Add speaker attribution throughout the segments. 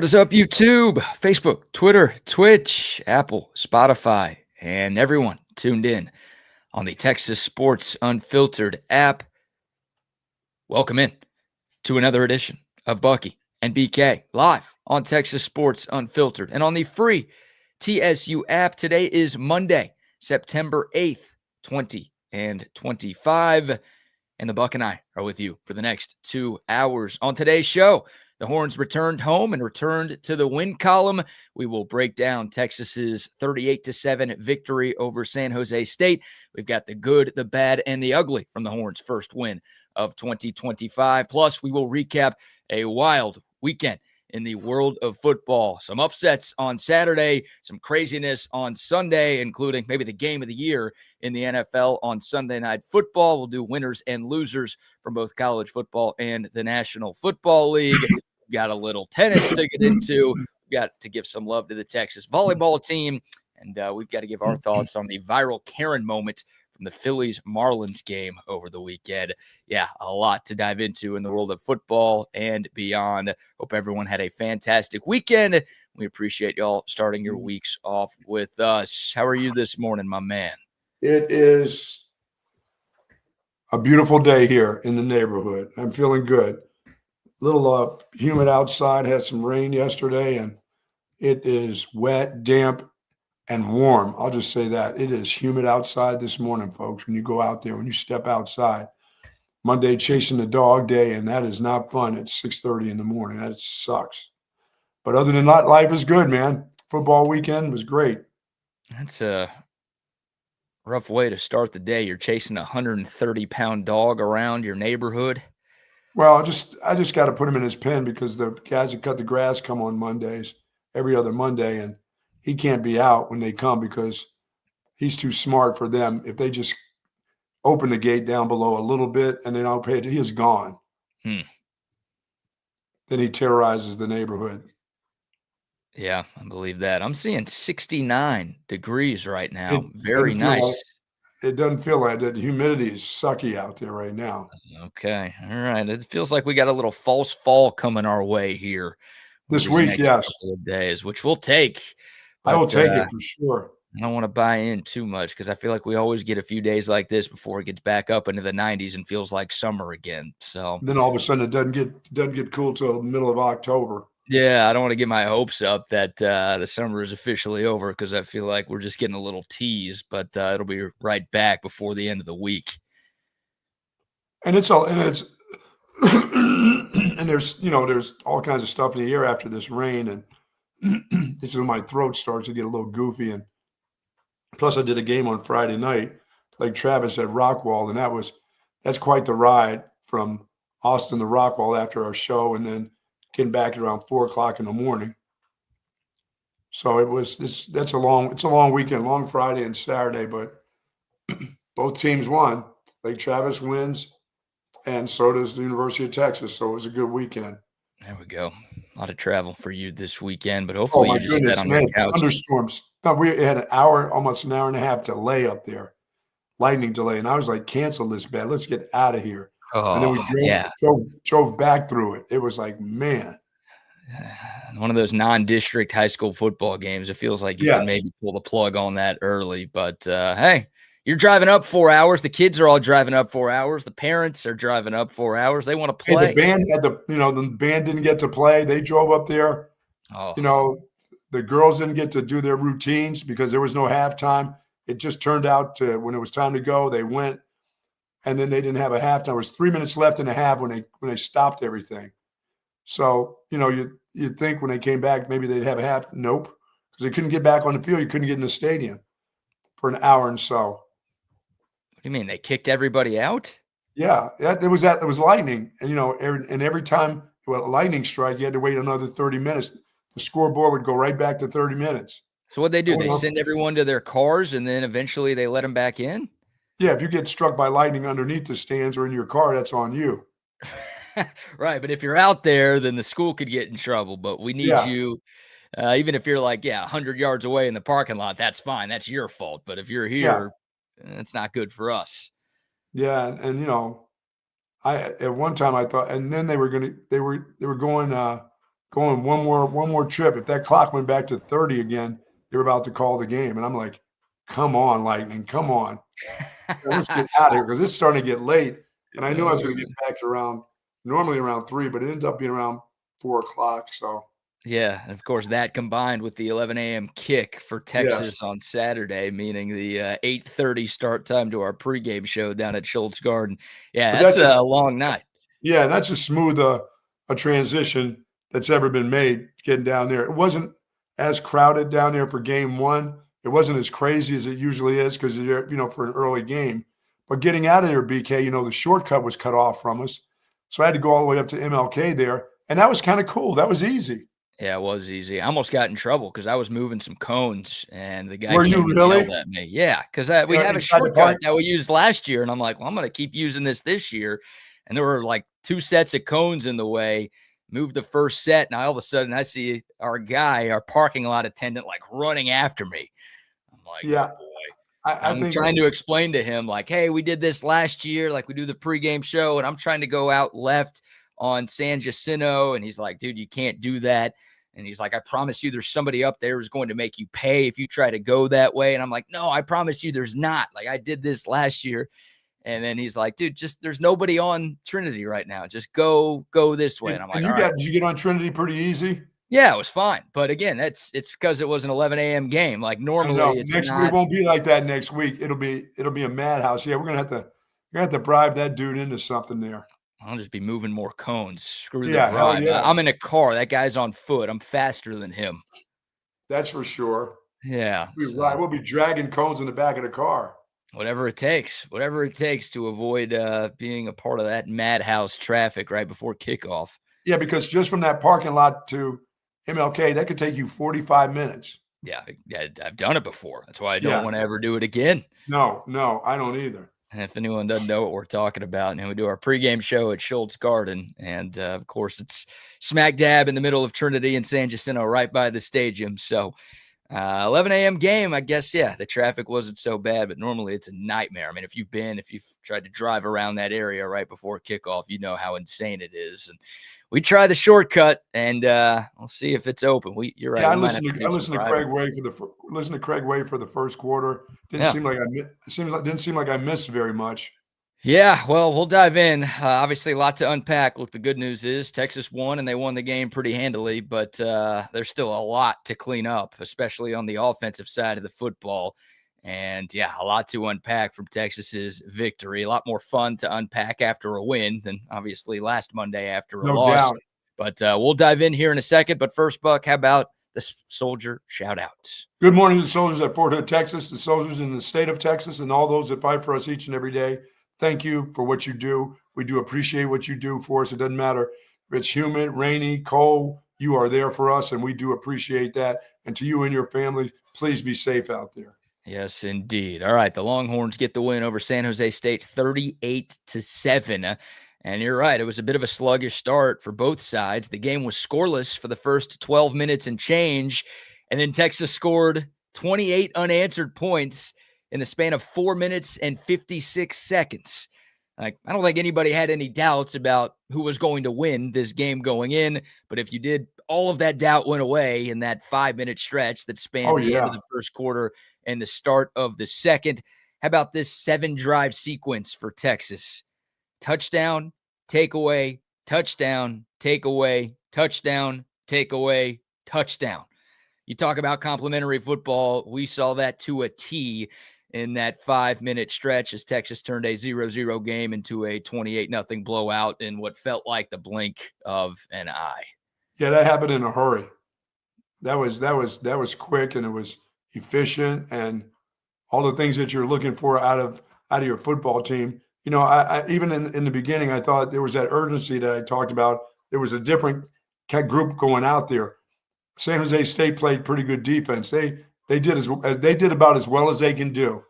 Speaker 1: What is up, YouTube, Facebook, Twitter, Twitch, Apple, Spotify, and everyone tuned in on the Texas Sports Unfiltered app? Welcome in to another edition of Bucky and BK live on Texas Sports Unfiltered and on the free TSU app. Today is Monday, September 8th, 2025, and the Buck and I are with you for the next 2 hours. On today's show, the Horns returned home and returned to the win column. We will break down Texas's 38-7 victory over San Jose State. We've got the good, the bad, and the ugly from the Horns' first win of 2025. Plus, we will recap a wild weekend in the world of football. Some upsets on Saturday, some craziness on Sunday, including maybe the game of the year in the NFL on Sunday Night Football. We'll do winners and losers from both college football and the National Football League. We've got a little tennis to get into. We've got to give some love to the Texas volleyball team. And we've got to give our thoughts on the viral Karen moment from the Phillies-Marlins game over the weekend. Yeah, a lot to dive into in the world of football and beyond. Hope everyone had a fantastic weekend. We appreciate y'all starting your weeks off with us. How are you this morning, my man?
Speaker 2: It is a beautiful day here in the neighborhood. I'm feeling good. A little humid outside, had some rain yesterday, and it is wet, damp, and warm. I'll just say that. It is humid outside this morning, folks, when you go out there, when you step outside. Monday, chasing the dog day, and that is not fun at 6:30 in the morning. That sucks. But other than that, life is good, man. Football weekend was great.
Speaker 1: That's a rough way to start the day. You're chasing a 130-pound dog around your neighborhood.
Speaker 2: Well, I just got to put him in his pen because the guys that cut the grass come on Mondays, every other Monday, and he can't be out when they come because he's too smart for them. If they just open the gate down below a little bit and they don't pay it, he is gone. Then he terrorizes the neighborhood.
Speaker 1: Yeah, I believe that. I'm seeing 69 degrees right now. Very nice.
Speaker 2: It doesn't feel like that. The humidity is sucky out there right now.
Speaker 1: Okay. All right. It feels like we got a little false fall coming our way here
Speaker 2: this week. Yes.
Speaker 1: Couple of days, which we'll take.
Speaker 2: I will take it for sure.
Speaker 1: I don't want to buy in too much because I feel like we always get a few days like this before it gets back up into the 90s and feels like summer again. So
Speaker 2: then all of a sudden it doesn't get cool till the middle of October.
Speaker 1: Yeah, I don't want to get my hopes up that the summer is officially over because I feel like we're just getting a little tease, but it'll be right back before the end of the week.
Speaker 2: And there's there's all kinds of stuff in the air after this rain, and this is when my throat starts to get a little goofy. And plus, I did a game on Friday night, like Travis at Rockwall, and that's quite the ride from Austin to Rockwall after our show, and then getting back at around 4:00 in the morning. So it's a long weekend, long Friday and Saturday, but both teams won. Lake Travis wins, and so does the University of Texas. So it was a good weekend.
Speaker 1: There we go. A lot of travel for you this weekend, but hopefully you just sat on your couch.
Speaker 2: Thunderstorms. No, we had almost an hour and a half delay up there, lightning delay, and I was like, cancel this bet. Let's get out of here.
Speaker 1: Oh,
Speaker 2: and then we drove back through it. It was like, man.
Speaker 1: One of those non-district high school football games. It feels like you can maybe pull the plug on that early. But, hey, you're driving up 4 hours. The kids are all driving up 4 hours. The parents are driving up 4 hours. They want to play.
Speaker 2: Hey, the band the band didn't get to play. They drove up there. Oh. The girls didn't get to do their routines because there was no halftime. It just turned out when it was time to go, they went. And then they didn't have a halftime. There was 3 minutes left in the half when they stopped everything. So, you'd think when they came back, maybe they'd have a half. Nope. Because they couldn't get back on the field. You couldn't get in the stadium for an hour and so.
Speaker 1: What do you mean? They kicked everybody out?
Speaker 2: Yeah. There was lightning. And, every time a lightning strike, you had to wait another 30 minutes. The scoreboard would go right back to 30 minutes.
Speaker 1: So what'd they do? They send everyone to their cars and then eventually they let them back in?
Speaker 2: Yeah, if you get struck by lightning underneath the stands or in your car, that's on you.
Speaker 1: Right, but if you're out there, then the school could get in trouble. But we need you, even if you're 100 yards away in the parking lot, that's fine. That's your fault. But if you're here, it's not good for us.
Speaker 2: Yeah, and I at one time I thought, and then they were going going one more trip. If that clock went back to 30 again, they were about to call the game. And I'm like, come on, Lightning, come on. Let's get out of here because it's starting to get late. And I knew I was going to get back normally around 3, but it ended up being around 4 o'clock. So
Speaker 1: yeah, of course, that combined with the 11 a.m. kick for Texas on Saturday, meaning the 8:30 start time to our pregame show down at Schultz Garden. Yeah, that's a long night.
Speaker 2: Yeah, that's as smooth a transition that's ever been made getting down there. It wasn't as crowded down there for game 1. It wasn't as crazy as it usually is because, for an early game. But getting out of there, BK, the shortcut was cut off from us. So I had to go all the way up to MLK there. And that was kind of cool. That was easy.
Speaker 1: Yeah, it was easy. I almost got in trouble because I was moving some cones and the guy
Speaker 2: Were you really?
Speaker 1: yelled at me. Yeah, because we have a shortcut that we used last year. And I'm like, well, I'm going to keep using this year. And there were like 2 sets of cones in the way. Moved the first set. And all of a sudden I see our parking lot attendant, like running after me. I'm like,
Speaker 2: yeah,
Speaker 1: oh boy.
Speaker 2: I'm
Speaker 1: trying to explain to him, like, hey, we did this last year. Like, we do the pregame show, and I'm trying to go out left on San Jacinto. And he's like, dude, you can't do that. And he's like, I promise you there's somebody up there who's going to make you pay if you try to go that way. And I'm like, no, I promise you there's not. Like, I did this last year. And then he's like, dude, there's nobody on Trinity right now. Just go this way. And I'm like,
Speaker 2: did you get on Trinity pretty easy?
Speaker 1: Yeah, it was fine. But again, it's because it was an 11 a.m. game. Like normally it's
Speaker 2: next week won't be like that next week. It'll be a madhouse. Yeah, we're gonna have to bribe that dude into something there.
Speaker 1: I'll just be moving more cones. Screw the bribe.
Speaker 2: Yeah.
Speaker 1: I'm in a car. That guy's on foot. I'm faster than him.
Speaker 2: That's for sure.
Speaker 1: Yeah.
Speaker 2: We'll be dragging cones in the back of the car.
Speaker 1: Whatever it takes to avoid being a part of that madhouse traffic right before kickoff.
Speaker 2: Yeah, because just from that parking lot to MLK, that could take you 45 minutes.
Speaker 1: Yeah, I've done it before. That's why I don't want to ever do it again.
Speaker 2: No, I don't either.
Speaker 1: And if anyone doesn't know what we're talking about, and we do our pregame show at Schultz Garden, and of course it's smack dab in the middle of Trinity and San Jacinto, right by the stadium. So 11 a.m. game, I guess, the traffic wasn't so bad, but normally it's a nightmare. I mean, if you've tried to drive around that area right before kickoff, you know how insane it is. And we try the shortcut, and we'll see if it's open. You're right.
Speaker 2: Yeah, I listened to Craig Way for the first quarter. Didn't seem like I missed very much.
Speaker 1: Yeah, well, we'll dive in. Obviously, a lot to unpack. Look, the good news is Texas won, and they won the game pretty handily, but there's still a lot to clean up, especially on the offensive side of the football. And, a lot to unpack from Texas's victory. A lot more fun to unpack after a win than, obviously, last Monday after a loss.
Speaker 2: Doubt.
Speaker 1: But we'll dive in here in a second. But first, Buck, how about the soldier shout-out?
Speaker 2: Good morning to the soldiers at Fort Hood, Texas, the soldiers in the state of Texas, and all those that fight for us each and every day. Thank you for what you do. We do appreciate what you do for us. It doesn't matter if it's humid, rainy, cold. You are there for us, and we do appreciate that. And to you and your family, please be safe out there.
Speaker 1: Yes, indeed. All right, the Longhorns get the win over San Jose State 38-7. And you're right, it was a bit of a sluggish start for both sides. The game was scoreless for the first 12 minutes and change, and then Texas scored 28 unanswered points in the span of 4 minutes and 56 seconds. Like, I don't think anybody had any doubts about who was going to win this game going in, but if you did, all of that doubt went away in that 5-minute stretch that spanned the end of the first quarter and the start of the second. How about this 7-drive sequence for Texas? Touchdown, takeaway, touchdown, takeaway, touchdown, takeaway, touchdown. You talk about complimentary football. We saw that to a T in that 5-minute stretch as Texas turned a 0-0 game into a 28-0 blowout in what felt like the blink of an eye.
Speaker 2: Yeah, that happened in a hurry. That was quick, and it was efficient, and all the things that you're looking for out of your football team. I even in the beginning, I thought there was that urgency that I talked about. There was a different group going out there. San Jose State played pretty good defense. They did about as well as they can do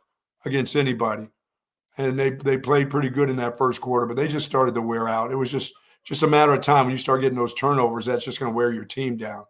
Speaker 2: against anybody, and they played pretty good in that first quarter. But they just started to wear out. It was just a matter of time. When you start getting those turnovers, that's just going to wear your team down.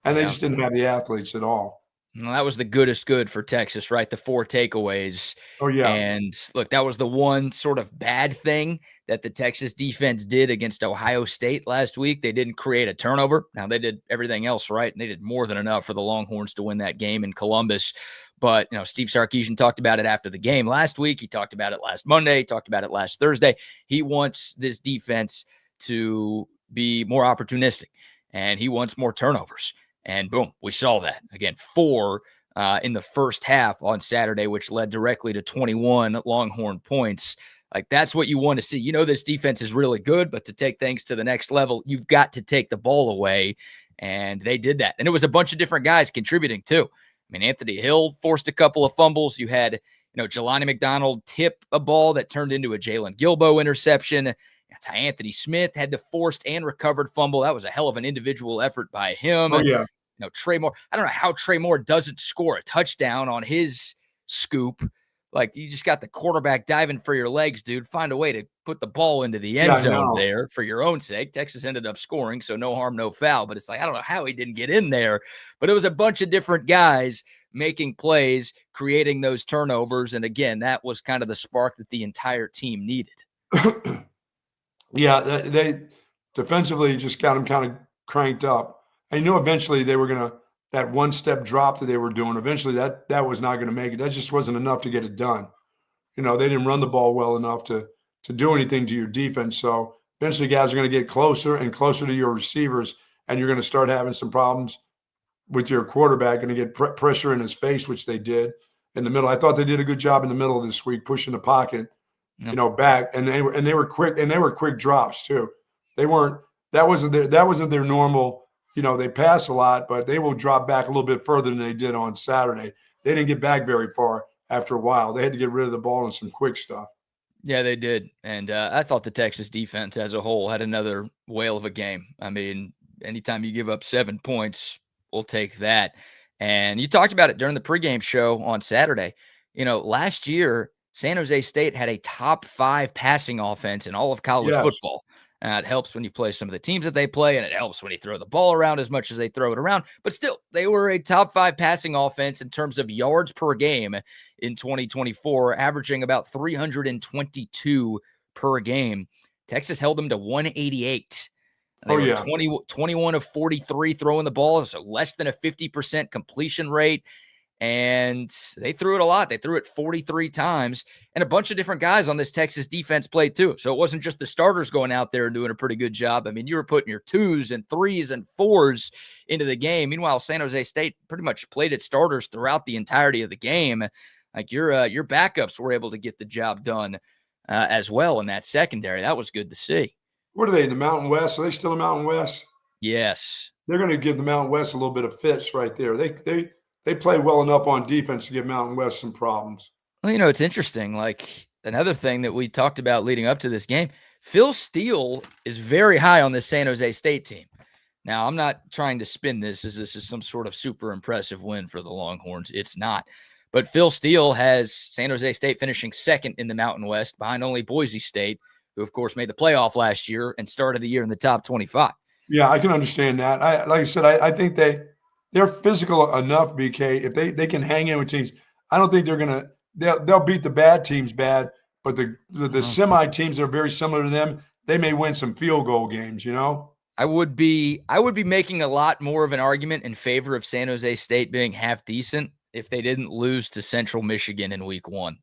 Speaker 2: And they just didn't have the athletes at all.
Speaker 1: Well, that was the goodest good for Texas, right? The 4 takeaways.
Speaker 2: Oh, yeah.
Speaker 1: And look, that was the one sort of bad thing that the Texas defense did against Ohio State last week. They didn't create a turnover. Now, they did everything else right, and they did more than enough for the Longhorns to win that game in Columbus. But, Steve Sarkisian talked about it after the game last week. He talked about it last Monday. He talked about it last Thursday. He wants this defense to be more opportunistic, and he wants more turnovers. And boom, we saw that. Again, 4 in the first half on Saturday, which led directly to 21 Longhorn points. Like, that's what you want to see. This defense is really good, but to take things to the next level, you've got to take the ball away. And they did that. And it was a bunch of different guys contributing too. I mean, Anthony Hill forced a couple of fumbles. You had, Jelani McDonald tip a ball that turned into a Jalen Gilbo interception. Anthony Smith had the forced and recovered fumble. That was a hell of an individual effort by him.
Speaker 2: Oh, yeah.
Speaker 1: Trey Moore, I don't know how Trey Moore doesn't score a touchdown on his scoop. Like, you just got the quarterback diving for your legs, dude. Find a way to put the ball into the end zone there for your own sake. Texas ended up scoring, so no harm, no foul. But it's like, I don't know how he didn't get in there. But it was a bunch of different guys making plays, creating those turnovers. And again, that was kind of the spark that the entire team needed.
Speaker 2: Yeah, they defensively just got them kind of cranked up. I knew eventually they were going to, that one-step drop that they were doing, eventually that was not going to make it. That just wasn't enough to get it done. They didn't run the ball well enough to do anything to your defense. So eventually guys are going to get closer and closer to your receivers, and you're going to start having some problems with your quarterback, and to get pressure in his face, which they did in the middle. I thought they did a good job in the middle of this week, pushing the pocket, back, and they were quick, and they were quick drops too. That wasn't their normal. They pass a lot, but they will drop back a little bit further than they did on Saturday. They didn't get back very far after a while. They had to get rid of the ball and some quick stuff.
Speaker 1: Yeah, they did. And I thought the Texas defense as a whole had another whale of a game. I mean, anytime you give up 7 points, we'll take that. And you talked about it during the pregame show on Saturday. Last year, San Jose State had a top 5 passing offense in all of college football. It helps when you play some of the teams that they play, and it helps when you throw the ball around as much as they throw it around. But still, they were a top 5 passing offense in terms of yards per game in 2024, averaging about 322 per game. Texas held them to 188. They were 21 of 43 throwing the ball, so less than a 50% completion rate. And they threw it a lot. They threw it 43 times, and a bunch of different guys on this Texas defense played too. So it wasn't just the starters going out there and doing a pretty good job. I mean, you were putting your 2s and 3s and 4s into the game. Meanwhile, San Jose State pretty much played its starters throughout the entirety of the game. Like, your backups were able to get the job done as well in that secondary. That was good to see.
Speaker 2: What are they, in the Mountain West? Are they still in the Mountain West?
Speaker 1: Yes.
Speaker 2: They're going to give the Mountain West a little bit of fits right there. They play well enough on defense to give Mountain West some problems.
Speaker 1: Well, it's interesting. Like, another thing that we talked about leading up to this game, Phil Steele is very high on this San Jose State team. Now, I'm not trying to spin this as this is some sort of super impressive win for the Longhorns. It's not. But Phil Steele has San Jose State finishing second in the Mountain West behind only Boise State, who, of course, made the playoff last year and started the year in the top 25.
Speaker 2: Yeah, I can understand that. Like I said, I think they're physical enough, BK. If they can hang in with teams, I don't think they'll beat the bad teams bad, but the semi teams that are very similar to them, they may win some field goal games,
Speaker 1: I would be making a lot more of an argument in favor of San Jose State being half decent if they didn't lose to Central Michigan in week 1.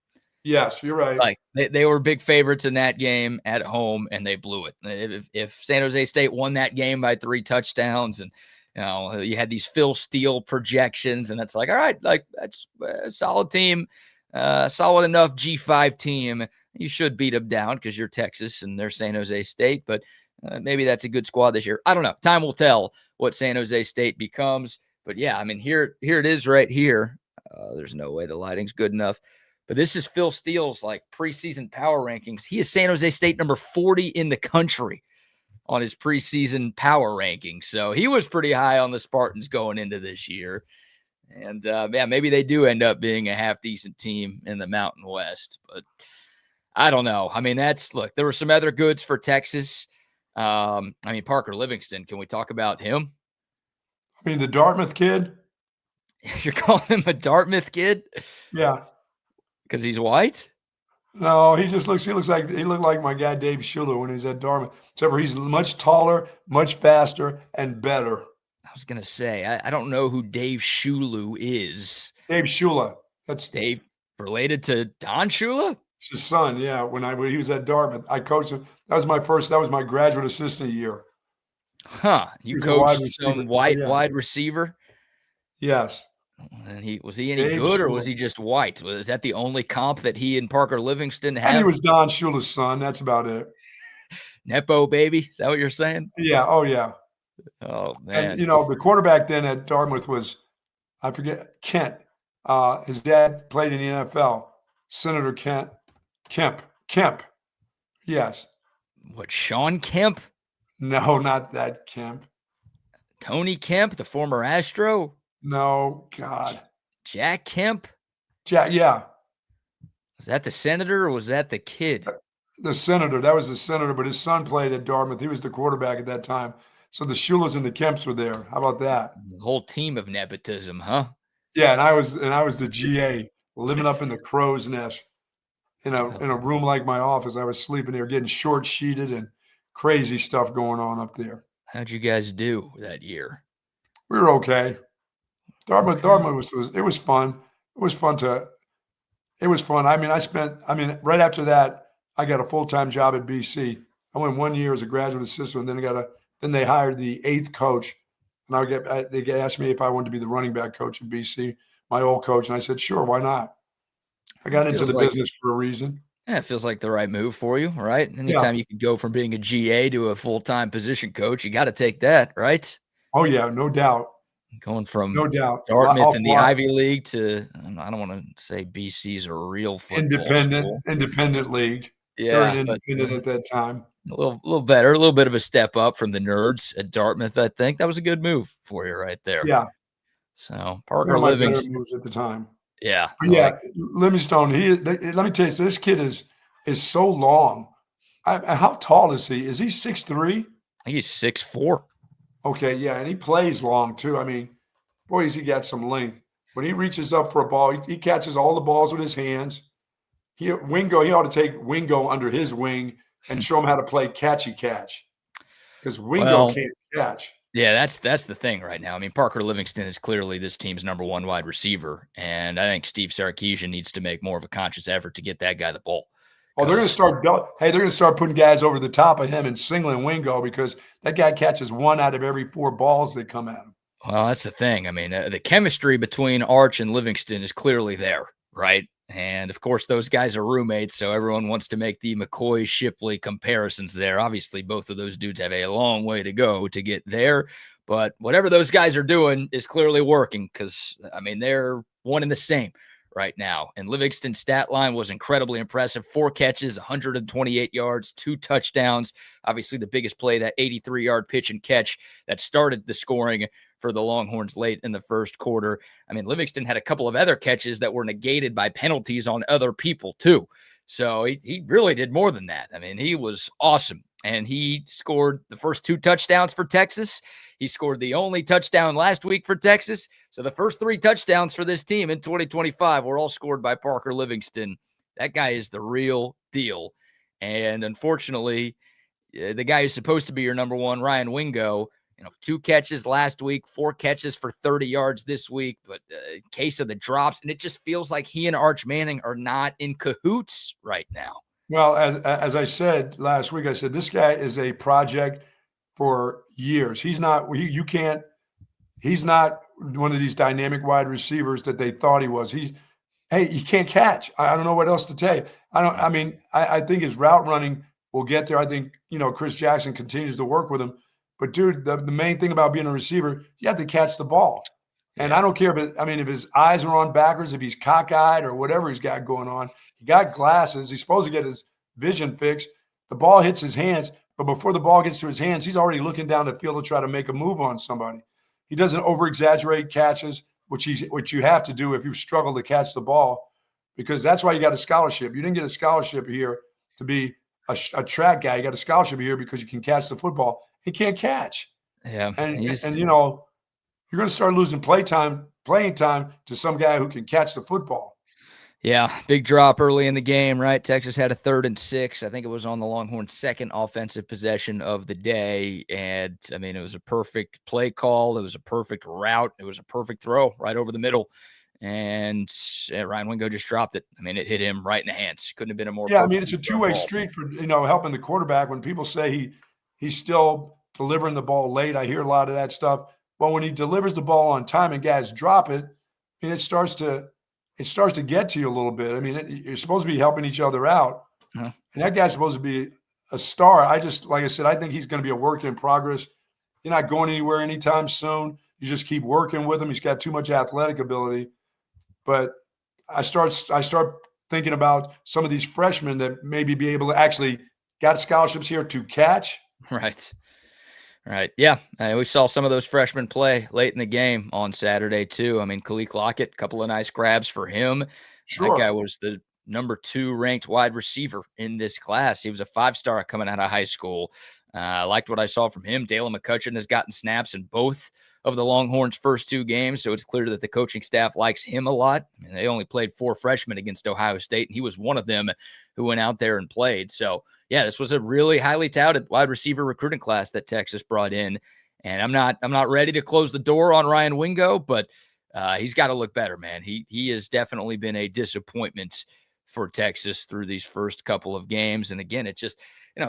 Speaker 2: Yes, you're right.
Speaker 1: Like, they were big favorites in that game at home, and they blew it. If San Jose State won that game by 3 touchdowns, and you had these Phil Steele projections, and it's like, all right, like, that's a solid team, solid enough G5 team. You should beat them down because you're Texas and they're San Jose State, but maybe that's a good squad this year. I don't know. Time will tell what San Jose State becomes. But yeah, I mean, here it is right here. There's no way the lighting's good enough. But this is Phil Steele's like preseason power rankings. He is San Jose State number 40 in the country on his preseason power rankings. So he was pretty high on the Spartans going into this year. And maybe they do end up being a half decent team in the Mountain West, but I don't know. I mean, look, there were some other goods for Texas. Parker Livingston, can we talk about him?
Speaker 2: I mean, the Dartmouth kid.
Speaker 1: You're calling him a Dartmouth kid
Speaker 2: Yeah.
Speaker 1: because he's white?
Speaker 2: No, he looked like my guy Dave Shula when he was at Dartmouth. Except for he's much taller, much faster, and better.
Speaker 1: I was gonna say I don't know who Dave Shulu is.
Speaker 2: Dave Shula. That's
Speaker 1: Dave related to Don Shula?
Speaker 2: It's his son. Yeah. When he was at Dartmouth, I coached him. That was my graduate assistant year.
Speaker 1: Huh.
Speaker 2: He
Speaker 1: You
Speaker 2: was a wide
Speaker 1: coached
Speaker 2: receiver.
Speaker 1: some white
Speaker 2: Yeah.
Speaker 1: wide receiver?
Speaker 2: Yes.
Speaker 1: And was he any
Speaker 2: Dave
Speaker 1: good or
Speaker 2: Shula.
Speaker 1: was he just white? Was that the only comp that he and Parker Livingston
Speaker 2: And he
Speaker 1: have?
Speaker 2: was Don Shula's son. That's about it.
Speaker 1: Nepo baby? Is that what you're saying?
Speaker 2: Yeah. Oh, yeah.
Speaker 1: Oh
Speaker 2: And,
Speaker 1: man.
Speaker 2: the quarterback then at Dartmouth was, I forget, Kent. His dad played in the NFL. Senator Kemp. Yes.
Speaker 1: What, Sean Kemp?
Speaker 2: No, not that Kemp.
Speaker 1: Tony Kemp, the former Astro?
Speaker 2: No, God.
Speaker 1: Jack Kemp?
Speaker 2: Yeah.
Speaker 1: Was that the senator or was that the kid?
Speaker 2: The senator. That was the senator, but his son played at Dartmouth. He was the quarterback at that time. So the Shulas and the Kemps were there. How about that?
Speaker 1: The whole team of nepotism, huh?
Speaker 2: Yeah, and I was the GA living up in the crow's nest in a room like my office. I was sleeping there, getting short sheeted and crazy stuff going on up there.
Speaker 1: How'd you guys do that year?
Speaker 2: We were okay. Dartmouth was fun. It was fun. I mean, right after that, I got a full-time job at BC. I went 1 year as a graduate assistant, and then they hired the 8th coach, and they asked me if I wanted to be the running back coach at BC, my old coach, and I said, sure, why not? I got into the business for a reason.
Speaker 1: Yeah, it feels like the right move for you, right? Anytime you could go from being a GA to a full-time position coach, you got to take that, right?
Speaker 2: Oh, yeah, no doubt.
Speaker 1: Going from
Speaker 2: no doubt
Speaker 1: Dartmouth in the Ivy League to, I don't want to say BC's a real football
Speaker 2: independent league.
Speaker 1: Yeah,
Speaker 2: Very independent at that time.
Speaker 1: A little better, a little bit of a step up from the nerds at Dartmouth. I think that was a good move for you right there.
Speaker 2: Yeah.
Speaker 1: So Parker Livingston
Speaker 2: moves at the time.
Speaker 1: Yeah,
Speaker 2: but yeah, Livingston. Let me tell you, so this kid is so long. How tall is he? Is he 6'3"?
Speaker 1: I think he's 6'4".
Speaker 2: Okay, yeah, and he plays long too. I mean, boy, has he got some length. When he reaches up for a ball, he catches all the balls with his hands. He ought to take Wingo under his wing and show him how to play catchy catch, because Wingo can't catch.
Speaker 1: Yeah, that's the thing right now. I mean, Parker Livingston is clearly this team's #1 wide receiver, and I think Steve Sarkisian needs to make more of a conscious effort to get that guy the ball.
Speaker 2: Oh, they're going to start putting guys over the top of him and singling Wingo, because that guy catches 1 out of every 4 balls that come at him.
Speaker 1: Well, that's the thing. I mean, the chemistry between Arch and Livingston is clearly there, right? And of course, those guys are roommates, so everyone wants to make the McCoy-Shipley comparisons there. Obviously, both of those dudes have a long way to go to get there, but whatever those guys are doing is clearly working, because, I mean, they're one and the same right now. And Livingston's stat line was incredibly impressive. 4 catches, 128 yards, 2 touchdowns. Obviously, the biggest play, that 83-yard pitch and catch that started the scoring for the Longhorns late in the first quarter. I mean, Livingston had a couple of other catches that were negated by penalties on other people too. So he really did more than that. I mean, he was awesome. And he scored the first 2 touchdowns for Texas. He scored the only touchdown last week for Texas. So the first 3 touchdowns for this team in 2025 were all scored by Parker Livingston. That guy is the real deal. And unfortunately, the guy who's supposed to be your #1, Ryan Wingo, 2 catches last week, 4 catches for 30 yards this week, but case of the drops. And it just feels like he and Arch Manning are not in cahoots right now.
Speaker 2: Well, as I said last week, I said this guy is a project for years. He's not one of these dynamic wide receivers that they thought he was. He can't catch. I don't know what else to tell you. I think his route running will get there. I think, Chris Jackson continues to work with him. But dude, the main thing about being a receiver, you have to catch the ball. And I don't care if his eyes are on backwards, if he's cockeyed or whatever he's got going on. He got glasses. He's supposed to get his vision fixed. The ball hits his hands, but before the ball gets to his hands, he's already looking down the field to try to make a move on somebody. He doesn't over-exaggerate catches, which you have to do if you struggle to catch the ball, because that's why you got a scholarship. You didn't get a scholarship here to be a track guy. You got a scholarship here because you can catch the football. He can't catch.
Speaker 1: Yeah.
Speaker 2: And you're going to start losing playing time to some guy who can catch the football.
Speaker 1: Yeah, big drop early in the game, right? Texas had a 3rd and 6. I think it was on the Longhorns' second offensive possession of the day. And, I mean, it was a perfect play call. It was a perfect route. It was a perfect throw right over the middle. And Ryan Wingo just dropped it. I mean, it hit him right in the hands. Couldn't have been a more
Speaker 2: Yeah, I mean, it's a two-way street for, helping the quarterback. When people say he's still delivering the ball late, I hear a lot of that stuff. But when he delivers the ball on time and guys drop it, I mean, it starts to get to you a little bit. I mean, you're supposed to be helping each other out. And that guy's supposed to be a star. Like I said, I think he's going to be a work in progress. You're not going anywhere anytime soon. You just keep working with him. He's got too much athletic ability. But I start thinking about some of these freshmen that maybe be able to actually got scholarships here to catch.
Speaker 1: Right. Yeah. We saw some of those freshmen play late in the game on Saturday, too. I mean, Khalil Lockett, a couple of nice grabs for him.
Speaker 2: Sure.
Speaker 1: That guy was the number 2 ranked wide receiver in this class. He was a 5-star coming out of high school. I liked what I saw from him. Dalen McCutcheon has gotten snaps in both of the Longhorns' first 2 games, so it's clear that the coaching staff likes him a lot. I mean, they only played 4 freshmen against Ohio State, and he was one of them who went out there and played. So, yeah, this was a really highly touted wide receiver recruiting class that Texas brought in. And I'm not ready to close the door on Ryan Wingo, but he's got to look better, man. He has definitely been a disappointment for Texas through these first couple of games. And again, it just,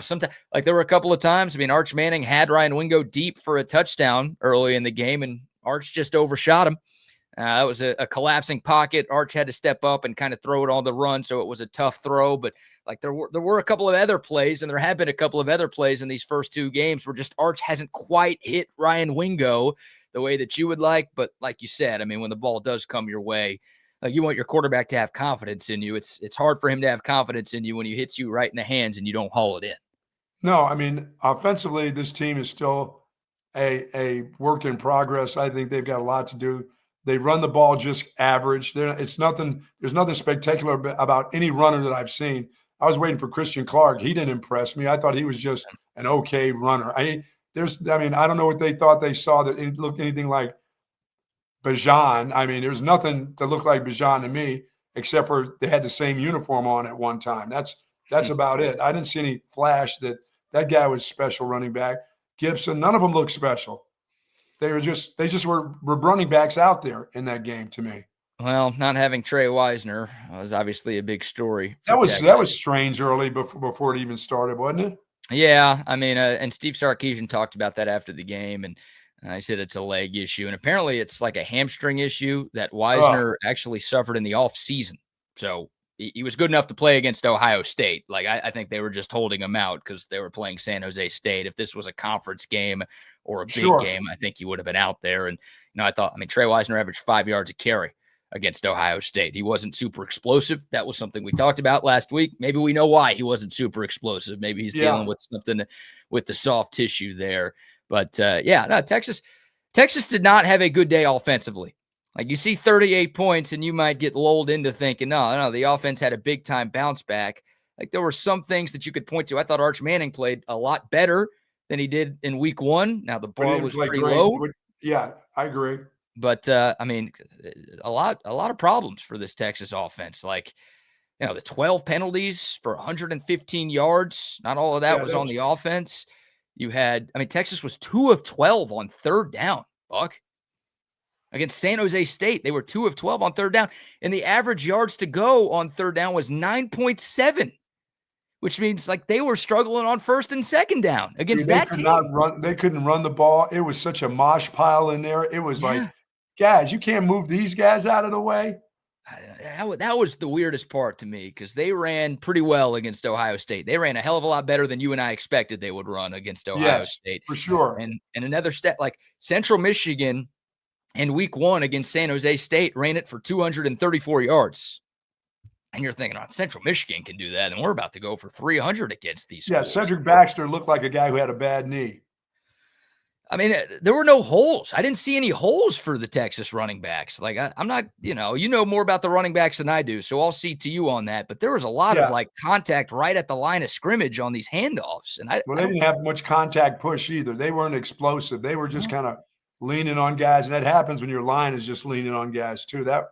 Speaker 1: sometimes, like, there were a couple of times, I mean, Arch Manning had Ryan Wingo deep for a touchdown early in the game, and Arch just overshot him. That was a collapsing pocket. Arch had to step up and kind of throw it on the run, so it was a tough throw. But like there were a couple of other plays, and there have been a couple of other plays in these first 2 games where just Arch hasn't quite hit Ryan Wingo the way that you would like. But like you said, I mean, when the ball does come your way, like, you want your quarterback to have confidence in you. It's hard for him to have confidence in you when he hits you right in the hands and you don't haul it in.
Speaker 2: No, I mean, offensively, this team is still a work in progress. I think they've got a lot to do. They run the ball just average. There's nothing spectacular about any runner that I've seen. I was waiting for Christian Clark. He didn't impress me. I thought he was just an okay runner. I don't know what they thought they saw that it looked anything like Bijan. I mean, there's nothing to look like Bijan to me, except for they had the same uniform on at one time. That's about it. I didn't see any flash that guy was special running back. Gibson, none of them looked special. They just were running backs out there in that game to me.
Speaker 1: Well, not having Trey Wisner was obviously a big story.
Speaker 2: That was strange early before it even started, wasn't it?
Speaker 1: Yeah, I mean, and Steve Sarkisian talked about that after the game, and I said it's a leg issue, and apparently it's like a hamstring issue that Wisner actually suffered in the off season. So he was good enough to play against Ohio State. Like, I think they were just holding him out because they were playing San Jose State. If this was a conference game or a big game, I think he would have been out there. And, I mean, Trey Wisner averaged 5 yards a carry against Ohio State. He wasn't super explosive. That was something we talked about last week. Maybe we know why he wasn't super explosive. Maybe he's dealing with something with the soft tissue there. But, Texas did not have a good day offensively. Like, you see 38 points and you might get lulled into thinking, no, the offense had a big-time bounce back. Like, there were some things that you could point to. I thought Arch Manning played a lot better than he did in week 1. Now, the bar was pretty low.
Speaker 2: Yeah, I agree.
Speaker 1: But, I mean, a lot of problems for this Texas offense. Like, the 12 penalties for 115 yards. Not all of that was on the offense. You had, Texas was 2 of 12 on 3rd down, Buck. Against San Jose State, they were 2 of 12 on 3rd down. And the average yards to go on 3rd down was 9.7, which means, like, they were struggling on 1st and 2nd down against that team.
Speaker 2: They couldn't run the ball. It was such a mosh pile in there. It was like, guys, you can't move these guys out of the way.
Speaker 1: That was the weirdest part to me, because they ran pretty well against Ohio State. They ran a hell of a lot better than you and I expected they would run against Ohio State.
Speaker 2: For sure.
Speaker 1: And another step, like Central Michigan in week 1 against San Jose State ran it for 234 yards. And you're thinking, if Central Michigan can do that, and we're about to go for 300 against these schools.
Speaker 2: Cedric Baxter looked like a guy who had a bad knee.
Speaker 1: I mean, there were no holes. I didn't see any holes for the Texas running backs. Like, I'm not, you know more about the running backs than I do, so I'll see to you on that. But there was a lot of, like, contact right at the line of scrimmage on these handoffs. And
Speaker 2: they didn't have much contact push either. They weren't explosive. They were just kind of leaning on guys, and that happens when your line is just leaning on guys too. That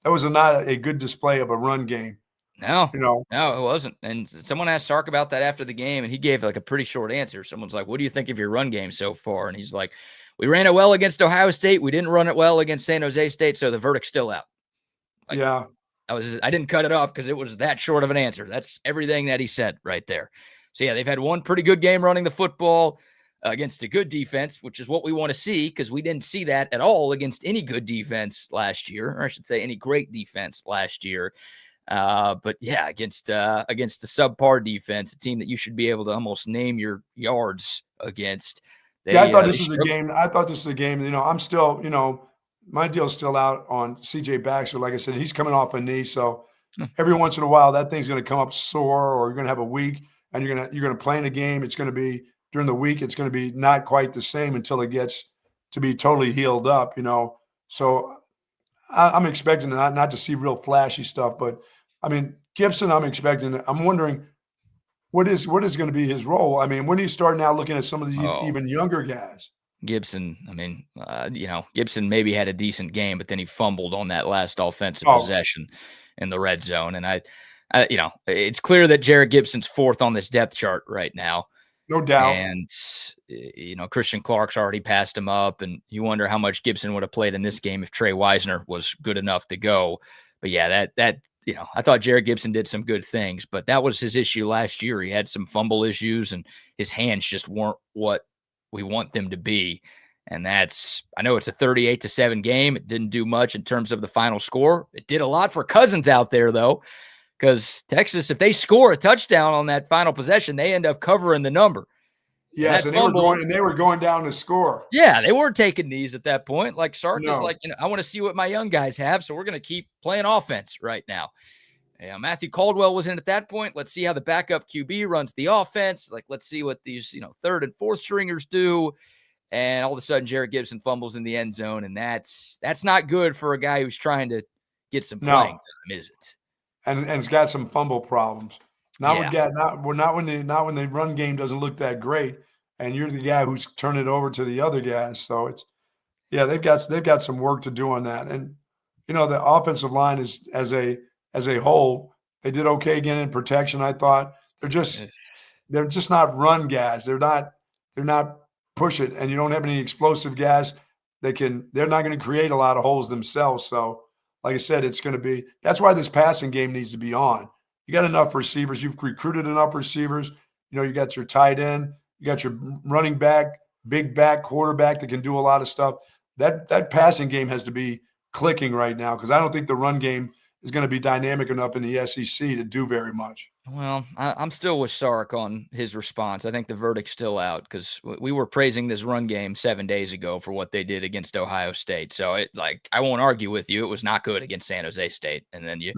Speaker 2: was not a good display of a run game.
Speaker 1: No,
Speaker 2: You know,
Speaker 1: no, it wasn't. And someone asked Sark about that after the game, and he gave like a pretty short answer. Someone's like, "What do you think of your run game so far?" And he's like, "We ran it well against Ohio State. We didn't run it well against San Jose State, so the verdict's still out." Like,
Speaker 2: yeah.
Speaker 1: I didn't cut it off because it was that short of an answer. That's everything that he said right there. So yeah, they've had one pretty good game running the football against a good defense, which is what we want to see because we didn't see that at all against any good defense last year, or I should say any great defense last year. But yeah, against the subpar defense, a team that you should be able to almost name your yards against.
Speaker 2: I thought this was a game. You know, I'm still, you know, my deal's still out on CJ Baxter. Like I said, he's coming off a knee, so every once in a while that thing's going to come up sore, or you're going to have a week, and you're going to play in a game. It's going to be during the week. It's going to be not quite the same until it gets to be totally healed up. You know, so I'm expecting not to see real flashy stuff, but I mean Gibson, I'm wondering what is going to be his role. I mean, when do you start now looking at some of the even younger guys?
Speaker 1: Gibson, I mean, you know, Gibson maybe had a decent game, but then he fumbled on that last offensive possession in the red zone. And I, you know, it's clear that Jared Gibson's fourth on this depth chart right now.
Speaker 2: No doubt.
Speaker 1: And, you know, Christian Clark's already passed him up. And you wonder how much Gibson would have played in this game if Trey Wisner was good enough to go. But yeah, that you know, I thought Jared Gibson did some good things, but that was his issue last year. He had some fumble issues and his hands just weren't what we want them to be. And that's, I know it's a 38-7 game. It didn't do much in terms of the final score. It did a lot for Cousins out there though, because Texas, if they score a touchdown on that final possession, they end up covering the number.
Speaker 2: Yes, and they were going down to score.
Speaker 1: Yeah, they weren't taking knees at that point. Like Sark is like, you know, I want to see what my young guys have, so we're going to keep playing offense right now. Yeah, Matthew Caldwell was in at that point. Let's see how the backup QB runs the offense. Like, let's see what these, you know, third and fourth stringers do. And all of a sudden, Jared Gibson fumbles in the end zone, and that's not good for a guy who's trying to get some playing time, is it?
Speaker 2: And it's got some fumble problems. Not when the run game doesn't look that great, and you're the guy who's turning it over to the other guys. So it's they've got some work to do on that. And you know, the offensive line is as a whole, they did okay again in protection. I thought they're just not run guys. They're not push it, and you don't have any explosive guys. They're not going to create a lot of holes themselves. So like I said, that's why this passing game needs to be on. You got enough receivers. You've recruited enough receivers. You know, you got your tight end, you got your running back, big back, quarterback that can do a lot of stuff. That passing game has to be clicking right now, because I don't think the run game is going to be dynamic enough in the SEC to do very much.
Speaker 1: Well, I'm still with Sark on his response. I think the verdict's still out, because we were praising this run game 7 days ago for what they did against Ohio State. So I won't argue with you. It was not good against San Jose State. And then you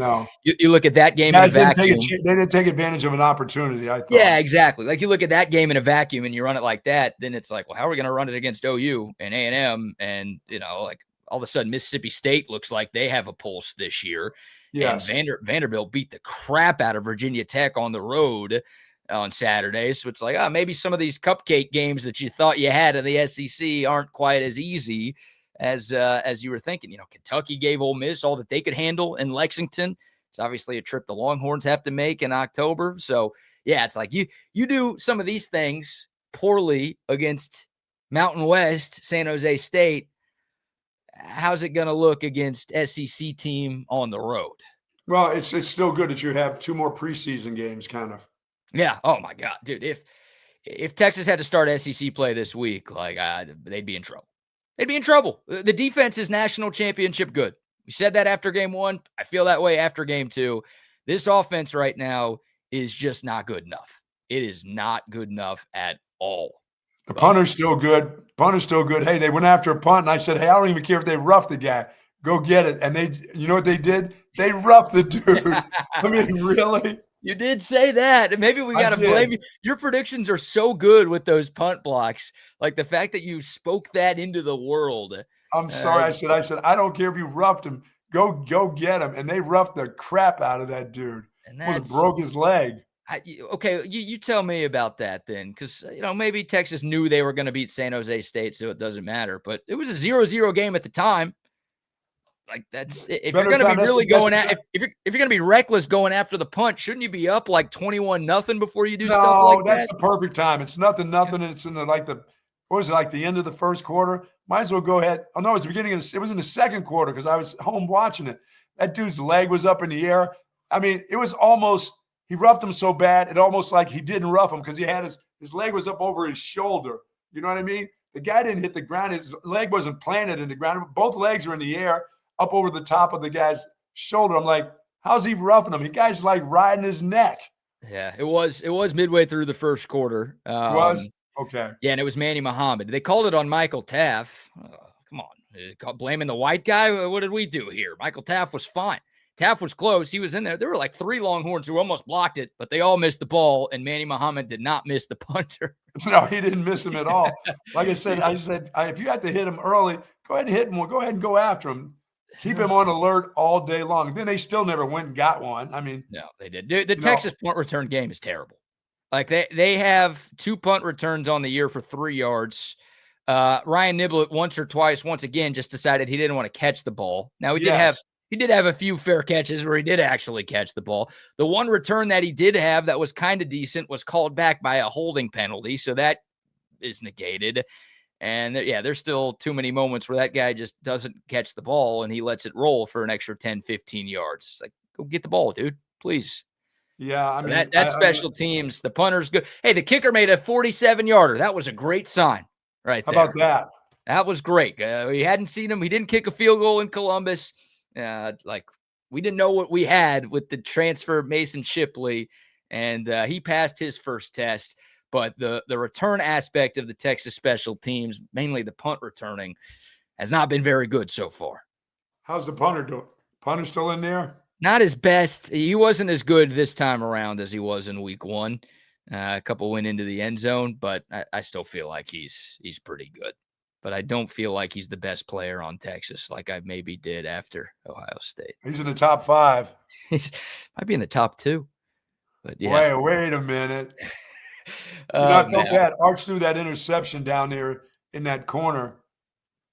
Speaker 1: look at that game in a vacuum.
Speaker 2: They didn't take advantage of an opportunity, I thought.
Speaker 1: Yeah, exactly. Like, you look at that game in a vacuum and you run it like that, then it's like, well, how are we going to run it against OU and A&M? And, you know, like, all of a sudden Mississippi State looks like they have a pulse this year. Yes. And Vanderbilt beat the crap out of Virginia Tech on the road on Saturday. So it's like, maybe some of these cupcake games that you thought you had in the SEC aren't quite as easy as you were thinking. You know, Kentucky gave Ole Miss all that they could handle in Lexington. It's obviously a trip the Longhorns have to make in October. So yeah, it's like you do some of these things poorly against Mountain West, San Jose State. How's it going to look against SEC team on the road?
Speaker 2: Well, it's still good that you have 2 more preseason games, kind of.
Speaker 1: Yeah. Oh my God, dude. If Texas had to start SEC play this week, like they'd be in trouble. They'd be in trouble. The defense is national championship good. We said that after game 1. I feel that way after game 2. This offense right now is just not good enough. It is not good enough at all.
Speaker 2: The punter's still good. Hey, they went after a punt, and I said, hey, I don't even care if they roughed the guy. Go get it. And you know what they did? They roughed the dude. I mean, really?
Speaker 1: You did say that. Maybe we got to blame you. Your predictions are so good with those punt blocks. Like, the fact that you spoke that into the world.
Speaker 2: I'm sorry. I said, I don't care if you roughed him. Go get him. And they roughed the crap out of that dude.
Speaker 1: And that
Speaker 2: broke his leg.
Speaker 1: Okay, you tell me about that then, because maybe Texas knew they were going to beat San Jose State, so it doesn't matter. But it was a 0-0 game at the time. Like that's if you're
Speaker 2: Better
Speaker 1: going to be
Speaker 2: time.
Speaker 1: really
Speaker 2: That's
Speaker 1: going at if you're going to be reckless going after the punt, shouldn't you be up like 21-0 before you do stuff like
Speaker 2: No, that's
Speaker 1: that?
Speaker 2: the perfect time. It's nothing,
Speaker 1: Yeah.
Speaker 2: and it's in what was it, like the end of the first quarter? Might as well go ahead. Oh no, it was the beginning it was in the second quarter because I was home watching it. That dude's leg was up in the air. I mean, it was almost he roughed him so bad, it almost like he didn't rough him because he had his leg was up over his shoulder. You know what I mean? The guy didn't hit the ground. His leg wasn't planted in the ground. Both legs were in the air, up over the top of the guy's shoulder. I'm like, how's he roughing him? The guy's like riding his neck.
Speaker 1: Yeah, it was midway through the first quarter.
Speaker 2: Was? Okay.
Speaker 1: Yeah, and it was Manny Muhammad. They called it on Michael Taff. Come on, blaming the white guy. What did we do here? Michael Taff was fine. Taff was close. He was in there. There were like 3 Longhorns who almost blocked it, but they all missed the ball, and Manny Muhammad did not miss the punter.
Speaker 2: No, he didn't miss him at all. Like I said, if you had to hit him early, go ahead and hit him. Go ahead and go after him. Keep him on alert all day long. Then they still never went and got one. I mean,
Speaker 1: no, they did. The Texas punt return game is terrible. Like they have 2 punt returns on the year for 3 yards. Ryan Niblett once or twice, once again, just decided he didn't want to catch the ball. Now he did have a few fair catches where he did actually catch the ball. The one return that he did have that was kind of decent was called back by a holding penalty, so that is negated. And there's still too many moments where that guy just doesn't catch the ball and he lets it roll for an extra 10, 15 yards. It's like, go get the ball, dude, please.
Speaker 2: Yeah, I
Speaker 1: So
Speaker 2: mean,
Speaker 1: that special teams, the punter's good. Hey, the kicker made a 47-yarder. That was a great sign right there.
Speaker 2: How about that?
Speaker 1: That was great. We hadn't seen him. He didn't kick a field goal in Columbus. We didn't know what we had with the transfer of Mason Shipley, and he passed his first test. But the return aspect of the Texas special teams, mainly the punt returning, has not been very good so far.
Speaker 2: How's the punter doing? Punter still in there?
Speaker 1: Not his best. He wasn't as good this time around as he was in week 1. A couple went into the end zone, but I still feel like he's pretty good. But I don't feel like he's the best player on Texas like I maybe did after Ohio State.
Speaker 2: He's in the top 5.
Speaker 1: He might be in the top 2. But yeah.
Speaker 2: Wait a minute. I felt bad. Arch threw that interception down there in that corner,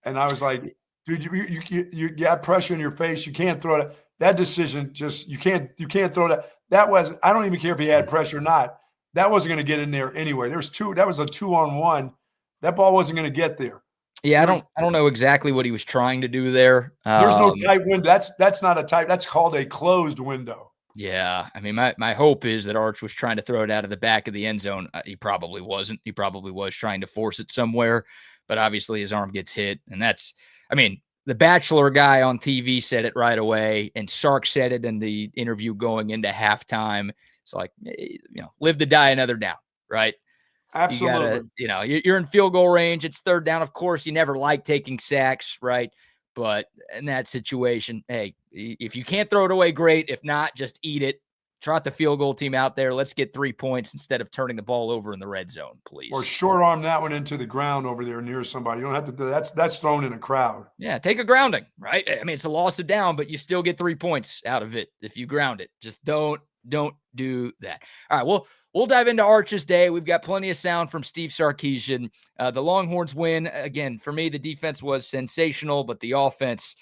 Speaker 2: and I was like, dude, you got pressure in your face. You can't throw it. That decision just you can't throw that. That was I don't even care if he had pressure or not. That wasn't going to get in there anyway. That was a 2-on-1. That ball wasn't going to get there.
Speaker 1: Yeah, I don't know exactly what he was trying to do there.
Speaker 2: There's no tight window. That's not a tight. That's called a closed window.
Speaker 1: Yeah, I mean, my hope is that Arch was trying to throw it out of the back of the end zone. He probably wasn't. He probably was trying to force it somewhere, but obviously his arm gets hit, and the Bachelor guy on TV said it right away, and Sark said it in the interview going into halftime. It's like, live to die another down, right?
Speaker 2: Absolutely.
Speaker 1: You're in field goal range. It's 3rd down. Of course, you never like taking sacks, right? But in that situation, hey, if you can't throw it away, great. If not, just eat it. Trot the field goal team out there. Let's get 3 points instead of turning the ball over in the red zone, please.
Speaker 2: Or short arm that one into the ground over there near somebody. You don't have to do that. That's thrown in a crowd.
Speaker 1: Yeah, take a grounding, right? I mean, it's a loss of down, but you still get 3 points out of it if you ground it. Just don't do that. All right, we'll dive into Arch's day. We've got plenty of sound from Steve Sarkisian. The Longhorns win. Again, for me, the defense was sensational, but the offense,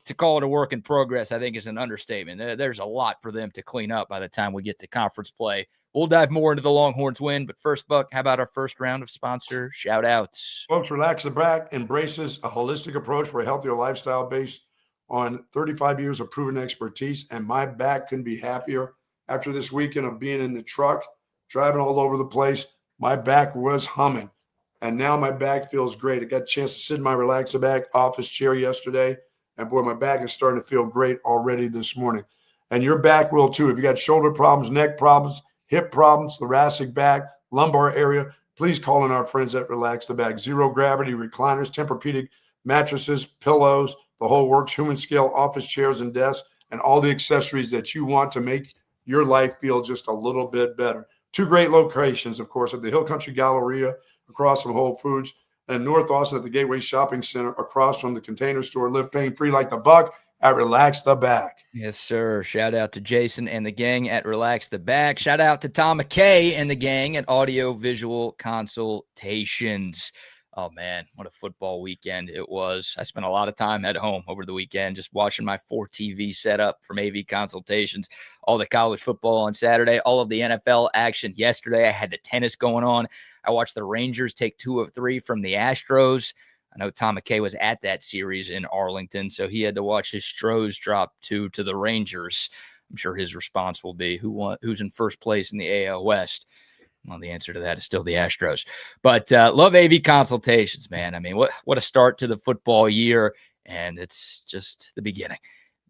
Speaker 1: to call it a work in progress, I think is an understatement. There's a lot for them to clean up by the time we get to conference play. We'll dive more into the Longhorns win, but first, Buck, how about our first round of sponsor shout-outs?
Speaker 2: Folks, Relax the Back embraces a holistic approach for a healthier lifestyle based on 35 years of proven expertise, and my back couldn't be happier. After this weekend of being in the truck, driving all over the place, my back was humming, and now my back feels great. I got a chance to sit in my Relax the Back office chair yesterday, and boy, my back is starting to feel great already this morning. And your back will too. If you got shoulder problems, neck problems, hip problems, thoracic back, lumbar area, please call in our friends at Relax the Back. Zero gravity recliners, Tempur-Pedic mattresses, pillows, the whole works, human scale office chairs and desks, and all the accessories that you want to make your life feel just a little bit better. 2 great locations, of course, at the Hill Country Galleria across from Whole Foods, and North Austin at the Gateway Shopping Center across from the Container Store. Live pain-free like the Buck at Relax the Back.
Speaker 1: Yes, sir. Shout out to Jason and the gang at Relax the Back. Shout out to Tom McKay and the gang at Audio Visual Consultations. Oh, man, what a football weekend it was. I spent a lot of time at home over the weekend just watching my 4TV setup from AV Consultations, all the college football on Saturday, all of the NFL action yesterday. I had the tennis going on. I watched the Rangers take 2 of 3 from the Astros. I know Tom McKay was at that series in Arlington, so he had to watch his Stros drop 2 to the Rangers. I'm sure his response will be, who's in first place in the AL West? Well, the answer to that is still the Astros. But love AV Consultations, man. I mean, what a start to the football year, and it's just the beginning.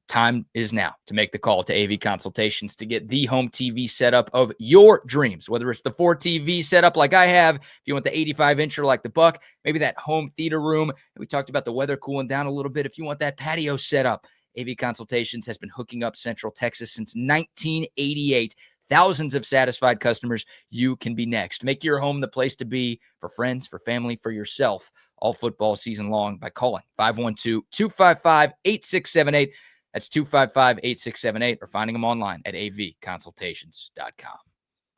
Speaker 1: Time is now to make the call to AV Consultations to get the home TV setup of your dreams, whether it's the 4TV setup like I have, if you want the 85-incher like the Buck, maybe that home theater room. We talked about the weather cooling down a little bit. If you want that patio setup, AV Consultations has been hooking up Central Texas since 1988. Thousands of satisfied customers. You can be next. Make your home the place to be for friends, for family, for yourself, all football season long by calling 512-255-8678. That's 255-8678, or finding them online at avconsultations.com.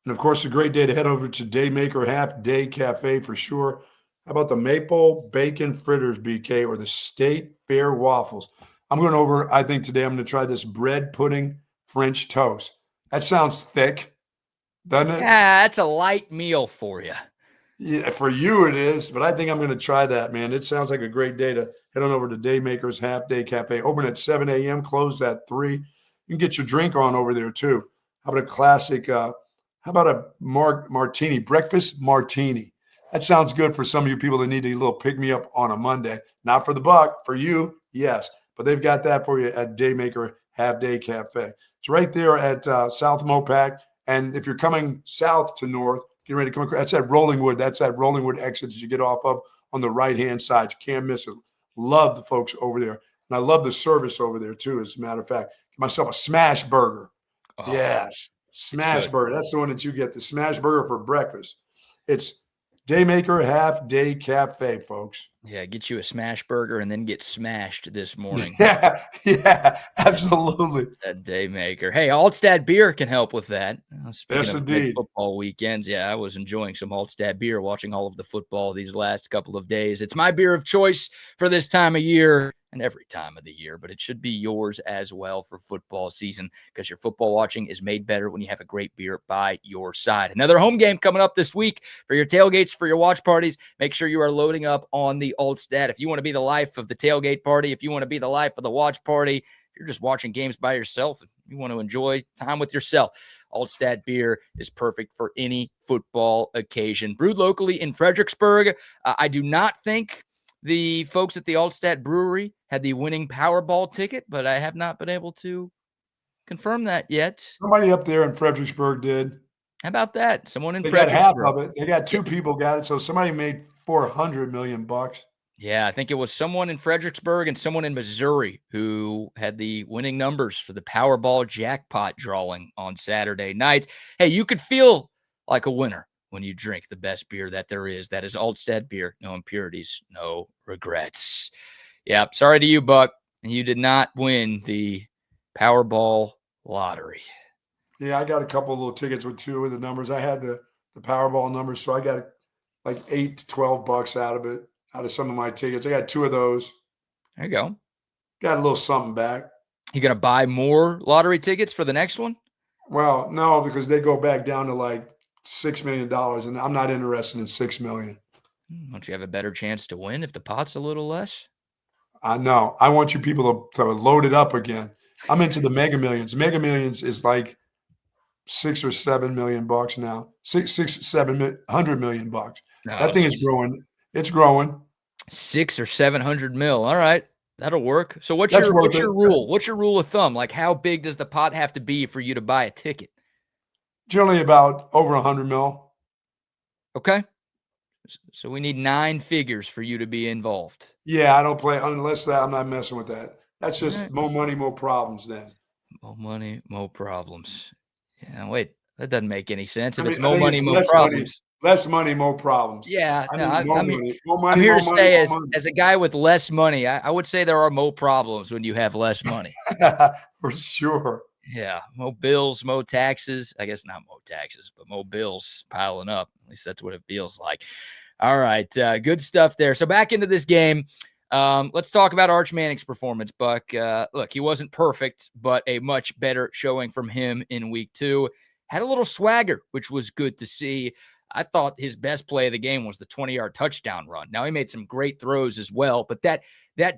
Speaker 2: And, of course, a great day to head over to Daymaker Half Day Cafe for sure. How about the Maple Bacon Fritters, BK, or the State Fair Waffles? I'm going over, I think today I'm going to try this bread pudding French toast. That sounds thick, doesn't it?
Speaker 1: Yeah, that's a light meal for you.
Speaker 2: Yeah, for you it is, but I think I'm going to try that, man. It sounds like a great day to head on over to Daymaker's Half Day Cafe. Open at 7 a.m., closed at 3. You can get your drink on over there, too. How about a classic, how about a martini, breakfast martini? That sounds good for some of you people that need a little pick-me-up on a Monday. Not for the Buck, for you, yes. But they've got that for you at Daymaker Half Day Cafe. It's right there at South Mopac. And if you're coming south to north, get ready to come across. That's at Rollingwood. That's that Rollingwood exit as you get off of on the right-hand side. You can't miss it. Love the folks over there. And I love the service over there, too, as a matter of fact. Get myself a smash burger. Oh, yes, smash burger. That's the one that you get, the smash burger for breakfast. It's Daymaker Half Day Cafe, folks.
Speaker 1: Yeah, get you a smash burger and then get smashed this morning.
Speaker 2: Yeah, absolutely.
Speaker 1: That Daymaker. Hey, Altstadt Beer can help with that.
Speaker 2: Yes, indeed.
Speaker 1: Football weekends. Yeah, I was enjoying some Altstadt Beer watching all of the football these last couple of days. It's my beer of choice for this time of year and every time of the year, but it should be yours as well for football season, because your football watching is made better when you have a great beer by your side. Another home game coming up this week for your tailgates, for your watch parties. Make sure you are loading up on the Altstadt. If you want to be the life of the tailgate party, if you want to be the life of the watch party, if you're just watching games by yourself, you want to enjoy time with yourself, Altstadt Beer is perfect for any football occasion. Brewed locally in Fredericksburg. I do not think the folks at the Altstadt Brewery had the winning Powerball ticket, but I have not been able to confirm that yet.
Speaker 2: Somebody up there in Fredericksburg did.
Speaker 1: How about that? Someone in
Speaker 2: Fredericksburg. They got half of it. They got 2
Speaker 1: Yeah.
Speaker 2: people got it, so somebody made $400 million.
Speaker 1: Yeah, I think it was someone in Fredericksburg and someone in Missouri who had the winning numbers for the Powerball jackpot drawing on Saturday night. Hey, you could feel like a winner when you drink the best beer that there is. That is Altstadt Beer. No impurities, no regrets. Yeah, sorry to you, Buck. You did not win the Powerball lottery.
Speaker 2: Yeah, I got a couple of little tickets with 2 of the numbers. I had the Powerball numbers, so I got like $8 to $12 out of it, out of some of my tickets. I got 2 of those.
Speaker 1: There you go.
Speaker 2: Got a little something back.
Speaker 1: You going to buy more lottery tickets for the next one?
Speaker 2: Well, no, because they go back down to like $6 million, and I'm not interested in $6 million.
Speaker 1: Don't you have a better chance to win if the pot's a little less?
Speaker 2: I know. I want you people to load it up again. I'm into the Mega Millions. Mega Millions is like $6 or $7 million now. $100 million.
Speaker 1: No,
Speaker 2: that thing is growing. It's growing.
Speaker 1: 600 or 700 mil. All right, that'll work. So what's your rule? What's your rule of thumb? Like, how big does the pot have to be for you to buy a ticket?
Speaker 2: Generally about over 100 mil.
Speaker 1: Okay. So we need 9 figures for you to be involved.
Speaker 2: Yeah, I don't play unless that. I'm not messing with that. That's just more money, more problems then.
Speaker 1: More money, more problems. Yeah, wait, that doesn't make any sense. If it's more money, more problems.
Speaker 2: Less money, more problems.
Speaker 1: Yeah,
Speaker 2: I
Speaker 1: no,
Speaker 2: need more
Speaker 1: I'm
Speaker 2: money. More
Speaker 1: I'm
Speaker 2: money,
Speaker 1: here
Speaker 2: more
Speaker 1: to
Speaker 2: money,
Speaker 1: say
Speaker 2: more
Speaker 1: as
Speaker 2: money.
Speaker 1: as a guy with less money, I would say there are more problems when you have less money.
Speaker 2: For sure.
Speaker 1: Yeah, more bills, more taxes. I guess not more taxes, but more bills piling up. At least that's what it feels like. All right, good stuff there. So back into this game. Let's talk about Arch Manning's performance, Buck. Look, he wasn't perfect, but a much better showing from him in week 2. Had a little swagger, which was good to see. I thought his best play of the game was the 20-yard touchdown run. Now, he made some great throws as well, but that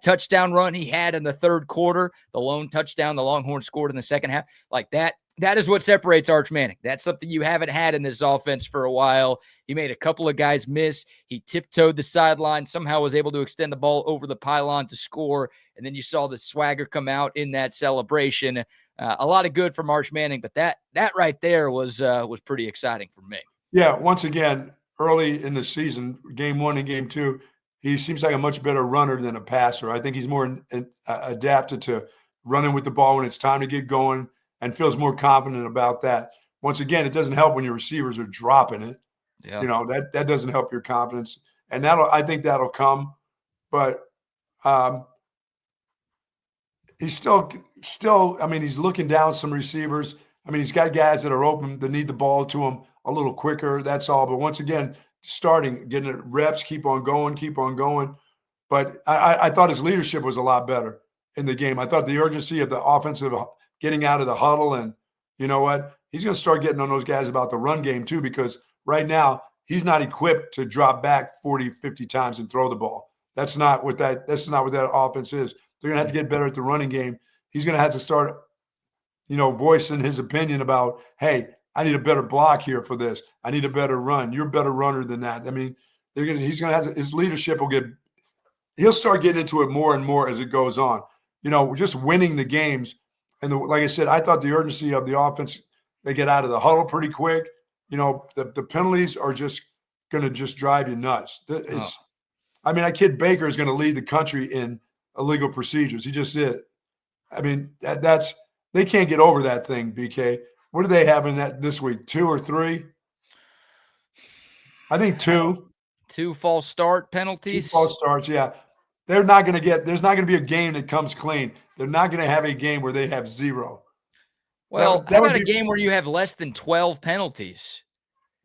Speaker 1: touchdown run he had in the third quarter, the lone touchdown the Longhorns scored in the second half, like that is what separates Arch Manning. That's something you haven't had in this offense for a while. He made a couple of guys miss. He tiptoed the sideline, somehow was able to extend the ball over the pylon to score, and then you saw the swagger come out in that celebration. A lot of good from Arch Manning, but that right there was pretty exciting for me.
Speaker 2: Yeah, once again, early in the season, game 1 and game 2, he seems like a much better runner than a passer. I think he's more adapted to running with the ball when it's time to get going and feels more confident about that. Once again, it doesn't help when your receivers are dropping it.
Speaker 1: Yeah.
Speaker 2: You know, that doesn't help your confidence. And I think that'll come. But he's still, I mean, he's looking down some receivers. I mean, he's got guys that are open that need the ball to him a little quicker. That's all. But once again, getting it reps, keep on going. But I thought his leadership was a lot better in the game. I thought the urgency of the offensive getting out of the huddle, and you know what? He's going to start getting on those guys about the run game too, because right now he's not equipped to drop back 40, 50 times and throw the ball. That's not what that offense is. They're going to have to get better at the running game. He's going to have to start, voicing his opinion about, hey, I need a better block here for this. I need a better run. You're a better runner than that. I mean, he's going to have his leadership he'll start getting into it more and more as it goes on. Just winning the games. And like I said, I thought the urgency of the offense, they get out of the huddle pretty quick. The penalties are just going to just drive you nuts. That kid Baker is going to lead the country in illegal procedures. He just did. I mean, they can't get over that thing, BK. What do they have in that this week? 2 or 3? I think 2.
Speaker 1: 2 false start penalties.
Speaker 2: 2 false starts, yeah. There's not going to be a game that comes clean. They're not going to have a game where they have 0.
Speaker 1: Well, how about a game where you have less than 12 penalties?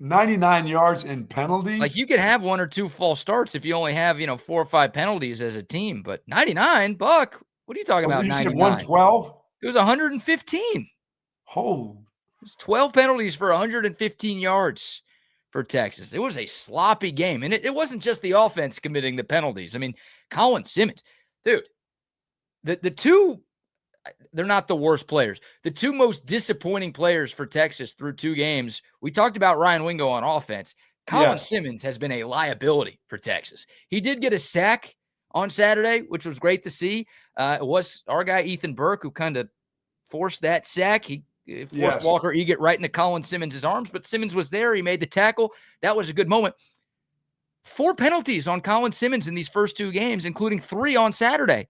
Speaker 2: 99 yards in penalties?
Speaker 1: Like, you can have 1 or 2 false starts if you only have, 4 or 5 penalties as a team. But 99, Buck, what are you talking about?
Speaker 2: You said
Speaker 1: 99?
Speaker 2: 112?
Speaker 1: It was 115.
Speaker 2: Oh.
Speaker 1: It was 12 penalties for 115 yards for Texas. It was a sloppy game. And it wasn't just the offense committing the penalties. I mean, Colin Simmons, dude, the two, they're not the worst players. The 2 most disappointing players for Texas through 2 games, we talked about Ryan Wingo on offense. Colin Simmons has been a liability for Texas. He did get a sack on Saturday, which was great to see. It was our guy Ethan Burke who kind of forced that sack. He forced Walker Eget right into Colin Simmons' arms, but Simmons was there. He made the tackle. That was a good moment. 4 penalties on Colin Simmons in these first 2 games, including 3 on Saturday.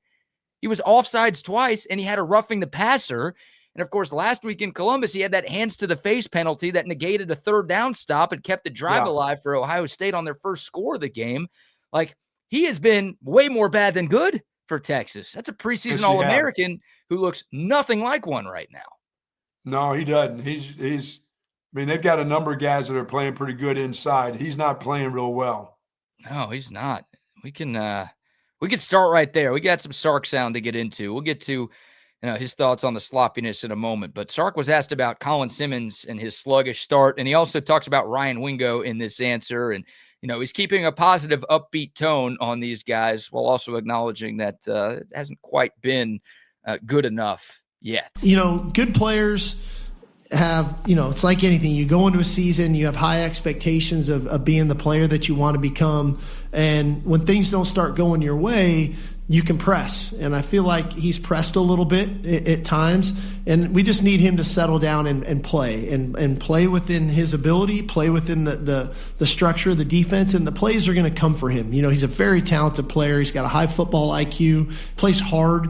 Speaker 1: He was offsides twice, and he had a roughing the passer. And, of course, last week in Columbus, he had that hands to the face penalty that negated a 3rd down stop and kept the drive alive for Ohio State on their first score of the game. Like, he has been way more bad than good for Texas. That's a preseason All-American who looks nothing like one right now.
Speaker 2: No, he doesn't. They've got a number of guys that are playing pretty good inside. He's not playing real well.
Speaker 1: No, he's not. We can start right there. We got some Sark sound to get into. We'll get to his thoughts on the sloppiness in a moment. But Sark was asked about Colin Simmons and his sluggish start, and he also talks about Ryan Wingo in this answer. And he's keeping a positive, upbeat tone on these guys while also acknowledging that it hasn't quite been good enough yet.
Speaker 3: Good players have, it's like anything. You go into a season, you have high expectations of being the player that you want to become. And when things don't start going your way, you can press. And I feel like he's pressed a little bit at times. And we just need him to settle down and play and play within his ability, play within the structure of the defense. And the plays are going to come for him. He's a very talented player. He's got a high football IQ, plays hard.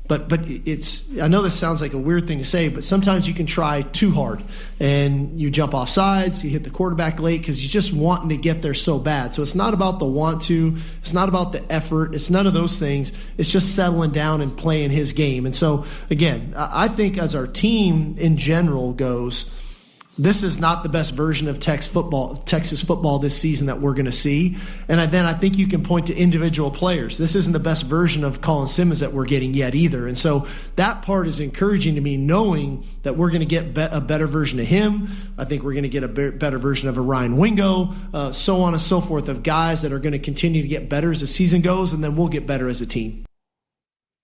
Speaker 3: But I know this sounds like a weird thing to say, but sometimes you can try too hard and you jump off sides, you hit the quarterback late because you're just wanting to get there so bad. So it's not about the want to, it's not about the effort, it's none of those things. It's just settling down and playing his game. And so, again, I think as our team in general goes, this is not the best version of Texas football this season that we're going to see. And then I think you can point to individual players. This isn't the best version of Colin Simmons that we're getting yet either. And so that part is encouraging to me, knowing that we're going to get a better version of him. I think we're going to get a better version of a Ryan Wingo, so on and so forth, of guys that are going to continue to get better as the season goes, and then we'll get better as a team.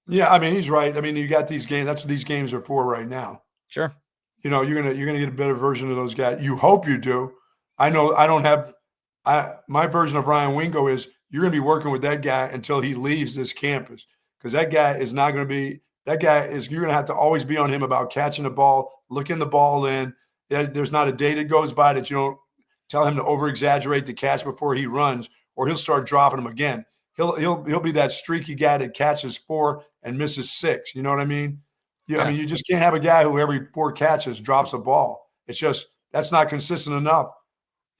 Speaker 2: Yeah, I mean, he's right. I mean, you got these games. That's what these games are for right now.
Speaker 1: Sure.
Speaker 2: You know, you're gonna get a better version of those guys. You hope you do. I know I don't have my version of Ryan Wingo is you're gonna be working with that guy until he leaves this campus, because that guy is not gonna be that guy is you're gonna have to always be on him about catching the ball, looking the ball in. There's not a day that goes by that you don't tell him to over exaggerate the catch before he runs, or he'll start dropping them again. He'll be that streaky guy that catches 4 and misses 6. You know what I mean? Yeah, I mean, you just can't have a guy who every 4 catches drops a ball. It's just that's not consistent enough,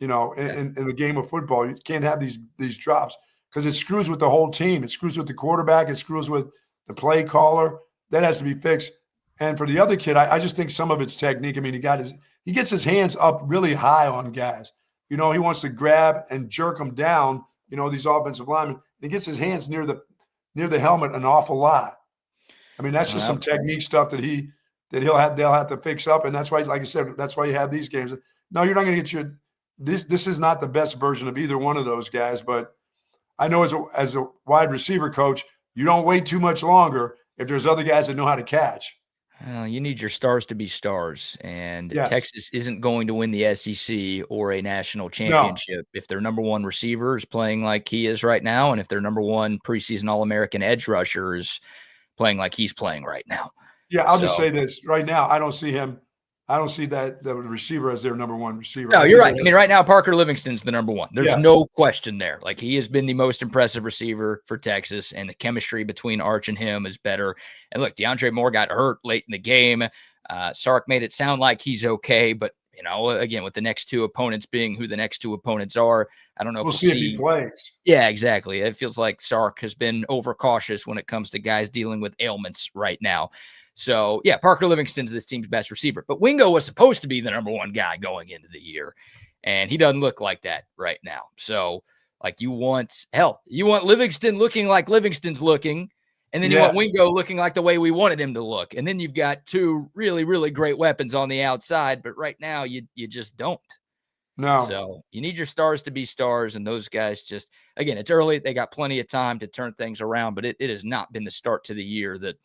Speaker 2: you know, in the game of football. You can't have these drops because it screws with the whole team. It screws with the quarterback. It screws with the play caller. That has to be fixed. And for the other kid, I just think some of it's technique. I mean, he gets his hands up really high on guys. You know, he wants to grab and jerk them down, you know, these offensive linemen. He gets his hands near the helmet an awful lot. I mean, that's just some technique stuff that they'll have to fix up, and that's why, like I said, that's why you have these games. No, you're not going to get this is not the best version of either one of those guys, but I know as a wide receiver coach, you don't wait too much longer if there's other guys that know how to catch.
Speaker 1: You need your stars to be stars, and
Speaker 2: Yes.
Speaker 1: Texas isn't going to win the SEC or a national championship if their number one receiver is playing like he is right now, and if their number one preseason All-American edge rusher is playing like he's playing right now.
Speaker 2: Yeah, I'll just say this. Right now, I don't see that the receiver as their number one receiver.
Speaker 1: No, you're right. I mean, right now, Parker Livingston's the number one. There's
Speaker 2: Yeah.
Speaker 1: no question there. Like, he has been the most impressive receiver for Texas, and the chemistry between Arch and him is better. And look, DeAndre Moore got hurt late in the game. Sark made it sound like he's okay, but, you know, again, with the next 2 opponents being who the next 2 opponents are, I don't know if
Speaker 2: we'll see if he plays.
Speaker 1: Yeah, exactly. It feels like Sark has been overcautious when it comes to guys dealing with ailments right now. So, yeah, Parker Livingston's this team's best receiver. But Wingo was supposed to be the number one guy going into the year, and he doesn't look like that right now. So, like, you want Livingston looking like Livingston's looking, and then you want Wingo looking like the way we wanted him to look. And then you've got 2 really, really great weapons on the outside, but right now you just don't.
Speaker 2: No.
Speaker 1: So you need your stars to be stars, and those guys just, again, it's early. They got plenty of time to turn things around, but it has not been the start to the year that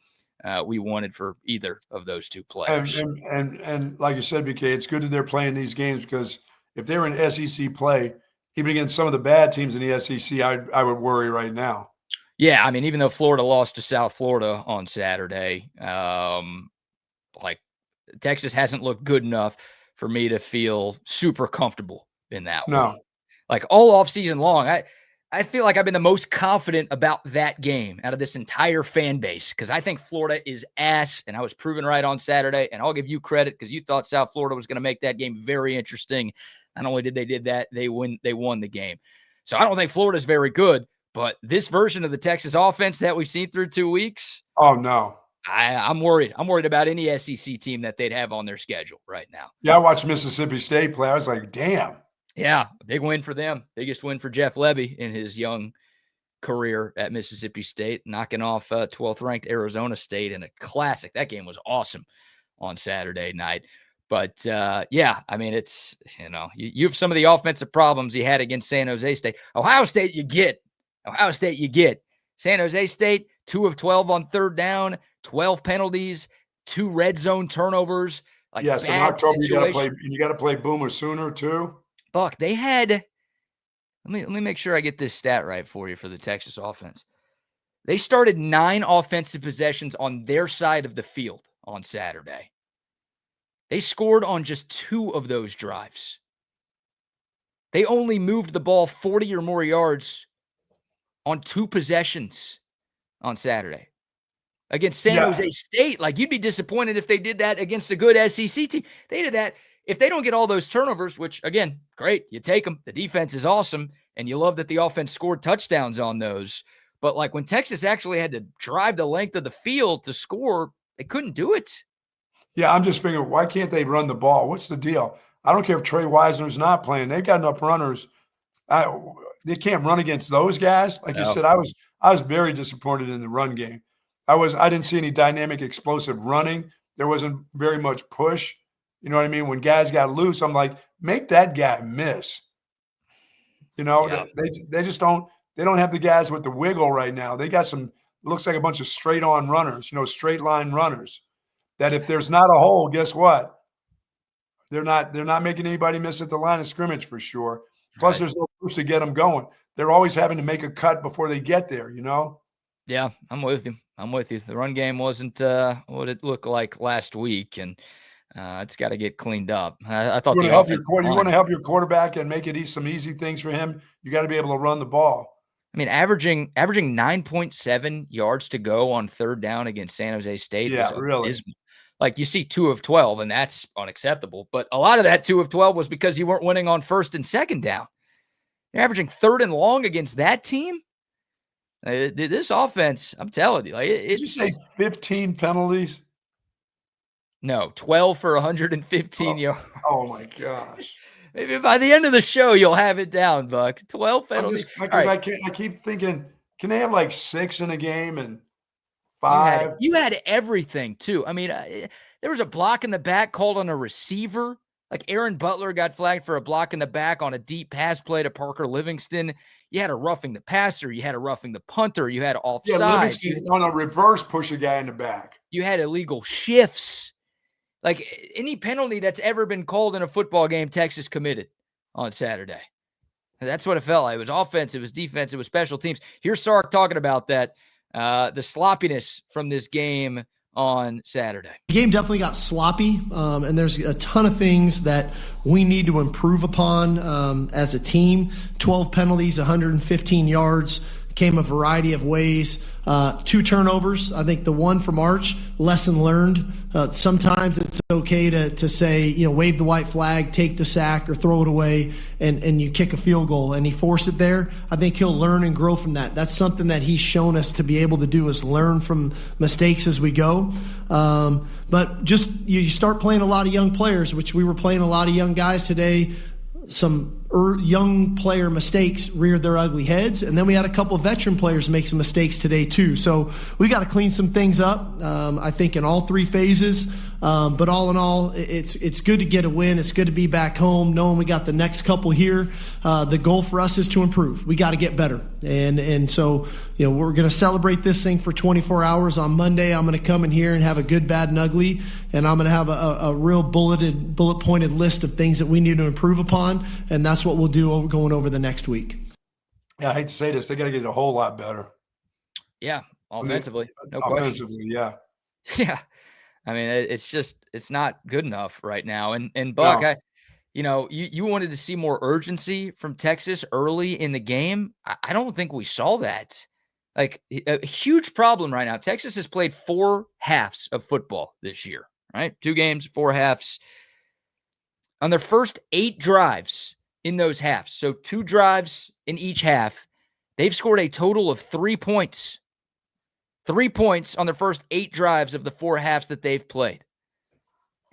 Speaker 1: we wanted for either of those 2 players.
Speaker 2: And like you said, BK, it's good that they're playing these games, because if they were in SEC play, even against some of the bad teams in the SEC, I would worry right now.
Speaker 1: Yeah, I mean, even though Florida lost to South Florida on Saturday, like, Texas hasn't looked good enough for me to feel super comfortable in that one.
Speaker 2: No.
Speaker 1: Like, all offseason long, I feel like I've been the most confident about that game out of this entire fan base, because I think Florida is ass, and I was proven right on Saturday, and I'll give you credit because you thought South Florida was going to make that game very interesting. Not only did they did that, they won the game. So I don't think Florida's very good, but this version of the Texas offense that we've seen through 2 weeks,
Speaker 2: oh, no.
Speaker 1: I'm worried. I'm worried about any SEC team that they'd have on their schedule right now.
Speaker 2: Yeah, I watched Mississippi State play. I was like, damn.
Speaker 1: Yeah, big win for them. Biggest win for Jeff Lebby in his young career at Mississippi State, knocking off 12th-ranked Arizona State in a classic. That game was awesome on Saturday night. But, yeah, I mean, it's, you know, you have some of the offensive problems you had against San Jose State. Ohio State, you get. San Jose State, 2 of 12 on 3rd down, 12 penalties, 2 red zone turnovers. Like,
Speaker 2: yes, in October you got to play Boomer Sooner too.
Speaker 1: Buck, they had, let me make sure I get this stat right for you for the Texas offense. They started 9 offensive possessions on their side of the field on Saturday. They scored on just 2 of those drives. They only moved the ball 40 or more yards on 2 possessions on Saturday. against San Jose State. Like, you'd be disappointed if they did that against a good SEC team. They did that. If they don't get all those turnovers, which, again, great, you take them. The defense is awesome, and you love that the offense scored touchdowns on those. But, like, when Texas actually had to drive the length of the field to score, they couldn't do it.
Speaker 2: Yeah, I'm just figuring, why can't they run the ball? What's the deal? I don't care if Trey Wisner's not playing. They've got enough runners. They can't run against those guys. Like you said, I was very disappointed in the run game. I didn't see any dynamic, explosive running. There wasn't very much push. You know what I mean? When guys got loose, I'm like, make that guy miss. You know, they just don't. They don't have the guys with the wiggle right now. They got some. Looks like a bunch of straight on runners. You know, straight line runners. That if there's not a hole, guess what? They're not making anybody miss at the line of scrimmage for sure. Plus, there's no push to get them going. They're always having to make a cut before they get there, you know?
Speaker 1: Yeah, I'm with you. The run game wasn't what it looked like last week, and it's got to get cleaned up. I thought
Speaker 2: you want to help your quarterback and make it some easy things for him. You got to be able to run the ball.
Speaker 1: I mean, averaging 9.7 yards to go on third down against San Jose State.
Speaker 2: Yeah, really.
Speaker 1: Like, you see 2 of 12, and that's unacceptable. But a lot of that 2 of 12 was because you weren't winning on first and second down. You're averaging third and long against that team. This offense, I'm telling you, like,
Speaker 2: did you say 15 penalties?
Speaker 1: No, 12 for 115 yards.
Speaker 2: Oh my gosh!
Speaker 1: Maybe by the end of the show, you'll have it down, Buck. 12 penalties.
Speaker 2: I keep thinking, can they have like 6 in a game and 5?
Speaker 1: You had everything too. I mean, there was a block in the back called on a receiver. Like, Aaron Butler got flagged for a block in the back on a deep pass play to Parker Livingston. You had a roughing the passer. You had a roughing the punter. You had offside.
Speaker 2: Yeah, Livingston on a reverse push a guy in the back.
Speaker 1: You had illegal shifts. Like, any penalty that's ever been called in a football game, Texas committed on Saturday. That's what it felt like. It was offense, it was defense, it was special teams. Here's Sark talking about that, the sloppiness from this game on Saturday.
Speaker 3: The game definitely got sloppy, and there's a ton of things that we need to improve upon as a team. 12 penalties, 115 yards, came a variety of ways. 2 turnovers. I think the one from Arch, lesson learned. Sometimes it's okay to say, wave the white flag, take the sack, or throw it away, and you kick a field goal. And he forced it there. I think he'll learn and grow from that. That's something that he's shown us to be able to do, is learn from mistakes as we go. But just you start playing a lot of young players, which we were playing a lot of young guys today. Some young player mistakes reared their ugly heads, and then we had a couple of veteran players make some mistakes today too. So we got to clean some things up, I think, in all 3 phases. But all in all, it's good to get a win. It's good to be back home, knowing we got the next couple here. The goal for us is to improve. We got to get better, and so we're going to celebrate this thing for 24 hours. On Monday, I'm going to come in here and have a good, bad, and ugly, and I'm going to have a real bullet-pointed list of things that we need to improve upon, and that's what we'll do going over the next week.
Speaker 2: Yeah, I hate to say this, they got to get a whole lot better.
Speaker 1: Yeah, offensively, no
Speaker 2: offensively,
Speaker 1: question.
Speaker 2: Yeah.
Speaker 1: Yeah. I mean, it's not good enough right now. And Buck, no. You wanted to see more urgency from Texas early in the game. I don't think we saw that. Like, a huge problem right now. Texas has played 4 halves of football this year, right? 2 games, 4 halves. On their first 8 drives in those halves, so 2 drives in each half, they've scored a total of 3 points. 3 points on their first 8 drives of the 4 halves that they've played.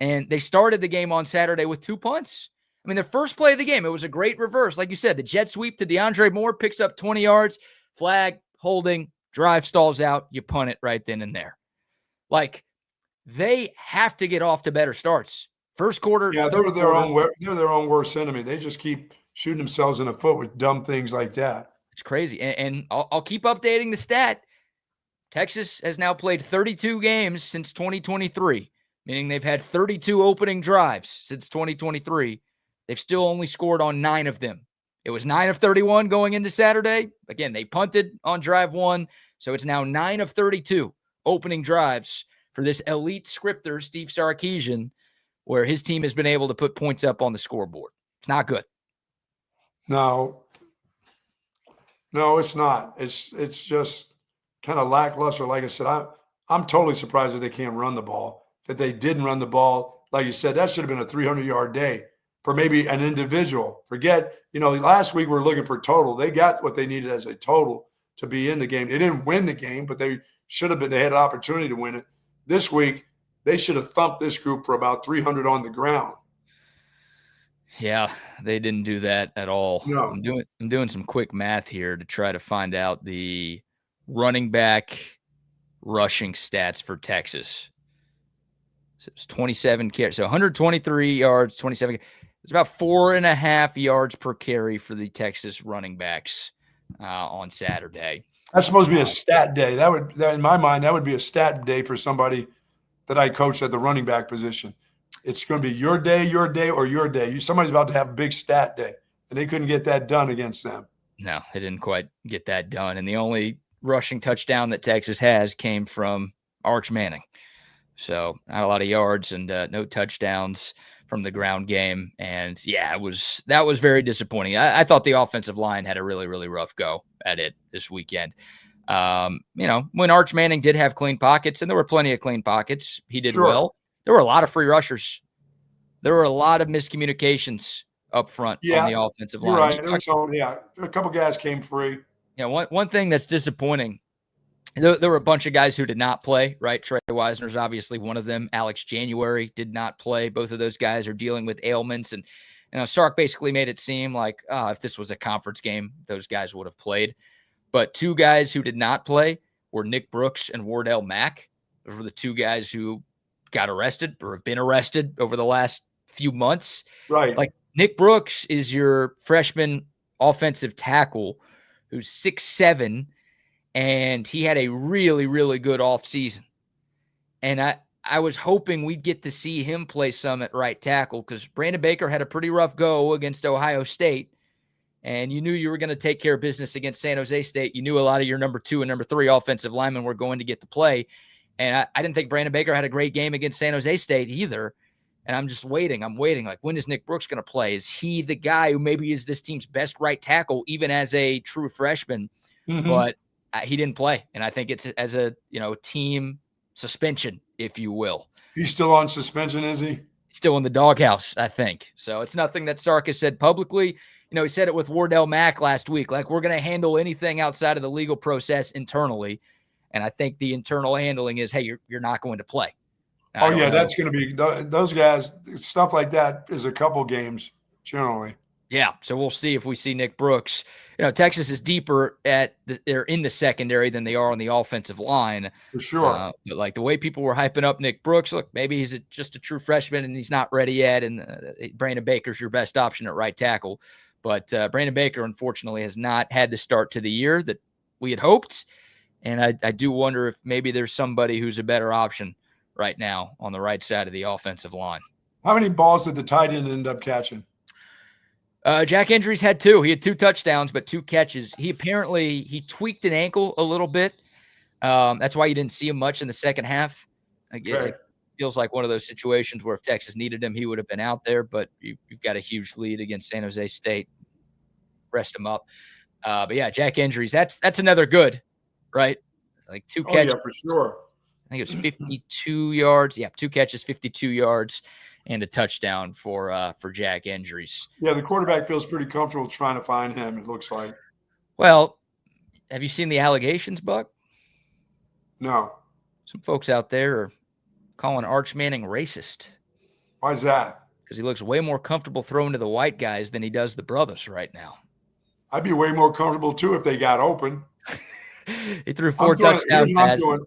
Speaker 1: And they started the game on Saturday with 2 punts. I mean, their first play of the game, it was a great reverse. Like you said, the jet sweep to DeAndre Moore, picks up 20 yards, flag, holding, drive stalls out, you punt it right then and there. Like, they have to get off to better starts. First quarter,
Speaker 2: they're their own worst enemy. They just keep shooting themselves in the foot with dumb things like that.
Speaker 1: It's crazy. And I'll keep updating the stat. Texas has now played 32 games since 2023, meaning they've had 32 opening drives since 2023. They've still only scored on 9 of them. It was 9 of 31 going into Saturday. Again, they punted on drive 1, so it's now 9 of 32 opening drives for this elite scripter, Steve Sarkisian, where his team has been able to put points up on the scoreboard. It's not good.
Speaker 2: No, it's not. It's just kind of lackluster. Like I said, I'm totally surprised that they can't run the ball, that they didn't run the ball. Like you said, that should have been a 300-yard day for maybe an individual. Forget, last week we were looking for total. They got what they needed as a total to be in the game. They didn't win the game, but they should have been. They had an opportunity to win it. This week, they should have thumped this group for about 300 on the ground.
Speaker 1: Yeah, they didn't do that at all.
Speaker 2: No.
Speaker 1: I'm doing some quick math here to try to find out the running back rushing stats for Texas. So it's 27 carries, so 123 yards, 27. It's about 4.5 yards per carry for the Texas running backs on Saturday.
Speaker 2: That's supposed to be a stat day. In my mind, that would be a stat day for somebody that I coached at the running back position. It's going to be your day, or your day. Somebody's about to have a big stat day, and they couldn't get that done against them.
Speaker 1: No, they didn't quite get that done. And the only rushing touchdown that Texas has came from Arch Manning. So not a lot of yards and no touchdowns from the ground game. And yeah, that was very disappointing. I thought the offensive line had a really, really rough go at it this weekend. When Arch Manning did have clean pockets, and there were plenty of clean pockets, he did well. There were a lot of free rushers. There were a lot of miscommunications up front on the offensive line.
Speaker 2: You're right. A couple guys came free.
Speaker 1: Yeah, one thing that's disappointing, there were a bunch of guys who did not play, right? Trey Wisner's obviously one of them. Alex January did not play. Both of those guys are dealing with ailments. And Sark basically made it seem like if this was a conference game, those guys would have played. But two guys who did not play were Nick Brooks and Wardell Mack. Those were the two guys who got arrested or have been arrested over the last few months.
Speaker 2: Right.
Speaker 1: Like Nick Brooks is your freshman offensive tackle who's 6'7", and he had a really, really good offseason. And I was hoping we'd get to see him play some at right tackle because Brandon Baker had a pretty rough go against Ohio State, and you knew you were going to take care of business against San Jose State. You knew a lot of your number 2 and number 3 offensive linemen were going to get to play. And I didn't think Brandon Baker had a great game against San Jose State either. And I'm just waiting. I'm waiting. Like, when is Nick Brooks going to play? Is he the guy who maybe is this team's best right tackle, even as a true freshman? Mm-hmm. But he didn't play. And I think it's as a, team suspension, if you will.
Speaker 2: He's still on suspension, is he?
Speaker 1: Still in the doghouse, I think. So it's nothing that Sark has said publicly. He said it with Wardell Mack last week. Like, we're going to handle anything outside of the legal process internally. And I think the internal handling is, hey, you're not going to play.
Speaker 2: That's going to be those guys. Stuff like that is a couple games generally.
Speaker 1: Yeah, so we'll see if we see Nick Brooks. Texas is deeper they're in the secondary than they are on the offensive line.
Speaker 2: For sure.
Speaker 1: But like the way people were hyping up Nick Brooks, look, maybe he's just a true freshman and he's not ready yet. And Brandon Baker's your best option at right tackle. But Brandon Baker, unfortunately, has not had the start to the year that we had hoped. And I do wonder if maybe there's somebody who's a better option right now on the right side of the offensive line.
Speaker 2: How many balls did the tight end end up catching?
Speaker 1: Jack Endries had 2. He had 2 touchdowns, but 2 catches. He tweaked an ankle a little bit. That's why you didn't see him much in the second half. It feels like one of those situations where if Texas needed him, he would have been out there, but you've got a huge lead against San Jose State. Rest him up. But yeah, Jack Endries, that's another good, right? Like 2 catches.
Speaker 2: Oh, yeah, for sure.
Speaker 1: I think it was 52 yards. Yeah, 2 catches, 52 yards, and a touchdown for Jack Endries.
Speaker 2: Yeah, the quarterback feels pretty comfortable trying to find him, it looks like.
Speaker 1: Well, have you seen the allegations, Buck?
Speaker 2: No.
Speaker 1: Some folks out there are calling Arch Manning racist.
Speaker 2: Why is that?
Speaker 1: Because he looks way more comfortable throwing to the white guys than he does the brothers right now.
Speaker 2: I'd be way more comfortable, too, if they got open.
Speaker 1: He threw 4 touchdowns.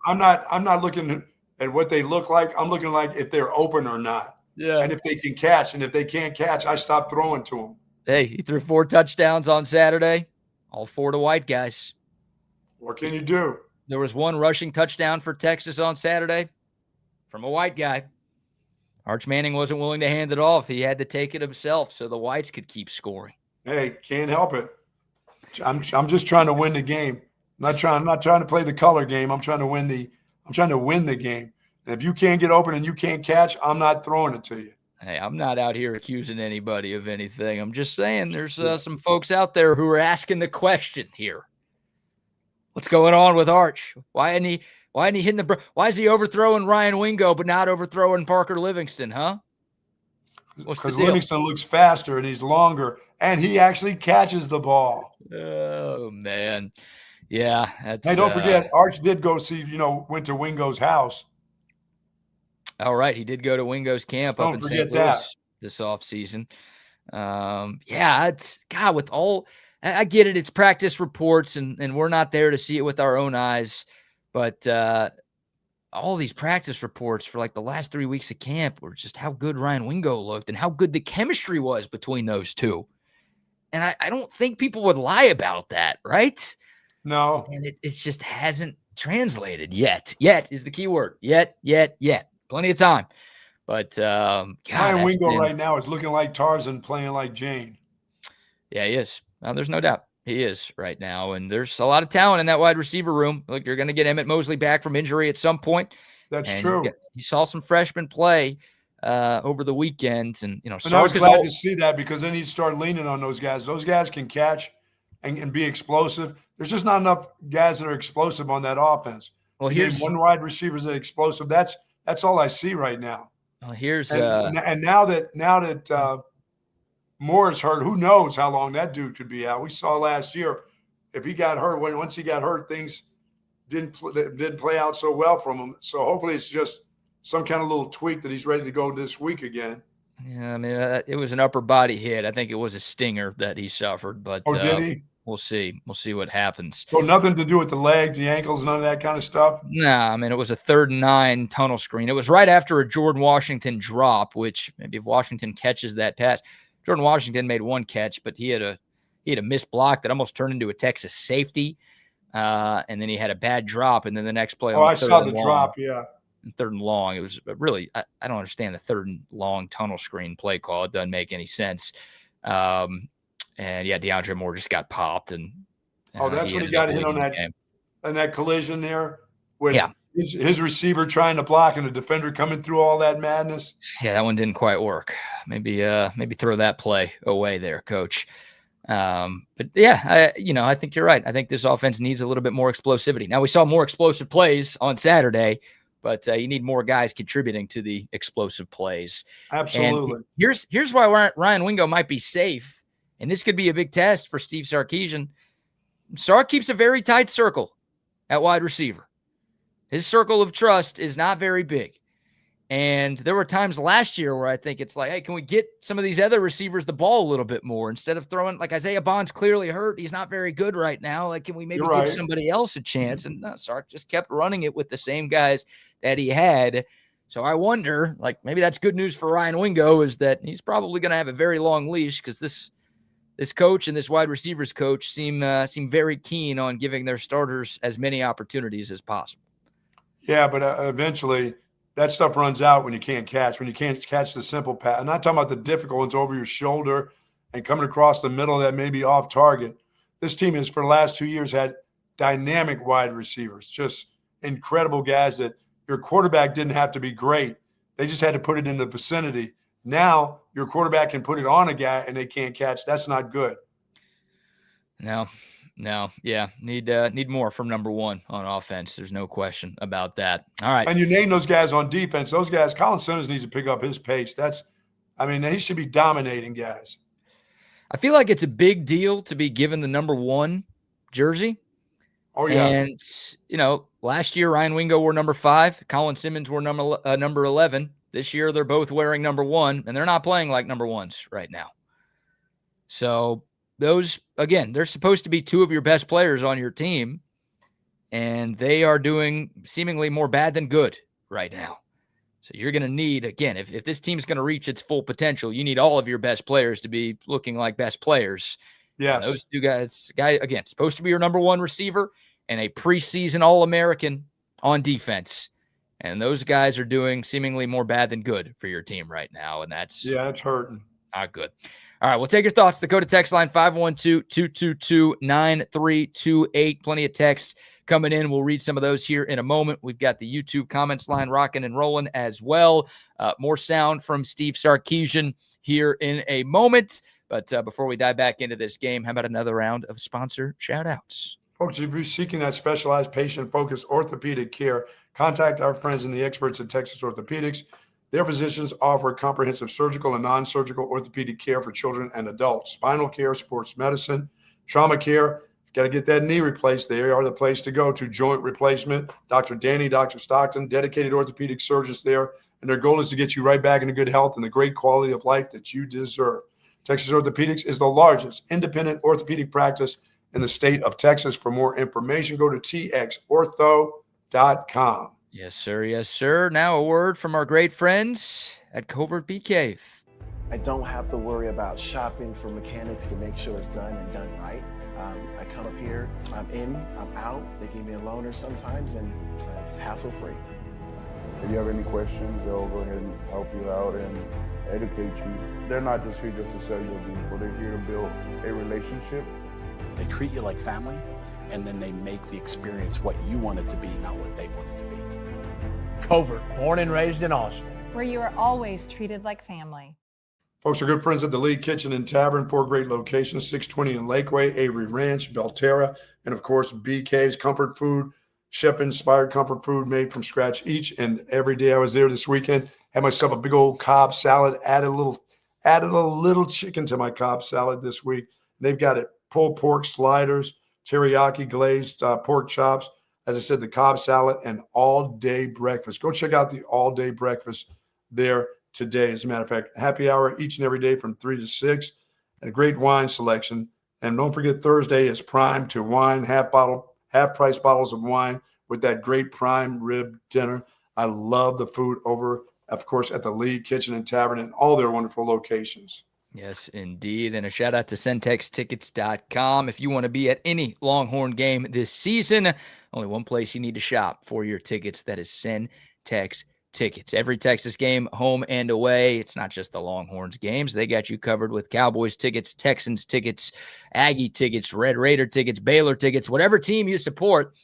Speaker 2: I'm not looking at what they look like. I'm looking like if they're open or not.
Speaker 1: Yeah.
Speaker 2: And if they can catch. And if they can't catch, I stop throwing to them.
Speaker 1: Hey, he threw 4 touchdowns on Saturday. All 4 to white guys.
Speaker 2: What can you do?
Speaker 1: There was 1 rushing touchdown for Texas on Saturday from a white guy. Arch Manning wasn't willing to hand it off. He had to take it himself so the whites could keep scoring.
Speaker 2: Hey, can't help it. I'm just trying to win the game. I'm not trying to play the color game. I'm trying to win the game. And if you can't get open and you can't catch, I'm not throwing it to you.
Speaker 1: Hey, I'm not out here accusing anybody of anything. I'm just saying there's some folks out there who are asking the question here. What's going on with Arch? Why Why isn't he hitting why is he overthrowing Ryan Wingo but not overthrowing Parker Livingston, huh?
Speaker 2: Because Livingston looks faster and he's longer, and he actually catches the ball.
Speaker 1: Oh, man. Yeah.
Speaker 2: Hey, don't forget, Arch did go see, went to Wingo's house.
Speaker 1: All right. He did go to Wingo's camp up in St. Louis this offseason. It's God, with all I get it, it's practice reports, and we're not there to see it with our own eyes. But all these practice reports for like the last 3 weeks of camp were just how good Ryan Wingo looked and how good the chemistry was between those two. And I don't think people would lie about that, right?
Speaker 2: No.
Speaker 1: And it just hasn't translated yet. Yet is the key word. Yet. Plenty of time. But
Speaker 2: Ryan Wingo right now is looking like Tarzan playing like Jane.
Speaker 1: Yeah, he is. There's no doubt. He is right now. And there's a lot of talent in that wide receiver room. Look, you're going to get Emmett Mosley back from injury at some point.
Speaker 2: That's true.
Speaker 1: You saw some freshmen play over the weekend. And,
Speaker 2: and I was glad to see that, because then you start leaning on those guys. Those guys can catch and be explosive. There's just not enough guys that are explosive on that offense.
Speaker 1: Well, here's
Speaker 2: one wide receiver that explosive. That's all I see right now.
Speaker 1: Well, here's
Speaker 2: and now that Moore's hurt, who knows how long that dude could be out. We saw last year, if he got hurt, once he got hurt, things didn't play out so well from him. So hopefully it's just some kind of little tweak that he's ready to go this week again.
Speaker 1: Yeah, I mean, it was an upper body hit. I think it was a stinger that he suffered, but
Speaker 2: did he?
Speaker 1: We'll see. We'll see what happens.
Speaker 2: So nothing to do with the legs, the ankles, none of that kind of stuff?
Speaker 1: Nah, I mean, it was a 3rd and 9 tunnel screen. It was right after a Jordan Washington drop, which maybe if Washington catches that pass, Jordan Washington made one catch, but he had a missed block that almost turned into a Texas safety. And then he had a bad drop. And then the next play.
Speaker 2: I saw the drop. Yeah.
Speaker 1: 3rd and long. It was really, I don't understand the 3rd and long tunnel screen play call. It doesn't make any sense. And yeah, DeAndre Moore just got popped, and
Speaker 2: that's when he got hit on that collision there. With his receiver trying to block and the defender coming through all that madness.
Speaker 1: Yeah, that one didn't quite work. Maybe throw that play away there, coach. But yeah, I think you're right. I think this offense needs a little bit more explosivity. Now, we saw more explosive plays on Saturday, but you need more guys contributing to the explosive plays.
Speaker 2: Absolutely.
Speaker 1: And here's why Ryan Wingo might be safe. And this could be a big test for Steve Sarkisian. Sark keeps a very tight circle at wide receiver. His circle of trust is not very big. And there were times last year where I think it's like, hey, can we get some of these other receivers the ball a little bit more instead of throwing, like Isaiah Bond's clearly hurt. He's not very good right now. Like, can we maybe give somebody else a chance? And no, Sark just kept running it with the same guys that he had. So I wonder, like, maybe that's good news for Ryan Wingo, is that he's probably going to have a very long leash, because this coach and this wide receivers coach seem very keen on giving their starters as many opportunities as possible.
Speaker 2: Yeah, but eventually that stuff runs out when you can't catch. When you can't catch the simple pass. I'm not talking about the difficult ones over your shoulder and coming across the middle that may be off target. This team has, for the last 2 years, had dynamic wide receivers, just incredible guys that your quarterback didn't have to be great. They just had to put it in the vicinity. Now your quarterback can put it on a guy and they can't catch. That's not good.
Speaker 1: No. Yeah. Need more from number one on offense. There's no question about that. All right.
Speaker 2: And you name those guys on defense. Those guys, Colin Simmons needs to pick up his pace. He should be dominating guys.
Speaker 1: I feel like it's a big deal to be given the number 1 jersey.
Speaker 2: Oh, yeah.
Speaker 1: And, last year Ryan Wingo wore number 5. Colin Simmons wore number 11. This year, they're both wearing number 1, and they're not playing like number 1s right now. So those, again, they're supposed to be 2 of your best players on your team, and they are doing seemingly more bad than good right now. So you're going to need, again, if this team's going to reach its full potential, you need all of your best players to be looking like best players.
Speaker 2: Yes.
Speaker 1: Those 2 guys, again, supposed to be your number 1 receiver and a preseason All-American on defense. And those guys are doing seemingly more bad than good for your team right now. And that's
Speaker 2: hurting.
Speaker 1: Not good. All right, we'll take your thoughts. The Dakota text line, 512-222-9328. Plenty of texts coming in. We'll read some of those here in a moment. We've got the YouTube comments line rocking and rolling as well. More sound from Steve Sarkisian here in a moment. But before we dive back into this game, how about another round of sponsor shout-outs?
Speaker 2: Folks, if you're seeking that specialized patient-focused orthopedic care, contact our friends and the experts at Texas Orthopedics. Their physicians offer comprehensive surgical and non-surgical orthopedic care for children and adults, spinal care, sports medicine, trauma care. Got to get that knee replaced. They are the place to go. To joint replacement. Dr. Danny, Dr. Stockton, dedicated orthopedic surgeons there. And their goal is to get you right back into good health and the great quality of life that you deserve. Texas Orthopedics is the largest independent orthopedic practice in the state of Texas. For more information, go to txortho.com.
Speaker 1: Yes, sir. Yes, sir. Now a word from our great friends at Covert Bee Cave.
Speaker 4: I don't have to worry about shopping for mechanics to make sure it's done and done right. I come up here, I'm in, I'm out. They give me a loaner sometimes, and it's hassle-free.
Speaker 5: If you have any questions, they'll go ahead and help you out and educate you. They're not just here just to sell you a vehicle. They're here to build a relationship.
Speaker 6: They treat you like family, and then they make the experience what you want it to be, not what they want it to be.
Speaker 7: Covert, born and raised in Austin,
Speaker 8: where you are always treated like family.
Speaker 2: Folks are good friends at the Lee Kitchen and Tavern, 4 great locations, 620 in Lakeway, Avery Ranch, Belterra, and of course, Bee Caves, comfort food, chef-inspired comfort food made from scratch each and every day. I was there this weekend, had myself a big old Cobb salad, added a little chicken to my Cobb salad this week. They've got it, pulled pork sliders, teriyaki glazed pork chops, as I said, the Cobb salad, and all-day breakfast. Go check out the all-day breakfast there today. As a matter of fact, happy hour each and every day from 3 to 6, and a great wine selection. And don't forget, Thursday is prime to wine, half price bottles of wine with that great prime rib dinner. I love the food over, of course, at the Lee Kitchen and Tavern and all their wonderful locations.
Speaker 1: Yes, indeed. And a shout out to centextickets.com. If you want to be at any Longhorn game this season, only one place you need to shop for your tickets. That is Centex Tickets. Every Texas game, home and away. It's not just the Longhorns games. They got you covered with Cowboys tickets, Texans tickets, Aggie tickets, Red Raider tickets, Baylor tickets, whatever team you support.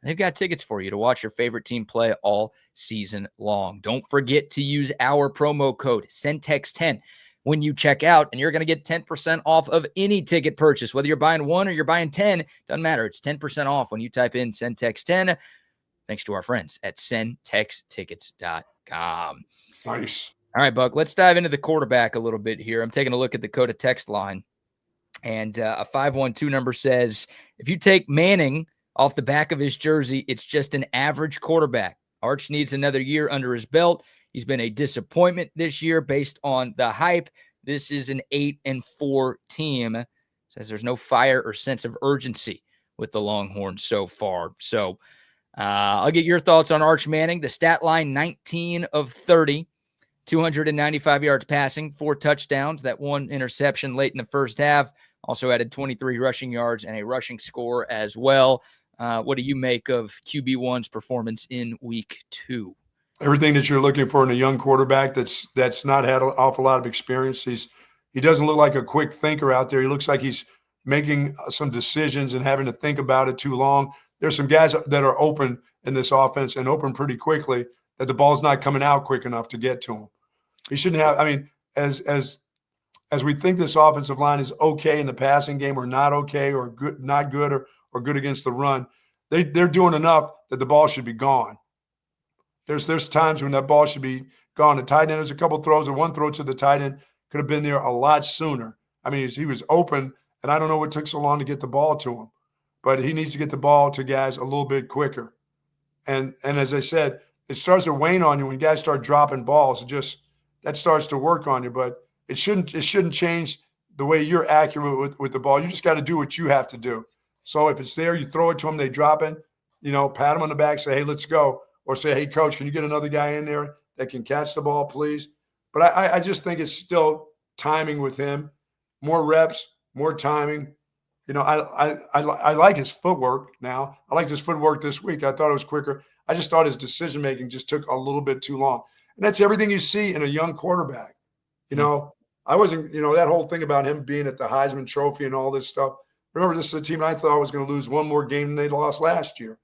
Speaker 1: They've got tickets for you to watch your favorite team play all season long. Don't forget to use our promo code CENTEX10 when you check out, and you're going to get 10% off of any ticket purchase. Whether you're buying 1 or you're buying 10, doesn't matter. It's 10% off when you type in CENTEX10. Thanks to our friends at centextickets.com.
Speaker 2: Nice.
Speaker 1: All right, Buck, let's dive into the quarterback a little bit here. I'm taking a look at the Coda text line, and a 512 number says, if you take Manning off the back of his jersey, it's just an average quarterback. Arch needs another year under his belt. He's been a disappointment this year based on the hype. This is an 8-4 team. Says there's no fire or sense of urgency with the Longhorns so far. So I'll get your thoughts on Arch Manning. The stat line, 19 of 30, 295 yards passing, 4 touchdowns, that 1 interception late in the first half. Also added 23 rushing yards and a rushing score as well. What do you make of QB1's performance in week 2?
Speaker 2: Everything that you're looking for in a young quarterback that's not had an awful lot of experience. He doesn't look like a quick thinker out there. He looks like he's making some decisions and having to think about it too long. There's some guys that are open in this offense and open pretty quickly that the ball's not coming out quick enough to get to him. He shouldn't have. I mean, as we think this offensive line is okay in the passing game or not okay or good, not good or good against the run, they're doing enough that the ball should be gone. There's times when that ball should be gone. The tight end, there's a couple throws, or one throw to the tight end could have been there a lot sooner. I mean, he was open, and I don't know what took so long to get the ball to him. But he needs to get the ball to guys a little bit quicker. And as I said, it starts to wane on you when guys start dropping balls. That starts to work on you. But it shouldn't change the way you're accurate with the ball. You just got to do what you have to do. So if it's there, you throw it to them, they drop it, pat them on the back, say, hey, let's go. Or say, hey, coach, can you get another guy in there that can catch the ball, please? But I just think it's still timing with him. More reps, more timing. I like his footwork now. I liked his footwork this week. I thought it was quicker. I just thought his decision-making just took a little bit too long. And that's everything you see in a young quarterback. I wasn't, that whole thing about him being at the Heisman Trophy and all this stuff. Remember, this is a team I thought was going to lose one more game than they lost last year.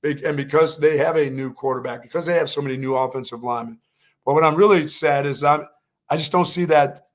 Speaker 2: And because they have a new quarterback, because they have so many new offensive linemen. But what I'm really sad is I just don't see that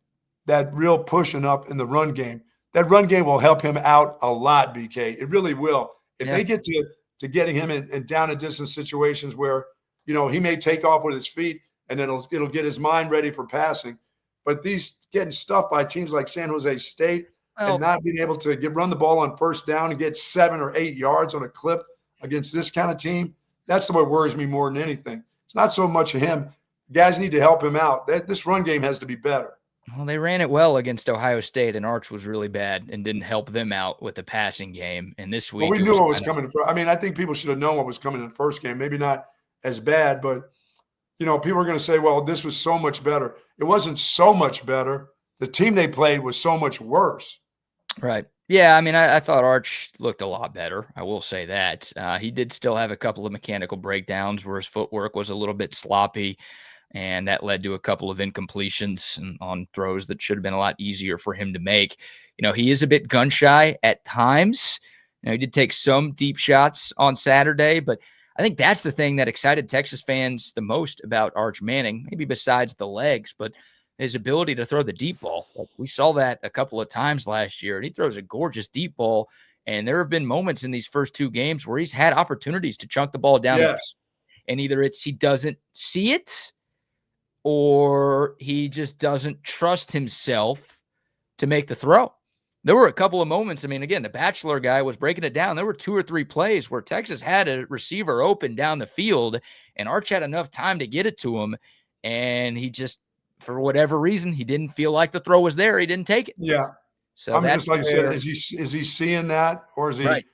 Speaker 2: real pushing up in the run game. That run game will help him out a lot, BK. It really will. If they get to getting him in down and distance situations where, he may take off with his feet and then it'll get his mind ready for passing. But these getting stuffed by teams like San Jose State and not being able to run the ball on first down and get 7 or 8 yards on a clip against this kind of team, that's what worries me more than anything. It's not so much of him. Guys need to help him out. This run game has to be better.
Speaker 1: Well, they ran it well against Ohio State, and Arch was really bad and didn't help them out with the passing game. And this week,
Speaker 2: we knew what was coming. I think people should have known what was coming in the first game. Maybe not as bad, but people are going to say, well, this was so much better. It wasn't so much better. The team they played was so much worse.
Speaker 1: Right. Yeah, I thought Arch looked a lot better. I will say that. He did still have a couple of mechanical breakdowns where his footwork was a little bit sloppy, and that led to a couple of incompletions on throws that should have been a lot easier for him to make. He is a bit gun shy at times. He did take some deep shots on Saturday, but I think that's the thing that excited Texas fans the most about Arch Manning, maybe besides the legs, but his ability to throw the deep ball. We saw that a couple of times last year, and he throws a gorgeous deep ball. And there have been moments in these first 2 games where he's had opportunities to chunk the ball down.
Speaker 2: Yes.
Speaker 1: And either it's he doesn't see it or he just doesn't trust himself to make the throw. There were a couple of moments. Again, the Bachelor guy was breaking it down. There were 2 or 3 plays where Texas had a receiver open down the field, and Arch had enough time to get it to him, and he just, for whatever reason, he didn't feel like the throw was there. He didn't take it.
Speaker 2: Yeah.
Speaker 1: So that's
Speaker 2: just like I said, is he seeing that, or is he,
Speaker 1: right.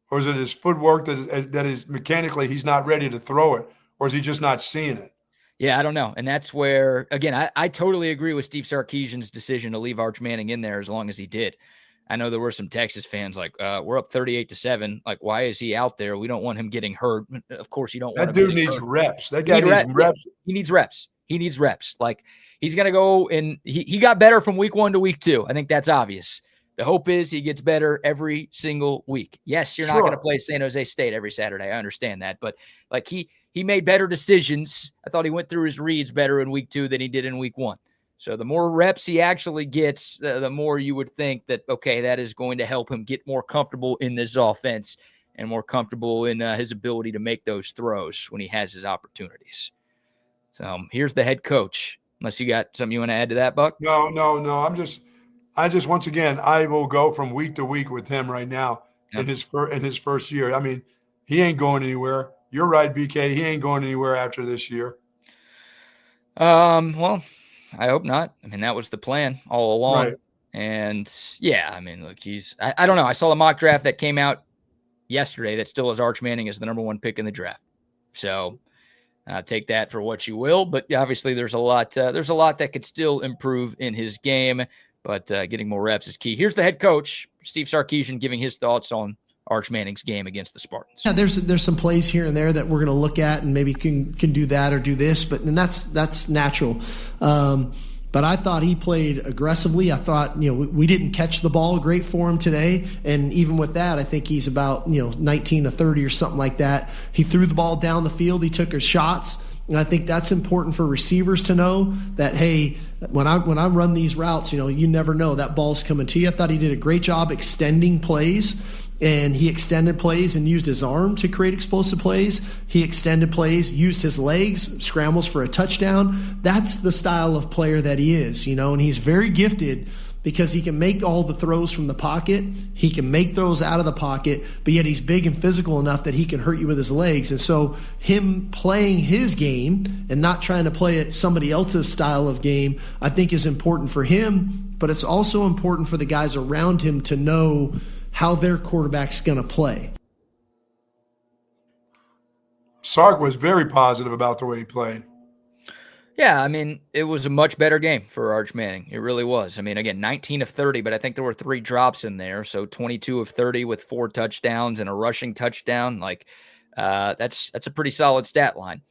Speaker 2: Or is it his footwork that is mechanically he's not ready to throw it, or is he just not seeing it?
Speaker 1: Yeah, I don't know. And that's where, again, I totally agree with Steve Sarkisian's decision to leave Arch Manning in there as long as he did. I know there were some Texas fans like, we're up 38-7. Like, why is he out there? We don't want him getting hurt. Of course, you don't want
Speaker 2: that
Speaker 1: him
Speaker 2: dude needs
Speaker 1: hurt.
Speaker 2: reps. That guy needs reps.
Speaker 1: He needs reps. He needs reps. Like, he's going to go, and he got better from week 1 to week 2. I think that's obvious. The hope is he gets better every single week. Yes, you're not going to play San Jose State every Saturday. I understand that. But, like, he made better decisions. I thought he went through his reads better in week 2 than he did in week 1. So the more reps he actually gets, the more you would think that, okay, that is going to help him get more comfortable in this offense and more comfortable in his ability to make those throws when he has his opportunities. So here's the head coach. Unless you got something you want to add to that, Buck?
Speaker 2: No. I just once again, I will go from week to week with him right now in his first year. He ain't going anywhere. You're right, BK. He ain't going anywhere after this year.
Speaker 1: Well, I hope not. That was the plan all along.
Speaker 2: Right.
Speaker 1: And yeah, look, I don't know. I saw the mock draft that came out yesterday that still has Arch Manning as the number 1 pick in the draft. So take that for what you will. But obviously there's a lot that could still improve in his game. But getting more reps is key. Here's the head coach, Steve Sarkisian, giving his thoughts on Arch Manning's game against the Spartans.
Speaker 3: Yeah, there's some plays here and there that we're going to look at and maybe can do that or do this, but that's natural. But I thought he played aggressively. I thought, we didn't catch the ball great for him today. And even with that, I think he's about, 19 to 30 or something like that. He threw the ball down the field. He took his shots. And I think that's important for receivers to know that, hey, when I run these routes, you never know that ball's coming to you. I thought he did a great job extending plays, and he extended plays and used his arm to create explosive plays. He extended plays, used his legs, scrambles for a touchdown. That's the style of player that he is, and he's very gifted because he can make all the throws from the pocket. He can make throws out of the pocket, but yet he's big and physical enough that he can hurt you with his legs. And so him playing his game and not trying to play it somebody else's style of game, I think is important for him, but it's also important for the guys around him to know how their quarterback's going to play.
Speaker 2: Sark was very positive about the way he played.
Speaker 1: Yeah, it was a much better game for Arch Manning. It really was. Again, 19 of 30, but I think there were 3 drops in there. So 22 of 30 with 4 touchdowns and a rushing touchdown. That's a pretty solid stat line.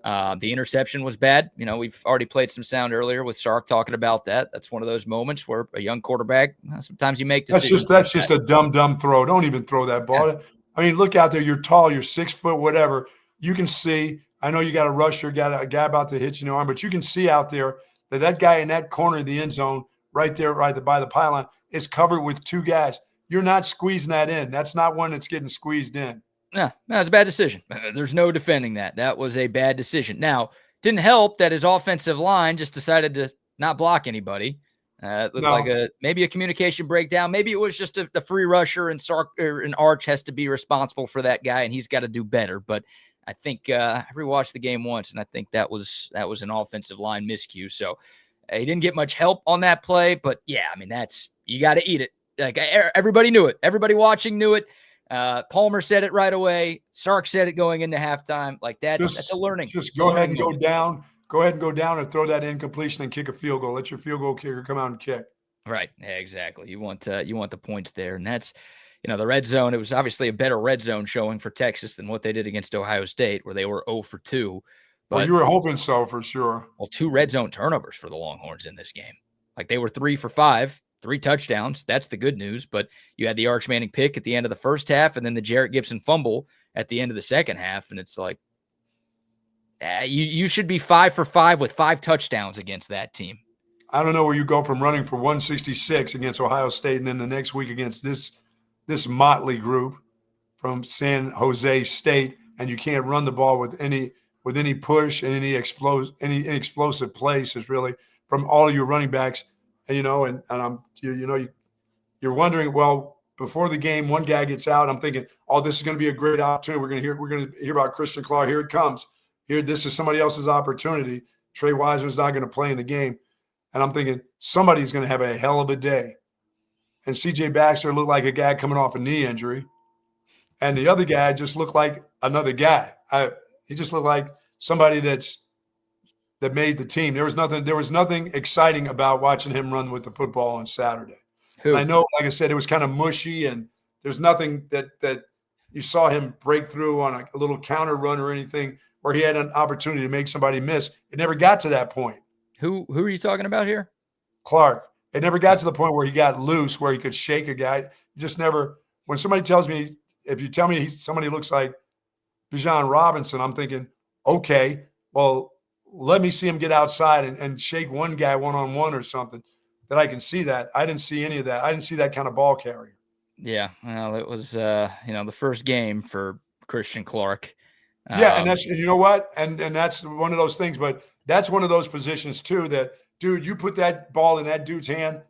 Speaker 1: The interception was bad. We've already played some sound earlier with Sark talking about that. That's one of those moments where a young quarterback, sometimes you make decisions.
Speaker 2: That's just a dumb throw. Don't even throw that ball. Yeah. Look out there. You're tall. You're 6 foot, whatever. You can see. I know you got a rusher, got a guy about to hit you in the arm, but you can see out there that guy in that corner of the end zone right there, right by the pylon, is covered with 2 guys. you're not squeezing that in. That's not one that's getting squeezed in.
Speaker 1: No, it's a bad decision. There's no defending that. That was a bad decision. Now, didn't help that his offensive line just decided to not block anybody. It looked like maybe a communication breakdown. Maybe it was just a free rusher, and Sark or an Arch has to be responsible for that guy, and he's got to do better. But I think I rewatched the game once, and I think that was an offensive line miscue. So he didn't get much help on that play. But yeah, I mean, you got to eat it. Like everybody knew it. Everybody watching knew it. Palmer said it right away. Sark said it going into halftime. Like that's a learning.
Speaker 2: Just go ahead and go down. Go ahead and go down and throw that incompletion and kick a field goal. Let your field goal kicker come out and kick.
Speaker 1: Right. Yeah, exactly. You want the points there. And that's, the red zone. It was obviously a better red zone showing for Texas than what they did against Ohio State, where they were 0 for 2. But,
Speaker 2: well, you were hoping so for sure.
Speaker 1: Well, 2 red zone turnovers for the Longhorns in this game. Like they were 3 for 5, 3 touchdowns. That's the good news. But you had the Arch Manning pick at the end of the first half, and then the Jarrett Gibson fumble at the end of the second half. And it's like, you should be 5 for 5 with 5 touchdowns against that team.
Speaker 2: I don't know where you go from running for 166 against Ohio State and then the next week against this motley group from San Jose State, and you can't run the ball with any push and any explosive plays is really from all of your running backs. And you're wondering, well, before the game, one guy gets out. I'm thinking, oh, this is going to be a great opportunity. We're going to hear about Christian Clark. Here it comes. Here, this is somebody else's opportunity. Trey Wiseman's not going to play in the game. And I'm thinking somebody's going to have a hell of a day. And C.J. Baxter looked like a guy coming off a knee injury. And the other guy just looked like another guy. He just looked like somebody that made the team. There was nothing exciting about watching him run with the football on Saturday. I know, like I said, it was kind of mushy, and there's nothing that you saw him break through on a little counter run or anything where he had an opportunity to make somebody miss. It never got to that point.
Speaker 1: Who are you talking about here?
Speaker 2: Clark. It never got to the point where he got loose, where he could shake a guy. Just never. When somebody tells me, if you tell me somebody looks like Bijan Robinson, I'm thinking, okay, well, let me see him get outside and shake one guy one-on-one or something, that I can see that. I didn't see any of that. I didn't see that kind of ball carrier.
Speaker 1: Yeah, well, it was the first game for Christian Clark.
Speaker 2: Yeah, and you know what? And that's one of those things, but that's one of those positions too that, dude, you put that ball in that dude's hand,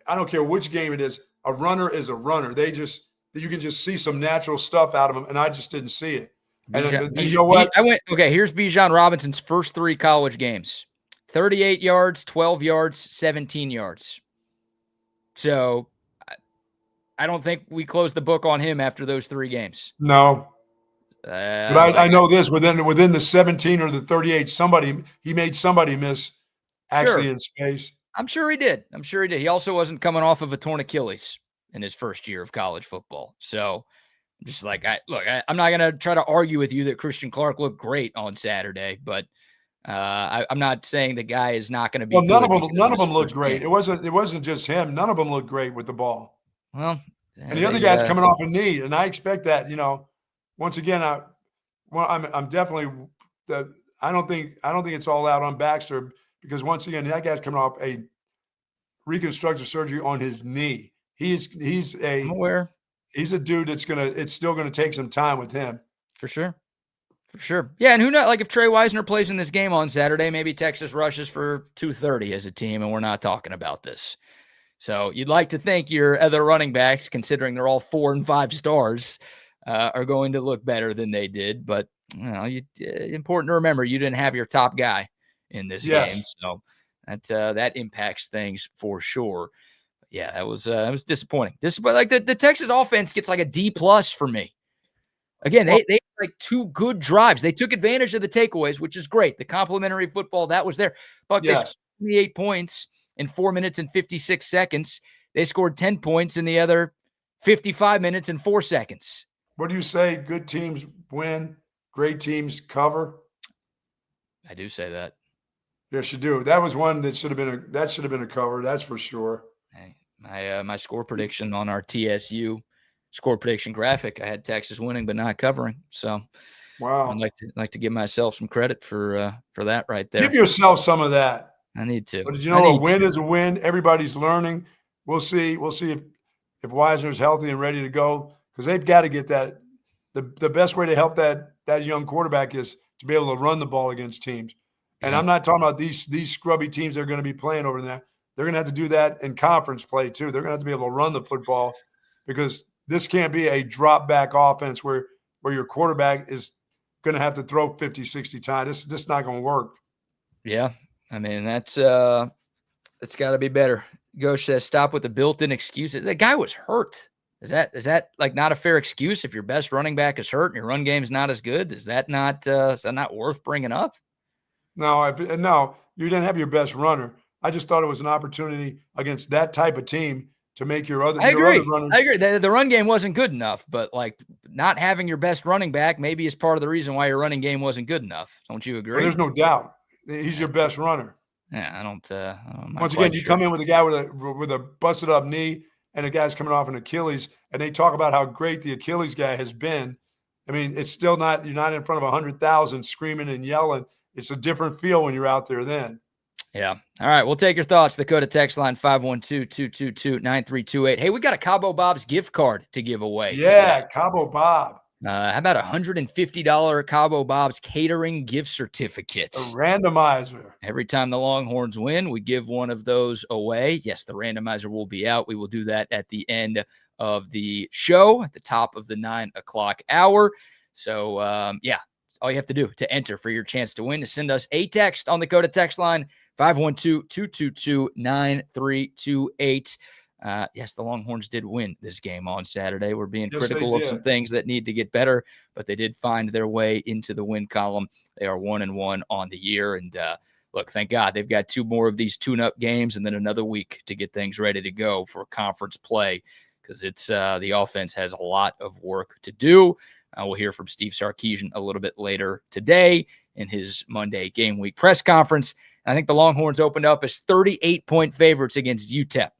Speaker 2: I don't care which game it is, a runner is a runner. You can just see some natural stuff out of him, and I just didn't see it. And you know what?
Speaker 1: Here's Bijan Robinson's first 3 college games. 38 yards, 12 yards, 17 yards. So I don't think we closed the book on him after those 3 games.
Speaker 2: No. But I know this, within the 17 or the 38, he made somebody miss actually in space.
Speaker 1: I'm sure he did. He also wasn't coming off of a torn Achilles in his first year of college football. So just like, I'm not going to try to argue with you that Christian Clark looked great on Saturday, but I'm not saying the guy is not going to be.
Speaker 2: Well, none of them looked great. It wasn't just him. None of them looked great with the ball.
Speaker 1: Well,
Speaker 2: and the other guy's coming off a knee, and I expect that, once again, I'm definitely. I don't think it's all out on Baxter, because once again, that guy's coming off a reconstructive surgery on his knee. I'm aware. He's a dude it's still gonna take some time with him.
Speaker 1: For sure. Yeah, and who knows? Like if Trey Wisner plays in this game on Saturday, maybe Texas rushes for 230 as a team, and we're not talking about this. So you'd like to think your other running backs, considering they're all 4 and 5 stars, are going to look better than they did. But important to remember, you didn't have your top guy in this game, so that impacts things for sure. But yeah, it was disappointing. But like the Texas offense gets like a D+ for me. Again, they had like 2 good drives. They took advantage of the takeaways, which is great. The complimentary football that was there. Buck, they scored 28 points in 4 minutes and 56 seconds. They scored 10 points in the other 55 minutes and 4 seconds.
Speaker 2: What do you say? Good teams win, great teams cover.
Speaker 1: I do say that.
Speaker 2: Yes, you do. That was one that should have been a cover. That's for sure.
Speaker 1: Hey, my score prediction on our TSU score prediction graphic, I had Texas winning but not covering. So,
Speaker 2: wow,
Speaker 1: I'd like to give myself some credit for that right there.
Speaker 2: Give yourself some of that.
Speaker 1: I need to.
Speaker 2: But did you know a win is a win? Everybody's learning. We'll see if if Wisner's healthy and ready to go, because they've got to get that. The best way to help that young quarterback is to be able to run the ball against teams. And I'm not talking about these scrubby teams that are going to be playing over there. They're going to have to do that in conference play too. They're going to have to be able to run the football, because this can't be a drop back offense where your quarterback is going to have to throw 50, 60 times. This is not going to work.
Speaker 1: Yeah. I mean, it's got to be better. Gosh says, stop with the built-in excuses. The guy was hurt. Is that like not a fair excuse if your best running back is hurt and your run game's not as good? Is that not worth bringing up?
Speaker 2: No, you didn't have your best runner. I just thought it was an opportunity against that type of team to make your other runners.
Speaker 1: I agree. The run game wasn't good enough, but like not having your best running back maybe is part of the reason why your running game wasn't good enough. Don't you agree?
Speaker 2: Well, there's no doubt. He's your best runner.
Speaker 1: Yeah, I don't.
Speaker 2: Once again, you come in with a guy with a busted up knee, and the guy's coming off an Achilles, and they talk about how great the Achilles guy has been. I mean, it's still not, you're not in front of 100,000 screaming and yelling. It's a different feel when you're out there then.
Speaker 1: Yeah. All right. We'll take your thoughts. The Dakota text line 512-222-9328. Hey, we got a Cabo Bob's gift card to give away.
Speaker 2: Yeah, Cabo Bob.
Speaker 1: How about $150 Cabo Bob's catering gift certificate?
Speaker 2: A randomizer.
Speaker 1: Every time the Longhorns win, we give one of those away. Yes, the randomizer will be out. We will do that at the end of the show, at the top of the 9 o'clock hour. So, yeah, all you have to do to enter for your chance to win is send us a text on the Dakota text line 512-222-9328. Yes, the Longhorns did win this game on Saturday. We're being critical of some things that need to get better, but they did find their way into the win column. They are 1-1 on the year. And look, thank God they've got 2 more of these tune-up games and then another week to get things ready to go for conference play, because it's the offense has a lot of work to do. We'll hear from Steve Sarkisian a little bit later today in his Monday game week press conference. I think the Longhorns opened up as 38-point favorites against UTEP.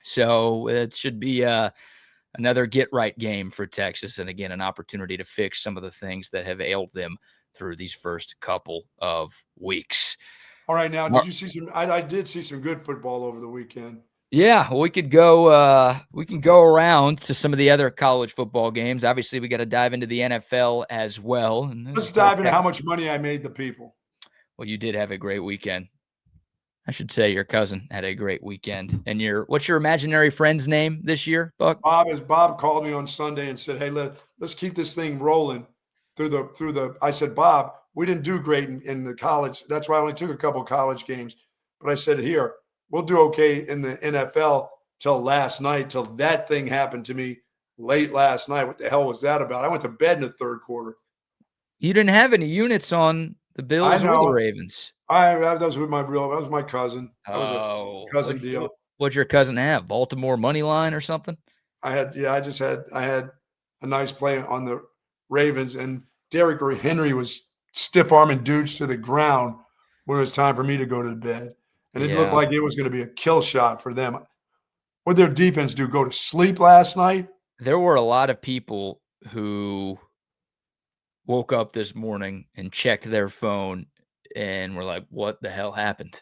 Speaker 1: So it should be another get-right game for Texas, and again, an opportunity to fix some of the things that have ailed them through these first couple of weeks.
Speaker 2: All right, now, did you see some? I did see some good football over the weekend.
Speaker 1: Yeah, we could go. We can go around to some of the other college football games. Obviously, we got to dive into the NFL as well. And
Speaker 2: let's dive into how much money I made the people.
Speaker 1: Well, you did have a great weekend. I should say your cousin had a great weekend. And what's your imaginary friend's name this year, Buck?
Speaker 2: Bob called me on Sunday and said, "Hey, let's keep this thing rolling through the." I said, "Bob, we didn't do great in the college. That's why I only took a couple of college games." But I said, "Here, we'll do okay in the NFL till last night, till that thing happened to me late last night. What the hell was that about? I went to bed in the third quarter."
Speaker 1: You didn't have any units on the Bills or the Ravens.
Speaker 2: That was my cousin. That was a cousin deal.
Speaker 1: What'd your cousin have? Baltimore money line or something?
Speaker 2: I had a nice play on the Ravens, and Derrick Henry was stiff arming dudes to the ground when it was time for me to go to bed. And it looked like it was going to be a kill shot for them. What did their defense do? Go to sleep last night?
Speaker 1: There were a lot of people who woke up this morning and checked their phone and were like, what the hell happened?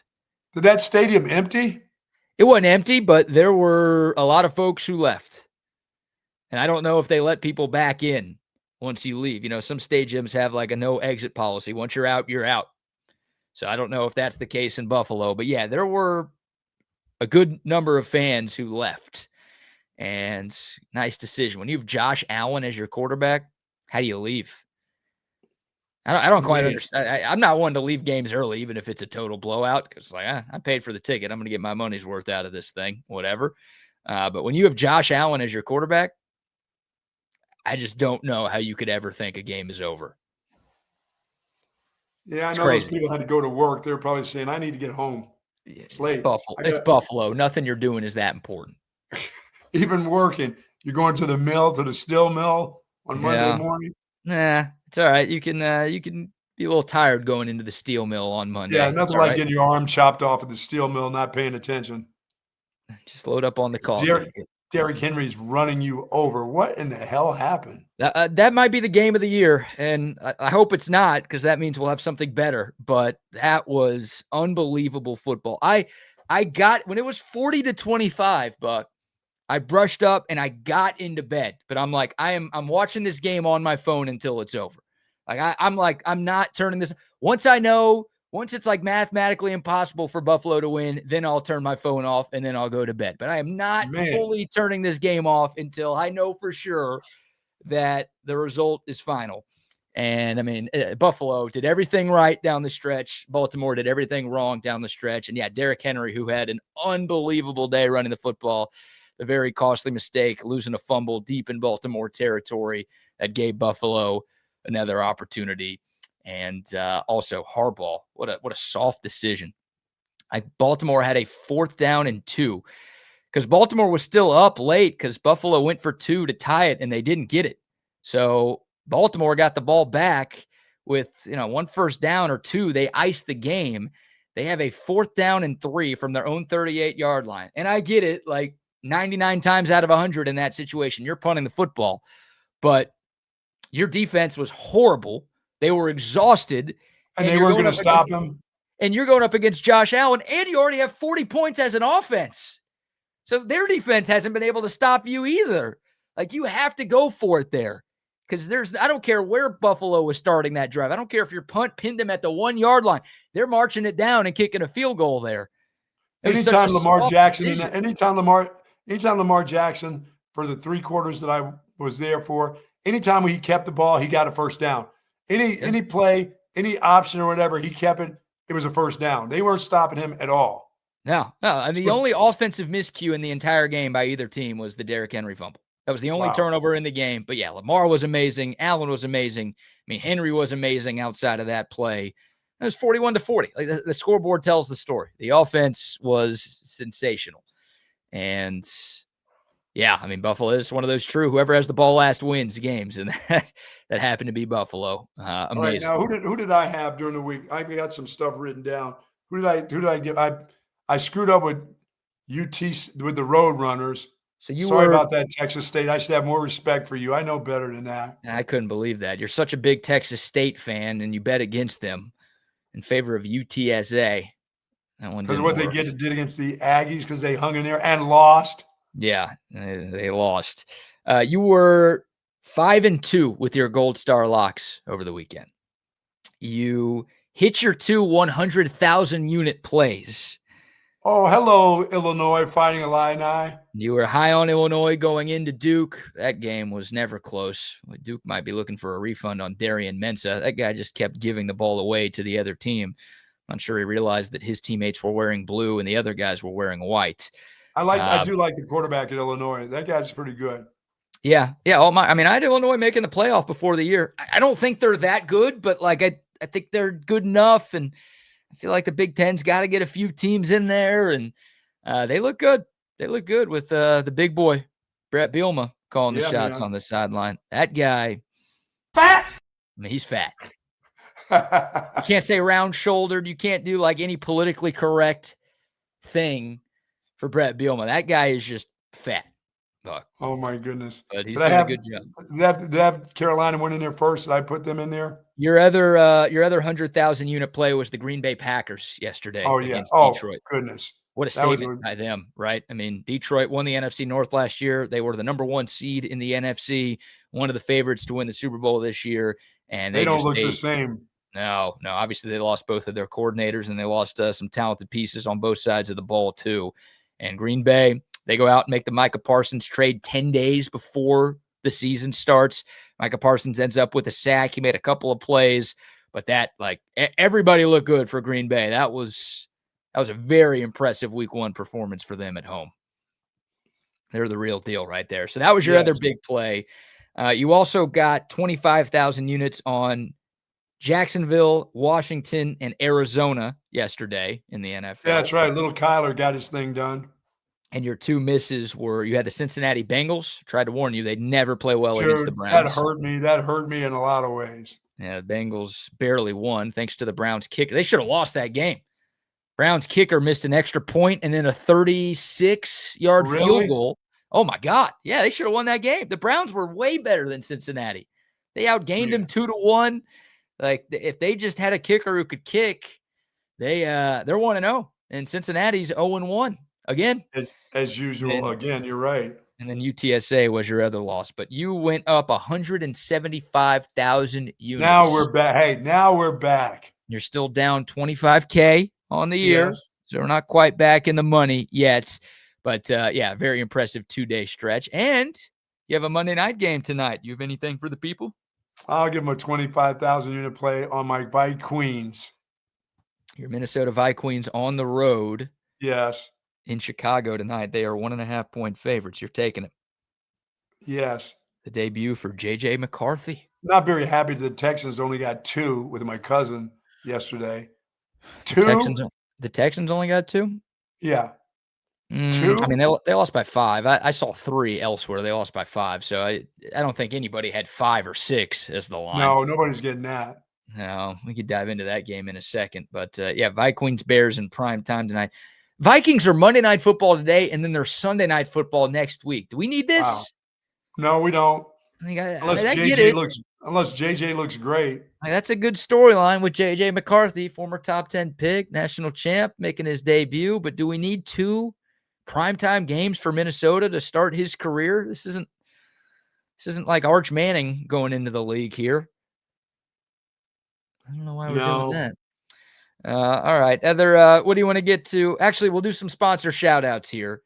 Speaker 2: Did that stadium empty?
Speaker 1: It wasn't empty, but there were a lot of folks who left. And I don't know if they let people back in once you leave. You know, some stadiums have like a no exit policy. Once you're out, you're out. So I don't know if that's the case in Buffalo. But yeah, there were a good number of fans who left. And nice decision. When you have Josh Allen as your quarterback, how do you leave? I don't quite understand. I'm not one to leave games early, even if it's a total blowout, because I paid for the ticket. I'm going to get my money's worth out of this thing, whatever. But when you have Josh Allen as your quarterback, I just don't know how you could ever think a game is over.
Speaker 2: Yeah, I know those people had to go to work. They're probably saying, I need to get home. It's late.
Speaker 1: It's Buffalo. Nothing you're doing is that important.
Speaker 2: Even working. You're going to the steel mill on Monday morning?
Speaker 1: Nah, it's all right. You can be a little tired going into the steel mill on Monday.
Speaker 2: Yeah, nothing like getting your arm chopped off at the steel mill, not paying attention.
Speaker 1: Just load up on the call.
Speaker 2: Derrick Henry's running you over. What in the hell happened?
Speaker 1: That might be the game of the year, and I hope it's not, because that means we'll have something better. But that was unbelievable football. I got when it was 40-25, Buck. I brushed up and I got into bed, but I'm like, I'm watching this game on my phone until it's over. I'm not turning this. Once it's like mathematically impossible for Buffalo to win, then I'll turn my phone off and then I'll go to bed. But I am not fully turning this game off until I know for sure that the result is final. And I mean, Buffalo did everything right down the stretch. Baltimore did everything wrong down the stretch. And yeah, Derrick Henry, who had an unbelievable day running the football, a very costly mistake, losing a fumble deep in Baltimore territory that gave Buffalo another opportunity. And also Harbaugh, what a soft decision. Baltimore had a 4th down and 2 because Baltimore was still up late because Buffalo went for 2 to tie it and they didn't get it. So Baltimore got the ball back with, 1 first down or 2. They iced the game. They have a 4th down and 3 from their own 38-yard line. And I get it, like 99 times out of 100 in that situation, you're punting the football. But your defense was horrible. They were exhausted.
Speaker 2: And they weren't going to stop him.
Speaker 1: And you're going up against Josh Allen, and you already have 40 points as an offense. So their defense hasn't been able to stop you either. Like, you have to go for it there. Because I don't care where Buffalo was starting that drive. I don't care if your punt pinned them at the 1-yard line. They're marching it down and kicking a field goal there.
Speaker 2: Anytime Lamar Jackson for the 3 quarters that I was there for, anytime he kept the ball, he got a first down. Any play, any option or whatever, he kept it. It was a first down. They weren't stopping him at all.
Speaker 1: No. And the only offensive miscue in the entire game by either team was the Derrick Henry fumble. That was the only turnover in the game. But yeah, Lamar was amazing. Allen was amazing. I mean, Henry was amazing outside of that play. It was 41-40. Like the scoreboard tells the story. The offense was sensational. And yeah, I mean, Buffalo is one of those true, whoever has the ball last wins games. And that happened to be Buffalo. Amazing.
Speaker 2: All right, now who did I have during the week? I got some stuff written down. Who did I give? I screwed up with UT with the Road Runners.
Speaker 1: So
Speaker 2: sorry about that, Texas State. I should have more respect for you. I know better than that.
Speaker 1: I couldn't believe that. You're such a big Texas State fan, and you bet against them in favor of UTSA.
Speaker 2: Because what they did against the Aggies, because they hung in there and lost.
Speaker 1: Yeah, they lost. You were 5-2 with your Gold Star locks over the weekend. You hit your 2 100,000 unit plays.
Speaker 2: Oh, hello, Illinois Fighting Illini.
Speaker 1: You were high on Illinois going into Duke. That game was never close. Duke might be looking for a refund on Darian Mensah. That guy just kept giving the ball away to the other team. I'm sure he realized that his teammates were wearing blue and the other guys were wearing white.
Speaker 2: I do like the quarterback at Illinois. That guy's pretty good.
Speaker 1: Yeah. I had Illinois making the playoff before the year. I don't think they're that good, but I think they're good enough, and I feel like the Big Ten's got to get a few teams in there, and they look good. They look good with the big boy, Brett Bielema, calling the shots on the sideline. That guy,
Speaker 7: fat.
Speaker 1: I mean, he's fat. You can't say round-shouldered. You can't do any politically correct thing for Brett Bielema. That guy is just fat. Look.
Speaker 2: Oh, my goodness.
Speaker 1: But he's doing a good job.
Speaker 2: Did have Carolina win in there first? Did I put them in there?
Speaker 1: Your other 100,000 unit play was the Green Bay Packers yesterday.
Speaker 2: Oh, yeah.
Speaker 1: Against Detroit.
Speaker 2: Goodness.
Speaker 1: What a statement by them, right? I mean, Detroit won the NFC North last year. They were the number 1 seed in the NFC, one of the favorites to win the Super Bowl this year. And
Speaker 2: they don't look the same.
Speaker 1: No. Obviously, they lost both of their coordinators, and they lost some talented pieces on both sides of the ball, too. And Green Bay, they go out and make the Micah Parsons trade 10 days before the season starts. Micah Parsons ends up with a sack. He made a couple of plays, but everybody looked good for Green Bay. That was a very impressive week 1 performance for them at home. They're the real deal right there. So that was your other big play. You also got 25,000 units on Jacksonville, Washington, and Arizona yesterday in the NFL.
Speaker 2: Yeah, that's right. Little Kyler got his thing done.
Speaker 1: And your 2 misses were, you had the Cincinnati Bengals. Tried to warn you, they'd never play well against the Browns.
Speaker 2: That hurt me in a lot of ways.
Speaker 1: Yeah, the Bengals barely won thanks to the Browns kicker. They should have lost that game. Browns kicker missed an extra point and then a 36-yard field goal. Oh, my God. Yeah, they should have won that game. The Browns were way better than Cincinnati. They outgained them 2-1. If they just had a kicker who could kick, they're 1-0. And Cincinnati's 0-1. again.
Speaker 2: As usual. Again, you're right.
Speaker 1: And then UTSA was your other loss, but you went up 175,000 units.
Speaker 2: Now we're back. Hey, now we're back.
Speaker 1: You're still down 25K on the year.
Speaker 2: Yes.
Speaker 1: So we're not quite back in the money yet. But, yeah, very impressive 2-day stretch. And you have a Monday night game tonight. You have anything for the people?
Speaker 2: I'll give them a 25,000 unit play on my Vikings.
Speaker 1: Your Minnesota Vikings on the road.
Speaker 2: Yes.
Speaker 1: In Chicago tonight. They are 1.5-point favorites. You're taking it.
Speaker 2: Yes.
Speaker 1: The debut for J.J. McCarthy.
Speaker 2: Not very happy that the Texans only got 2 with my cousin yesterday. 2?
Speaker 1: The Texans only got 2?
Speaker 2: Yeah.
Speaker 1: 2? I mean, they lost by 5. I saw 3 elsewhere. They lost by 5. So I don't think anybody had 5 or 6 as the line.
Speaker 2: No, nobody's getting that.
Speaker 1: No, we could dive into that game in a second. But, yeah, Vikings, Bears in prime time tonight. Vikings are Monday Night Football today, and then there's Sunday Night Football next week. Do we need this?
Speaker 2: Wow.
Speaker 1: No,
Speaker 2: we don't. Unless JJ looks great.
Speaker 1: Like, that's a good storyline with J.J. McCarthy, former top 10 pick, national champ, making his debut. But do we need 2 primetime games for Minnesota to start his career? This isn't like Arch Manning going into the league here. I don't know why we're doing that. All right. What do you want to get to? Actually, we'll do some sponsor shout outs here.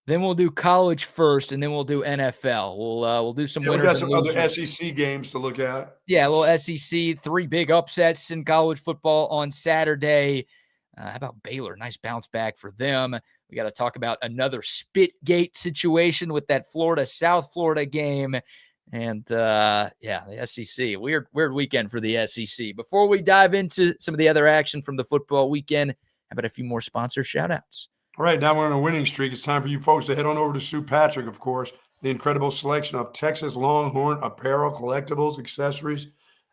Speaker 1: Then we'll do college first, and then we'll do NFL. We'll do some winners.
Speaker 2: We got some other SEC games to look at.
Speaker 1: Yeah, a little SEC, 3 big upsets in college football on Saturday. How about Baylor? Nice bounce back for them. We got to talk about another Spitgate situation with that South Florida game. And, the SEC. Weird weekend for the SEC. Before we dive into some of the other action from the football weekend, how about a few more sponsor shout-outs?
Speaker 2: All right, now we're on a winning streak. It's time for you folks to head on over to Sue Patrick, of course. The incredible selection of Texas Longhorn apparel, collectibles, accessories.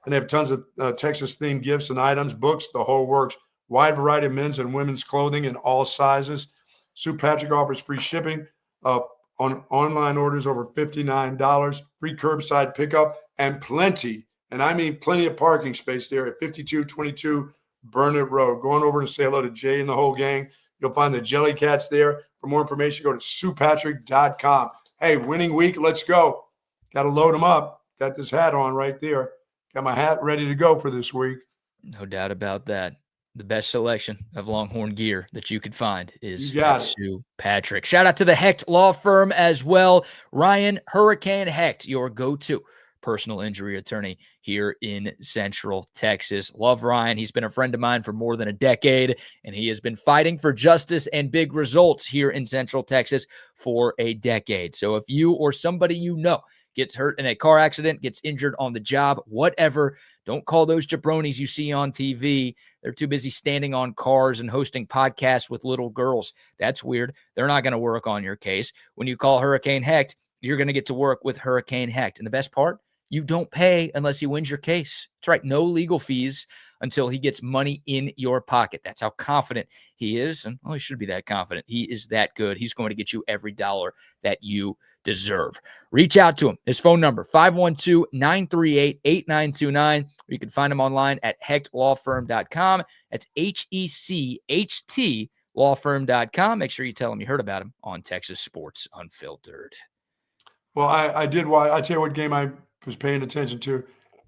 Speaker 2: And they have tons of Texas-themed gifts and items, books, the whole works. Wide variety of men's and women's clothing in all sizes. Sue Patrick offers free shipping on online orders over $59, free curbside pickup, and plenty, and I mean plenty of parking space there at 5222 Burnett Road. Go on over and say hello to Jay and the whole gang. You'll find the Jellycats there. For more information, go to SuePatrick.com. Hey, winning week, let's go. Got to load them up. Got this hat on right there. Got my hat ready to go for this week.
Speaker 1: No doubt about that. The best selection of Longhorn gear that you could find is Sue Patrick. Shout out to the Hecht Law Firm as well. Ryan Hurricane Hecht, your go-to personal injury attorney here in Central Texas. Love Ryan. He's been a friend of mine for more than a decade, and he has been fighting for justice and big results here in Central Texas for a decade. So if you or somebody you know gets hurt in a car accident, gets injured on the job, whatever, don't call those jabronis you see on TV. They're too busy standing on cars and hosting podcasts with little girls. That's weird. They're not going to work on your case. When you call Hurricane Hecht, you're going to get to work with Hurricane Hecht. And the best part, you don't pay unless he wins your case. That's right. No legal fees until he gets money in your pocket. That's how confident he is. And he should be that confident. He is that good. He's going to get you every dollar that you deserve. Reach out to him. His phone number, 512-938-8929. You can find him online at hechtlawfirm.com. That's HECHT lawfirm.com. Make sure you tell him you heard about him on Texas Sports Unfiltered.
Speaker 2: Well, I did. I tell you what game I was paying attention to.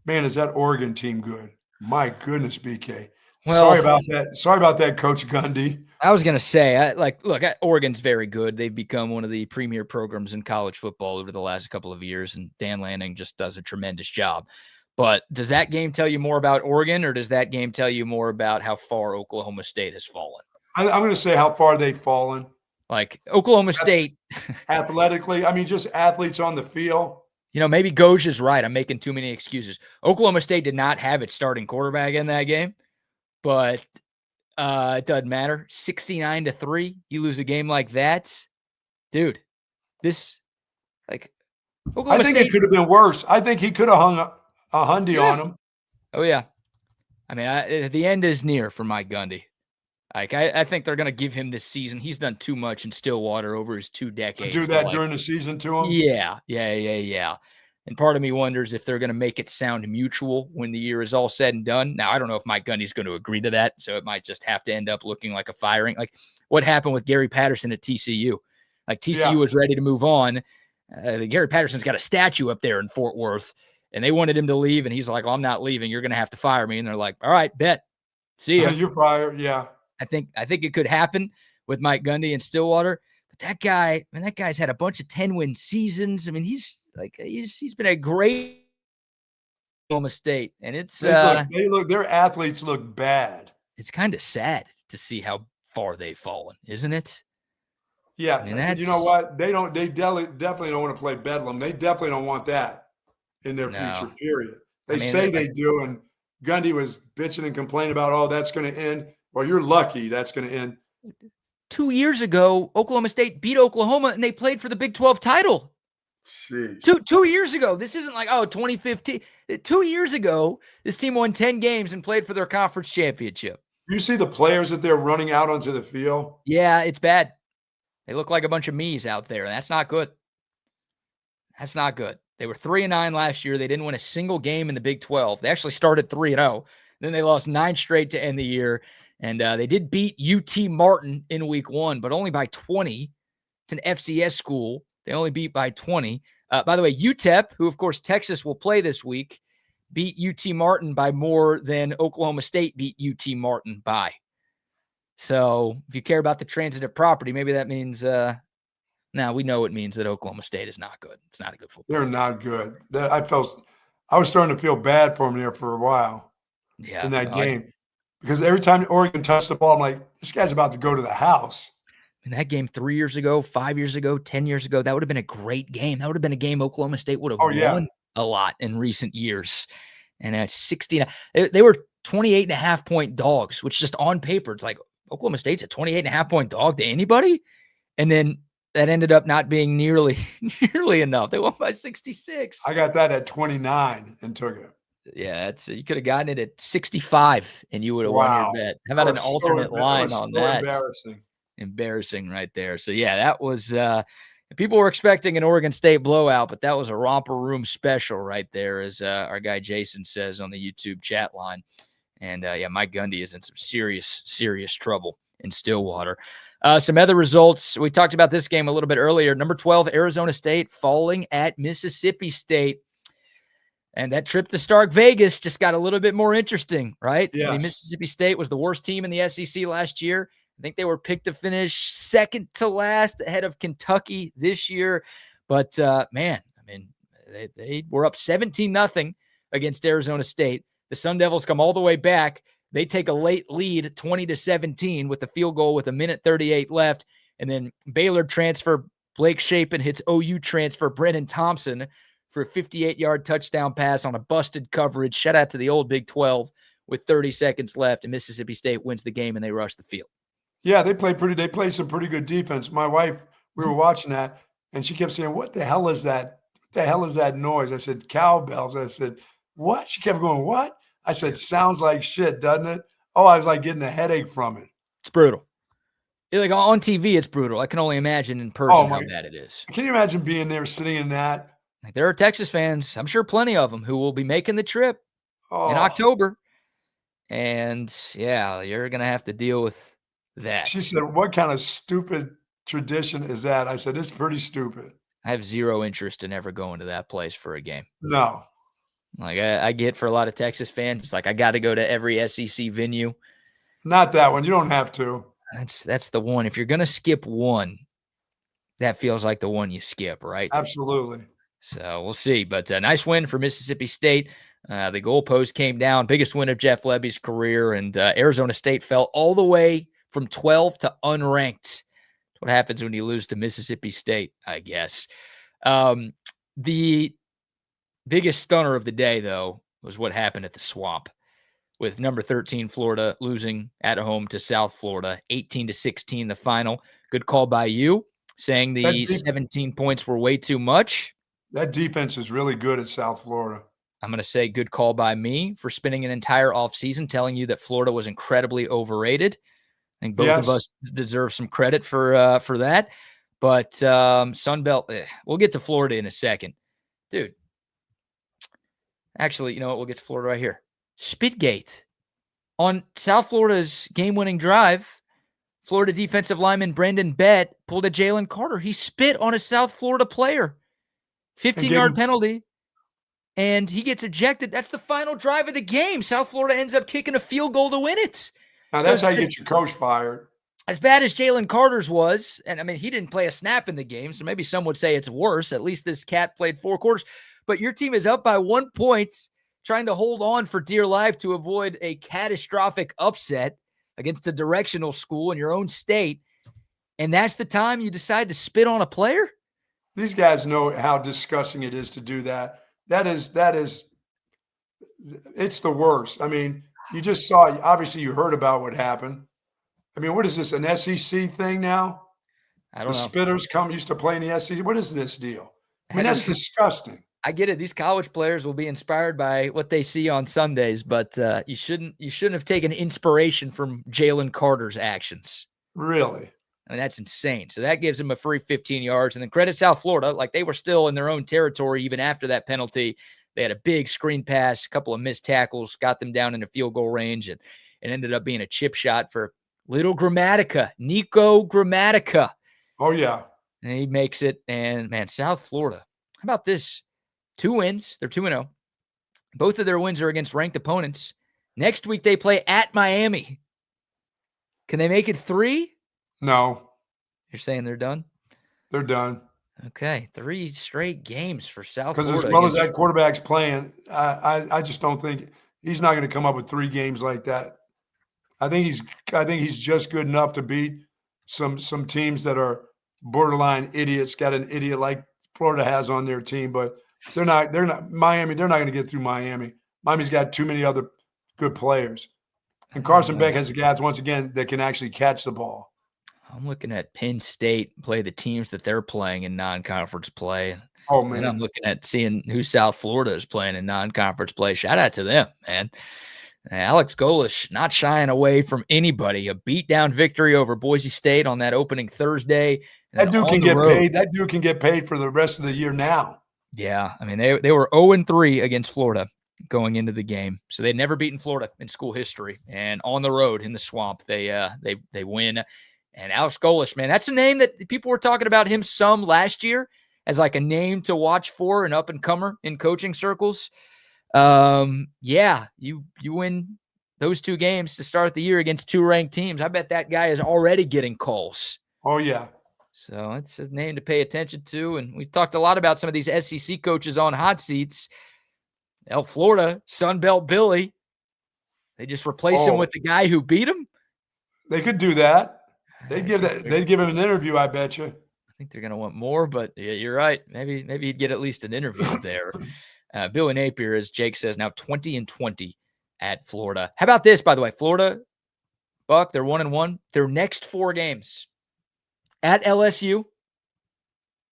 Speaker 2: Man, is that Oregon team good? My goodness, BK. Well, sorry about that, Coach Gundy.
Speaker 1: I was going to say, look, Oregon's very good. They've become one of the premier programs in college football over the last couple of years, and Dan Lanning just does a tremendous job. But does that game tell you more about Oregon, or does that game tell you more about how far Oklahoma State has fallen?
Speaker 2: I'm going to say how far they've fallen.
Speaker 1: Like Oklahoma State.
Speaker 2: Athletically, I mean, just athletes on the field.
Speaker 1: Maybe Goj is right. I'm making too many excuses. Oklahoma State did not have its starting quarterback in that game. But it doesn't matter. 69-3. You lose a game like that, dude. Oklahoma
Speaker 2: I think
Speaker 1: State,
Speaker 2: it could have been worse. I think he could have hung a hundy on him.
Speaker 1: Oh yeah. I mean, the end is near for Mike Gundy. I think they're going to give him this season. He's done too much in Stillwater over his 2 decades.
Speaker 2: To do that during the season to him.
Speaker 1: Yeah. And part of me wonders if they're going to make it sound mutual when the year is all said and done. Now, I don't know if Mike Gundy's going to agree to that, so it might just have to end up looking like a firing. Like what happened with Gary Patterson at TCU. Like TCU was ready to move on. Gary Patterson's got a statue up there in Fort Worth, and they wanted him to leave, and he's like, I'm not leaving. You're going to have to fire me. And they're like, all right, bet. See ya.
Speaker 2: You're fired, yeah.
Speaker 1: I think it could happen with Mike Gundy and Stillwater. But that guy, that guy's had a bunch of 10-win seasons. I mean, he's been a great Oklahoma State, and it's
Speaker 2: their athletes look bad.
Speaker 1: It's kind of sad to see how far they've fallen, isn't it?
Speaker 2: Yeah, I mean, you know what? They definitely don't want to play Bedlam. They definitely don't want that in their future. Period. They say they do, and Gundy was bitching and complaining about, oh, that's going to end. Well, you're lucky that's going to end.
Speaker 1: 2 years ago, Oklahoma State beat Oklahoma, and they played for the Big 12 title.
Speaker 2: Jeez.
Speaker 1: Two years ago. This isn't like, 2015. 2 years ago, this team won 10 games and played for their conference championship.
Speaker 2: You see the players that they're running out onto the field?
Speaker 1: Yeah, it's bad. They look like a bunch of me's out there, and that's not good. That's not good. They were 3-9 last year. They didn't win a single game in the Big 12. They actually started 3-0. Then they lost 9 straight to end the year. And they did beat UT Martin in week 1, but only by 20. It's an FCS school. They only beat by 20. By the way, UTEP, who, of course, Texas will play this week, beat UT Martin by more than Oklahoma State beat UT Martin by. So if you care about the transitive property, maybe that means now we know it means that Oklahoma State is not good. It's not a good football.
Speaker 2: They're not good. I was starting to feel bad for them there for a while in that game. Because every time Oregon touched the ball, I'm like, this guy's about to go to the house.
Speaker 1: In that game 3 years ago, 5 years ago, 10 years ago, that would have been a great game. That would have been a game Oklahoma State would have won a lot in recent years. And at 69, they were 28.5-point dogs, which just on paper, it's like Oklahoma State's a 28.5-point dog to anybody. And then that ended up not being nearly enough. They won by 66.
Speaker 2: I got that at 29 and took it.
Speaker 1: Yeah, you could have gotten it at 65 and you would have won your bet. How about an alternate line on that? Embarrassing right there. So yeah, that was people were expecting an Oregon State blowout, but that was a romper room special right there, as our guy Jason says on the YouTube chat line. And Mike Gundy is in some serious trouble in Stillwater. Some other results. We talked about this game a little bit earlier. Number 12, Arizona State falling at Mississippi State. And that trip to Stark Vegas just got a little bit more interesting, right?
Speaker 2: Yes.
Speaker 1: I mean, Mississippi State was the worst team in the SEC last year. I think they were picked to finish second to last ahead of Kentucky this year. But, man, I mean, they were up 17-0 against Arizona State. The Sun Devils come all the way back. They take a late lead, 20-17, with the field goal with 1:38 left. And then Baylor transfer Blake Shapen hits OU transfer Brennan Thompson for a 58-yard touchdown pass on a busted coverage. Shout out to the old Big 12 with 30 seconds left, and Mississippi State wins the game, and they rush the field.
Speaker 2: Yeah, they played some pretty good defense. My wife, we were watching that, and she kept saying, what the hell is that? What the hell is that noise? I said, cowbells. I said, what? She kept going, what? I said, sounds like shit, doesn't it? Oh, I was like getting a headache from it.
Speaker 1: It's brutal. Like on TV, it's brutal. I can only imagine in person how bad it is.
Speaker 2: Can you imagine being there, sitting in that?
Speaker 1: Like there are Texas fans, I'm sure plenty of them, who will be making the trip in October. And, yeah, you're going to have to deal with that.
Speaker 2: She said, what kind of stupid tradition is that? I said, it's pretty stupid.
Speaker 1: I have zero interest in ever going to that place for a game.
Speaker 2: No.
Speaker 1: Like I get for a lot of Texas fans, it's like I got to go to every SEC venue.
Speaker 2: Not that one. You don't have to.
Speaker 1: That's the one. If you're going to skip one, that feels like the one you skip, right?
Speaker 2: Absolutely.
Speaker 1: So we'll see. But a nice win for Mississippi State. The goalpost came down. Biggest win of Jeff Lebby's career. And Arizona State fell all the way from 12 to unranked. That's what happens when you lose to Mississippi State, I guess. The biggest stunner of the day, though, was what happened at the Swamp, with number 13 Florida losing at home to South Florida, 18-16 the final. Good call by you, saying the 17 points were way too much.
Speaker 2: That defense is really good at South Florida.
Speaker 1: I'm going to say good call by me for spending an entire offseason telling you that Florida was incredibly overrated. I think both of us deserve some credit for that. But Sunbelt, we'll get to Florida in a second. Dude, Actually, you know what? We'll get to Florida right here. Spitgate. On South Florida's game-winning drive, Florida defensive lineman Brandon Bett pulled a Jalen Carter. He spit on a South Florida player. 15-yard penalty, and he gets ejected. That's the final drive of the game. South Florida ends up kicking a field goal to win it.
Speaker 2: Now, that's how you get your coach fired.
Speaker 1: As bad as Jalen Carter's was, and I mean, he didn't play a snap in the game, so maybe some would say it's worse. At least this cat played 4 quarters. But your team is up by 1 point, trying to hold on for dear life to avoid a catastrophic upset against a directional school in your own state. And that's the time you decide to spit on a player?
Speaker 2: These guys know how disgusting it is to do that. That is, it's the worst. I mean, you just saw, obviously you heard about what happened. I mean, what is this, an SEC thing now?
Speaker 1: I don't know.
Speaker 2: The spitters used to play in the SEC. What is this deal? I mean, that's disgusting.
Speaker 1: I get it. These college players will be inspired by what they see on Sundays, but you shouldn't have taken inspiration from Jalen Carter's actions.
Speaker 2: Really?
Speaker 1: I mean, that's insane. So that gives him a free 15 yards. And then credit South Florida, like they were still in their own territory even after that penalty. They had a big screen pass, a couple of missed tackles, got them down into field goal range, and it ended up being a chip shot for little Nico Grammatica.
Speaker 2: Oh, yeah.
Speaker 1: And he makes it. And, man, South Florida, how about this? 2 wins. They're 2-0. Both of their wins are against ranked opponents. Next week, they play at Miami. Can they make it 3?
Speaker 2: No.
Speaker 1: You're saying they're done?
Speaker 2: They're done.
Speaker 1: Okay. 3 straight games for South Florida.
Speaker 2: Because as well as that quarterback's playing, I just don't think he's not going to come up with 3 games like that. I think he's just good enough to beat some teams that are borderline idiots, got an idiot like Florida has on their team, but they're not Miami. They're not going to get through Miami. Miami's got too many other good players. And Carson Beck has the guys, once again, that can actually catch the ball.
Speaker 1: I'm looking at Penn State play the teams that they're playing in non-conference play.
Speaker 2: Oh, man.
Speaker 1: And I'm looking at seeing who South Florida is playing in non-conference play. Shout out to them, man. Alex Golesh not shying away from anybody. A beatdown victory over Boise State on that opening Thursday.
Speaker 2: That dude can get paid. That dude can get paid for the rest of the year now.
Speaker 1: Yeah, I mean, they were 0-3 against Florida going into the game. So they'd never beaten Florida in school history. And on the road in the swamp, they win. And Alex Golesh, man, that's a name that people were talking about him some last year as like a name to watch for, an up-and-comer in coaching circles. Yeah, you win those 2 games to start the year against 2 ranked teams. I bet that guy is already getting calls.
Speaker 2: Oh, yeah.
Speaker 1: So it's a name to pay attention to. And we've talked a lot about some of these SEC coaches on hot seats. Florida, Sunbelt Billy. They just replace him with the guy who beat him.
Speaker 2: They could do that. They'd give him an interview, I bet you.
Speaker 1: I think they're going to want more, but yeah, you're right. Maybe he'd get at least an interview there. Billy Napier, as Jake says, now 20-20 at Florida. How about this, by the way? Florida, Buck, they're 1-1. Their next 4 games at LSU,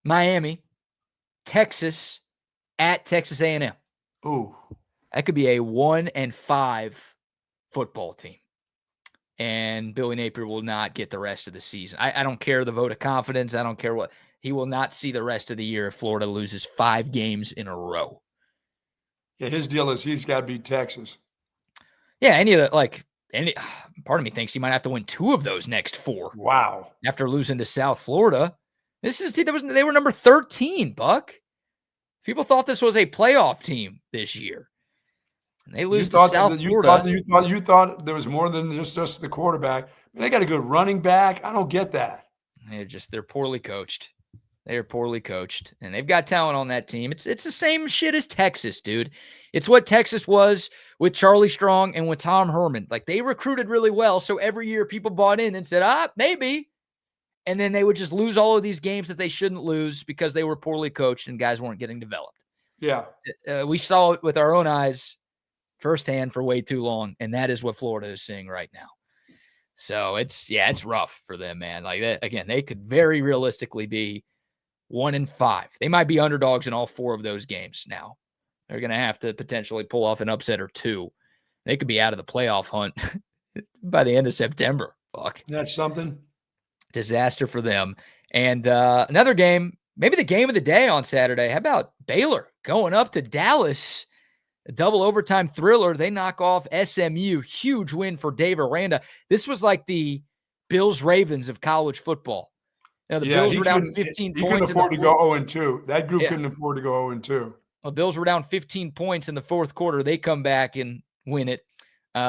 Speaker 1: Miami, Texas, at Texas A&M.
Speaker 2: Ooh.
Speaker 1: That could be a 1-5 football team. And Billy Napier will not get the rest of the season. I don't care the vote of confidence. I don't care what. He will not see the rest of the year if Florida loses 5 games in a row.
Speaker 2: Yeah, his deal is he's got to beat Texas.
Speaker 1: Yeah, part of me thinks he might have to win 2 of those next 4.
Speaker 2: Wow.
Speaker 1: After losing to South Florida. They were number 13, Buck. People thought this was a playoff team this year. And they lose to South Florida.
Speaker 2: You thought there was more than just the quarterback. They got a good running back. I don't get that.
Speaker 1: They're poorly coached. They are poorly coached, and they've got talent on that team. It's the same shit as Texas, dude. It's what Texas was with Charlie Strong and with Tom Herman. Like, they recruited really well, so every year people bought in and said, maybe. And then they would just lose all of these games that they shouldn't lose because they were poorly coached and guys weren't getting developed.
Speaker 2: Yeah.
Speaker 1: We saw it with our own eyes firsthand for way too long, and that is what Florida is seeing right now. So it's rough for them, man. Like that, again, they could very realistically be 1-5. They might be underdogs in all 4 of those games now. They're going to have to potentially pull off an upset or 2. They could be out of the playoff hunt by the end of September. Fuck.
Speaker 2: That's something.
Speaker 1: Disaster for them. And another game, maybe the game of the day on Saturday. How about Baylor going up to Dallas A double overtime thriller. They knock off SMU. Huge win for Dave Aranda. This was like the Bills Ravens of college football. You know, the Bills were down 15
Speaker 2: he
Speaker 1: points.
Speaker 2: Couldn't afford to go 0-2. That group couldn't afford to go 0-2.
Speaker 1: Well, Bills were down 15 points in the fourth quarter. They come back and win it.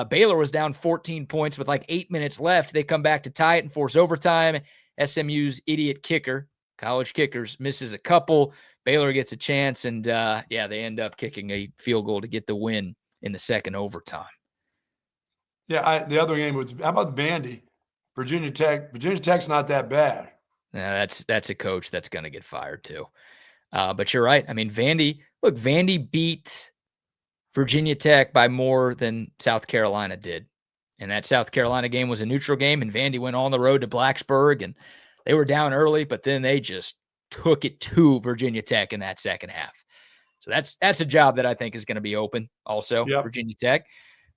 Speaker 1: Baylor was down 14 points with like 8 minutes left. They come back to tie it and force overtime. SMU's idiot kicker, college kickers, misses a couple. Baylor gets a chance, and they end up kicking a field goal to get the win in the second overtime.
Speaker 2: Yeah, the other game was, how about the Vandy? Virginia Tech. Virginia Tech's not that bad.
Speaker 1: Yeah, that's a coach that's going to get fired too. But you're right. I mean, Vandy beat Virginia Tech by more than South Carolina did. And that South Carolina game was a neutral game, and Vandy went on the road to Blacksburg, and they were down early, but then they just took it to Virginia Tech in that second half. So that's a job that I think is going to be open also, Virginia Tech.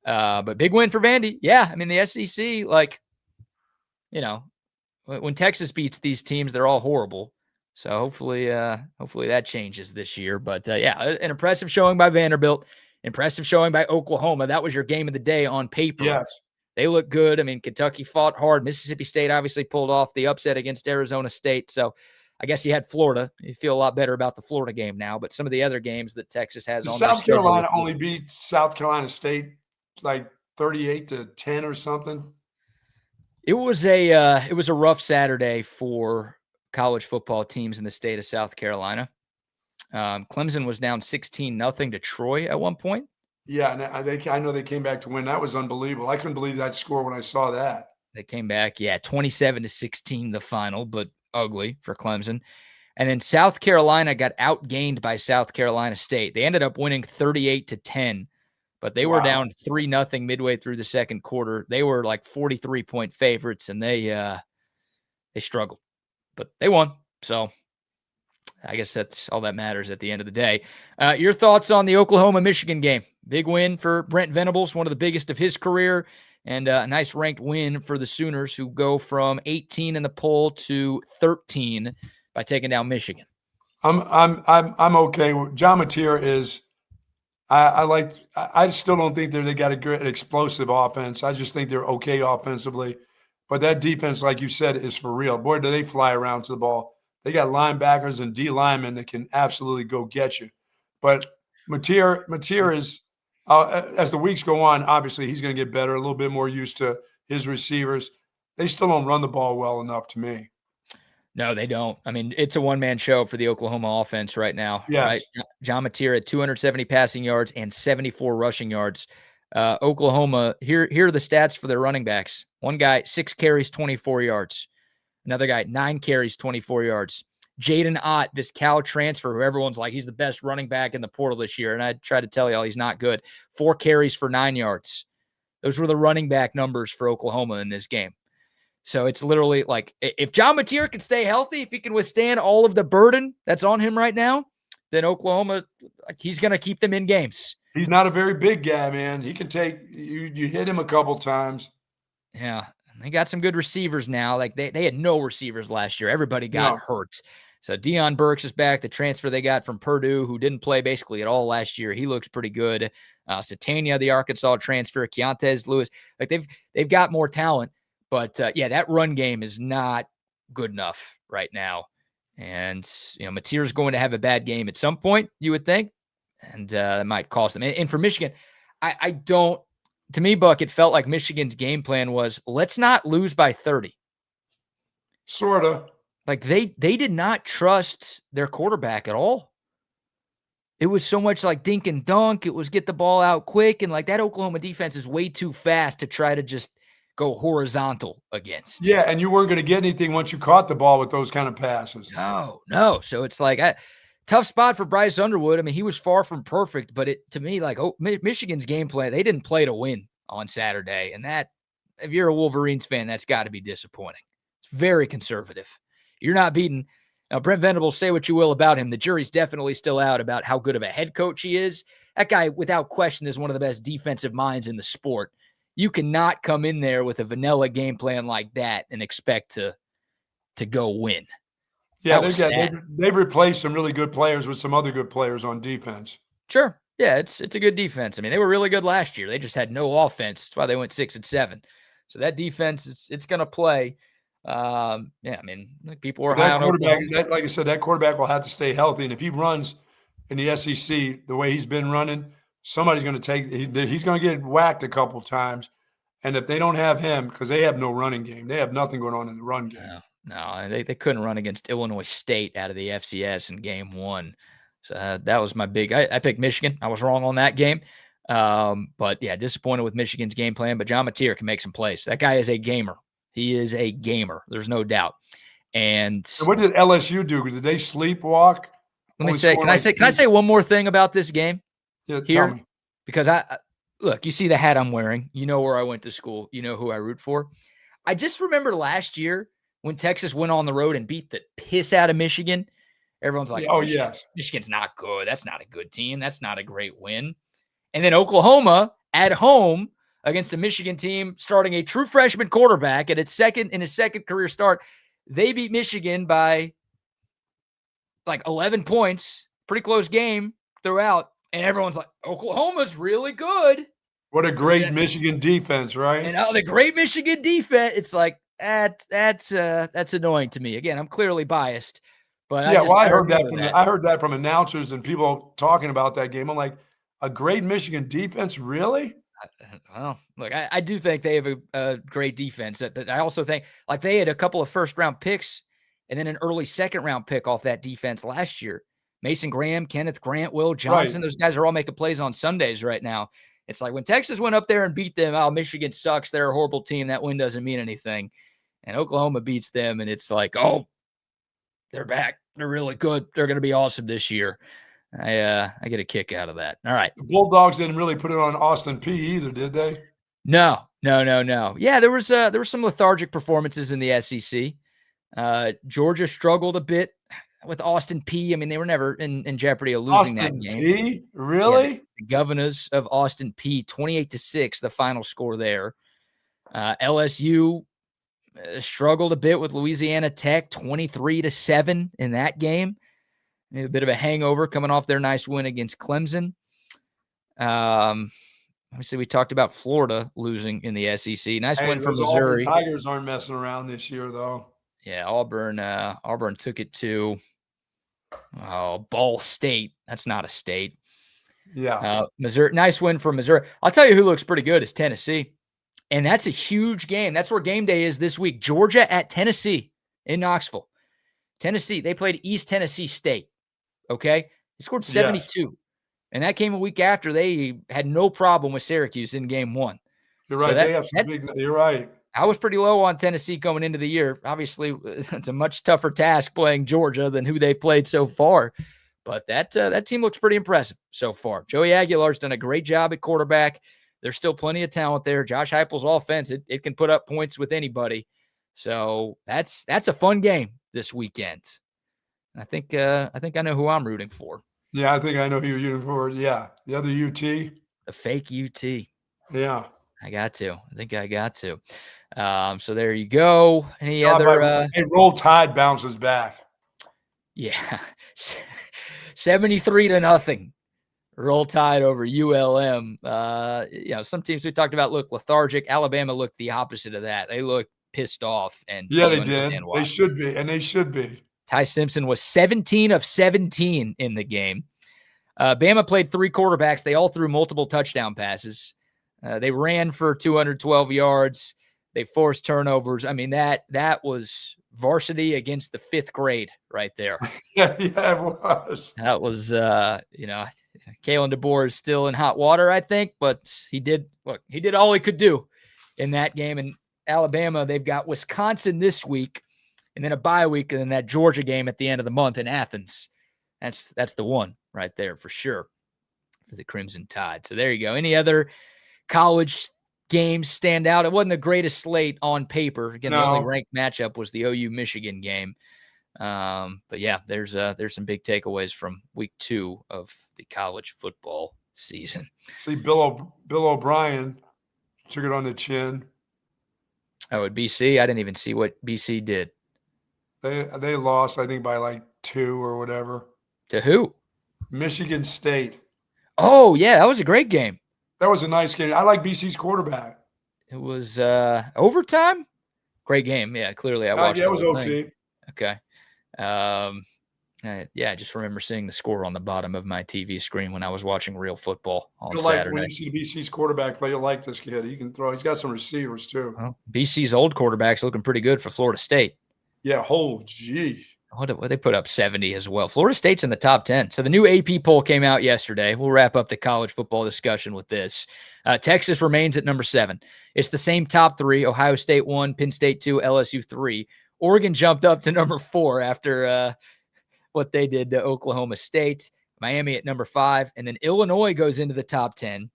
Speaker 1: But big win for Vandy. Yeah, I mean, the SEC, like, you know, when Texas beats these teams, they're all horrible. So hopefully that changes this year. But, an impressive showing by Vanderbilt, impressive showing by Oklahoma. That was your game of the day on paper.
Speaker 2: Yes.
Speaker 1: They look good. I mean, Kentucky fought hard. Mississippi State obviously pulled off the upset against Arizona State. So I guess you had Florida. You feel a lot better about the Florida game now. But some of the other games that Texas has on
Speaker 2: South Carolina only beat South Carolina State like 38-10 or something.
Speaker 1: It was a rough Saturday for college football teams in the state of South Carolina. Clemson was down 16-0 to Troy at one point.
Speaker 2: Yeah, and I know they came back to win. That was unbelievable. I couldn't believe that score when I saw that.
Speaker 1: They came back, 27-16 the final, but ugly for Clemson. And then South Carolina got outgained by South Carolina State. They ended up winning 38-10, but they were down 3-0 midway through the second quarter. They were like 43-point favorites, and they struggled, but they won. So I guess that's all that matters at the end of the day. Your thoughts on the Oklahoma-Michigan game? Big win for Brent Venables, one of the biggest of his career, and a nice ranked win for the Sooners, who go from 18 in the poll to 13 by taking down Michigan.
Speaker 2: I'm okay. John Mateer is. I still don't think they got a great explosive offense. I just think they're okay offensively, but that defense, like you said, is for real. Boy, do they fly around to the ball. They got linebackers and D linemen that can absolutely go get you. But Mateer is, as the weeks go on, obviously he's going to get better, a little bit more used to his receivers. They still don't run the ball well enough to me.
Speaker 1: No, they don't. I mean, it's a one-man show for the Oklahoma offense right now.
Speaker 2: Yes.
Speaker 1: Right? John Mateer at 270 passing yards and 74 rushing yards. Oklahoma, here are the stats for their running backs. One guy, 6 carries, 24 yards. Another guy, 9 carries, 24 yards. Jaden Ott, this Cal transfer, who everyone's like, he's the best running back in the portal this year. And I try to tell y'all he's not good. 4 carries for 9 yards. Those were the running back numbers for Oklahoma in this game. So it's literally like, if John Mateer can stay healthy, if he can withstand all of the burden that's on him right now, then Oklahoma, he's going to keep them in games.
Speaker 2: He's not a very big guy, man. He can take you hit him a couple times.
Speaker 1: Yeah. They got some good receivers now. Like they had no receivers last year. Everybody got hurt. So Deion Burks is back, the transfer they got from Purdue, who didn't play basically at all last year. He looks pretty good. Satania, the Arkansas transfer, Keontae Lewis. Like they've got more talent. But, that run game is not good enough right now. And, Mateer's going to have a bad game at some point, you would think. And that might cost them. And for Michigan, I don't – to me, Buck, it felt like Michigan's game plan was, let's not lose by 30.
Speaker 2: Sort of.
Speaker 1: Like they did not trust their quarterback at all. It was so much like dink and dunk. It was get the ball out quick. And, like, that Oklahoma defense is way too fast to try to just – go horizontal against.
Speaker 2: Yeah, and you weren't going to get anything once you caught the ball with those kind of passes.
Speaker 1: No. So it's like tough spot for Bryce Underwood. I mean, he was far from perfect, but to me, like, Michigan's game plan, they didn't play to win on Saturday. And that, if you're a Wolverines fan, that's got to be disappointing. It's very conservative. You're not beating. Now, Brent Venables, say what you will about him. The jury's definitely still out about how good of a head coach he is. That guy, without question, is one of the best defensive minds in the sport. You cannot come in there with a vanilla game plan like that and expect to go win.
Speaker 2: Yeah, they've replaced some really good players with some other good players on defense.
Speaker 1: Sure. Yeah, it's a good defense. I mean, they were really good last year. They just had no offense. That's why they went 6-7. So that defense, it's going to play. Yeah, I mean, like people were high
Speaker 2: That
Speaker 1: on
Speaker 2: quarterback,
Speaker 1: Oklahoma.
Speaker 2: like I said, that quarterback will have to stay healthy. And if he runs in the SEC the way he's been running, somebody's going to take. He's going to get whacked a couple times. And if they don't have him, because they have no running game, they have nothing going on in the run game.
Speaker 1: No, they couldn't run against Illinois State out of the FCS in game 1. So that was my big. I picked Michigan. I was wrong on that game. But yeah, disappointed with Michigan's game plan. But John Mateer can make some plays. That guy is a gamer. He is a gamer. There's no doubt. And
Speaker 2: what did LSU do? Did they sleepwalk?
Speaker 1: Let me say, can I say one more thing about this game?
Speaker 2: Yeah,
Speaker 1: here?
Speaker 2: tell me.
Speaker 1: Because look, you see the hat I'm wearing. You know where I went to school. You know who I root for. I just remember last year when Texas went on the road and beat the piss out of Michigan. Everyone's like, Michigan's not good. That's not a good team. That's not a great win. And then Oklahoma at home against the Michigan team starting a true freshman quarterback in his second career start. They beat Michigan by like 11 points. Pretty close game throughout. And everyone's like, Oklahoma's really good.
Speaker 2: What a great Michigan defense, right?
Speaker 1: And the great Michigan defense. It's like, that's annoying to me. Again, I'm clearly biased. But
Speaker 2: I heard that from announcers and people talking about that game. I'm like, a great Michigan defense, really?
Speaker 1: Well, look, I do think they have a great defense. But I also think like they had a couple of first-round picks and then an early second-round pick off that defense last year. Mason Graham, Kenneth Grant, Will Johnson, Those guys are all making plays on Sundays right now. It's like when Texas went up there and beat them, Michigan sucks. They're a horrible team. That win doesn't mean anything. And Oklahoma beats them, and it's like, they're back. They're really good. They're going to be awesome this year. I get a kick out of that. All right.
Speaker 2: The Bulldogs didn't really put it on Austin Peay either, did they?
Speaker 1: No. Yeah, there was some lethargic performances in the SEC. Georgia struggled a bit with Austin Peay. I mean, they were never in jeopardy of losing that game.
Speaker 2: Austin Peay? Really?
Speaker 1: Yeah, the Governors of Austin Peay, 28-6, the final score there. LSU struggled a bit with Louisiana Tech, 23-7 in that game. A bit of a hangover coming off their nice win against Clemson. Obviously, we talked about Florida losing in the SEC. Nice win for Missouri.
Speaker 2: Auburn Tigers aren't messing around this year, though.
Speaker 1: Yeah, Auburn took it to Ball State. That's not a state.
Speaker 2: Yeah.
Speaker 1: Missouri. Nice win for Missouri. I'll tell you who looks pretty good is Tennessee. And that's a huge game. That's where game day is this week. Georgia at Tennessee in Knoxville. Tennessee, they played East Tennessee State. Okay? They scored 72. Yes. And that came a week after they had no problem with Syracuse in game 1.
Speaker 2: You're right. You're right.
Speaker 1: I was pretty low on Tennessee going into the year. Obviously, it's a much tougher task playing Georgia than who they've played so far. But that team looks pretty impressive so far. Joey Aguilar's done a great job at quarterback. There's still plenty of talent there. Josh Heupel's offense, it can put up points with anybody. So that's a fun game this weekend. I think I know who I'm rooting for.
Speaker 2: Yeah, I think I know who you're rooting for. Yeah, the other UT.
Speaker 1: The fake UT.
Speaker 2: Yeah.
Speaker 1: I think I got to. So there you go. Any other?
Speaker 2: Roll Tide bounces back.
Speaker 1: Yeah. 73-0. Roll Tide over ULM. Some teams we talked about look lethargic. Alabama looked the opposite of that. They looked pissed off. And
Speaker 2: yeah, they did. They should be, and they should be.
Speaker 1: Ty Simpson was 17 of 17 in the game. Bama played 3 quarterbacks. They all threw multiple touchdown passes. They ran for 212 yards. They forced turnovers. I mean, that was varsity against the 5th grade right there.
Speaker 2: Yeah, it was.
Speaker 1: That was, Kalen DeBoer is still in hot water, I think, but he did all he could do in that game. And Alabama, they've got Wisconsin this week and then a bye week and then that Georgia game at the end of the month in Athens. That's the one right there for sure for the Crimson Tide. So there you go. Any other college games stand out? It wasn't the greatest slate on paper. Again, The only ranked matchup was the OU Michigan game. But yeah, there's some big takeaways from week 2 of the college football season.
Speaker 2: See, Bill O'Brien took it on the chin.
Speaker 1: Oh, at BC, I didn't even see what BC did.
Speaker 2: They lost, I think, by like 2 or whatever.
Speaker 1: To who?
Speaker 2: Michigan State.
Speaker 1: Oh, yeah, that was a great game.
Speaker 2: That was a nice game. I like BC's quarterback.
Speaker 1: It was overtime. Great game. Yeah, clearly I watched
Speaker 2: Yeah,
Speaker 1: the
Speaker 2: it was
Speaker 1: whole
Speaker 2: OT.
Speaker 1: thing. Okay. Yeah, I just remember seeing the score on the bottom of my TV screen when I was watching real football on
Speaker 2: You'll like
Speaker 1: Saturday.
Speaker 2: when you see BC's quarterback play. You'll like this kid. He can throw. He's got some receivers too.
Speaker 1: Well, BC's old quarterback's looking pretty good for Florida State.
Speaker 2: Yeah. Oh, gee.
Speaker 1: What they put up 70 as well. Florida State's in the top 10. So the new AP poll came out yesterday. We'll wrap up the college football discussion with this. Texas remains at number 7. It's the same top 3. Ohio State 1, Penn State 2, LSU 3. Oregon jumped up to number 4 after what they did to Oklahoma State. Miami at number 5. And then Illinois goes into the top 10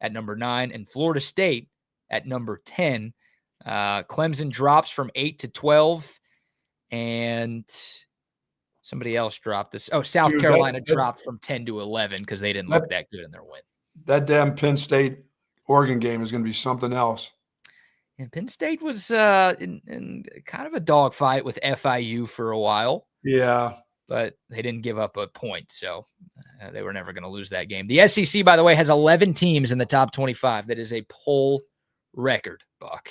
Speaker 1: at number 9. And Florida State at number 10. Clemson drops from 8 to 12. And somebody else dropped this. Oh, South Carolina dropped from 10 to 11 because they didn't look that good in their win.
Speaker 2: That damn Penn State-Oregon game is going to be something else.
Speaker 1: And Penn State was in kind of a dogfight with FIU for a while.
Speaker 2: Yeah.
Speaker 1: But they didn't give up a point, so they were never going to lose that game. The SEC, by the way, has 11 teams in the top 25. That is a poll record, Buck.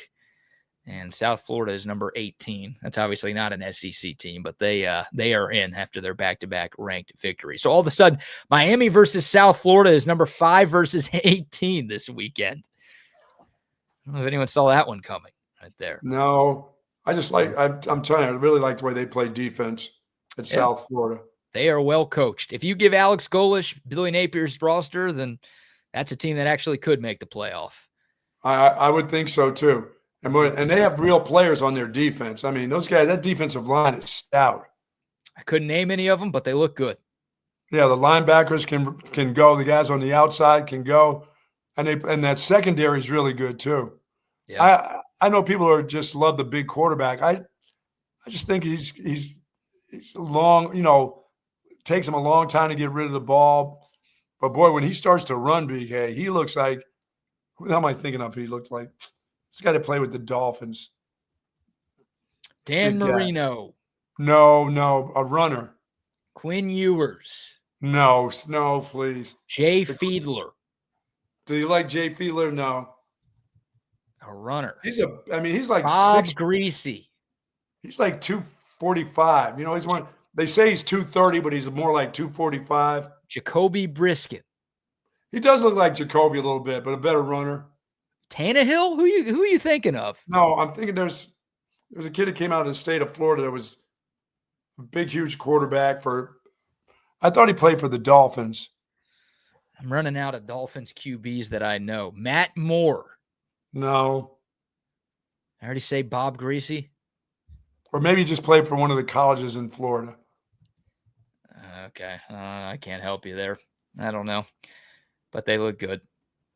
Speaker 1: And South Florida is number 18. That's obviously not an SEC team, but they are in after their back-to-back ranked victory. So all of a sudden, Miami versus South Florida is number 5 versus 18 this weekend. I don't know if anyone saw that one coming right there.
Speaker 2: No, I just like I'm telling you, I really like the way they play defense at South Florida.
Speaker 1: They are well coached. If you give Alex Golish Billy Napier's roster, then that's a team that actually could make the playoff.
Speaker 2: I would think so too. And they have real players on their defense. I mean, those guys, that defensive line is stout.
Speaker 1: I couldn't name any of them, but they look good.
Speaker 2: Yeah, the linebackers can go. The guys on the outside can go. And that secondary is really good too.
Speaker 1: Yeah.
Speaker 2: I know people are just love the big quarterback. I just think he's long, takes him a long time to get rid of the ball. But boy, when he starts to run, BK, he looks like, who the hell am I thinking of? He looked like this guy to play with the Dolphins.
Speaker 1: Dan Marino.
Speaker 2: No, a runner.
Speaker 1: Quinn Ewers.
Speaker 2: No, please.
Speaker 1: Jay Fiedler.
Speaker 2: Do you like Jay Fiedler? No.
Speaker 1: A runner.
Speaker 2: He's like
Speaker 1: Bob Greasy.
Speaker 2: He's like 245. He's one. They say he's 230, but he's more like 245.
Speaker 1: Jacoby Brisket.
Speaker 2: He does look like Jacoby a little bit, but a better runner.
Speaker 1: Tannehill? Who are you thinking of?
Speaker 2: No, I'm thinking there's a kid that came out of the state of Florida that was a big, huge quarterback I thought he played for the Dolphins.
Speaker 1: I'm running out of Dolphins QBs that I know. Matt Moore.
Speaker 2: No.
Speaker 1: I already say Bob Greasy.
Speaker 2: Or maybe he just played for one of the colleges in Florida.
Speaker 1: Okay. I can't help you there. I don't know. But they look good.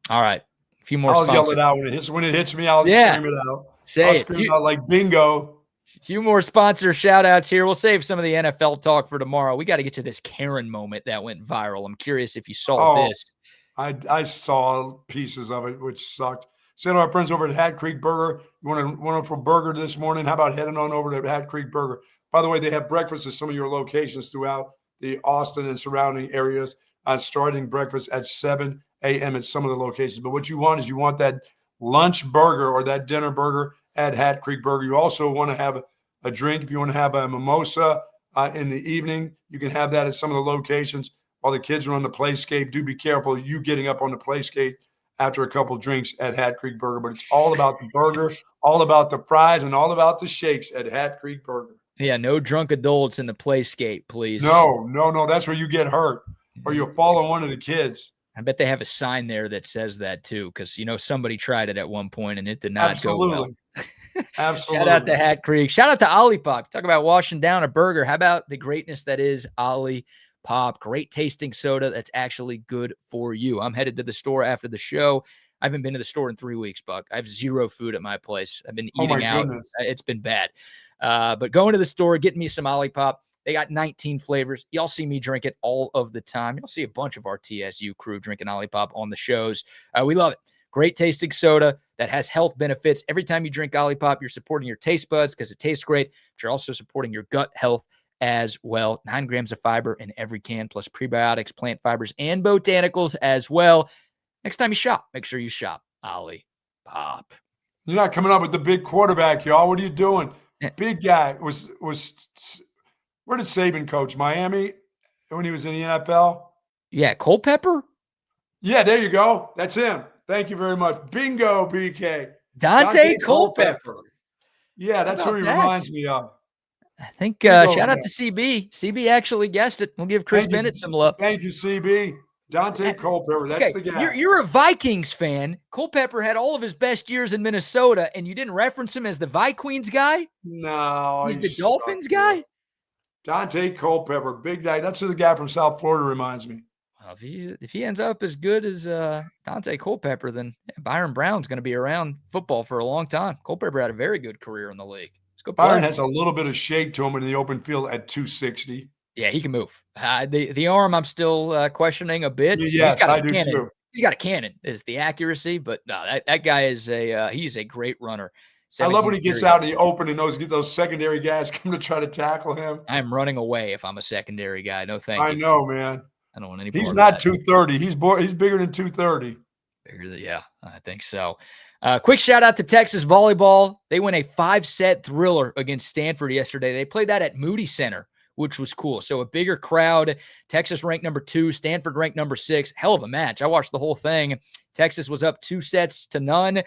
Speaker 1: All right. A few more
Speaker 2: I'll
Speaker 1: sponsors.
Speaker 2: yell it out when it hits me. I'll scream it out.
Speaker 1: I'll
Speaker 2: scream it out like bingo.
Speaker 1: A few more sponsor shout outs here. We'll save some of the NFL talk for tomorrow. We got to get to this Karen moment that went viral. I'm curious if you saw this.
Speaker 2: I saw pieces of it, which sucked. Send our friends over at Hat Creek Burger. You want a burger this morning? How about heading on over to Hat Creek Burger? By the way, they have breakfast at some of your locations throughout the Austin and surrounding areas, starting breakfast at 7 a.m. at some of the locations. But what you want is that lunch burger or that dinner burger at Hat Creek Burger. You also want to have a drink. If you want to have a mimosa in the evening, you can have that at some of the locations while the kids are on the playscape. Do be careful you getting up on the playscape after a couple of drinks at Hat Creek Burger. But it's all about the burger, all about the fries, and all about the shakes at Hat Creek Burger.
Speaker 1: Yeah, no drunk adults in the playscape, please.
Speaker 2: No. That's where you get hurt or you'll fall on one of the kids.
Speaker 1: I bet they have a sign there that says that too, because somebody tried it at one point and it did not go well.
Speaker 2: Absolutely.
Speaker 1: Shout out to Hat Creek. Shout out to OLIPOP. Talk about washing down a burger. How about the greatness that is OLIPOP? Great tasting soda that's actually good for you. I'm headed to the store after the show. I haven't been to the store in 3 weeks, Buck. I have zero food at my place. I've been eating out.
Speaker 2: Goodness.
Speaker 1: It's been bad. But going to the store, getting me some OLIPOP. They got 19 flavors. Y'all see me drink it all of the time. You'll see a bunch of our TSU crew drinking OLIPOP on the shows. We love it. Great tasting soda that has health benefits. Every time you drink OLIPOP, you're supporting your taste buds because it tastes great, but you're also supporting your gut health as well. 9 grams of fiber in every can, plus prebiotics, plant fibers, and botanicals as well. Next time you shop, make sure you shop OLIPOP.
Speaker 2: You're not coming up with the big quarterback, y'all. What are you doing?
Speaker 1: Eh.
Speaker 2: Big guy was where did Saban coach? Miami when he was in the NFL?
Speaker 1: Yeah, Culpepper?
Speaker 2: Yeah, there you go. That's him. Thank you very much. Bingo, BK.
Speaker 1: Dante Culpepper.
Speaker 2: Yeah, that's who he reminds me of.
Speaker 1: I think shout out to CB. CB actually guessed it. We'll give Chris Bennett some love.
Speaker 2: Thank you, CB. Dante Culpepper. That's the guy.
Speaker 1: You're a Vikings fan. Culpepper had all of his best years in Minnesota, and you didn't reference him as the Vikings guy?
Speaker 2: No.
Speaker 1: He's the Dolphins guy?
Speaker 2: Dante Culpepper. Big guy. That's who the guy from South Florida reminds me.
Speaker 1: Well, if he ends up as good as Dante Culpepper, then Byron Brown's going to be around football for a long time. Culpepper had a very good career in the league.
Speaker 2: Byron has a little bit of shake to him in the open field at 260.
Speaker 1: Yeah, he can move. The arm I'm still questioning a bit.
Speaker 2: Yes, I do too.
Speaker 1: He's got a cannon. Is the accuracy, but no, that guy is he's a great runner.
Speaker 2: I love when he gets out in the open and those secondary guys come to try to tackle him.
Speaker 1: I'm running away if I'm a secondary guy. No thank you.
Speaker 2: I know, man.
Speaker 1: I don't want any.
Speaker 2: He's not 230. He's bigger than 230.
Speaker 1: Yeah, I think so. Quick shout out to Texas volleyball. They win a 5-set thriller against Stanford yesterday. They played that at Moody Center, which was cool. So a bigger crowd. Texas ranked number 2, Stanford ranked number 6. Hell of a match. I watched the whole thing. Texas was up 2-0.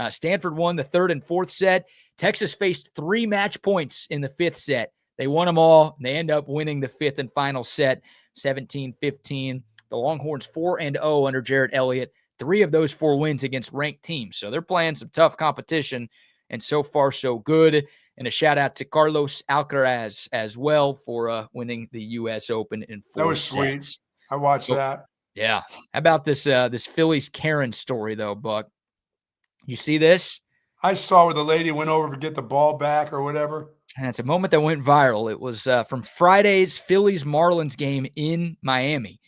Speaker 1: Stanford won the 3rd and 4th set. Texas faced 3 match points in the 5th set. They won them all. They end up winning the 5th and final set, 17-15. The Longhorns 4-0 under Jarrett Elliott. 3 of those 4 wins against ranked teams. So they're playing some tough competition, and so far so good. And a shout out to Carlos Alcaraz as well for winning the U.S. Open in 4 sets.
Speaker 2: That was sweet. I watched that.
Speaker 1: Yeah. How about this Phillies Karen story, though, Buck? You see this?
Speaker 2: I saw where the lady went over to get the ball back or whatever.
Speaker 1: And it's a moment that went viral. It was from Friday's Phillies-Marlins game in Miami.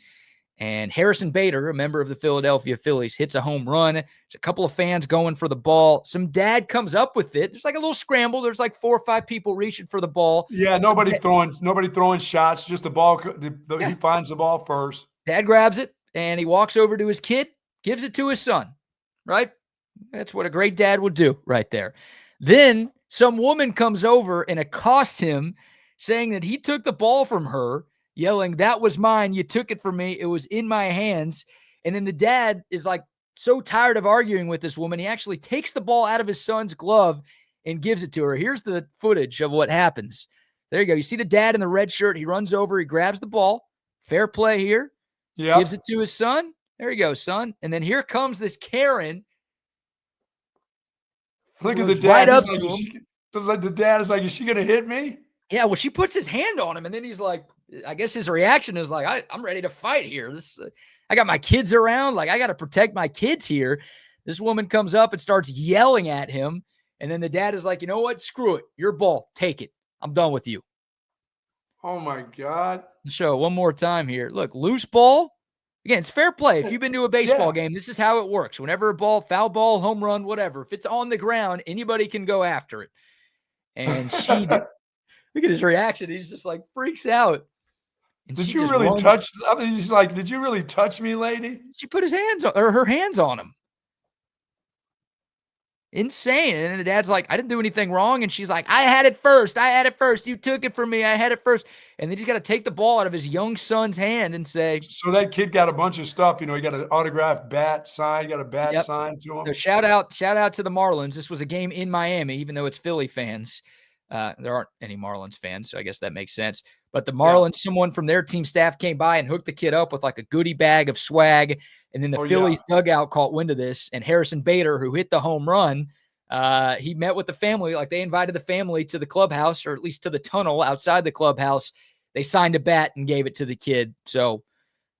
Speaker 1: And Harrison Bader, a member of the Philadelphia Phillies, hits a home run. There's a couple of fans going for the ball. Some dad comes up with it. There's like a little scramble. There's like 4 or 5 people reaching for the ball.
Speaker 2: Yeah, nobody throwing shots. Just the ball. He finds the ball first.
Speaker 1: Dad grabs it, and he walks over to his kid, gives it to his son, right? That's what a great dad would do right there. Then some woman comes over and accosts him, saying that he took the ball from her, yelling, "That was mine. You took it from me. It was in my hands." And then the dad is like so tired of arguing with this woman, he actually takes the ball out of his son's glove and gives it to her. Here's the footage of what happens. There you go. You see the dad in the red shirt. He runs over. He grabs the ball. Fair play here.
Speaker 2: Yeah.
Speaker 1: Gives it to his son. There you go, son. And then here comes this Karen.
Speaker 2: Look at the dad.
Speaker 1: Right up to him.
Speaker 2: The dad is like, "Is she going to hit me?"
Speaker 1: Yeah, well, she puts his hand on him, and then he's like, I guess his reaction is like, I'm ready to fight here. I got my kids around. Like, I got to protect my kids here. This woman comes up and starts yelling at him, and then the dad is like, "You know what? Screw it. Your ball. Take it. I'm done with you."
Speaker 2: Oh, my God.
Speaker 1: Show one more time here. Look, loose ball. Again, it's fair play. If you've been to a baseball game, this is how it works. Whenever a ball, foul ball, home run, whatever, if it's on the ground, anybody can go after it. And she, look at his reaction. He's just like freaks out. And
Speaker 2: did you really touch? I mean, he's like, "Did you really touch me, lady?"
Speaker 1: She put his hands on, or her hands on him. Insane. And then the dad's like, "I didn't do anything wrong." And she's like, "I had it first. I had it first. You took it from me. I had it first." And then he's got to take the ball out of his young son's hand and say,
Speaker 2: so that kid got a bunch of stuff. You know, he got an autographed bat signed, got a bat signed to him.
Speaker 1: So shout out to the Marlins. This was a game in Miami, even though it's Philly fans. There aren't any Marlins fans, so I guess that makes sense. But the Marlins, someone from their team staff came by and hooked the kid up with like a goodie bag of swag. And then the Phillies dugout caught wind of this. And Harrison Bader, who hit the home run, he met with the family. Like, they invited the family to the clubhouse, or at least to the tunnel outside the clubhouse. They signed a bat and gave it to the kid. So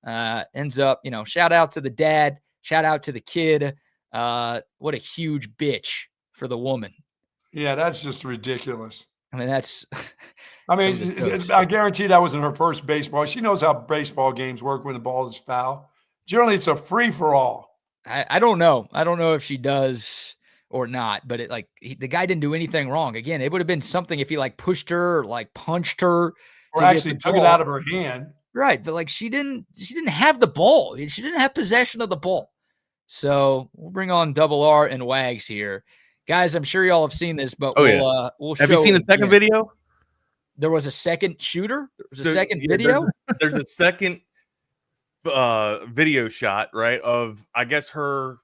Speaker 1: ends up, shout out to the dad, shout out to the kid. What a huge bitch for the woman.
Speaker 2: Yeah, that's just ridiculous.
Speaker 1: I mean, that's.
Speaker 2: I mean, I guarantee that wasn't her first baseball. She knows how baseball games work when the ball is foul. Generally, it's a free for all.
Speaker 1: I don't know. I don't know if she does or not, but the guy didn't do anything wrong. Again, it would have been something if he like pushed her or like punched her.
Speaker 2: or
Speaker 1: to get
Speaker 2: actually
Speaker 1: the
Speaker 2: took it
Speaker 1: ball.
Speaker 2: out of her hand.
Speaker 1: Right, but like she didn't have the ball. She didn't have possession of the ball. So we'll bring on Double R and Wags here. Guys, I'm sure y'all have seen this, but we'll
Speaker 9: Have you
Speaker 1: show
Speaker 9: seen
Speaker 1: it
Speaker 9: the second
Speaker 1: again.
Speaker 9: video?
Speaker 1: There was a second shooter? There was a
Speaker 9: So,
Speaker 1: second
Speaker 9: yeah,
Speaker 1: video?
Speaker 9: There's a second video shot, right, of I guess her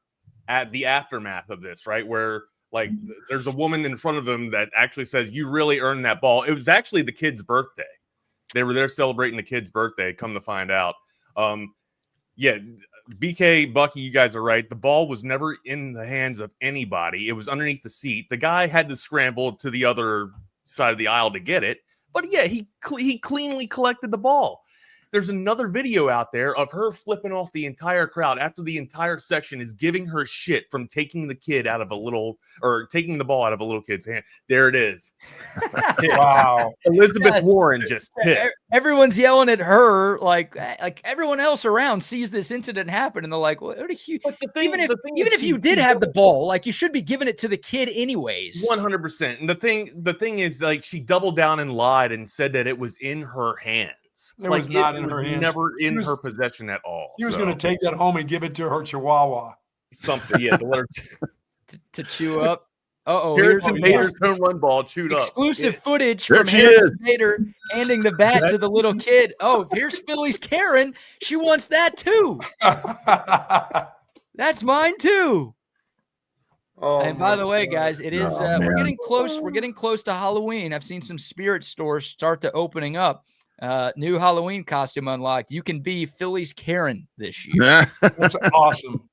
Speaker 9: at the aftermath of this, right, where like there's a woman in front of them that actually says, "You really earned that ball." It was actually the kid's birthday. They were there celebrating the kid's birthday. Come to find out, yeah, BK, Bucky, you guys are right. The ball was never in the hands of anybody. It was underneath the seat. The guy had to scramble to the other side of the aisle to get it. But yeah, he cleanly collected the ball. There's another video out there of her flipping off the entire crowd after the entire section is giving her shit from taking the ball out of a little kid's hand. There it is.
Speaker 2: Wow.
Speaker 9: Elizabeth Warren just pissed.
Speaker 1: Everyone's yelling at her like everyone else around sees this incident happen and they're like, "What are you?" Even if you did have the ball, like you should be giving it to the kid anyways.
Speaker 9: 100%. And the thing is, like, she doubled down and lied and said that it was in her hands.
Speaker 2: It was not in her hands.
Speaker 9: Never in her possession at all.
Speaker 2: He was going to take that home and give it to her chihuahua.
Speaker 9: Something, yeah, to let her
Speaker 1: to chew up.
Speaker 9: Harrison Bader's home run ball chewed up.
Speaker 1: Exclusive footage from Harrison Bader handing the bat to the little kid. Oh, here's Philly's Karen. She wants that too. That's mine too. Oh, and by the way, guys, it is we're getting close. We're getting close to Halloween. I've seen some spirit stores start to opening up. New Halloween costume unlocked. You can be Philly's Karen this year.
Speaker 2: That's awesome.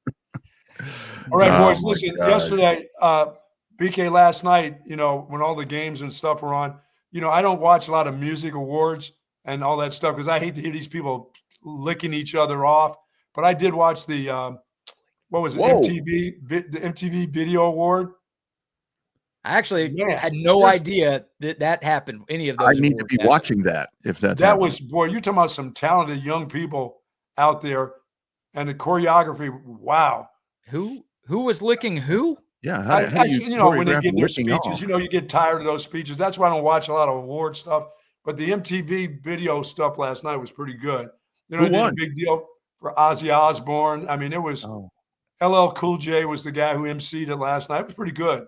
Speaker 2: All right, boys, listen, yesterday, BK, last night, when all the games and stuff were on, I don't watch a lot of music awards and all that stuff because I hate to hear these people licking each other off. But I did watch the, what was it, the MTV Video Award.
Speaker 1: I actually had no idea that happened. Any of those.
Speaker 10: I need to be watching that if that's
Speaker 2: that was, boy, you're talking about some talented young people out there and the choreography. Wow.
Speaker 1: Who was licking who?
Speaker 10: Yeah.
Speaker 2: How when they give their speeches, you get tired of those speeches. That's why I don't watch a lot of award stuff. But the MTV video stuff last night was pretty good. They did a big deal for Ozzy Osbourne. I mean, it was LL Cool J was the guy who emceed it last night. It was pretty good.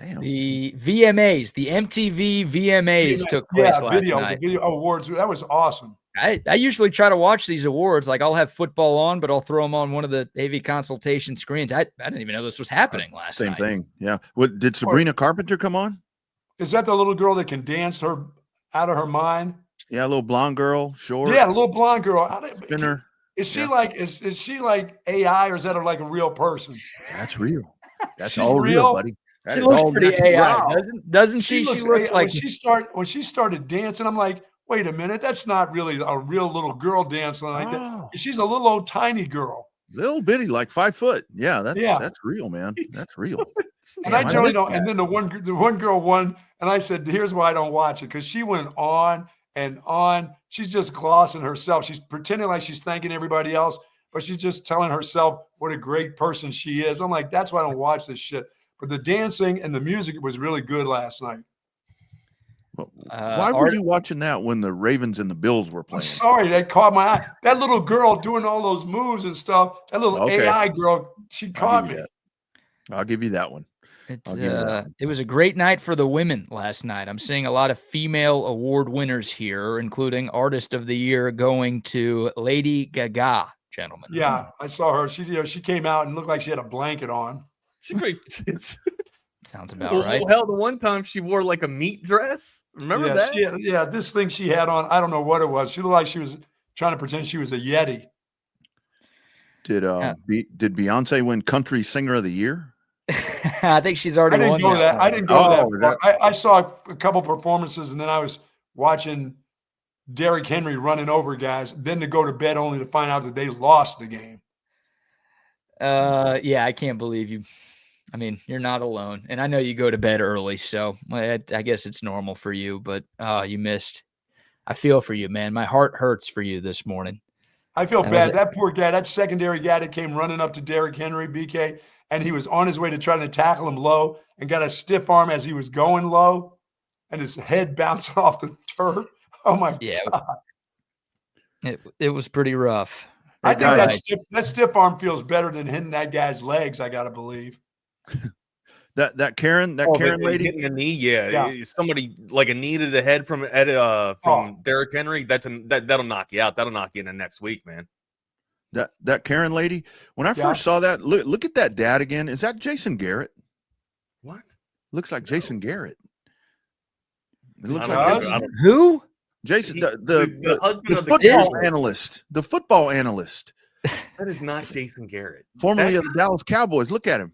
Speaker 10: Damn.
Speaker 1: The VMAs, the MTV VMAs took place last night.
Speaker 2: The video awards. That was awesome.
Speaker 1: I usually try to watch these awards. Like I'll have football on, but I'll throw them on one of the AV consultation screens. I didn't even know this was happening last night.
Speaker 10: Same thing. Yeah. What did Sabrina Carpenter come on?
Speaker 2: Is that the little girl that can dance her out of her mind?
Speaker 10: Yeah, a little blonde girl, short.
Speaker 2: Yeah, a little blonde girl.
Speaker 10: Spinner.
Speaker 2: Is she like is she like AI or is that like a real person?
Speaker 10: That's real. That's
Speaker 2: She's
Speaker 10: all real, buddy.
Speaker 1: She looks pretty AI, doesn't she?
Speaker 2: She looks like when she started dancing, I'm like, wait a minute, that's not really a real little girl dancing like that. She's a little old tiny girl.
Speaker 10: Little bitty, like 5 foot. Yeah, that's real, man. That's real.
Speaker 2: And I totally don't. And then the one girl won, and I said, here's why I don't watch it, because she went on and on. She's just glossing herself. She's pretending like she's thanking everybody else, but she's just telling herself what a great person she is. I'm like, that's why I don't watch this shit. But the dancing and the music was really good last night.
Speaker 10: Why were you watching that when the Ravens and the Bills were playing?
Speaker 2: Sorry, that caught my eye. That little girl doing all those moves and stuff, that little AI girl, she caught me.
Speaker 10: I'll give you that one.
Speaker 1: It was a great night for the women last night. I'm seeing a lot of female award winners here, including Artist of the Year going to Lady Gaga, gentlemen.
Speaker 2: Yeah, I saw her. She came out and looked like she had a blanket on.
Speaker 1: Sounds about right.
Speaker 9: Hell, the one time she wore like a meat dress. Remember that?
Speaker 2: This thing she had on, I don't know what it was. She looked like she was trying to pretend she was a Yeti.
Speaker 10: Did Beyonce win Country Singer of the Year?
Speaker 1: I think she's already won that.
Speaker 2: I didn't go that far. I saw a couple performances, and then I was watching Derrick Henry running over guys, then to go to bed only to find out that they lost the game.
Speaker 1: Yeah, I can't believe you. I mean, you're not alone. And I know you go to bed early, so I guess it's normal for you, but you missed. I feel for you, man. My heart hurts for you this morning.
Speaker 2: I feel bad. That poor guy, that secondary guy that came running up to Derrick Henry, BK, and he was on his way to trying to tackle him low and got a stiff arm as he was going low, and his head bouncing off the turf. Oh my God.
Speaker 1: It was pretty rough.
Speaker 2: I think that stiff arm feels better than hitting that guy's legs, I gotta believe.
Speaker 10: That Karen lady
Speaker 9: hitting a knee, yeah. Somebody like a knee to the head from Derrick Henry. That'll knock you out. That'll knock you in the next week, man.
Speaker 10: That Karen lady. When I first saw that, look at that dad again. Is that Jason Garrett?
Speaker 9: What?
Speaker 10: Looks like Jason Garrett. It looks
Speaker 1: who?
Speaker 10: Jason, the football analyst. The football analyst.
Speaker 9: That is not Jason Garrett.
Speaker 10: Formerly of the Dallas Cowboys. Look at him.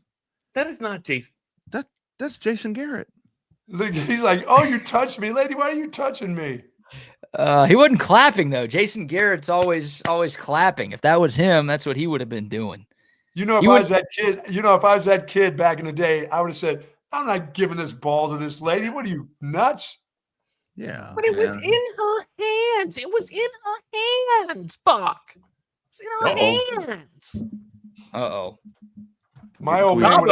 Speaker 9: That is not Jason.
Speaker 10: That's Jason Garrett.
Speaker 2: Look, he's like, "Oh, you touched me, lady. Why are you touching me?"
Speaker 1: He wasn't clapping though. Jason Garrett's always clapping. If that was him, that's what he would have been doing.
Speaker 2: If I was that kid, if I was that kid back in the day, I would have said, "I'm not giving this ball to this lady. What are you, nuts?"
Speaker 10: Yeah.
Speaker 9: But it was in her hands. It was in her hands, Buck. It's in her hands.
Speaker 1: Uh-oh.
Speaker 2: My old man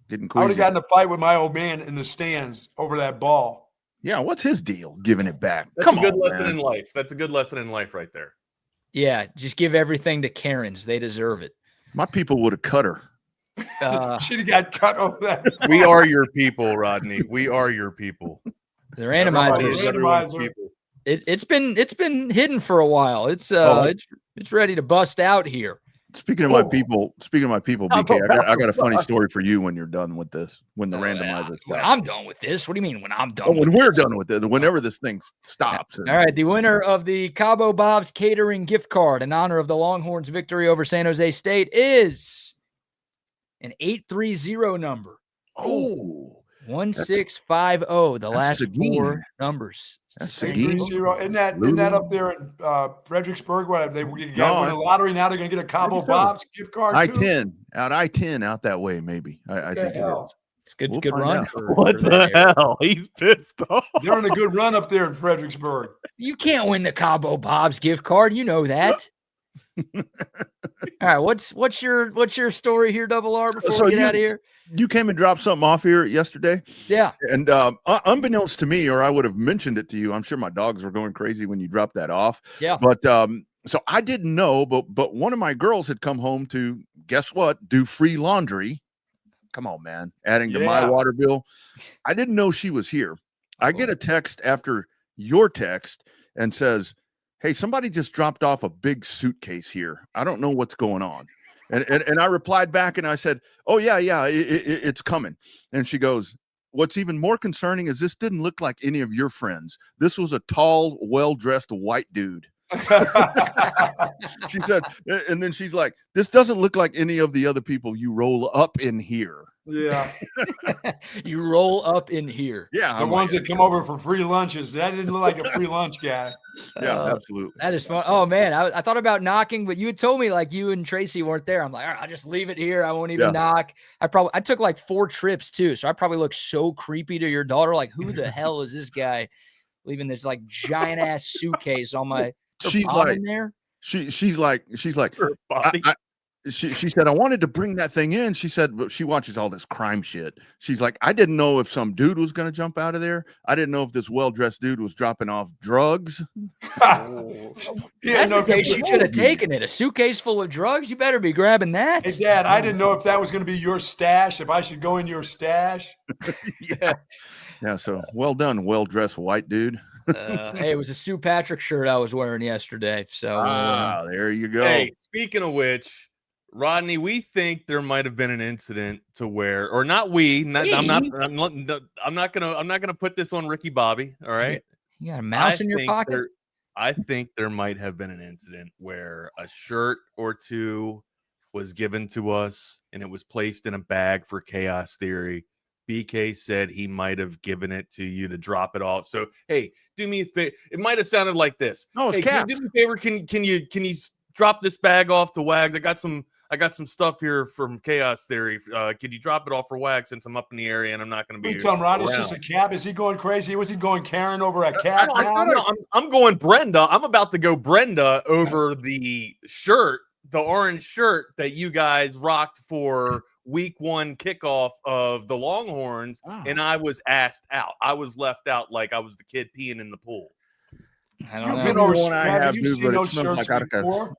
Speaker 10: Getting
Speaker 2: I would have gotten a fight with my old man in the stands over that ball.
Speaker 10: Yeah, what's his deal? Giving it back.
Speaker 9: That's a good lesson in life. That's a good lesson in life right there.
Speaker 1: Yeah, just give everything to Karens. They deserve it.
Speaker 10: My people would have cut her.
Speaker 2: She'd have got cut over that.
Speaker 9: We are your people, Rodney. We are your people.
Speaker 1: The randomizer. It's been hidden for a while. It's ready to bust out here.
Speaker 10: Speaking of my people, BK, I got a funny story for you when you're done with this. When the randomizer stops.
Speaker 1: When I'm done with this. What do you mean when I'm done?
Speaker 10: When we're done with it, whenever this thing stops.
Speaker 1: All right, the winner of the Cabo Bob's Catering gift card in honor of the Longhorns' victory over San Jose State is an 830 number.
Speaker 10: Oh.
Speaker 1: 1650. The last four numbers.
Speaker 10: That's
Speaker 2: 830. Isn't that up there in Fredericksburg? What they got win the lottery? Now they're going to get a Cabo Bob's gift card.
Speaker 10: I-10 out that way. Maybe I think it is.
Speaker 1: It's good run.
Speaker 9: What the hell? He's pissed off.
Speaker 2: They're in a good run up there in Fredericksburg.
Speaker 1: You can't win the Cabo Bob's gift card. You know that. All right, what's your story here, Double R? Before we get out of here,
Speaker 10: you came and dropped something off here yesterday.
Speaker 1: Yeah,
Speaker 10: and unbeknownst to me, or I would have mentioned it to you. I'm sure my dogs were going crazy when you dropped that off.
Speaker 1: Yeah,
Speaker 10: but so I didn't know, but one of my girls had come home to guess what? Do free laundry. Come on, man! Adding to my water bill. I didn't know she was here. I get a text after your text and says, "Hey, somebody just dropped off a big suitcase here. I don't know what's going on." And I replied back and I said, "Oh, yeah, it's coming." And she goes, "What's even more concerning is this didn't look like any of your friends. This was a tall, well-dressed white dude." She said, and then she's like, "This doesn't look like any of the other people you roll up in here."
Speaker 2: Yeah.
Speaker 1: You roll up in here.
Speaker 10: Yeah.
Speaker 2: The ones that come over for free lunches. That didn't look like a free lunch guy.
Speaker 10: Yeah, absolutely.
Speaker 1: That is fun. Oh, man. I thought about knocking, but you had told me like you and Tracy weren't there. I'm like, all right, I'll just leave it here. I won't even knock. I took like 4 trips too. So I probably look so creepy to your daughter. Like, who the hell is this guy leaving this like giant ass suitcase on my
Speaker 10: she's like
Speaker 1: in there?
Speaker 10: She's like, she said, "I wanted to bring that thing in." She said, but she watches all this crime shit. She's like, "I didn't know if some dude was going to jump out of there. I didn't know if this well-dressed dude was dropping off drugs."
Speaker 1: That's the case you should have taken it. A suitcase full of drugs? You better be grabbing that.
Speaker 2: Hey, Dad, I didn't know if that was going to be your stash, if I should go in your stash.
Speaker 10: Yeah, so well done, well-dressed white dude.
Speaker 1: Hey, it was a Sue Patrick shirt I was wearing yesterday. So
Speaker 10: there you go.
Speaker 9: Hey, speaking of which, Rodney, we think there might have been an incident to where, or not we. I'm not gonna put this on Ricky Bobby. All right,
Speaker 1: you got a mouse in your pocket.
Speaker 9: I think there might have been an incident where a shirt or two was given to us and it was placed in a bag for Chaos Theory. BK said he might have given it to you to drop it off. So hey, do me a favor. It might have sounded like this.
Speaker 10: No, it's
Speaker 9: Can you do me a favor? Can you drop this bag off to Wags? I got some stuff here from Chaos Theory. Could you drop it off for Wags since I'm up in the area and I'm not going to be here?
Speaker 2: You tell him, Rodney, it's just a cab. Is he going crazy? Was he going Karen over a cab?
Speaker 9: I'm going Brenda. I'm about to go Brenda over the shirt, the orange shirt that you guys rocked for week 1 kickoff of the Longhorns, and I was asked out. I was left out like I was the kid peeing in the pool.
Speaker 1: I don't
Speaker 2: You've
Speaker 1: know.
Speaker 2: been over
Speaker 10: one I have,
Speaker 2: You've
Speaker 10: dude,
Speaker 2: seen
Speaker 10: but it
Speaker 2: those
Speaker 10: smells
Speaker 2: shirts
Speaker 10: like Attica.
Speaker 2: before.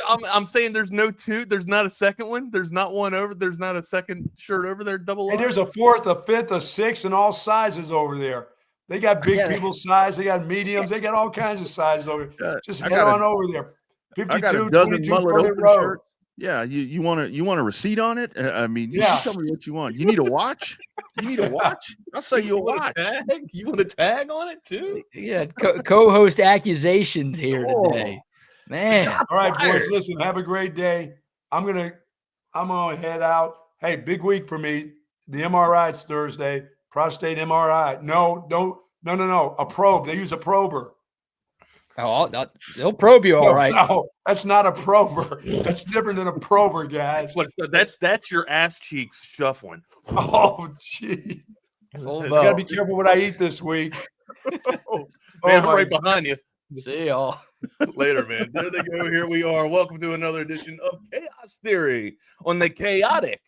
Speaker 9: I'm saying there's no two. There's not a second one. There's not one over. There's not a second shirt over there. Double
Speaker 2: Hey,
Speaker 9: R.
Speaker 2: there's a fourth, a fifth, a sixth, and all sizes over there. They got big people size. They got mediums. They got all kinds of sizes over there. Just head on over there.
Speaker 10: I got a
Speaker 2: 52,
Speaker 10: dozen
Speaker 2: 22
Speaker 10: mullet
Speaker 2: Burnett
Speaker 10: open
Speaker 2: Road.
Speaker 10: shirt. Yeah, you want a receipt on it? I mean, you
Speaker 2: Yeah.
Speaker 10: tell me what you want. You need a watch? You need a watch? I'll sell you a watch.
Speaker 9: You want a tag on it too?
Speaker 1: Yeah, co-host accusations here today. Man.
Speaker 2: All right, boys, listen, have a great day. I'm gonna head out. Hey, big week for me. The MRI's Thursday. Prostate MRI. No. A probe. They use a prober.
Speaker 1: Oh, they'll probe you all right.
Speaker 2: No, that's not a prober. That's different than a prober, guys.
Speaker 9: That's your ass cheeks shuffling.
Speaker 2: Oh, gee. I gotta be careful what I eat this week.
Speaker 9: Man, I'm right behind you.
Speaker 1: See y'all.
Speaker 9: Later, man. There they go. Here we are. Welcome to another edition of Chaos Theory on the chaotic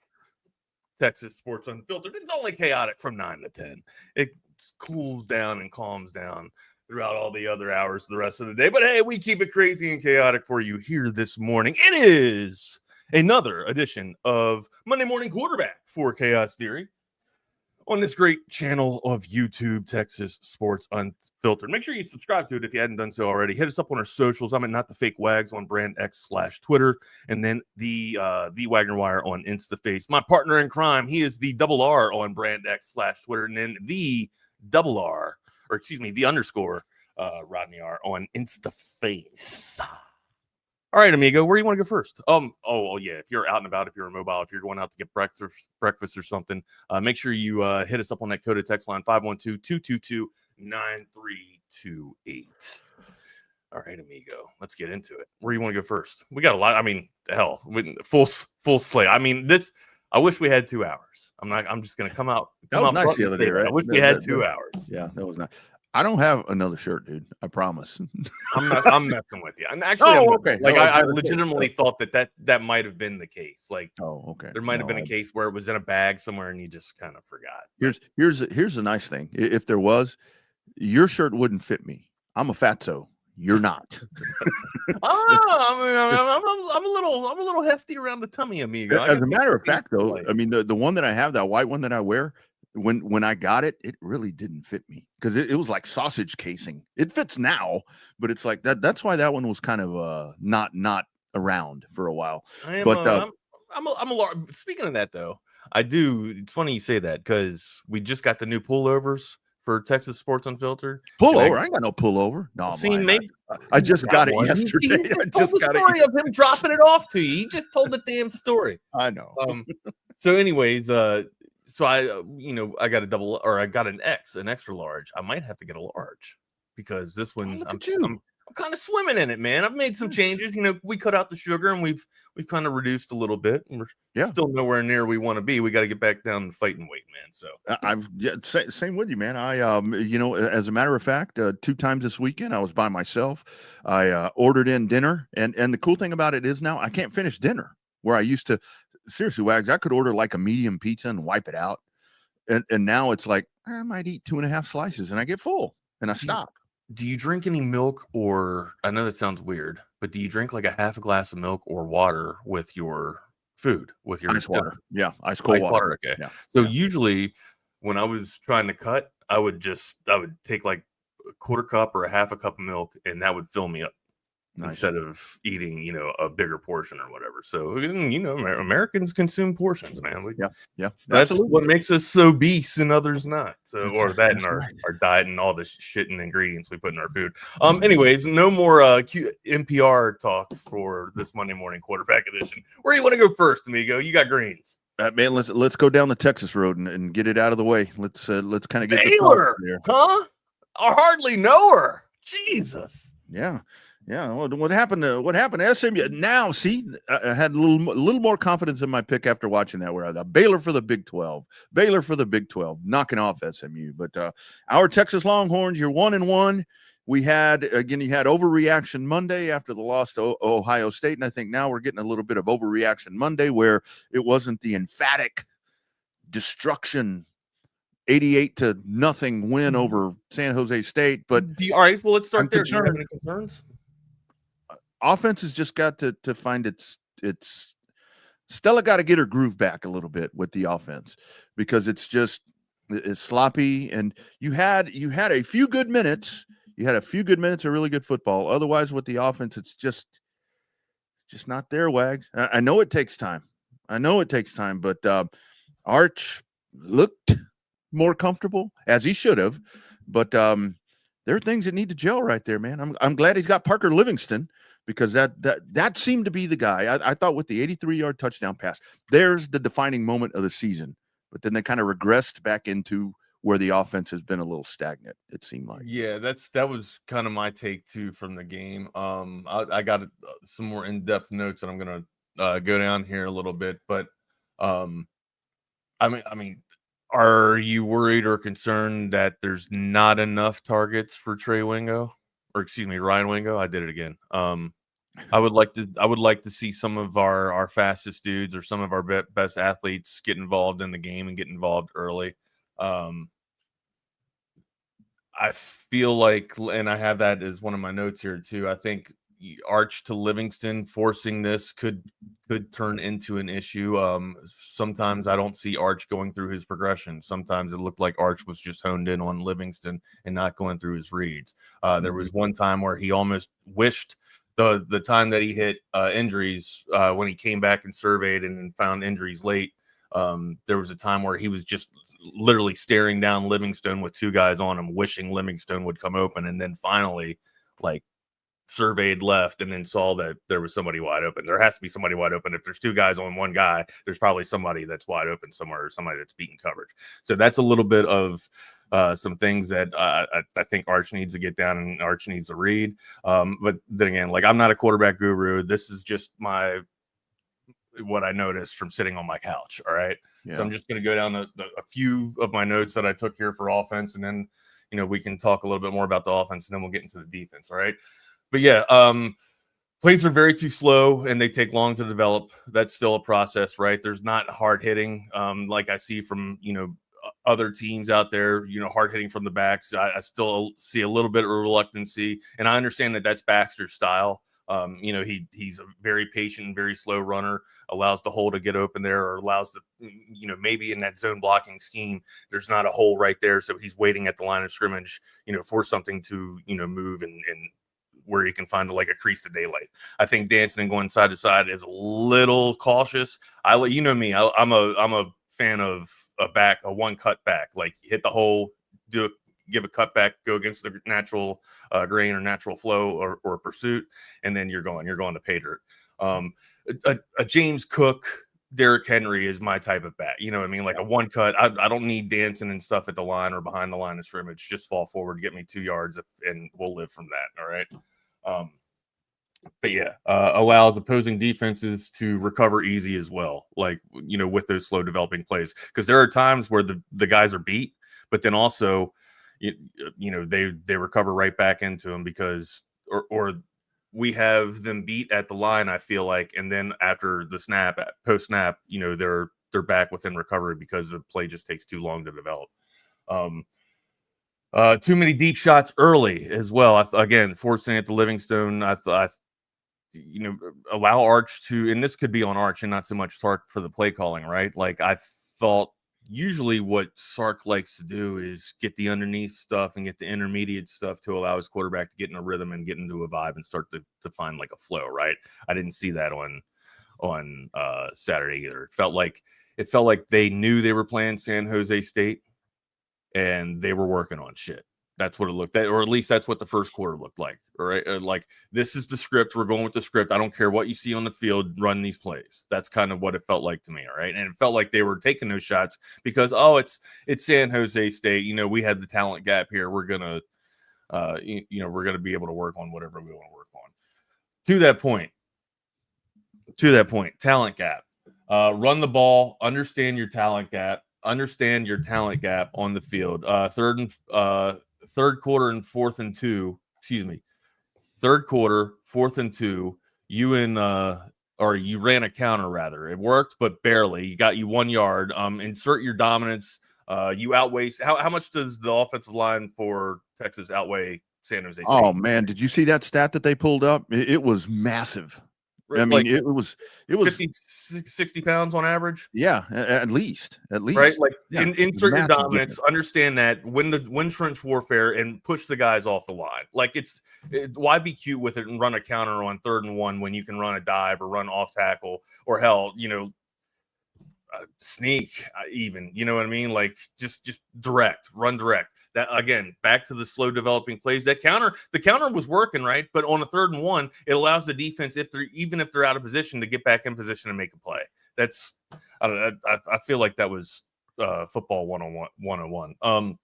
Speaker 9: Texas Sports Unfiltered. It's only chaotic from 9 to 10. It cools down and calms down throughout all the other hours of the rest of the day. But hey, we keep it crazy and chaotic for you here this morning. It is another edition of Monday Morning Quarterback for Chaos Theory on this great channel of YouTube, Texas Sports Unfiltered. Make sure you subscribe to it if you hadn't done so already. Hit us up on our socials. I'm at Not the Fake Wags on Brand X/Twitter, and then the Wagner Wire on InstaFace. My partner in crime, he is the Double R on Brand X/Twitter, and then the Double R, or excuse me, the underscore Rodney R on InstaFace. All right, amigo, where do you want to go first? Oh yeah, if you're out and about, if you're mobile, if you're going out to get breakfast or something, make sure you hit us up on that code of text line 512-222-9328. All right, amigo, let's get into it. Where do you want to go first? We got a lot. I mean, hell, full slate. I mean, this. I wish we had 2 hours. I'm just gonna come out.
Speaker 10: That was nice the other day, right?
Speaker 9: I wish we had 2 hours.
Speaker 10: Yeah, that was nice. I don't have another shirt, dude. I promise.
Speaker 9: I'm messing with you. And actually,
Speaker 10: okay.
Speaker 9: Like I legitimately thought that might have been the case. Like,
Speaker 10: okay.
Speaker 9: There might have been a case where it was in a bag somewhere and you just kind of forgot.
Speaker 10: Here's the nice thing. If there was, your shirt wouldn't fit me. I'm a fatso. You're not.
Speaker 9: I'm a little hefty around the tummy, amigo.
Speaker 10: As a matter of fact, though, I mean the one that I have, that white one that I wear, when I got it, it really didn't fit me because it was like sausage casing. It fits now, but it's like that. That's why that one was kind of not around for a while.
Speaker 9: I'm a large. Speaking of that, though, I do. It's funny you say that because we just got the new pullovers for Texas Sports Unfiltered.
Speaker 10: Pullover? I ain't got no pullover. No, I just got it yesterday. I just got
Speaker 9: story of him dropping it off to you. He just told the damn story.
Speaker 10: I know.
Speaker 9: So, anyways, so I got a double, or I got an extra large. I might have to get a large because this one I'm kind of swimming in it, man. I've made some changes. We cut out the sugar and we've kind of reduced a little bit. And we're still nowhere near we want to be. We got to get back down to fighting weight, man. So
Speaker 10: same with you, man. I as a matter of fact, 2 times this weekend I was by myself. I ordered in dinner, and the cool thing about it is now I can't finish dinner where I used to. Seriously, Wags, I could order like a medium pizza and wipe it out. And now it's like, I might eat 2.5 slices and I get full and I stop.
Speaker 9: Do you drink any milk, or I know that sounds weird, but do you drink like a half a glass of milk or water with your food, with your
Speaker 10: ice water? Yeah. Ice cold water.
Speaker 9: Okay.
Speaker 10: Yeah.
Speaker 9: So usually when I was trying to cut, I would take like a quarter cup or a half a cup of milk and that would fill me up. Nice. Instead of eating, a bigger portion or whatever. So, Americans consume portions, man. That's absolutely what makes us so beast and others not. So, or that in our diet and all the shit and ingredients we put in our food. Anyways, no more NPR talk for this Monday morning quarterback edition. Where do you want to go first, amigo? You got greens.
Speaker 10: Man, let's go down the Texas road and get it out of the way. Let's kind of get
Speaker 9: Baylor,
Speaker 10: there.
Speaker 9: Huh? I hardly know her. Jesus.
Speaker 10: Yeah. Yeah, what happened to SMU? Now, see, I had a little more confidence in my pick after watching that. Where I thought Baylor for the Big 12, knocking off SMU. But our Texas Longhorns, you're 1-1. You had overreaction Monday after the loss to Ohio State, and I think now we're getting a little bit of overreaction Monday where it wasn't the emphatic destruction 88-0 win over San Jose State. But
Speaker 9: all right, well, let's start
Speaker 10: I'm
Speaker 9: there. Do you have
Speaker 10: concerned.
Speaker 9: any concerns?
Speaker 10: Offense has just got to find its Stella got to get her groove back a little bit with the offense, because it's sloppy. And you had a few good minutes. You had a few good minutes of really good football. Otherwise, with the offense, it's just not there, Wags. I know it takes time. But Arch looked more comfortable, as he should have. But there are things that need to gel right there, man. I'm glad he's got Parker Livingston, because that seemed to be the guy. I thought with the 83-yard touchdown pass, there's the defining moment of the season. But then they kind of regressed back into where the offense has been a little stagnant, it seemed like.
Speaker 9: Yeah, that was kind of my take too from the game. I got some more in-depth notes that I'm gonna go down here a little bit, but I mean, are you worried or concerned that there's not enough targets for Ryan Wingo? I did it again. I would like to see some of our fastest dudes or some of our best athletes get involved in the game and get involved early. I feel like, and I have that as one of my notes here too, I think Arch to Livingston forcing this could turn into an issue. Sometimes I don't see Arch going through his progression. Sometimes it looked like Arch was just honed in on Livingston and not going through his reads. There was one time where he almost wished the time that he hit injuries when he came back and surveyed and found injuries late. There was a time where he was just literally staring down Livingston with two guys on him, wishing Livingston would come open, and then finally surveyed left and then saw that there was somebody wide open. There has to be somebody wide open. If there's two guys on one guy, there's probably somebody that's wide open somewhere, or somebody that's beating coverage. So that's a little bit of some things that I think Arch needs to get down and Arch needs to read. But then again, I'm not a quarterback guru. This is just what I noticed from sitting on my couch. All right. Yeah. So I'm just going to go down a few of my notes that I took here for offense. And then, we can talk a little bit more about the offense, and then we'll get into the defense. All right. But yeah, plays are very too slow and they take long to develop. That's still a process, right? There's not hard hitting like I see from, other teams out there, hard hitting from the backs. I still see a little bit of reluctancy, and I understand that that's Baxter's style. He's a very patient, very slow runner, allows the hole to get open there, or allows the, maybe in that zone blocking scheme, there's not a hole right there. So he's waiting at the line of scrimmage, for something to, move and where you can find a crease of daylight. I think dancing and going side to side is a little cautious. Me, I'm a fan of a one cut back, hit the hole, give a cutback, go against the natural grain or natural flow or pursuit, and then you're going to pay dirt. A James Cook, Derrick Henry is my type of bat. You know what I mean? A one cut. I don't need dancing and stuff at the line or behind the line of scrimmage. Just fall forward, get me 2 yards, and we'll live from that. All right. But yeah, allows opposing defenses to recover easy as well. With those slow developing plays, because there are times where the guys are beat, but then also, they recover right back into them because, or we have them beat at the line, I feel like, and then after the snap, post snap, they're back within recovery because the play just takes too long to develop. Too many deep shots early as well. Again, forcing it to Livingston. I thought, allow Arch to, and this could be on Arch and not so much Sark for the play calling, right? I thought usually what Sark likes to do is get the underneath stuff and get the intermediate stuff to allow his quarterback to get in a rhythm and get into a vibe and start to find a flow, right? I didn't see that on Saturday either. It felt like they knew they were playing San Jose State and they were working on shit. That's what it looked like, or at least that's what the first quarter looked like. All right. This is the script. We're going with the script. I don't care what you see on the field, run these plays. That's kind of what it felt like to me. All right. And it felt like they were taking those shots because, it's San Jose State. We had the talent gap here. We're going to, we're going to be able to work on whatever we want to work on. To that point, talent gap, run the ball, understand your talent gap on the field. Third quarter and 4th and 2, third quarter, 4th and 2, you ran a counter rather. It worked, but barely. You got 1 yard. Insert your dominance You outweigh how much does the offensive line for Texas outweigh San Jose State?
Speaker 10: Oh man, did you see that stat that they pulled up? It was massive. I mean,
Speaker 9: Like
Speaker 10: it was
Speaker 9: 50, 60 pounds on average.
Speaker 10: Yeah, at least.
Speaker 9: Right, like
Speaker 10: Yeah,
Speaker 9: insert your
Speaker 10: massive
Speaker 9: dominance.
Speaker 10: difference.
Speaker 9: Understand that win trench warfare and push the guys off the line. Like why be cute with it and run a counter on 3rd and 1 when you can run a dive or run off tackle or hell, sneak even. You know what I mean? Like just run direct. That again, back to the slow developing plays. The counter was working, right? But on a 3rd and 1, it allows the defense, if they're out of position, to get back in position and make a play. That's I feel like that was football 101.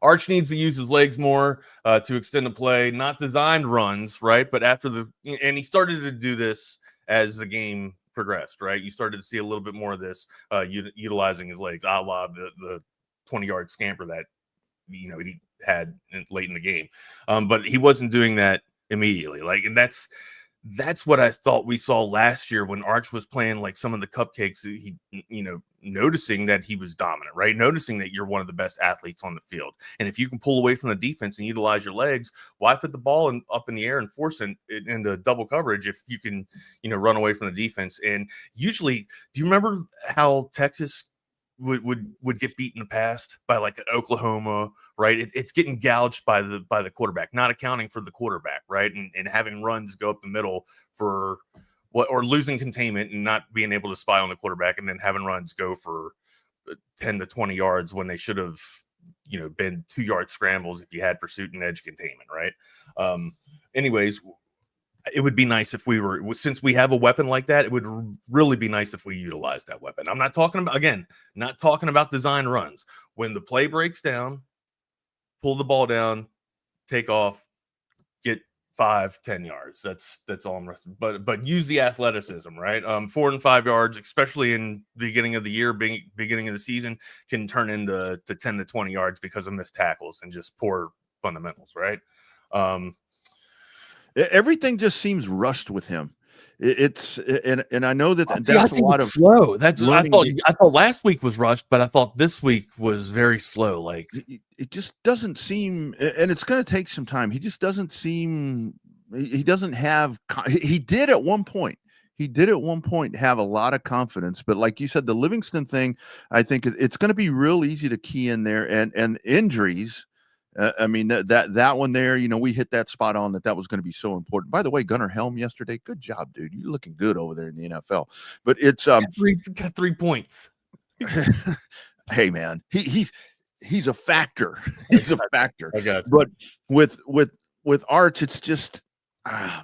Speaker 9: Arch needs to use his legs more to extend the play, not designed runs, right? But and he started to do this as the game progressed, right? You started to see a little bit more of this utilizing his legs, a la the 20-yard scamper that he had late in the game. But he wasn't doing that immediately. Like, and that's what I thought we saw last year when Arch was playing like some of the cupcakes. He, noticing that he was dominant, right? Noticing that you're one of the best athletes on the field. And if you can pull away from the defense and utilize your legs, why put the ball up in the air and force it into double coverage if you can, run away from the defense? And usually, do you remember how Texas would get beat in the past by like Oklahoma, right? It's getting gouged by the quarterback, not accounting for the quarterback, right? And having runs go up the middle or losing containment and not being able to spy on the quarterback, and then having runs go for 10 to 20 yards when they should have, been 2-yard scrambles if you had pursuit and edge containment, right? Anyways, it would be nice if since we have a weapon like that, it would really be nice if we utilized that weapon. I'm not talking about design runs. When the play breaks down, pull the ball down, take off, get 5-10 yards. That's all I'm resting. But use the athleticism, right? 4 and 5 yards, especially in the beginning of the year, beginning of the season, can turn into 10 to 20 yards because of missed tackles and just poor fundamentals, right?
Speaker 10: Everything just seems rushed with him. And I know that's
Speaker 9: I
Speaker 10: a
Speaker 9: think
Speaker 10: lot
Speaker 9: it's
Speaker 10: of
Speaker 9: slow. I thought last week was rushed, but I thought this week was very slow. Like
Speaker 10: it just doesn't seem, and it's going to take some time. He just doesn't seem. He doesn't have. He did at one point. He did at one point have a lot of confidence, but like you said, the Livingston thing, I think it's going to be real easy to key in there, and injuries. I mean, that one there, we hit that spot on that was going to be so important. By the way, Gunnar Helm yesterday, good job, dude. You're looking good over there in the NFL. But it's
Speaker 9: got 3 points.
Speaker 10: Hey man, he's a factor. He's a factor.
Speaker 9: I got you.
Speaker 10: But with Arch, it's just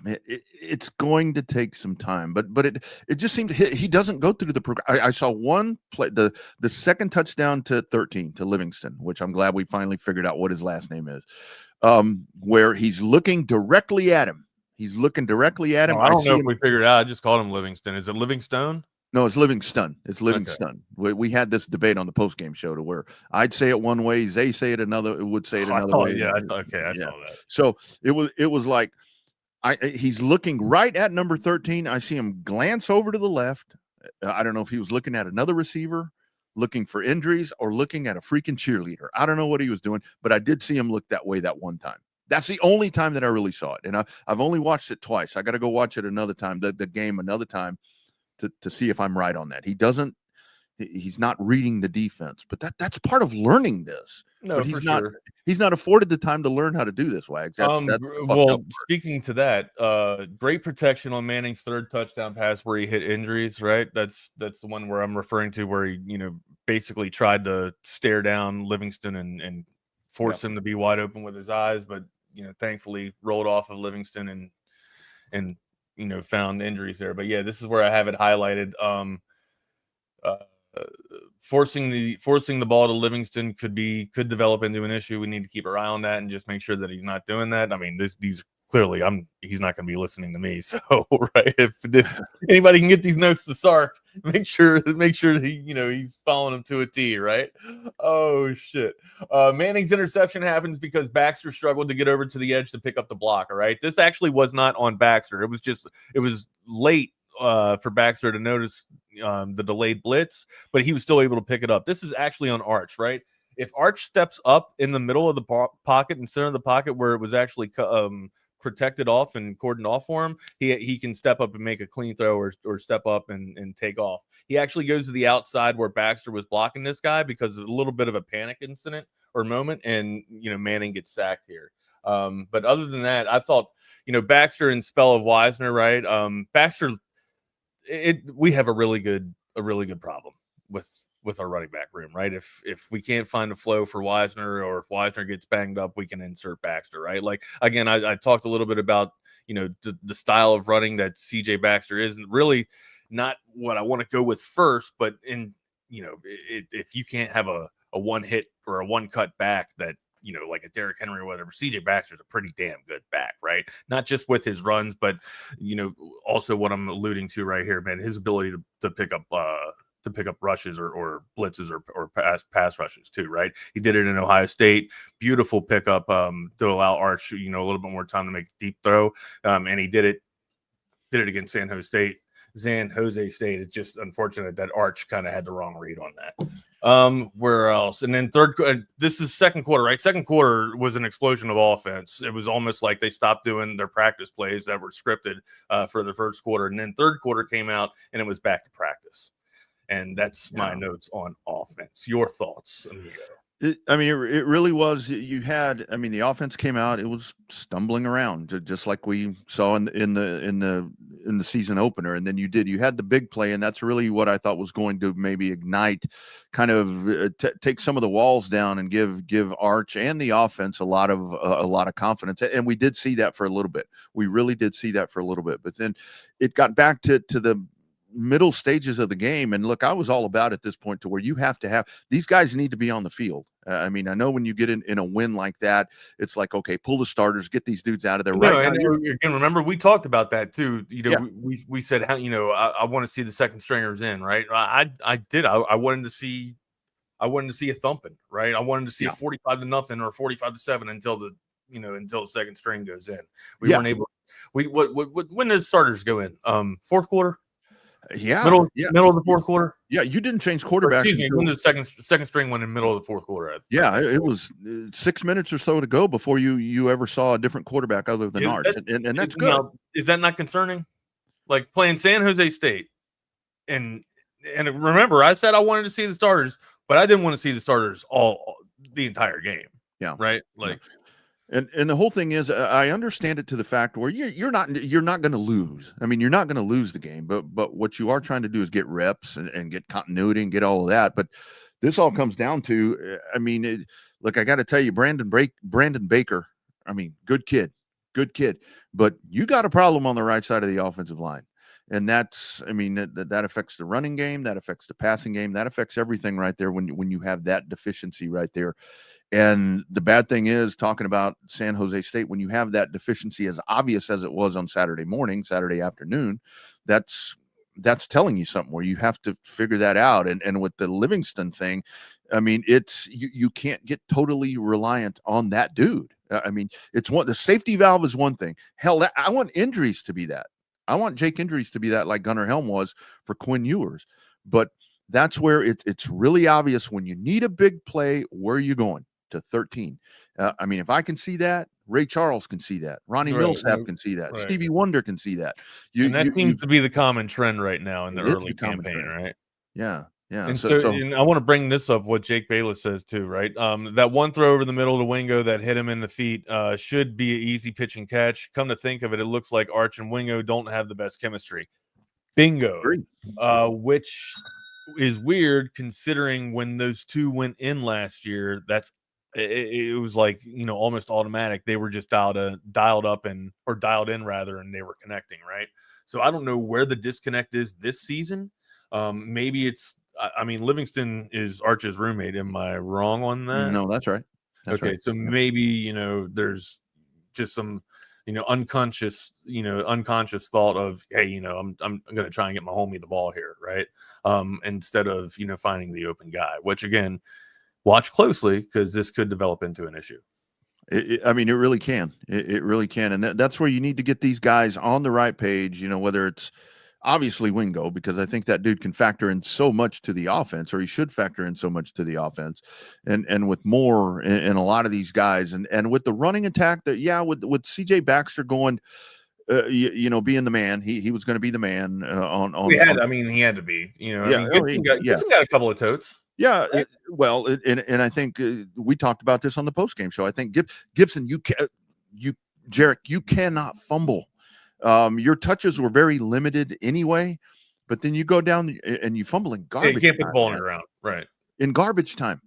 Speaker 10: man, it's going to take some time. But it just seems he doesn't go through the program. I saw one play, the second touchdown to 13 to Livingston, which I'm glad we finally figured out what his last name is, where he's looking directly at him. He's looking directly at him.
Speaker 9: I don't know if we figured it out. I just called him Livingston. Is it Livingstone?
Speaker 10: No, it's Livingston. It's Livingston. Okay. We had this debate on the postgame show to where I'd say it one way, Zay say it another. It would say it another way.
Speaker 9: Yeah, I saw that.
Speaker 10: So it was like he's looking right at number 13. I see him glance over to the left. I don't know if he was looking at another receiver, looking for injuries, or looking at a freaking cheerleader. I don't know what he was doing, but I did see him look that way that one time. That's the only time that I really saw it, and I've only watched it twice. I got to go watch it another time, the game another time, to see if I'm right on that. He's not reading the defense, but that's part of learning this.
Speaker 9: No,
Speaker 10: but he's not afforded the time to learn how to do this, Wags.
Speaker 9: Well, speaking to that, great protection on Manning's third touchdown pass where he hit injuries, right? That's the one where I'm referring to, where he, basically tried to stare down Livingston and force him to be wide open with his eyes, but thankfully rolled off of Livingston and found injuries there. But yeah, this is where I have it highlighted. Forcing the ball to Livingston could develop into an issue. We need to keep our eye on that and just make sure that he's not doing that. I mean, these clearly he's not going to be listening to me. So right, if anybody can get these notes to Sark, make sure that he's following them to a T, right? Oh shit. Manning's interception happens because Baxter struggled to get over to the edge to pick up the block. All right. This actually was not on Baxter. It was late for Baxter to notice the delayed blitz, but he was still able to pick it up. This is actually on Arch, right? If Arch steps up in the middle of the pocket and center of the pocket where it was actually protected off and cordoned off for him, he can step up and make a clean throw or step up and take off. He actually goes to the outside where Baxter was blocking this guy because of a little bit of a panic incident or moment, and Manning gets sacked here. But other than that, I thought Baxter and spell of Wisner, right? Baxter, we have a really good problem with our running back room, right? If we can't find a flow for Wisner, or if Wisner gets banged up, we can insert Baxter, right? Like, again, I talked a little bit about, the style of running that CJ Baxter isn't really not what I want to go with first, but if you can't have a one hit or a one cut back that, like a Derrick Henry or whatever, CJ Baxter's a pretty damn good back, right? Not just with his runs, but, also what I'm alluding to right here, man, his ability to pick up rushes or blitzes or pass rushes too, right? He did it in Ohio State. Beautiful pickup to allow Arch, a little bit more time to make a deep throw. And he did it against San Jose State. It's just unfortunate that Arch kind of had the wrong read on that. Where else? And then this is second quarter, right? Second quarter was an explosion of offense. It was almost like they stopped doing their practice plays that were scripted for the first quarter. And then third quarter came out and it was back to practice. And that's my notes on offense. Your thoughts, amigo?
Speaker 10: It really was. The offense came out. It was stumbling around, just like we saw in the season opener. And then you had the big play, and that's really what I thought was going to maybe ignite, kind of take some of the walls down and give Arch and the offense a lot of confidence. And we did see that for a little bit. We really did see that for a little bit. But then it got back to the middle stages of the game. And look, I was all about at this point to where you have to have these guys need to be on the field. I know when you get in a win like that, it's like, okay, pull the starters, get these dudes out of there. Right now,
Speaker 9: again, remember we talked about that too. We said how I want to see the second stringers in, right? I did. I wanted to see a thumping, right? I wanted to see a 45-0 or 45-7 until the second string goes in. We weren't able. When did starters go in? Fourth quarter. Middle of the fourth quarter.
Speaker 10: Yeah, you didn't change quarterbacks.
Speaker 9: Excuse me, when the second string went in middle of the fourth quarter.
Speaker 10: It was 6 minutes or so to go before you ever saw a different quarterback other than Arch, and that's good.
Speaker 9: Now, is that not concerning? Like playing San Jose State, and remember, I said I wanted to see the starters, but I didn't want to see the starters the entire game.
Speaker 10: Yeah,
Speaker 9: right. Like.
Speaker 10: Yeah. And the whole thing is, I understand it to the fact where you're not going to lose. You're not going to lose the game, but what you are trying to do is get reps and get continuity and get all of that. But this all comes down to, look, I got to tell you, Brandon Baker, good kid, but you got a problem on the right side of the offensive line. And that's, that affects the running game, that affects the passing game, that affects everything right there when you have that deficiency right there. And the bad thing is, talking about San Jose State, when you have that deficiency as obvious as it was on Saturday afternoon, that's telling you something where you have to figure that out. And with the Livingston thing, it's you can't get totally reliant on that dude. It's the safety valve is one thing. Hell, I want injuries to be that. I want Jake injuries to be that, like Gunnar Helm was for Quinn Ewers. But that's where it's really obvious when you need a big play, where are you going? To 13. If I can see that, Ray Charles can see that. Ronnie Millsap can see that. Right. Stevie Wonder can see that.
Speaker 9: That seems to be the common trend right now in the early campaign, right?
Speaker 10: Yeah. Yeah.
Speaker 9: And so and I want to bring this up, what Jake Bayless says too, right? That one throw over the middle to Wingo that hit him in the feet should be an easy pitch and catch. Come to think of it, it looks like Arch and Wingo don't have the best chemistry. Bingo. Which is weird considering when those two went in last year, it was like, almost automatic. They were just dialed in, and they were connecting, right? So I don't know where the disconnect is this season. Maybe it's, Livingston is Arch's roommate. Am I wrong on that?
Speaker 10: No, that's right. That's
Speaker 9: okay.
Speaker 10: Right.
Speaker 9: So maybe, there's just some, unconscious thought of, hey, I'm going to try and get my homie the ball here. Right. Instead of, finding the open guy, which again, watch closely because this could develop into an issue.
Speaker 10: It really can. It really can. And that's where you need to get these guys on the right page, whether it's obviously Wingo, because I think that dude can factor in so much to the offense, or he should factor in so much to the offense, and with more in a lot of these guys, and with the running attack that with CJ Baxter going, being the man, he was going to be the man on.
Speaker 9: He had to be. Gibson got a couple of totes.
Speaker 10: Yeah, right? And I think we talked about this on the post-game show. I think Gibson, Jarek, you cannot fumble. Your touches were very limited anyway, but then you go down and you fumble in garbage.
Speaker 9: You can't put the ball in the ground, right?
Speaker 10: In garbage time.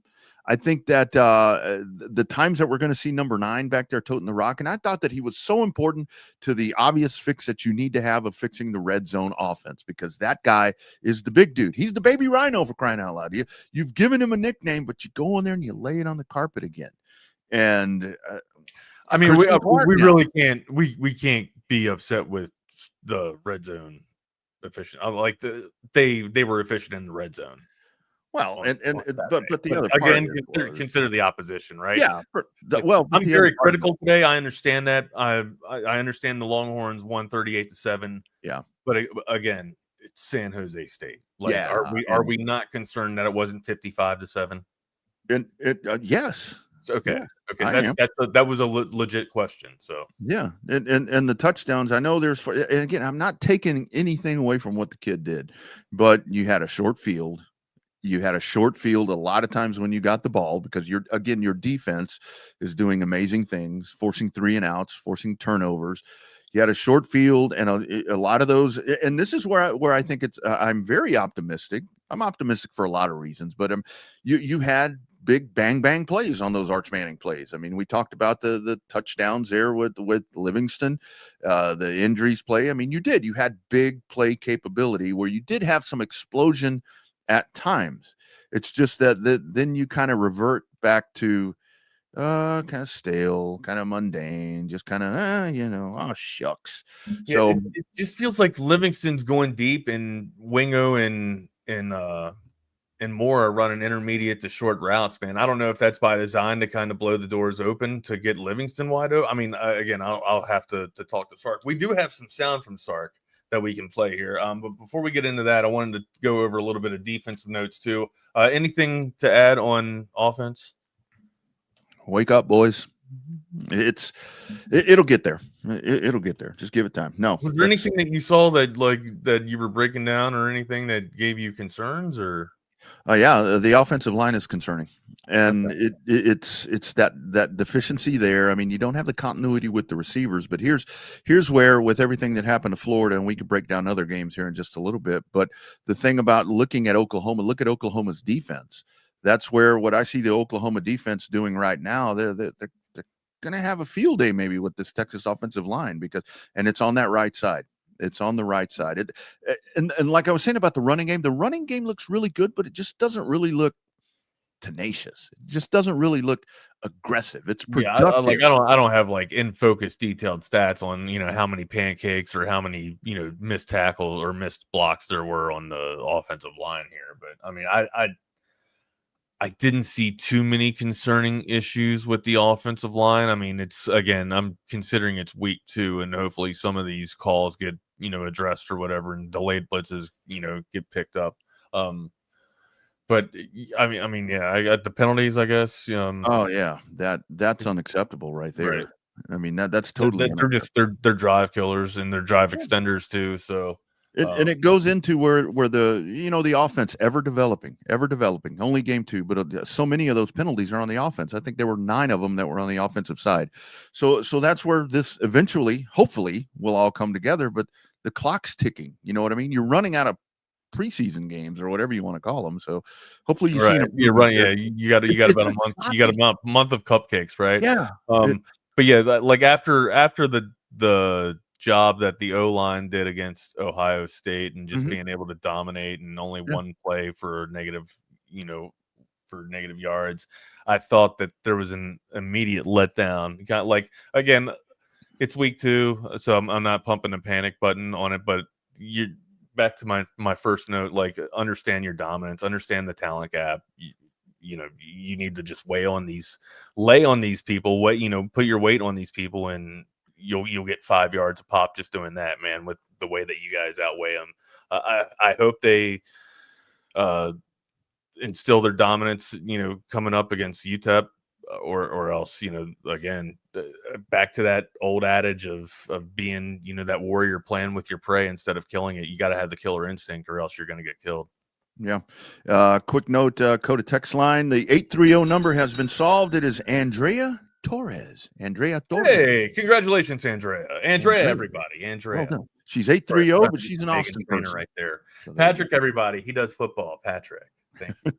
Speaker 10: I think that the times that we're going to see number 9 back there toting the rock, and I thought that he was so important to the obvious fix that you need to have of fixing the red zone offense, because that guy is the big dude. He's the baby rhino, for crying out loud. You've given him a nickname, but you go in there and you lay it on the carpet again. And
Speaker 9: we really can't. We can't be upset with the red zone efficient. They were efficient in the red zone.
Speaker 10: Well, but the other
Speaker 9: again, consider the opposition, right?
Speaker 10: Yeah.
Speaker 9: I'm very critical today. I understand that. I understand the Longhorns won 38-7.
Speaker 10: Yeah.
Speaker 9: But again, it's San Jose State. Are we not concerned that it wasn't 55-7?
Speaker 10: Yes.
Speaker 9: Okay.
Speaker 10: Yeah,
Speaker 9: okay. That was a legit question. So
Speaker 10: yeah, and the touchdowns. I know and again, I'm not taking anything away from what the kid did, but you had a short field. You had a short field a lot of times when you got the ball, because your defense is doing amazing things, forcing 3 and outs, forcing turnovers. You had a short field, and a lot of those. And this is where I think I'm very optimistic. I'm optimistic for a lot of reasons, but you had big bang bang plays on those Arch Manning plays. I mean, we talked about the touchdowns there with Livingston, the injuries play. I mean, you had big play capability where you did have some explosion at times. It's just that then you kind of revert back to kind of stale, kind of mundane, just kind of oh shucks.
Speaker 9: Yeah, so it just feels like Livingston's going deep, and Wingo and Moore are running intermediate to short routes, man. I don't know if that's by design to kind of blow the doors open to get Livingston wide open. I mean, again, I'll have to talk to Sark. We do have some sound from Sark that we can play here. But before we get into that, I wanted to go over a little bit of defensive notes too. Anything to add on offense?
Speaker 10: Wake up, boys. It'll get there. It'll get there. Just give it time. No.
Speaker 9: Was there anything that you saw that you were breaking down, or anything that gave you concerns, or?
Speaker 10: The offensive line is concerning, and okay. it's that deficiency there. I mean, you don't have the continuity with the receivers, but here's where, with everything that happened to Florida, and we could break down other games here in just a little bit, but the thing about looking at Oklahoma, look at Oklahoma's defense. That's where what I see the Oklahoma defense doing right now. They're going to have a field day maybe with this Texas offensive line, and it's on that right side. It's on the right side. And like I was saying about the running game looks really good, but it just doesn't really look tenacious. It just doesn't really look aggressive. It's productive.
Speaker 9: Yeah, I don't have like in focus detailed stats on how many pancakes or how many missed tackles or missed blocks there were on the offensive line here. But I mean, I didn't see too many concerning issues with the offensive line. I mean, I'm considering it's week 2, and hopefully some of these calls get addressed or whatever, and delayed blitzes get picked up. But I mean, yeah, I got the penalties, I guess.
Speaker 10: That's unacceptable right there. Right. I mean, that's totally.
Speaker 9: They're drive killers, and they're drive extenders too. So.
Speaker 10: And it goes into where the offense ever developing. Only game 2, but so many of those penalties are on the offense. I think there were 9 of them that were on the offensive side. So that's where this eventually, hopefully, will all come together. But the clock's ticking. You know what I mean? You're running out of preseason games or whatever you want to call them. So hopefully you're
Speaker 9: running. Yeah, you got about a month. You got a month of cupcakes, right?
Speaker 10: Yeah.
Speaker 9: But yeah, like after the job that the O-line did against Ohio State, and just being able to dominate, and only one play for negative yards, I thought that there was an immediate letdown. Again, it's week 2, so I'm not pumping the panic button on it, but you back to my first note, like, understand your dominance, understand the talent gap. You need to just lay on these people, put your weight on these people, and you'll get 5 yards a pop just doing that, man. With the way that you guys outweigh them. I hope they instill their dominance, coming up against UTEP, or else, again, back to that old adage of being, that warrior playing with your prey instead of killing it. You got to have the killer instinct, or else you're going to get killed.
Speaker 10: Yeah. Quick note, code of text line. The 830 number has been solved. It is Andrea Torres.
Speaker 9: Hey, congratulations, Andrea, everybody. Andrea.
Speaker 10: Well done. She's 830, but she's an Austin person
Speaker 9: right there.
Speaker 10: So
Speaker 9: Patrick, everybody. He does football. Patrick. Thank you.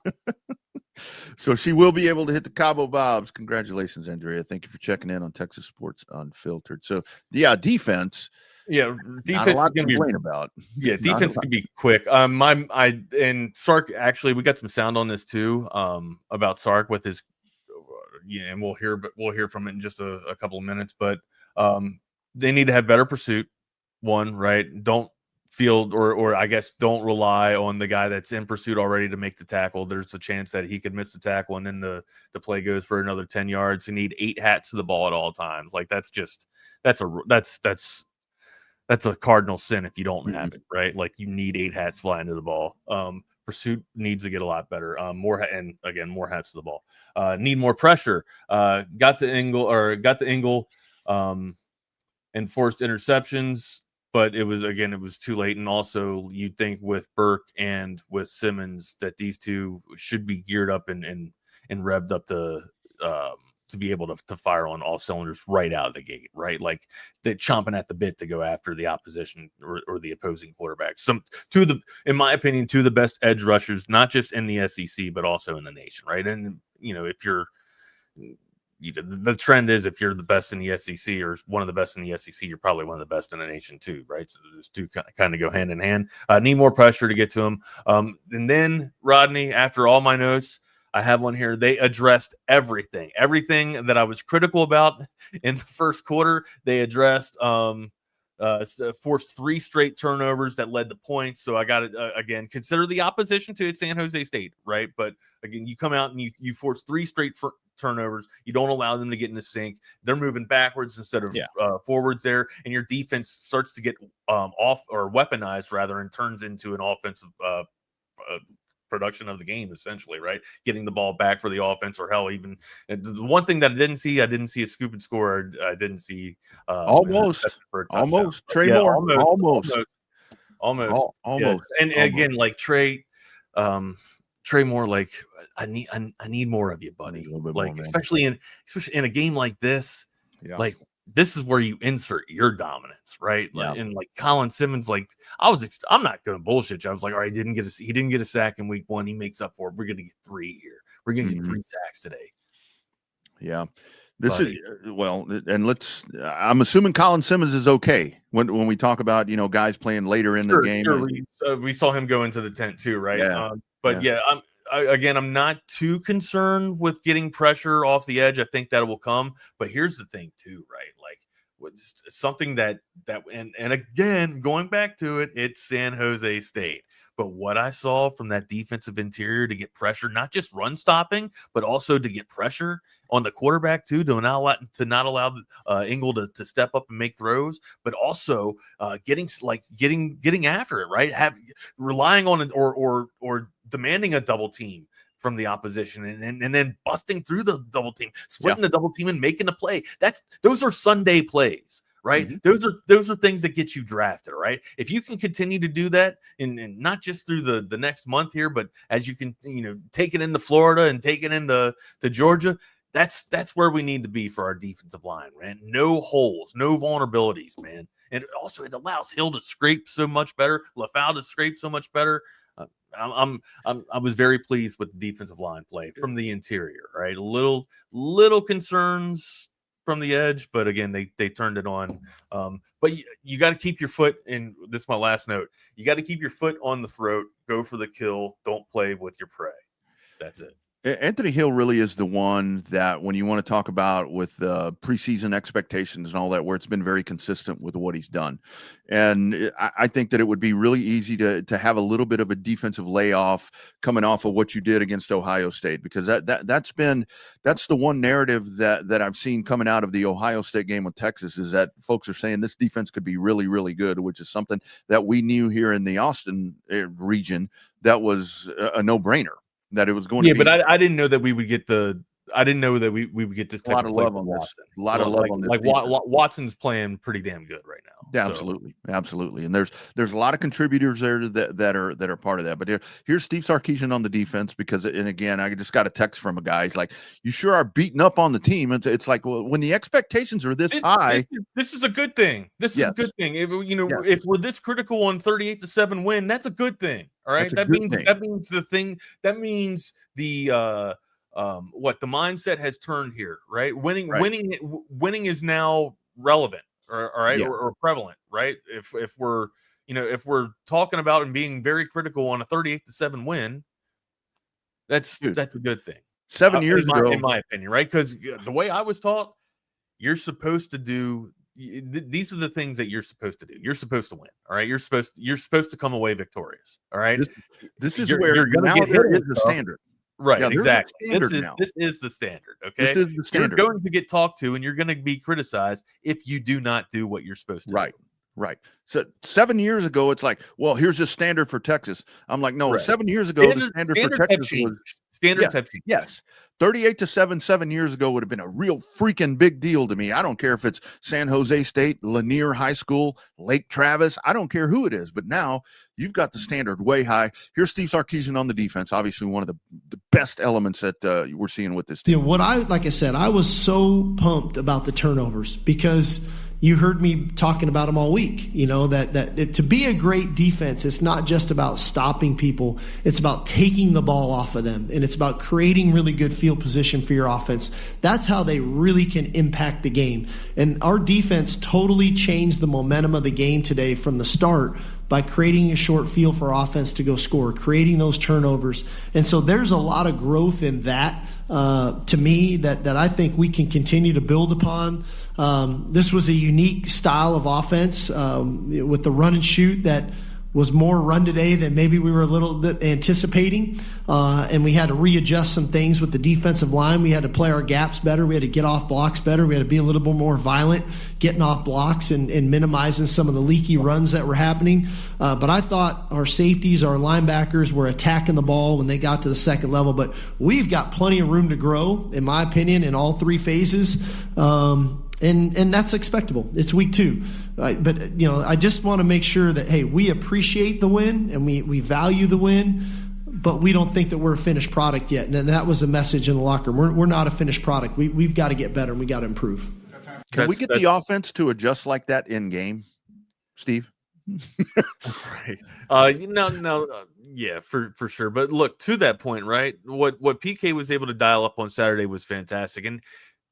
Speaker 10: So she will be able to hit the Cabo Bobs. Congratulations, Andrea. Thank you for checking in on Texas Sports Unfiltered. So, yeah, defense.
Speaker 9: Yeah, defense
Speaker 10: can be about.
Speaker 9: Yeah, defense can be quick. And Sark, actually, we got some sound on this too. About Sark with his, and we'll hear from it in just a couple of minutes. But they need to have better pursuit. One, right? Don't field or I guess don't rely on the guy that's in pursuit already to make the tackle. There's a chance that he could miss the tackle and then the play goes for another 10 yards. You need 8 hats to the ball at all times. Like that's a cardinal sin if you don't have it, right? Like you need 8 hats flying to the ball. Pursuit needs to get a lot better. More hats to the ball. Need more pressure. Got to Ingle and forced interceptions, but it was too late. And also you'd think with Burke and with Simmons that these two should be geared up and revved up to be able to fire on all cylinders right out of the gate, right? Like they're chomping at the bit to go after the opposition or the opposing quarterback. In my opinion, two of the best edge rushers, not just in the SEC, but also in the nation, right? And, if the trend is if you're the best in the SEC or one of the best in the SEC, you're probably one of the best in the nation too, right? So those two kind of go hand in hand. Need more pressure to get to them. And then, Rodney, after all my notes, I have one here. They addressed everything that I was critical about in the first quarter. They addressed, forced 3 straight turnovers that led to points. So I got it again. Consider the opposition to San Jose State, right? But again, you come out and you force 3 straight turnovers. You don't allow them to get in the sync. They're moving backwards instead of forwards there, and your defense starts to get off or weaponized rather, and turns into an offensive production of the game, essentially, right? Getting the ball back for the offense, or hell, even the one thing that I didn't see a scoop and score. I didn't see
Speaker 10: almost Trey Moore, almost.
Speaker 9: Yeah. And again, like Trey Moore, like I need more of you, buddy. Like more, especially in a game like this, like. This is where you insert your dominance, right? Like, and like Colin Simmons, like I'm not going to bullshit you. I was like, all right, he didn't get a sack in week 1. He makes up for it. We're going to get 3 here. We're going to get 3 sacks today.
Speaker 10: Yeah. I'm assuming Colin Simmons is okay when we talk about, guys playing later in the game.
Speaker 9: Sure. We saw him go into the tent too, right? I'm not too concerned with getting pressure off the edge. I think that will come. But here's the thing too, right? Like something that and again, going back to it, it's San Jose State. But what I saw from that defensive interior to get pressure, not just run stopping, but also to get pressure on the quarterback too, to not allow Ingle to step up and make throws, but also getting after it, right? Relying on it or demanding a double team from the opposition and then busting through the double team, splitting the double team and making a play. Those are Sunday plays. Right. Mm-hmm. Those are things that get you drafted. Right. If you can continue to do that and not just through the next month here, but as you can, take it into Florida and take it into Georgia, that's where we need to be for our defensive line, man. No holes, no vulnerabilities, man. And also it allows Hill to scrape so much better, LaFau to scrape so much better. I was very pleased with the defensive line play from the interior. Right. Little concerns from the edge, but again, they turned it on. But you got to keep your foot in. This is my last note. You got to keep your foot on the throat. Go for the kill. Don't play with your prey. That's it.
Speaker 10: Anthony Hill really is the one that when you want to talk about with preseason expectations and all that, where it's been very consistent with what he's done. And I think that it would be really easy to have a little bit of a defensive layoff coming off of what you did against Ohio State, because that's the one narrative that I've seen coming out of the Ohio State game with Texas, is that folks are saying this defense could be really, really good, which is something that we knew here in the Austin region that was a no-brainer. That it was going to be.
Speaker 9: But I didn't know that we would get we would get this type of
Speaker 10: love on this. A lot of love on this.
Speaker 9: Like Watson's playing pretty damn good right now.
Speaker 10: Yeah, absolutely. And there's a lot of contributors there that are part of that. But here's Steve Sarkisian on the defense, because, and again, I just got a text from a guy. He's like, "You sure are beating up on the team." It's like, well, when the expectations are this high,
Speaker 9: this is a good thing. This is a good thing. If if we're this critical on 38-7 win, that's a good thing. All right, that means the the mindset has turned here, right? Winning is now relevant, or prevalent, right? If we're talking about and being very critical on a 38-7 win, that's a good thing.
Speaker 10: 7 years ago,
Speaker 9: in my opinion, right? Because the way I was taught, you're supposed to do. These are the things that you're supposed to do. You're supposed to win. All right. You're supposed to come away victorious. All right.
Speaker 10: This is where you're going to get hit is the standard.
Speaker 9: Right. Exactly. This is the standard. Okay.
Speaker 10: This is the standard.
Speaker 9: You're going to get talked to, and you're going to be criticized if you do not do what you're supposed to do.
Speaker 10: Right. So 7 years ago, it's like, well, here's the standard for Texas. I'm like, no, 7 years ago, the standard for Texas was
Speaker 9: standards have changed.
Speaker 10: Yes. 38-7 7 years ago would have been a real freaking big deal to me. I don't care if it's San Jose State, Lanier High School, Lake Travis. I don't care who it is. But now you've got the standard way high. Here's Steve Sarkisian on the defense. Obviously, one of the best elements that we're seeing with this team.
Speaker 3: Like I said, I was so pumped about the turnovers, because you heard me talking about them all week. To be a great defense, it's not just about stopping people. It's about taking the ball off of them, and it's about creating really good field position for your offense. That's how they really can impact the game. And our defense totally changed the momentum of the game today from the start by creating a short field for offense to go score, creating those turnovers. And so there's a lot of growth in that, to me, that I think we can continue to build upon. This was a unique style of offense with the run and shoot that was more run today than maybe we were a little bit anticipating. And we had to readjust some things with the defensive line. We had to play our gaps better. We had to get off blocks better. We had to be a little bit more violent, getting off blocks and minimizing some of the leaky runs that were happening. But I thought our safeties, our linebackers were attacking the ball when they got to the second level. But we've got plenty of room to grow, in my opinion, in all three phases. And that's expectable. It's week 2. But, I just want to make sure that, hey, we appreciate the win and we value the win, but we don't think that we're a finished product yet. And that was a message in the locker room. We're not a finished product. We've got to get better, and we got to improve.
Speaker 10: Can we get the offense to adjust like that in game, Steve?
Speaker 9: Right. Yeah, for sure. But look, to that point, right, what PK was able to dial up on Saturday was fantastic. And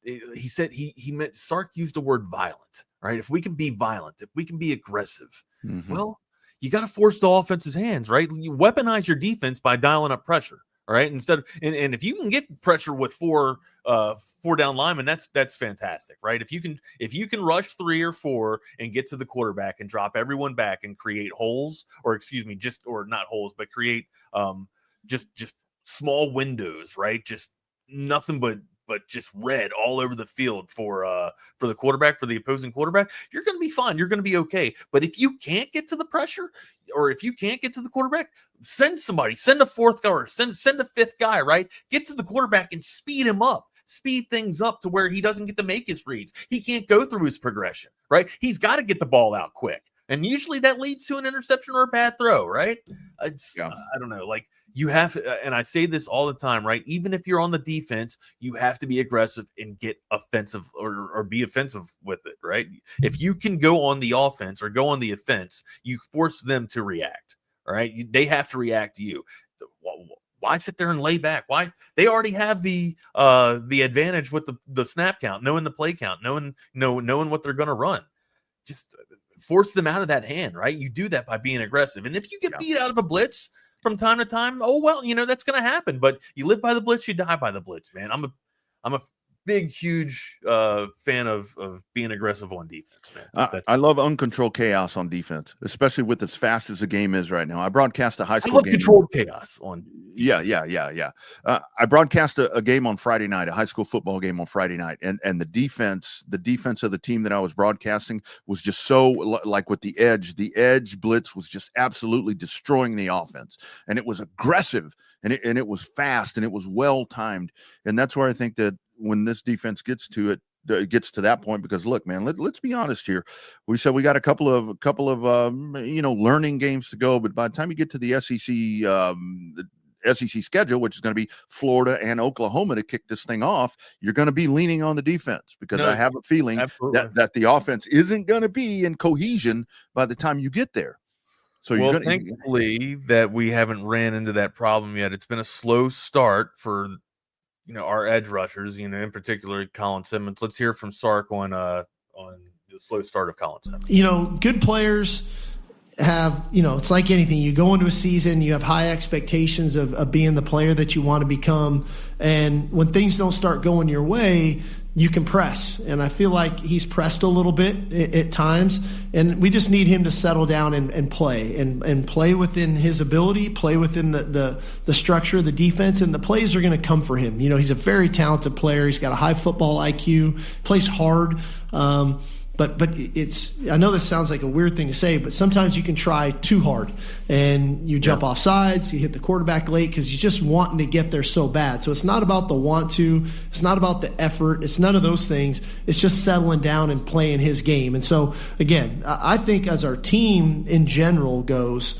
Speaker 9: he said he meant, Sark used the word violent, right? If we can be violent, if we can be aggressive, well, you got to force the offense's hands, right? You weaponize your defense by dialing up pressure, all right? Instead of, and if you can get pressure with four down linemen, that's fantastic, right? If you can rush 3 or 4 and get to the quarterback and drop everyone back and create holes, or not holes, but create just small windows, right? Just nothing but just red all over the field for the quarterback, for the opposing quarterback, you're going to be fine. You're going to be okay. But if you can't get to the pressure, or if you can't get to the quarterback, send somebody, send a 4th guy, or send a 5th guy, right? Get to the quarterback and speed him up. Speed things up to where he doesn't get to make his reads. He can't go through his progression, right? He's got to get the ball out quick. And usually that leads to an interception or a bad throw, right? I don't know. Like, you have to, and I say this all the time, right? Even if you're on the defense, you have to be aggressive and get offensive or be offensive with it, right? If you can go on the offense or go on the offense, you force them to react, all right? They have to react to you. Why sit there and lay back? Why? They already have the advantage with the snap count, knowing the play count, knowing what they're going to run. Just force them out of that hand, right? You do that by being aggressive. And if you get beat out of a blitz from time to time. Oh, well, that's going to happen. But you live by the blitz, you die by the blitz, man. I'm a big, huge fan of being aggressive on defense, man.
Speaker 10: I love uncontrolled chaos on defense, especially with as fast as the game is right now. I broadcast a high school game.
Speaker 9: Controlled chaos on defense.
Speaker 10: Yeah. I broadcast a game on Friday night, a high school football game on Friday night, and the defense of the team that I was broadcasting was just so like with the edge blitz was just absolutely destroying the offense, and it was aggressive, and it was fast, and it was well timed, and that's where I think that when this defense gets to that point, because look, man, let's be honest here. We said we got a couple of learning games to go, but by the time you get to the SEC schedule, which is going to be Florida and Oklahoma to kick this thing off, you're going to be leaning on the defense, because I have a feeling that the offense isn't going to be in cohesion by the time you get there. So
Speaker 9: thankfully that we haven't ran into that problem yet. It's been a slow start for our edge rushers, in particular Colin Simmons. Let's hear from Sark on the slow start of Colin Simmons.
Speaker 3: Good players have, it's like anything. You go into a season, you have high expectations of being the player that you want to become. And when things don't start going your way, you can press. And I feel like he's pressed a little bit at times. And we just need him to settle down and play and play within his ability, play within the structure of the defense. And the plays are going to come for him. He's a very talented player. He's got a high football IQ, plays hard. But I know this sounds like a weird thing to say, but sometimes you can try too hard and you jump off sides, you hit the quarterback late because you're just wanting to get there so bad. So it's not about the want to, it's not about the effort, it's none of those things. It's just settling down and playing his game. And so, again, I think as our team in general goes,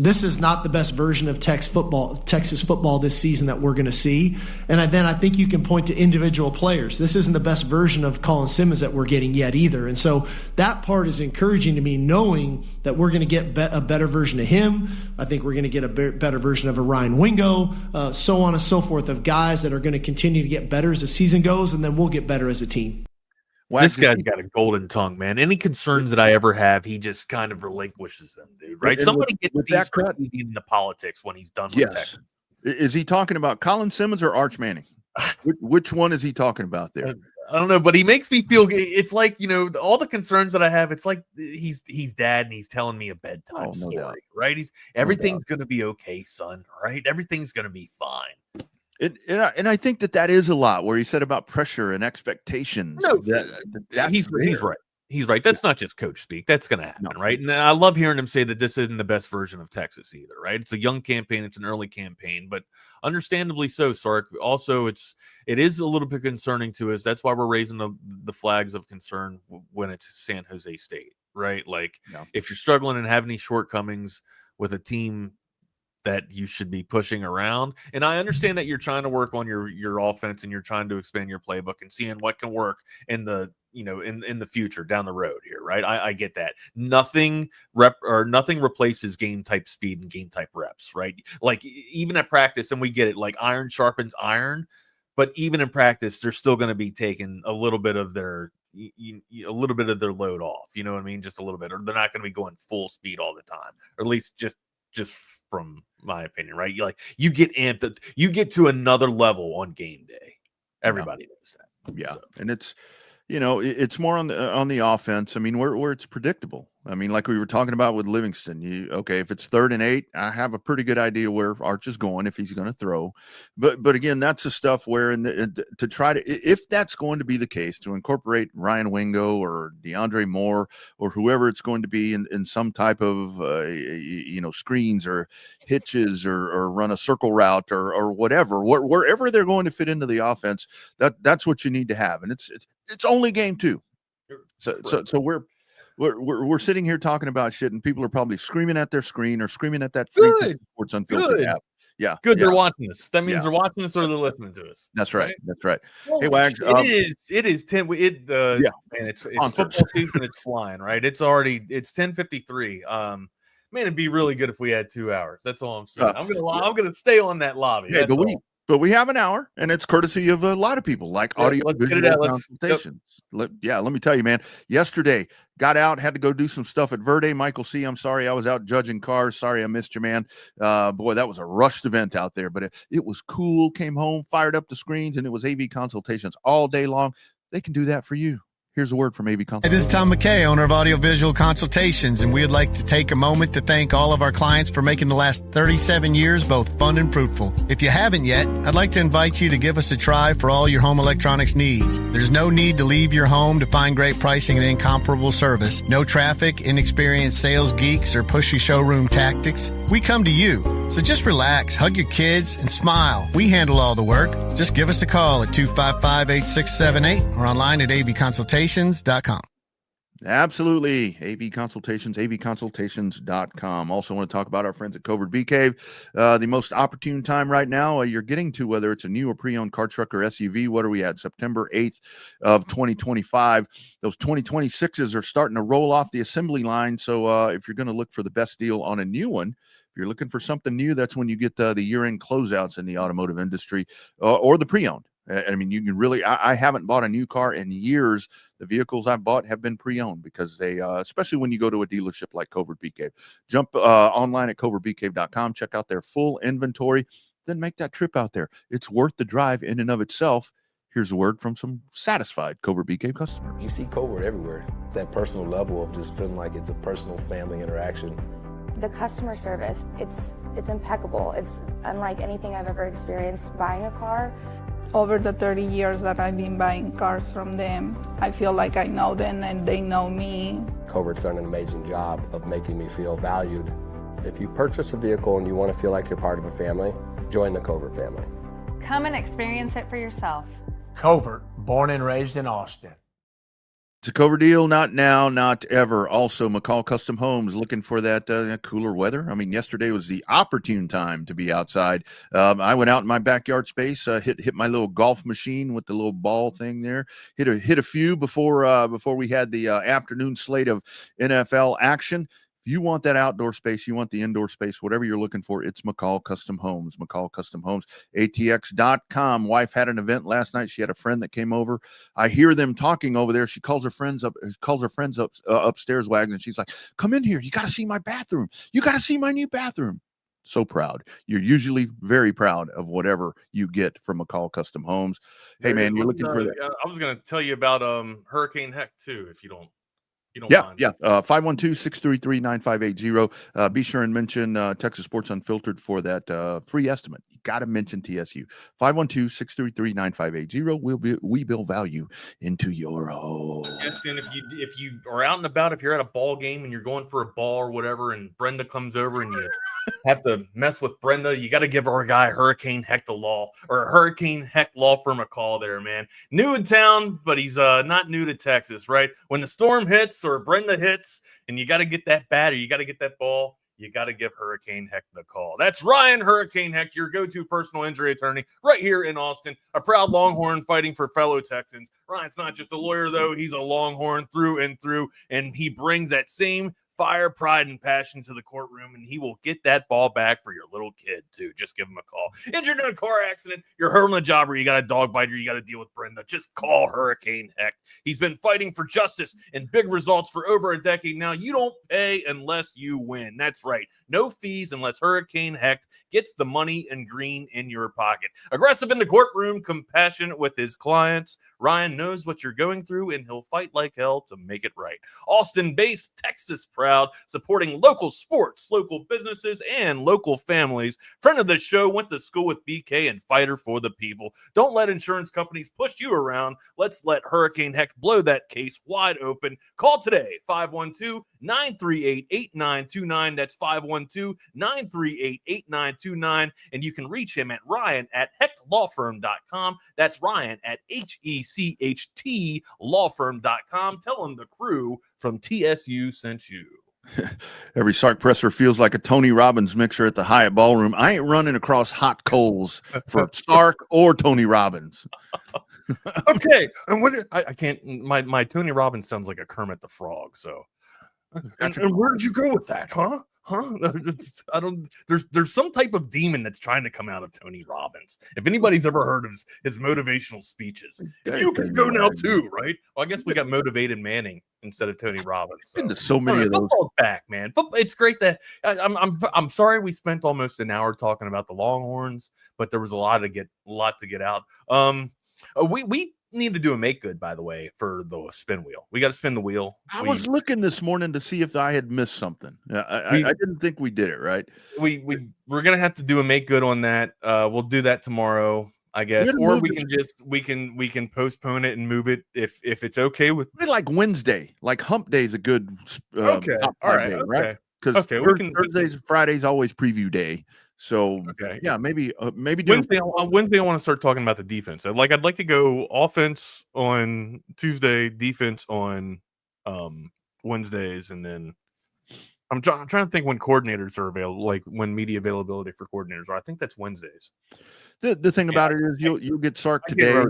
Speaker 3: this is not the best version of Texas football this season that we're going to see. And then I think you can point to individual players. This isn't the best version of Colin Simmons that we're getting yet either. And so that part is encouraging to me, knowing that we're going to get a better version of him. I think we're going to get a better version of a Ryan Wingo, so on and so forth, of guys that are going to continue to get better as the season goes, and then we'll get better as a team.
Speaker 9: This guy's got a golden tongue, man. Any concerns that I ever have, he just kind of relinquishes them, dude. Right? Somebody gets these crazy into politics when he's done with Texas.
Speaker 10: Is he talking about Colin Simmons or Arch Manning? Which one is he talking about there?
Speaker 9: I don't know, but he makes me feel. It's like all the concerns that I have. It's like he's dad and he's telling me a bedtime story, right? Everything's going to be okay, son. Right? Everything's going to be fine.
Speaker 10: And I think that is a lot where he said about pressure and expectations.
Speaker 9: No, he's right. He's right. That's not just coach speak. That's going to happen, right? And I love hearing him say that this isn't the best version of Texas either, right? It's a young campaign. It's an early campaign, but understandably so, Sark. Also, it is a little bit concerning to us. That's why we're raising the flags of concern when it's San Jose State, right? Like if you're struggling and have any shortcomings with a team that you should be pushing around. And I understand that you're trying to work on your offense and you're trying to expand your playbook and seeing what can work in the in the future down the road here, right? I get that. Nothing replaces game type speed and game type reps, right? Like even at practice, and we get it, like iron sharpens iron, but even in practice, they're still going to be taking a little bit of their load off. You know what I mean? Just a little bit, or they're not going to be going full speed all the time, or at least just from my opinion, right? You get amped, you get to another level on game day. Everybody knows that.
Speaker 10: Yeah. So. And it's more on the offense. I mean, where it's predictable. I mean, like we were talking about with Livingston, if it's 3rd and 8, I have a pretty good idea where Arch is going if he's going to throw. But again, that's the stuff where to try to, if that's going to be the case, to incorporate Ryan Wingo or DeAndre Moore or whoever it's going to be in some type of screens or hitches or run a circle route or whatever, wherever they're going to fit into the offense, that's what you need to have. And it's only game 2. So we're sitting here talking about shit, and people are probably screaming at their screen or screaming at that free Sports Unfiltered app. Yeah,
Speaker 9: good. They're watching us. That means they're watching us or they're listening to us.
Speaker 10: That's right. That's right.
Speaker 9: Well, hey, Wags, it is 10. Man, it's football season. It's flying, right? It's 10:53. Man, it'd be really good if we had 2 hours. That's all I'm saying. I'm gonna stay on that lobby.
Speaker 10: Yeah, but we have an hour, and it's courtesy of a lot of people like audio
Speaker 9: let's get it out.
Speaker 10: consultations. Let me tell you, man. Yesterday, got out, had to go do some stuff at Verde. Michael C., I'm sorry, I was out judging cars. Sorry, I missed you, man. Boy, that was a rushed event out there, but it was cool. Came home, fired up the screens, and it was AV consultations all day long. They can do that for you. Here's a word from AV Consultations.
Speaker 11: Hey, this is Tom McKay, owner of Audiovisual Consultations, and we'd like to take a moment to thank all of our clients for making the last 37 years both fun and fruitful. If you haven't yet, I'd like to invite you to give us a try for all your home electronics needs. There's no need to leave your home to find great pricing and incomparable service. No traffic, inexperienced sales geeks, or pushy showroom tactics. We come to you. So just relax, hug your kids, and smile. We handle all the work. Just give us a call at 255-8678 or online at avconsultations.com.
Speaker 10: Absolutely. AV Consultations, avconsultations.com. Also want to talk about our friends at Covert Bee Cave. The most opportune time right now you're getting to, whether it's a new or pre-owned car, truck, or SUV. What are we at? September 8th of 2025. Those 2026s are starting to roll off the assembly line. So if you're going to look for the best deal on a new one, if you're looking for something new, that's when you get the year-end closeouts in the automotive industry or the pre-owned. I mean, you can really, I haven't bought a new car in years. The vehicles I've bought have been pre-owned because they, especially when you go to a dealership like Covert Bee Cave. Jump online at covertbeecave.com, check out their full inventory, then make that trip out there. It's worth the drive in and of itself. Here's a word from some satisfied Covert Bee Cave customers.
Speaker 12: You see Covert everywhere. It's that personal level of just feeling like it's a personal family interaction.
Speaker 13: The customer service, it's impeccable. It's unlike anything I've ever experienced buying a car.
Speaker 14: Over the 30 years that I've been buying cars from them, I feel like I know them and they know me.
Speaker 12: Covert's done an amazing job of making me feel valued. If you purchase a vehicle and you want to feel like you're part of a family, join the Covert family.
Speaker 8: Come and experience it for yourself.
Speaker 7: Covert, born and raised in Austin.
Speaker 10: It's a Covert deal, not now, not ever. Also, McCall Custom Homes, looking for that cooler weather. I mean, yesterday was the opportune time to be outside. I went out in my backyard space, hit my little golf machine with the little ball thing there. Hit a few before we had the afternoon slate of NFL action. If you want that outdoor space, you want the indoor space, whatever you're looking for, it's McCall Custom Homes. McCall Custom Homes, ATX.com. Wife had an event last night. She had a friend that came over. I hear them talking over there. She calls her friends up, upstairs, Wags, and she's like, "Come in here. You got to see my bathroom. You got to see my new bathroom." So proud. You're usually very proud of whatever you get from McCall Custom Homes. Hey, man, you're looking for that.
Speaker 9: I was going to tell you about Hurricane Heck too, if you don't.
Speaker 10: Yeah. 512-633-9580. Be sure and mention Texas Sports Unfiltered for that free estimate. You got to mention TSU. 512-633-9580. We build value into your home.
Speaker 9: Yes, and if you are out and about, if you're at a ball game and you're going for a ball or whatever, and Brenda comes over and you have to mess with Brenda, you got to give our guy Hurricane Heck the Law or Hurricane Heck Law Firm a call there, man. New in town, but he's not new to Texas, right? When the storm hits or Brenda hits and you got to get that bat or you got to get that ball, you got to give Hurricane Heck the call. That's Ryan Hurricane Heck, your go-to personal injury attorney right here in Austin, a proud Longhorn fighting for fellow Texans. Ryan's not just a lawyer, though. He's a Longhorn through and through, and he brings that same fire, pride, and passion to the courtroom, and he will get that ball back for your little kid, too. Just give him a call. Injured in a car accident, you're hurt on a job, or you got a dog bite, or you got to deal with Brenda, just call Hurricane Heck. He's been fighting for justice and big results for over a decade now. You don't pay unless you win. That's right. No fees unless Hurricane Heck gets the money and green in your pocket. Aggressive in the courtroom, compassionate with his clients. Ryan knows what you're going through, and he'll fight like hell to make it right. Austin-based, Texas proud, supporting local sports, local businesses, and local families. Friend of the show, went to school with BK and fighter for the people. Don't let insurance companies push you around. Let's let Hurricane Heck blow that case wide open. Call today, 512-938-8929. That's 512-938-8929. And you can reach him at Ryan@HechtLawFirm.com. That's Ryan at HECHT lawfirm.com. Tell him the crew from TSU sent you.
Speaker 10: Every Sark presser feels like a Tony Robbins mixer at the Hyatt Ballroom. I ain't running across hot coals for Sark or Tony Robbins.
Speaker 9: Okay. And what I can't, my Tony Robbins sounds like a Kermit the Frog. So And where did you go with that, huh? I don't. There's some type of demon that's trying to come out of Tony Robbins. If anybody's ever heard of his motivational speeches, you can go now too, right? Well, I guess we got motivated Manning instead of Tony Robbins. So.
Speaker 10: Into so many of those.
Speaker 9: Football's back, man. It's great that I'm sorry we spent almost an hour talking about the Longhorns, but there was a lot to get out. We need to do a make good, by the way, for the spin wheel. We got to spin the wheel.
Speaker 10: I was looking this morning to see if I had missed something. I didn't think we did it right.
Speaker 9: We're gonna have to do a make good on that. We'll do that tomorrow, I guess, or we can postpone it and move it if it's okay with.
Speaker 10: Like Wednesday, like Hump Day is a good
Speaker 9: okay. All right,
Speaker 10: day,
Speaker 9: okay.
Speaker 10: right? Because Thursdays and Fridays always preview day. So yeah, maybe
Speaker 9: Wednesday. Wednesday, I want to start talking about the defense. I'd like to go offense on Tuesday, defense on Wednesdays, and then I'm trying to think when coordinators are available, like when media availability for coordinators are. I think that's Wednesdays.
Speaker 10: The thing about it is you'll get Sark today,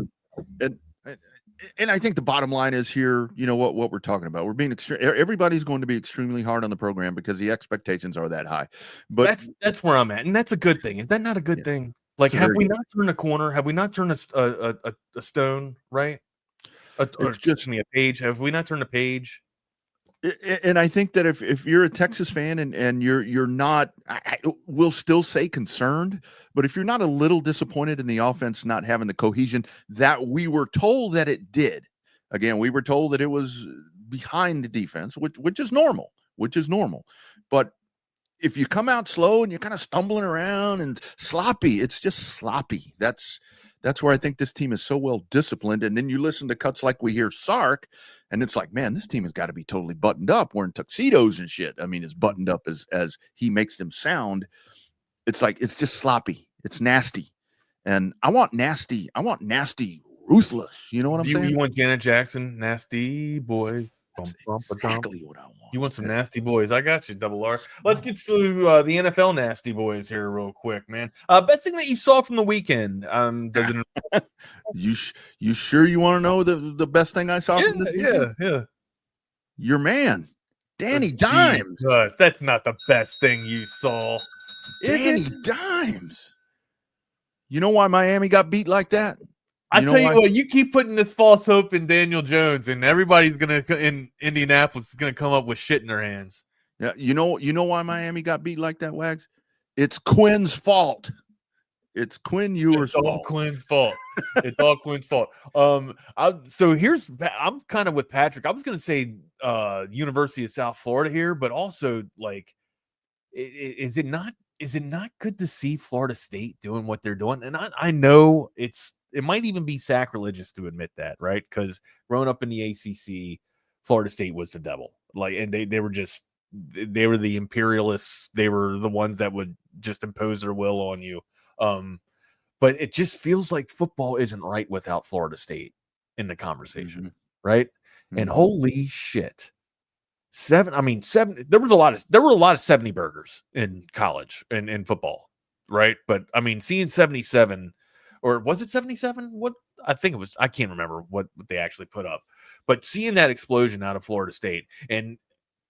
Speaker 10: and I think the bottom line is here. You know what we're talking about. We're being everybody's going to be extremely hard on the program because the expectations are that high. But
Speaker 9: that's where I'm at, and that's a good thing. Is that not a good thing? Like, have we not turned a corner? Have we not turned a stone? Right? Or just me a page. Have we not turned a page?
Speaker 10: And I think that if you're a Texas fan and you're not, we'll still say concerned, but if you're not a little disappointed in the offense not having the cohesion that we were told that it did, again, we were told that it was behind the defense, which is normal, but if you come out slow and you're kind of stumbling around and sloppy, it's just sloppy. That's where I think this team is so well disciplined. And then you listen to cuts like we hear Sark, and it's like, man, this team has got to be totally buttoned up, wearing tuxedos and shit. I mean, as buttoned up as he makes them sound. It's like, it's just sloppy. It's nasty. And I want nasty, ruthless. You know what I'm saying?
Speaker 9: You want Janet Jackson, nasty boy.
Speaker 10: Exactly what I want.
Speaker 9: You want some nasty boys? I got you, Double R. Let's get to the NFL nasty boys here real quick, man. Best thing that you saw from the weekend. Does it?
Speaker 10: You sure you want to know the best thing I saw? From this weekend?
Speaker 9: Yeah.
Speaker 10: Your man, Danny Dimes.
Speaker 9: That's not the best thing you saw.
Speaker 10: Danny Dimes. You know why Miami got beat like that?
Speaker 9: I tell you what, you keep putting this false hope in Daniel Jones, and everybody's in Indianapolis is gonna come up with shit in their hands.
Speaker 10: Yeah, you know why Miami got beat like that, Wags? It's Quinn's fault. It's Quinn Ewers' fault.
Speaker 9: It's all Quinn's fault. It's all Quinn's fault. So I'm kind of with Patrick. I was gonna say University of South Florida here, but also like, is it not good to see Florida State doing what they're doing? And I know it might even be sacrilegious to admit that, right? Because growing up in the ACC, Florida State was the devil. Like, and they were the imperialists. They were the ones that would just impose their will on you. But it just feels like football isn't right without Florida State in the conversation, right? Mm-hmm. And holy shit, seven. There were a lot of 70 burgers in college and in football, right? But I mean, seeing 77. Or was it 77? What I think it was. I can't remember what they actually put up. But seeing that explosion out of Florida State, and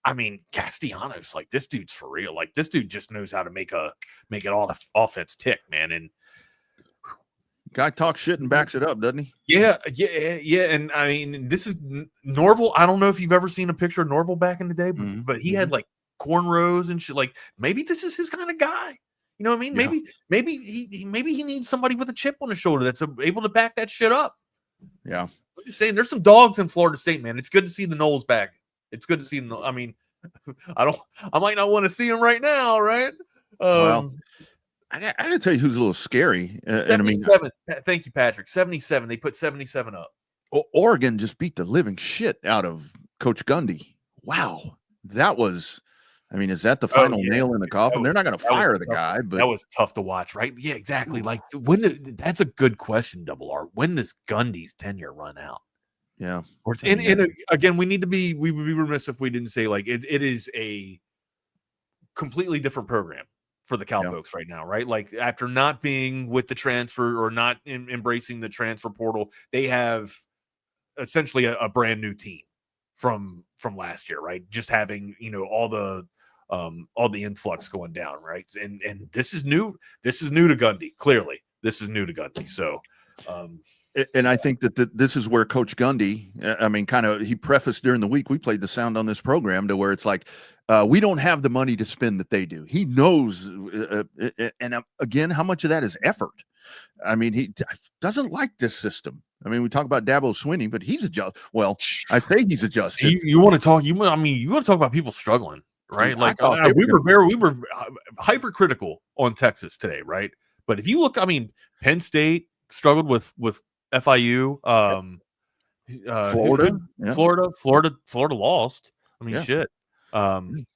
Speaker 9: I mean, Castellanos, like, this dude's for real. Like, this dude just knows how to make it all offense tick, man. And
Speaker 10: guy talks shit and backs it up, doesn't he?
Speaker 9: Yeah. And I mean, this is Norville. I don't know if you've ever seen a picture of Norville back in the day, but he had like cornrows and shit. Like, maybe this is his kind of guy. You know what I mean?
Speaker 10: Yeah.
Speaker 9: Maybe he needs somebody with a chip on his shoulder that's able to back that shit up.
Speaker 10: Yeah.
Speaker 9: I'm just saying, there's some dogs in Florida State, man. It's good to see the Knowles back. It's good to see them. I mean, I might not want to see them right now, right?
Speaker 10: Well, I gotta tell you who's a little scary.
Speaker 9: 77. Thank you, Patrick. 77. They put 77 up.
Speaker 10: Oregon just beat the living shit out of Coach Gundy. Wow. That was. I mean, is that the final nail in the coffin? They're not going to fire the guy, but
Speaker 9: that was tough to watch, right? Yeah, exactly. Like, that's a good question, Double R. When does Gundy's tenure run out?
Speaker 10: Yeah.
Speaker 9: And again, we would be remiss if we didn't say, like, it is a completely different program for the Cowpokes right now, right? Like, after not being with the transfer or not embracing the transfer portal, they have essentially a brand new team from last year, right? Just having, all the influx going down, right? And this is new. This is new to Gundy. Clearly, this is new to Gundy. So,
Speaker 10: and I think that this is where Coach Gundy, he prefaced during the week, we played the sound on this program to where it's like, we don't have the money to spend that they do. He knows, and again, how much of that is effort? I mean, he doesn't like this system. I mean, we talk about Dabo Swinney, but he's adjusted. Well, I say he's adjusted.
Speaker 9: You want to talk? You want to talk about people struggling, right? Like we were hypercritical on Texas today, right? But if you look, Penn State struggled with FIU, Florida lost. Shit. And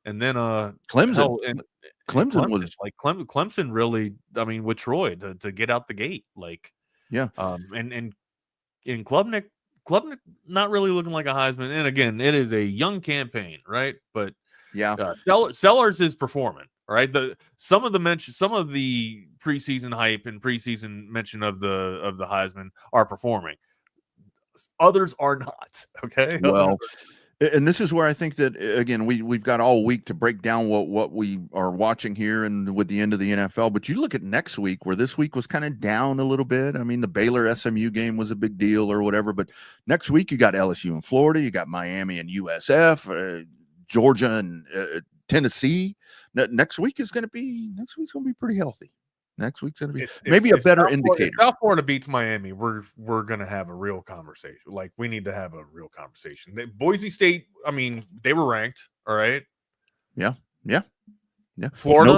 Speaker 9: then
Speaker 10: Clemson. Clemson was
Speaker 9: like Clemson really. With Troy to get out the gate, and Klubnik not really looking like a Heisman. And again, it is a young campaign, right? But Sellers is performing. All right. Some of the preseason hype and preseason mention of the Heisman are performing. Others are not. Okay.
Speaker 10: Well, and this is where I think that, again, we've got all week to break down what we are watching here and with the end of the NFL. But you look at next week, where this week was kind of down a little bit. The Baylor SMU game was a big deal or whatever. But next week, you got LSU and Florida. You got Miami and USF, Georgia and Tennessee. Next week's going to be pretty healthy. Next week's going to be maybe a better indicator.
Speaker 9: If South Florida beats Miami, we're going to have a real conversation. Like, we need to have a real conversation. Boise State, they were ranked. All right.
Speaker 10: Yeah.
Speaker 9: Florida,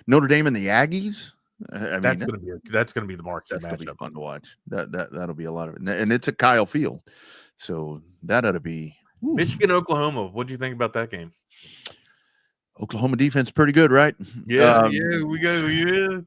Speaker 10: Notre Dame, and the Aggies.
Speaker 9: That's going to be the marquee
Speaker 10: matchup. That's going to be fun to watch. That'll be a lot of it, and it's a Kyle Field, so that ought to be.
Speaker 9: Michigan, Oklahoma. What do you think about that game?
Speaker 10: Oklahoma defense pretty good, right?
Speaker 9: We go. Yeah.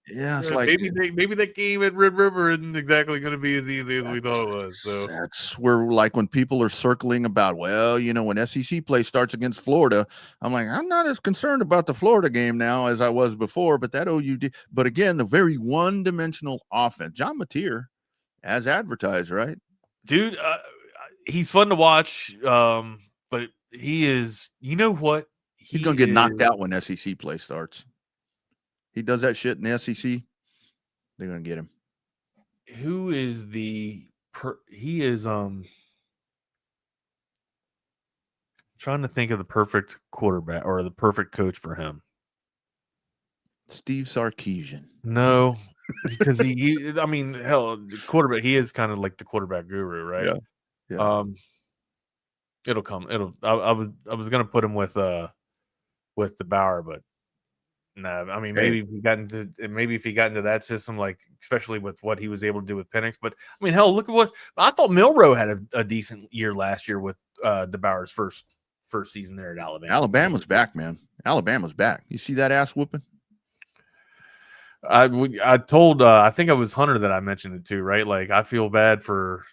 Speaker 10: It's like
Speaker 9: maybe that game at Red River isn't exactly going to be as easy as we thought it was. So
Speaker 10: that's where, like, when people are circling about, when SEC play starts against Florida, I'm like, I'm not as concerned about the Florida game now as I was before. But that OUD, but again, the very one-dimensional offense. John Mateer, as advertised, right?
Speaker 9: Dude, he's fun to watch. But he is. You know what?
Speaker 10: He's going to get knocked out when SEC play starts. He does that shit in the SEC, they're going to get him.
Speaker 9: Who is he is trying to think of the perfect quarterback or the perfect coach for him.
Speaker 10: Steve Sarkisian.
Speaker 9: No, because the quarterback, he is kind of like the quarterback guru, right?
Speaker 10: Yeah.
Speaker 9: It'll come. I was going to put him with the Bauer, but no. Maybe if he got into that system, like, especially with what he was able to do with Penix. But look at what I thought. Milroe had a decent year last year with the Bauer's first season there at Alabama.
Speaker 10: Alabama's back, man. Alabama's back. You see that ass whooping?
Speaker 9: I told I think it was Hunter that I mentioned it to, right? Like, I feel bad for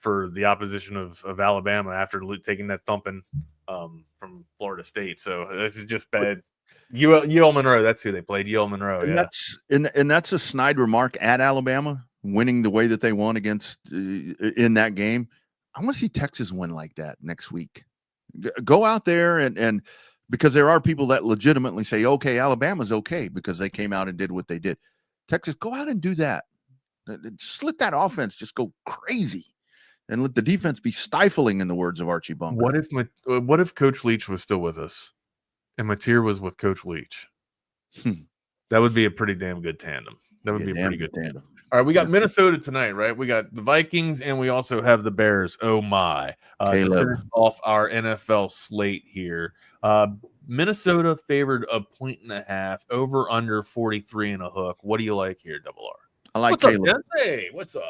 Speaker 9: the opposition of Alabama after taking that thumping from Florida State. So this is just bad. UL Monroe, that's who they played. UL Monroe.
Speaker 10: And that's a snide remark at Alabama, winning the way that they won against in that game. I want to see Texas win like that next week. Go out there and because there are people that legitimately say, okay, Alabama's okay because they came out and did what they did. Texas, go out and do that. Just let that offense just go crazy. And let the defense be stifling, in the words of Archie Bunker.
Speaker 9: What if Coach Leach was still with us, and Mateer was with Coach Leach? That would be a pretty damn good tandem. That would be a pretty good tandem. All right, we got Minnesota tonight, right? We got the Vikings, and we also have the Bears. Oh my! To finish off our NFL slate here, Minnesota favored 1.5, over under 43 and a hook. What do you like here, Double R?
Speaker 10: I like
Speaker 9: Caleb. Hey, what's up?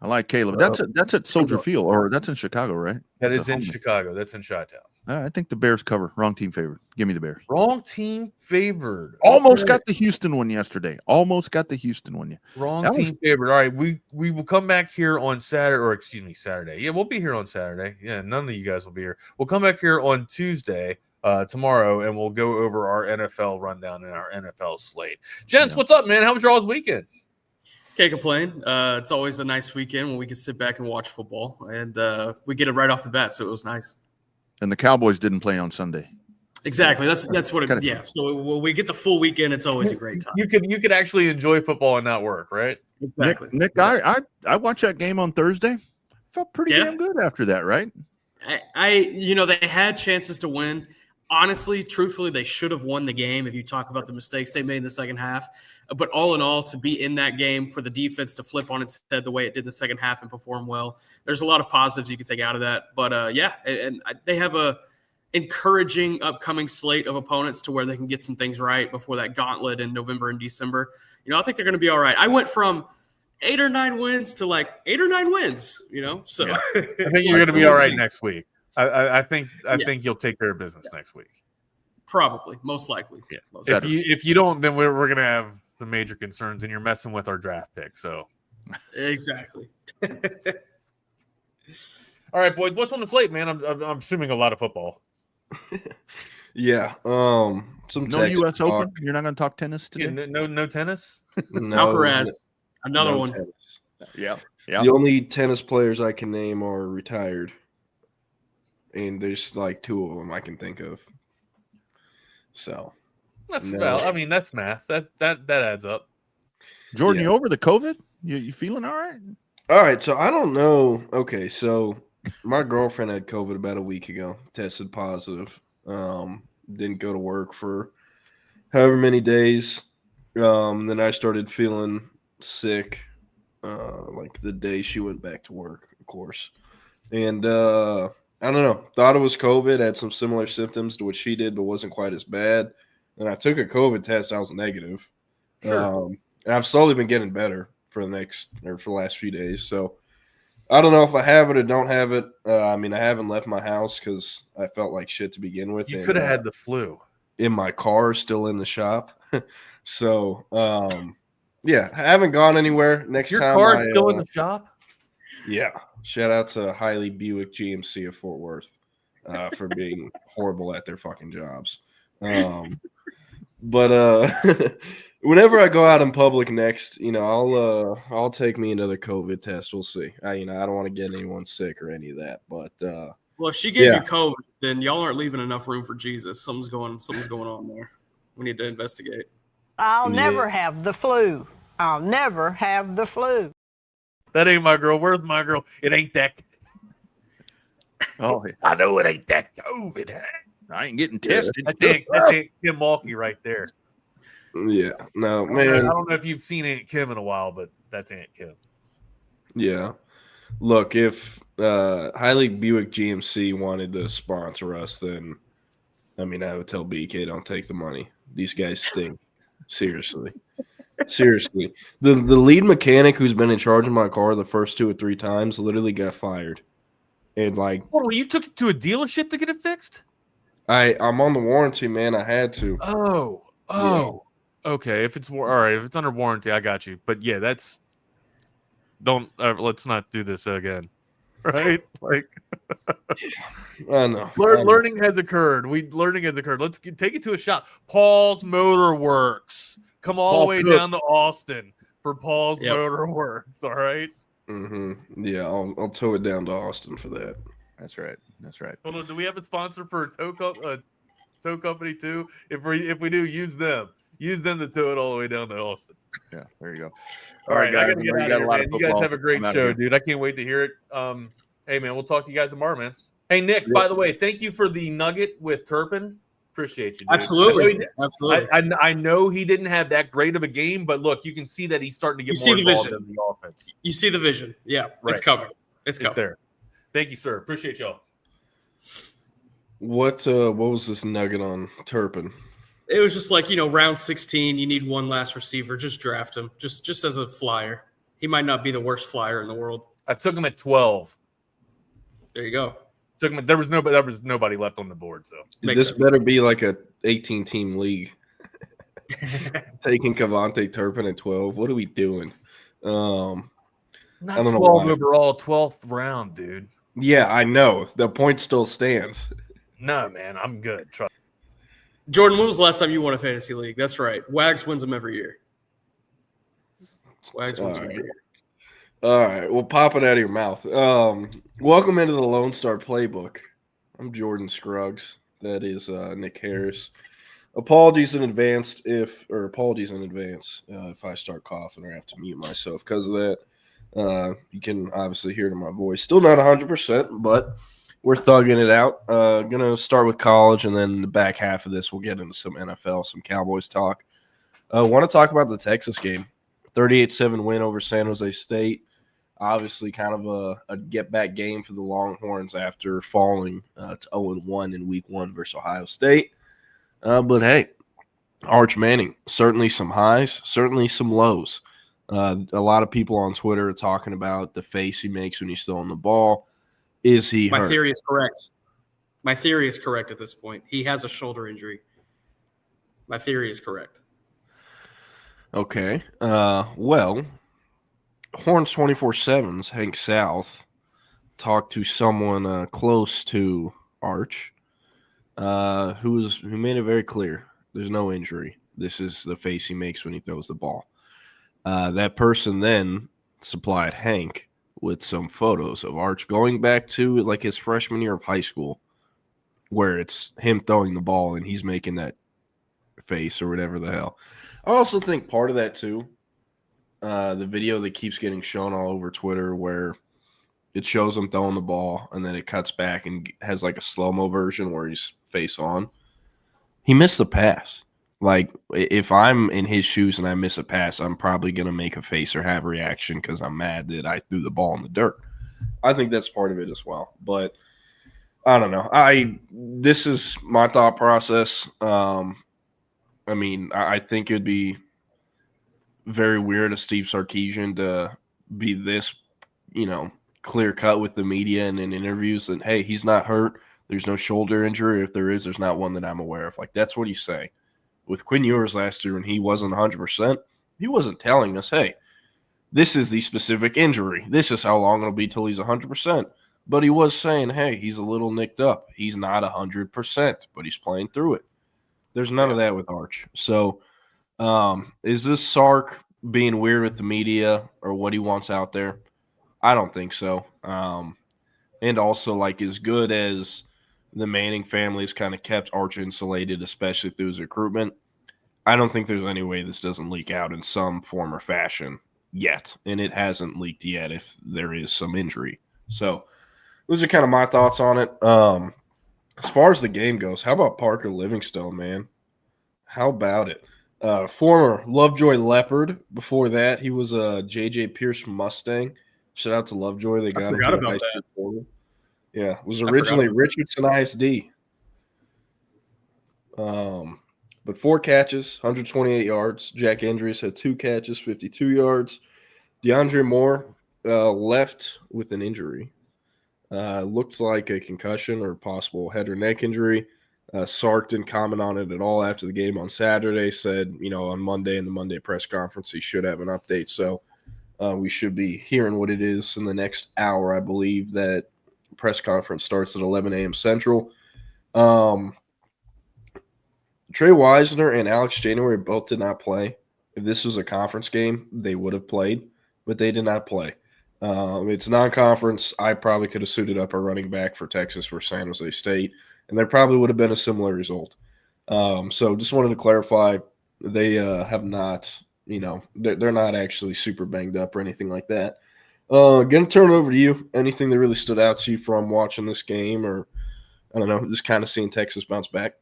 Speaker 10: I like Caleb. That's at Soldier Field, or that's in Chicago, right?
Speaker 9: That is in Chicago. That's in Chi-Town.
Speaker 10: I think the Bears cover. Wrong team favored. Give me the Bears.
Speaker 9: Wrong team favored.
Speaker 10: Almost got the Houston one yesterday.
Speaker 9: Wrong team favored. All right, we will come back here on Saturday. Yeah, we'll be here on Saturday. Yeah, none of you guys will be here. We'll come back here on Tuesday, tomorrow, and we'll go over our NFL rundown and our NFL slate. Gents, what's up, man? How was your all's weekend?
Speaker 15: Can't complain. It's always a nice weekend when we can sit back and watch football, and we get it right off the bat, so it was nice.
Speaker 10: And the Cowboys didn't play on Sunday.
Speaker 15: Exactly. That's what it. Yeah. So when we get the full weekend, it's always a great time.
Speaker 9: You could actually enjoy football and not work, right?
Speaker 15: Exactly.
Speaker 10: Nick, I watched that game on Thursday. Felt pretty damn good after that, right?
Speaker 15: They had chances to win. Honestly, truthfully, they should have won the game if you talk about the mistakes they made in the second half. But all in all, to be in that game, for the defense to flip on its head the way it did in the second half and perform well, there's a lot of positives you can take out of that. But, and they have a encouraging upcoming slate of opponents to where they can get some things right before that gauntlet in November and December. I think they're going to be all right. I went from 8 or 9 wins to 8 or 9 wins, So
Speaker 9: yeah. I think you're going to be all right next week. I think you'll take care of business next week.
Speaker 15: Probably, most likely.
Speaker 9: Yeah. If you don't, then we're going to have some major concerns, and you're messing with our draft pick. So
Speaker 15: exactly.
Speaker 9: All right, boys. What's on the slate, man? I'm assuming a lot of football.
Speaker 16: Yeah.
Speaker 10: No U.S. talk. Open. You're not going to talk tennis today.
Speaker 9: Yeah, no tennis.
Speaker 15: No, Alcaraz, another one.
Speaker 16: Tennis.
Speaker 10: Yeah.
Speaker 16: The only tennis players I can name are retired, and there's 2 of them I can think of. So
Speaker 9: that's that's math. That adds up.
Speaker 10: Jordan, you over the COVID? You feeling all right?
Speaker 16: All right. So I don't know. Okay, so my girlfriend had COVID about a week ago. Tested positive. Didn't go to work for however many days. Then I started feeling sick, the day she went back to work, of course. And I don't know. Thought it was COVID. Had some similar symptoms to what she did, but wasn't quite as bad. And I took a COVID test. I was negative.
Speaker 15: Sure.
Speaker 16: And I've slowly been getting better for the last few days. So I don't know if I have it or don't have it. I haven't left my house because I felt like shit to begin with.
Speaker 9: You could have had the flu.
Speaker 16: In my car, still in the shop. So, I haven't gone anywhere.
Speaker 9: Your car still in the shop?
Speaker 16: Yeah. Shout out to Hiley Buick GMC of Fort Worth for being horrible at their fucking jobs. But whenever I go out in public next, I'll take me another COVID test. We'll see. I don't want to get anyone sick or any of that. But
Speaker 15: if she gave you COVID, then y'all aren't leaving enough room for Jesus. Something's going on there. We need to investigate.
Speaker 17: I'll never have the flu. I'll never have the flu.
Speaker 9: That ain't my girl. Where's my girl? It ain't that.
Speaker 10: Oh,
Speaker 9: I know it ain't that COVID.
Speaker 10: I ain't getting tested.
Speaker 9: That's Aunt Kim Mulkey right there.
Speaker 16: Yeah. No, man.
Speaker 9: I don't know if you've seen Aunt Kim in a while, but that's Aunt Kim.
Speaker 16: Yeah. Look, if Hiley Buick GMC wanted to sponsor us, then I would tell BK don't take the money. These guys stink. Seriously. Seriously. The lead mechanic who's been in charge of my car the first 2 or 3 times literally got fired. And
Speaker 9: you took it to a dealership to get it fixed?
Speaker 16: I'm on the warranty, man. I had to.
Speaker 9: Oh. Yeah. Okay. If it's all right, if it's under warranty, I got you. But yeah, let's not do this again. Right?
Speaker 16: I know.
Speaker 9: Learning has occurred. Let's take it to a shop. Paul's Motor Works. Come all the way down to Austin for Paul's Motor Works. All right.
Speaker 16: Mm-hmm. Yeah, I'll tow it down to Austin for that.
Speaker 10: That's right.
Speaker 9: Hold on. Do we have a sponsor for a tow company too? If we do, use them. Use them to tow it all the way down to Austin.
Speaker 10: Yeah, there you go.
Speaker 9: All right, guys. I gotta get out of here, man. You guys have a great show, dude. I can't wait to hear it. Hey, man, we'll talk to you guys tomorrow, man. Hey, Nick, by the way, thank you for the nugget with Turpin. Appreciate you, dude.
Speaker 15: Absolutely.
Speaker 9: I know he didn't have that great of a game, but look, you can see that he's starting to get more involved in the offense.
Speaker 15: You see the vision. Yeah, right. It's coming. It's
Speaker 9: there. Thank you, sir. Appreciate y'all.
Speaker 16: What was this nugget on Turpin?
Speaker 15: It was just round 16, you need one last receiver. Just draft him, just as a flyer. He might not be the worst flyer in the world.
Speaker 9: I took him at 12.
Speaker 15: There you go.
Speaker 9: Took him. There was nobody left on the board. So
Speaker 16: this better be like a 18-team league. Taking Cavante Turpin at 12. What are we doing?
Speaker 9: Not 12 overall, 12th round, dude.
Speaker 16: Yeah, I know. The point still stands.
Speaker 9: No, man, I'm good. Trust.
Speaker 15: Jordan, when was the last time you won a fantasy league? That's right. Wags wins them every year. Wags wants a beer.
Speaker 16: All right. Well, pop it out of your mouth. Welcome into the Lone Star Playbook. I'm Jordan Scruggs. That is Nick Harris. Apologies in advance if I start coughing or have to mute myself because of that. You can obviously hear it in my voice. Still not 100%, but we're thugging it out. Gonna start with college, and then the back half of this we'll get into some NFL, some Cowboys talk. Want to talk about the Texas game. 38-7 win over San Jose State. Obviously kind of a get-back game for the Longhorns after falling to 0-1 in Week 1 versus Ohio State. But, hey, Arch Manning, certainly some highs, certainly some lows. A lot of people on Twitter are talking about the face he makes when he's throwing the ball. Is he hurt?
Speaker 15: My theory is correct. My theory is correct at this point. He has a shoulder injury. My theory is correct.
Speaker 16: Okay. Well, Horns 24/7's Hank South talked to someone close to Arch, who made it very clear there's no injury. This is the face he makes when he throws the ball. That person then supplied Hank with some photos of Arch going back to like his freshman year of high school, where it's him throwing the ball and he's making that face or whatever the hell. I also think part of that too, the video that keeps getting shown all over Twitter where it shows him throwing the ball and then it cuts back and has like a slow-mo version where he's face on. He missed the pass. Like, if I'm in his shoes and I miss a pass, I'm probably going to make a face or have a reaction because I'm mad that I threw the ball in the dirt. I think that's part of it as well. But I don't know. This is my thought process. I mean, I think it would be very weird of Steve Sarkisian to be this, clear cut with the media and in interviews that, hey, he's not hurt. There's no shoulder injury. If there is, there's not one that I'm aware of. Like, that's what he's saying. With Quinn Ewers last year when he wasn't 100%, he wasn't telling us, hey, this is the specific injury. This is how long it'll be till he's 100%. But he was saying, hey, he's a little nicked up. He's not 100%, but he's playing through it. There's none of that with Arch. So is this Sark being weird with the media or what he wants out there? I don't think so. And also, like, as good as the Manning family's kind of kept Arch insulated, especially through his recruitment, I don't think there's any way this doesn't leak out in some form or fashion yet. And it hasn't leaked yet if there is some injury. So those are kind of my thoughts on it. As far as the game goes, how about Parker Livingstone, man? How about it? Former Lovejoy Leopard. Before that, he was a J.J. Pierce Mustang. Shout out to Lovejoy. They got him to the high school portal. Yeah, it was originally Richardson ISD. But 4 catches, 128 yards. Jack Andrews had 2 catches, 52 yards. DeAndre Moore left with an injury. Looks like a concussion or possible head or neck injury. Sark didn't comment on it at all after the game on Saturday. Said, on Monday in the Monday press conference, he should have an update. So we should be hearing what it is in the next hour. I believe that press conference starts at 11 a.m. Central. Trey Wisner and Alex January both did not play. If this was a conference game, they would have played, but they did not play. It's non-conference. I probably could have suited up a running back for Texas for San Jose State, and there probably would have been a similar result. So just wanted to clarify, they have not, they're not actually super banged up or anything like that. Going to turn it over to you. Anything that really stood out to you from watching this game, or I don't know, just kind of seeing Texas bounce back?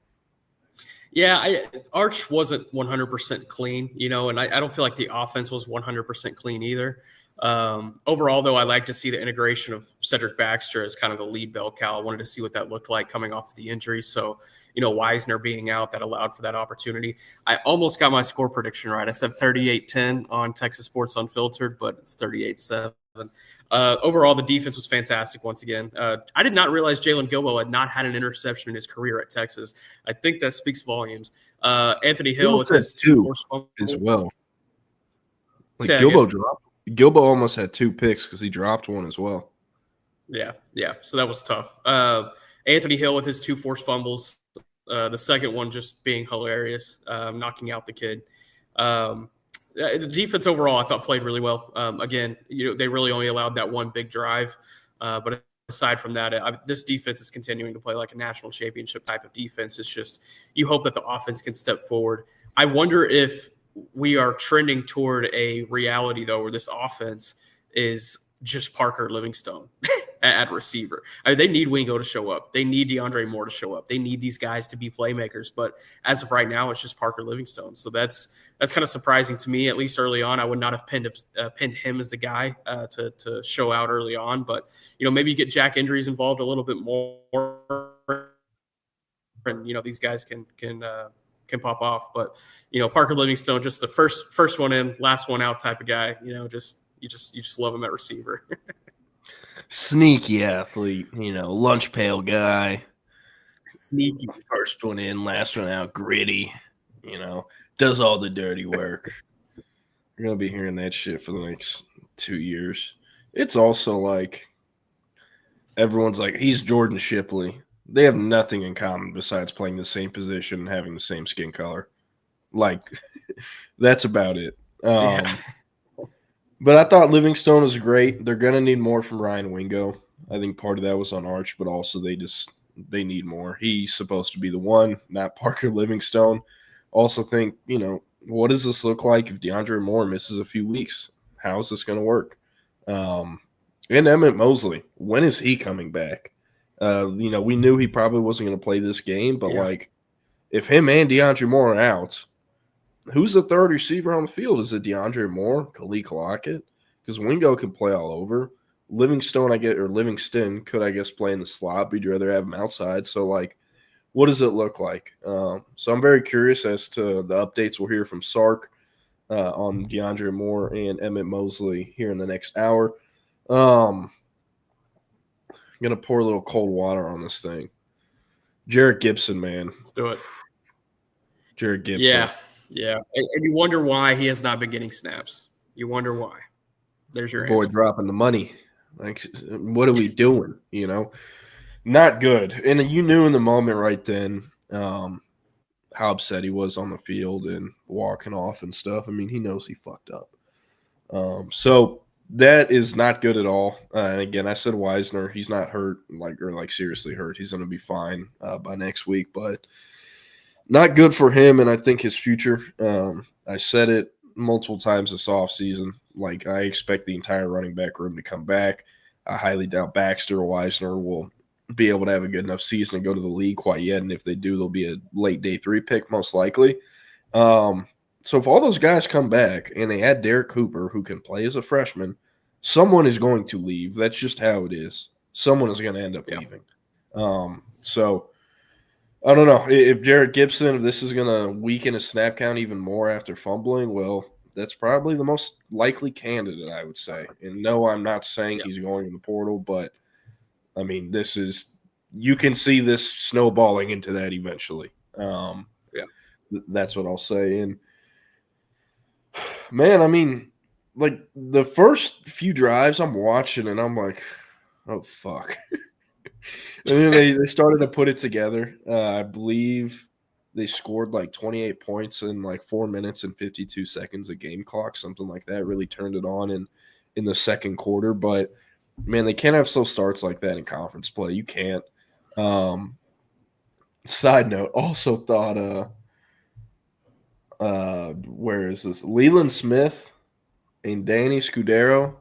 Speaker 15: Yeah, Arch wasn't 100% clean, and I don't feel like the offense was 100% clean either. Overall, though, I like to see the integration of Cedric Baxter as kind of the lead bell cow. I wanted to see what that looked like coming off of the injury. So, Wisner being out, that allowed for that opportunity. I almost got my score prediction right. I said 38-10 on Texas Sports Unfiltered, but it's 38-7. Overall, the defense was fantastic once again. I did not realize Jalen Gilbo had not had an interception in his career at Texas. I think that speaks volumes. Anthony Hill with his 2 forced fumbles
Speaker 16: as well. Like Gilbo almost had 2 picks because he dropped one as well.
Speaker 15: Yeah. So that was tough. Anthony Hill with his 2 forced fumbles. The second one just being hilarious, knocking out the kid. The defense overall, I thought played really well. Again, they really only allowed that one big drive, but aside from that, this defense is continuing to play like a national championship type of defense. It's just you hope that the offense can step forward. I wonder if we are trending toward a reality, though, where this offense is just Parker Livingstone at receiver. I mean, they need Wingo to show up. They need DeAndre Moore to show up. They need these guys to be playmakers. But as of right now, it's just Parker Livingstone. So that's kind of surprising to me, at least early on. I would not have pinned him as the guy to show out early on. But, maybe you get Jack injuries involved a little bit more. And, these guys can pop off. But, Parker Livingstone, just the first one in, last one out type of guy, You just love him at receiver.
Speaker 16: Sneaky athlete, lunch pail guy. Sneaky first one in, last one out, gritty, does all the dirty work. You're going to be hearing that shit for the next 2 years. It's also like everyone's like, he's Jordan Shipley. They have nothing in common besides playing the same position and having the same skin color. Like, that's about it. But I thought Livingstone was great. They're going to need more from Ryan Wingo. I think part of that was on Arch, but also they need more. He's supposed to be the one, not Parker Livingstone. Also think, what does this look like if DeAndre Moore misses a few weeks? How is this going to work? And Emmett Mosley, when is he coming back? We knew he probably wasn't going to play this game, but if him and DeAndre Moore are out, who's the third receiver on the field? Is it DeAndre Moore, Khalil Lockett? Because Wingo can play all over. Livingston could, I guess, play in the slot, but you'd rather have him outside. So, what does it look like? So I'm very curious as to the updates we'll hear from Sark on DeAndre Moore and Emmett Mosley here in the next hour. I'm going to pour a little cold water on this thing. Jarrett Gibson, man.
Speaker 15: Let's do it.
Speaker 16: Jarrett Gibson.
Speaker 15: Yeah. And you wonder why he has not been getting snaps. You wonder why. There's your
Speaker 16: boy
Speaker 15: answer.
Speaker 16: Dropping the money. Like, what are we doing? Not good. And you knew in the moment right then how upset he was on the field and walking off and stuff. I mean, he knows he fucked up. So that is not good at all. And again, I said Wisner. He's not hurt, seriously hurt. He's going to be fine by next week, but not good for him, and I think his future. I said it multiple times this offseason. I expect the entire running back room to come back. I highly doubt Baxter or Wisner will be able to have a good enough season to go to the league quite yet, and if they do, they'll be a late day 3 pick most likely. So if all those guys come back and they add Derek Cooper, who can play as a freshman, someone is going to leave. That's just how it is. Someone is going to end up leaving. So I don't know. If Jarrett Gibson, if this is going to weaken his snap count even more after fumbling, well, that's probably the most likely candidate, I would say. And no, I'm not saying he's going in the portal, but, I mean, you can see this snowballing into that eventually. That's what I'll say. And, man, I mean, the first few drives I'm watching, and I'm like, oh, fuck. And then they started to put it together. I believe they scored 28 points in 4 minutes and 52 seconds of game clock, something like that. Really turned it on in the second quarter. But, man, they can't have slow starts like that in conference play. You can't. Side note, also thought where is this? Leland Smith and Danny Scudero,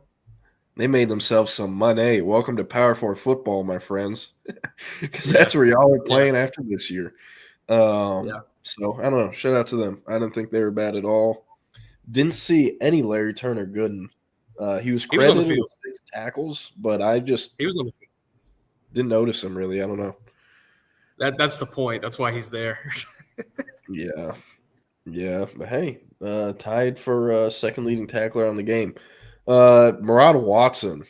Speaker 16: they made themselves some money. Welcome to Power 4 football, my friends, because that's where y'all are playing after this year. So I don't know. Shout out to them. I didn't think they were bad at all. Didn't see any Larry Turner Gooden. He was credited with 6 tackles, but he was on the field. Didn't notice him really. I don't know.
Speaker 15: That's the point. That's why he's there.
Speaker 16: Yeah. But hey, tied for second leading tackler on the game. Murad Watson.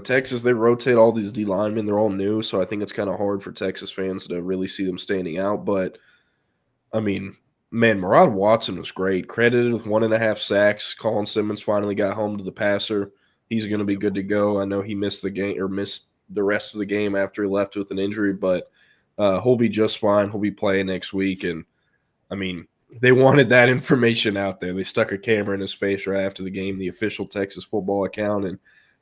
Speaker 16: Texas, they rotate all these D linemen. They're all new, so I think it's kind of hard for Texas fans to really see them standing out. But, I mean, man, Murad Watson was great. Credited with 1.5 sacks. Colin Simmons finally got home to the passer. He's going to be good to go. I know he missed the rest of the game after he left with an injury, but he'll be just fine. He'll be playing next week. And, I mean, they wanted that information out there. They stuck a camera in his face right after the game, the official Texas football account, and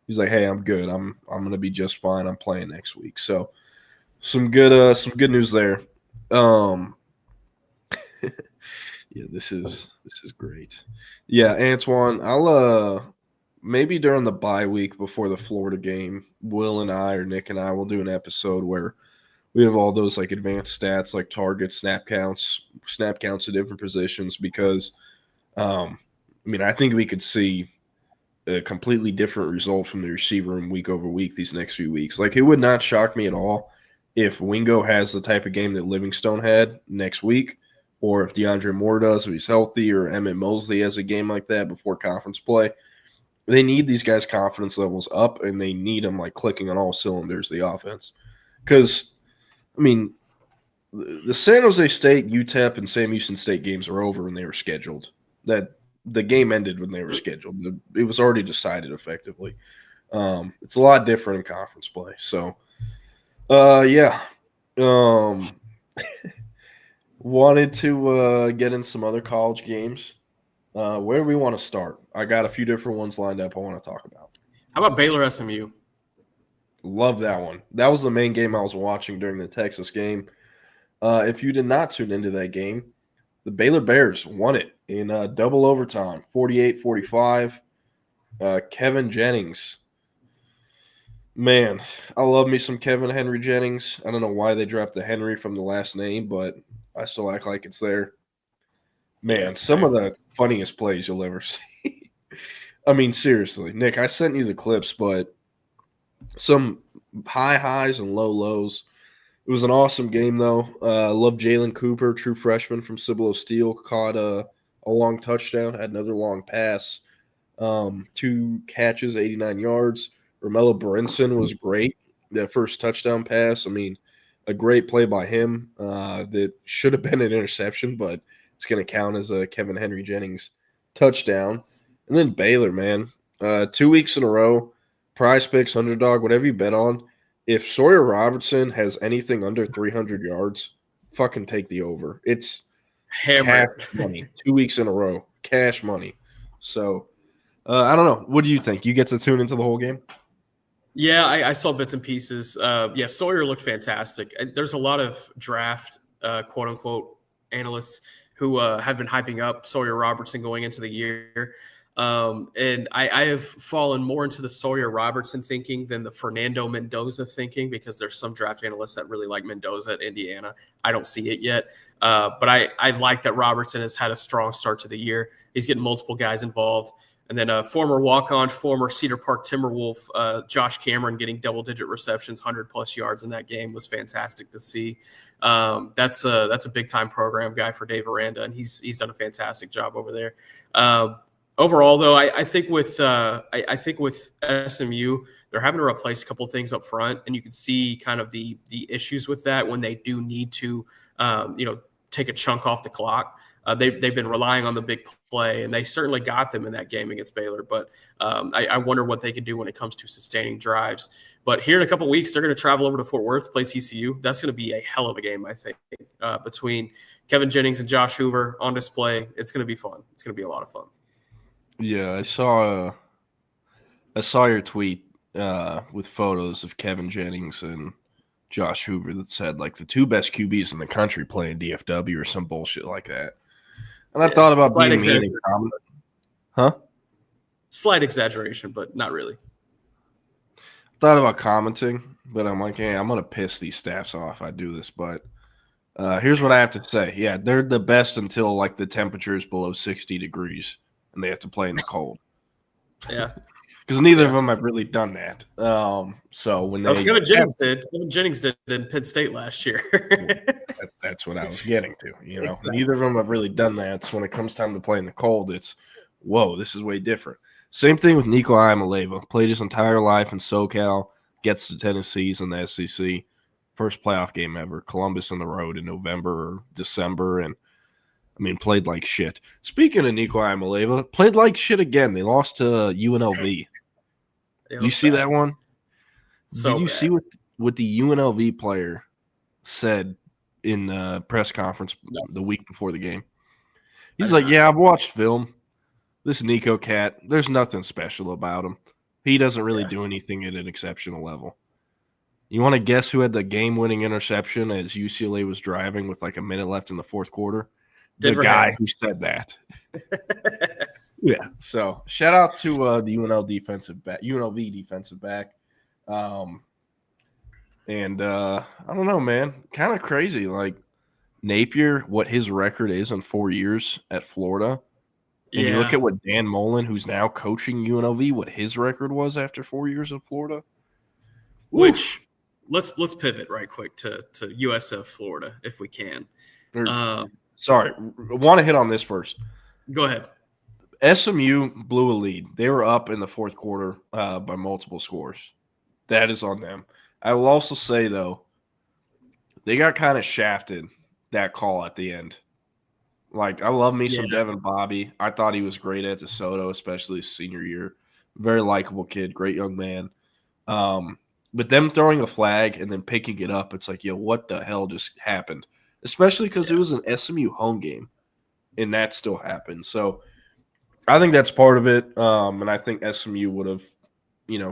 Speaker 16: he's like, "Hey, I'm good. I'm going to be just fine. I'm playing next week." So some good news there. Yeah, this is great. Yeah, Antoine, I'll maybe during the bye week before the Florida game, Will and I or Nick and I will do an episode where we have all those like advanced stats like targets, snap counts of different positions because I think we could see a completely different result from the receiver room week over week these next few weeks. Like, it would not shock me at all if Wingo has the type of game that Livingston had next week, or if DeAndre Moore does, if he's healthy, or Emmett Mosley has a game like that before conference play. They need these guys' confidence levels up, and they need them like clicking on all cylinders, the offense. Because, the San Jose State, UTEP, and Sam Houston State games are over when they were scheduled. That the game ended when they were scheduled. It was already decided effectively. It's a lot different in conference play. So, yeah. Wanted to get in some other college games. Where do we want to start? I got a few different ones lined up I want to talk about.
Speaker 15: How about Baylor SMU?
Speaker 16: Love that one. That was the main game I was watching during the Texas game. If you did not tune into that game, the Baylor Bears won it in double overtime, 48-45. Kevin Jennings. Man, I love me some Kevin Henry Jennings. I don't know why they dropped the Henry from the last name, but I still act like it's there. Man, some of the funniest plays you'll ever see. Seriously. Nick, I sent you the clips, but some high highs and low lows. It was an awesome game, though. I love Jalen Cooper, true freshman from Cibolo Steel, caught a long touchdown, had another long pass, 2 catches, 89 yards. Romello Brinson was great. That first touchdown pass, a great play by him that should have been an interception, but it's going to count as a Kevin Henry Jennings touchdown. And then Baylor, man, 2 weeks in a row, Prize Picks, underdog, whatever you bet on. If Sawyer Robertson has anything under 300 yards, fucking take the over. It's
Speaker 15: hammer
Speaker 16: cash money. 2 weeks in a row, cash money. So, I don't know. What do you think? You get to tune into the whole game?
Speaker 15: Yeah, I saw bits and pieces. Sawyer looked fantastic. There's a lot of draft, quote-unquote, analysts who have been hyping up Sawyer Robertson going into the year. And I have fallen more into the Sawyer Robertson thinking than the Fernando Mendoza thinking, because there's some draft analysts that really like Mendoza at Indiana. I don't see it yet. But I like that Robertson has had a strong start to the year. He's getting multiple guys involved. And then a former walk-on, former Cedar Park Timberwolf, Josh Cameron, getting double-digit receptions, 100-plus yards in that game was fantastic to see. That's a big-time program guy for Dave Aranda, and he's done a fantastic job over there. Overall, though, I think with SMU, they're having to replace a couple of things up front, and you can see kind of the issues with that when they do need to, take a chunk off the clock. They've been relying on the big play, and they certainly got them in that game against Baylor. But I wonder what they can do when it comes to sustaining drives. But here in a couple of weeks, they're going to travel over to Fort Worth, play TCU. That's going to be a hell of a game, I think, between Kevin Jennings and Josh Hoover on display. It's going to be fun. It's going to be a lot of fun.
Speaker 16: Yeah, I saw your tweet with photos of Kevin Jennings and Josh Hoover that said like the 2 best QBs in the country playing DFW or some bullshit like that. And I thought about being mean and comment. Huh?
Speaker 15: Slight exaggeration, but not really.
Speaker 16: Thought about commenting, but I'm like, hey, I'm going to piss these staffs off. I do this, but here's what I have to say. Yeah, they're the best until like the temperature is below 60 degrees and they have to play in the cold.
Speaker 15: Yeah.
Speaker 16: Because neither of them have really done that. So when they
Speaker 15: Kevin Jennings did. Kevin Jennings did in Penn State last year.
Speaker 16: That's what I was getting to.
Speaker 15: Exactly.
Speaker 16: Neither of them have really done that. So when it comes time to play in the cold, it's whoa, this is way different. Same thing with Nico Iamaleava. Played his entire life in SoCal. Gets to Tennessee's in the SEC. First playoff game ever. Columbus on the road in November or December, and played like shit. Speaking of Nico Iamaleava, played like shit again. They lost to UNLV. You see that one? Did you see what the UNLV player said in the press conference the week before the game? He's like, yeah, I've watched film. This Nico cat, there's nothing special about him. He doesn't really do anything at an exceptional level. You want to guess who had the game-winning interception as UCLA was driving with like a minute left in the fourth quarter?
Speaker 15: Denver
Speaker 16: the guy
Speaker 15: Harris.
Speaker 16: who said that. Yeah. So shout out to the UNLV defensive back. And I don't know, man. Kind of crazy. Like Napier, what his record is in 4 years at Florida. And you look at what Dan Mullen, who's now coaching UNLV, what his record was after 4 years in Florida.
Speaker 15: Which let's pivot right quick to USF Florida if we can.
Speaker 16: Sorry, I want to hit on this first.
Speaker 15: Go ahead.
Speaker 16: SMU blew a lead. They were up in the fourth quarter by multiple scores. That is on them. I will also say, though, they got kind of shafted, that call at the end. Like, I love me some Devin Bobby. I thought he was great at DeSoto, especially his senior year. Very likable kid, great young man. But them throwing a flag and then picking it up, it's like, yo, what the hell just happened? Especially because it was an SMU home game, and that still happened. So I think that's part of it, and I think SMU would have,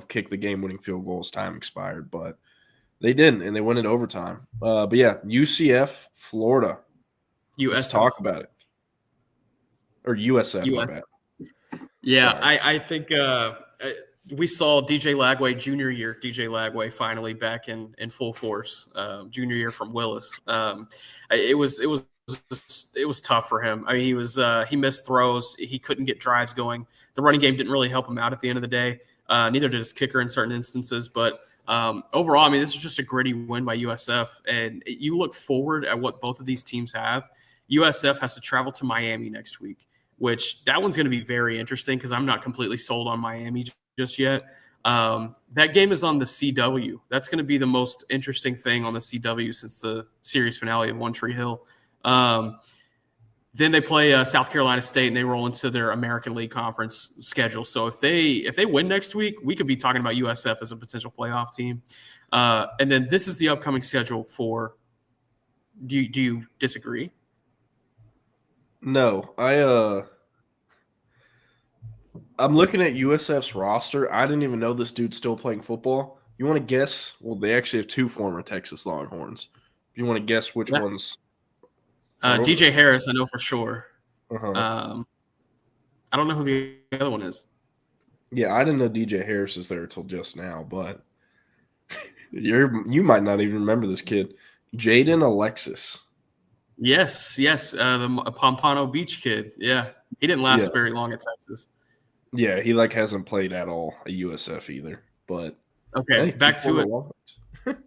Speaker 16: kicked the game-winning field goal as time expired, but they didn't, and they went into overtime. But yeah, UCF, Florida. Let's talk about it. Or USF.
Speaker 15: USF. Yeah, I think we saw DJ Lagway, junior year DJ Lagway, finally back in full force. Junior year from Willis. It was tough for him. I mean, he missed throws. He couldn't get drives going. The running game didn't really help him out at the end of the day. Neither did his kicker in certain instances. But overall, I mean, this is just a gritty win by USF. And you look forward at what both of these teams have. USF has to travel to Miami next week, which that one's going to be very interesting because I'm not completely sold on Miami just yet. That game is on the CW. That's going to be the most interesting thing on the CW since the series finale of One Tree Hill. Then they play South Carolina State, and they roll into their American League Conference schedule. So if they win next week, we could be talking about USF as a potential playoff team. And then this is the upcoming schedule for. Do you disagree?
Speaker 16: No, I'm looking at USF's roster. I didn't even know this dude's still playing football. You want to guess? Well, they actually have two former Texas Longhorns. You want to guess which ones?
Speaker 15: DJ Harris, I know for sure.
Speaker 16: Uh-huh.
Speaker 15: I don't know who the other one is.
Speaker 16: Yeah, I didn't know DJ Harris is there until just now, but you might not even remember this kid. Jaden Alexis.
Speaker 15: Yes, the Pompano Beach kid. Yeah, he didn't last very long at Texas.
Speaker 16: Yeah, he hasn't played at all at USF either. But
Speaker 15: okay, back to it.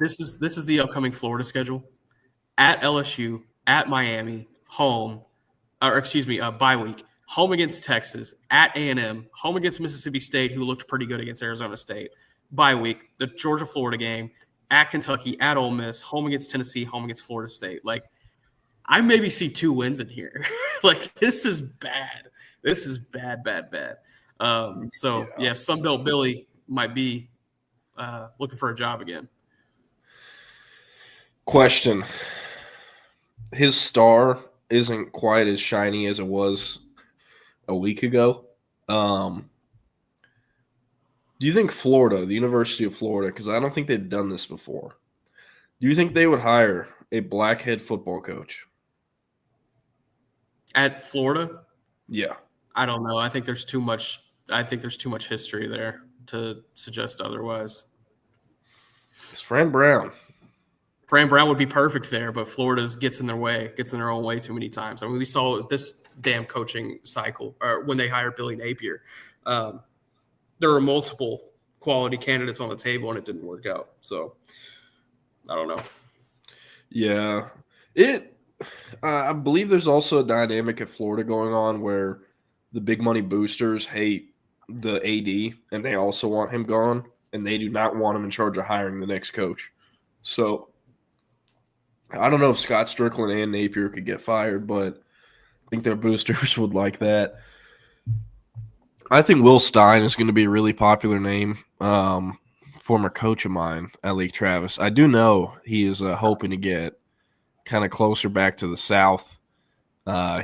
Speaker 15: This is the upcoming Florida schedule: at LSU, at Miami, bye week, home against Texas, at A&M, home against Mississippi State, who looked pretty good against Arizona State. Bye week, the Georgia-Florida game. At Kentucky, at Ole Miss, home against Tennessee, home against Florida State. I maybe see 2 wins in here. This is bad. This is bad. Sunbelt Billy might be looking for a job again.
Speaker 16: Question. His star isn't quite as shiny as it was a week ago. Do you think Florida, the University of Florida, because I don't think they've done this before, do you think they would hire a black head football coach?
Speaker 15: At Florida?
Speaker 16: Yeah.
Speaker 15: I don't know. I think there's too much history there to suggest otherwise.
Speaker 16: It's Fran Brown.
Speaker 15: Fran Brown would be perfect there, but Florida gets in their own way too many times. I mean, we saw this damn coaching cycle when they hired Billy Napier. There were multiple quality candidates on the table, and it didn't work out. So, I don't know.
Speaker 16: Yeah. I believe there's also a dynamic at Florida going on where the big money boosters hate the AD, and they also want him gone, and they do not want him in charge of hiring the next coach. So, I don't know if Scott Strickland and Napier could get fired, but I think their boosters would like that. I think Will Stein is going to be a really popular name. Former coach of mine at Lake Travis. I do know he is hoping to get kind of closer back to the South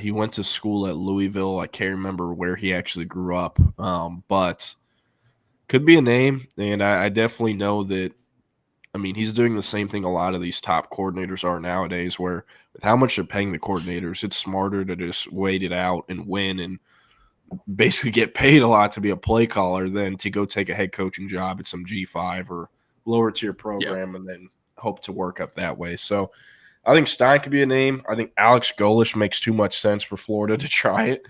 Speaker 16: He went to school at Louisville. I can't remember where he actually grew up, but could be a name. And I definitely know that. I mean, he's doing the same thing a lot of these top coordinators are nowadays, where with how much they're paying the coordinators, it's smarter to just wait it out and win and basically get paid a lot to be a play caller than to go take a head coaching job at some G5 or lower tier program and then hope to work up that way. So I think Stein could be a name. I think Alex Golish makes too much sense for Florida to try it.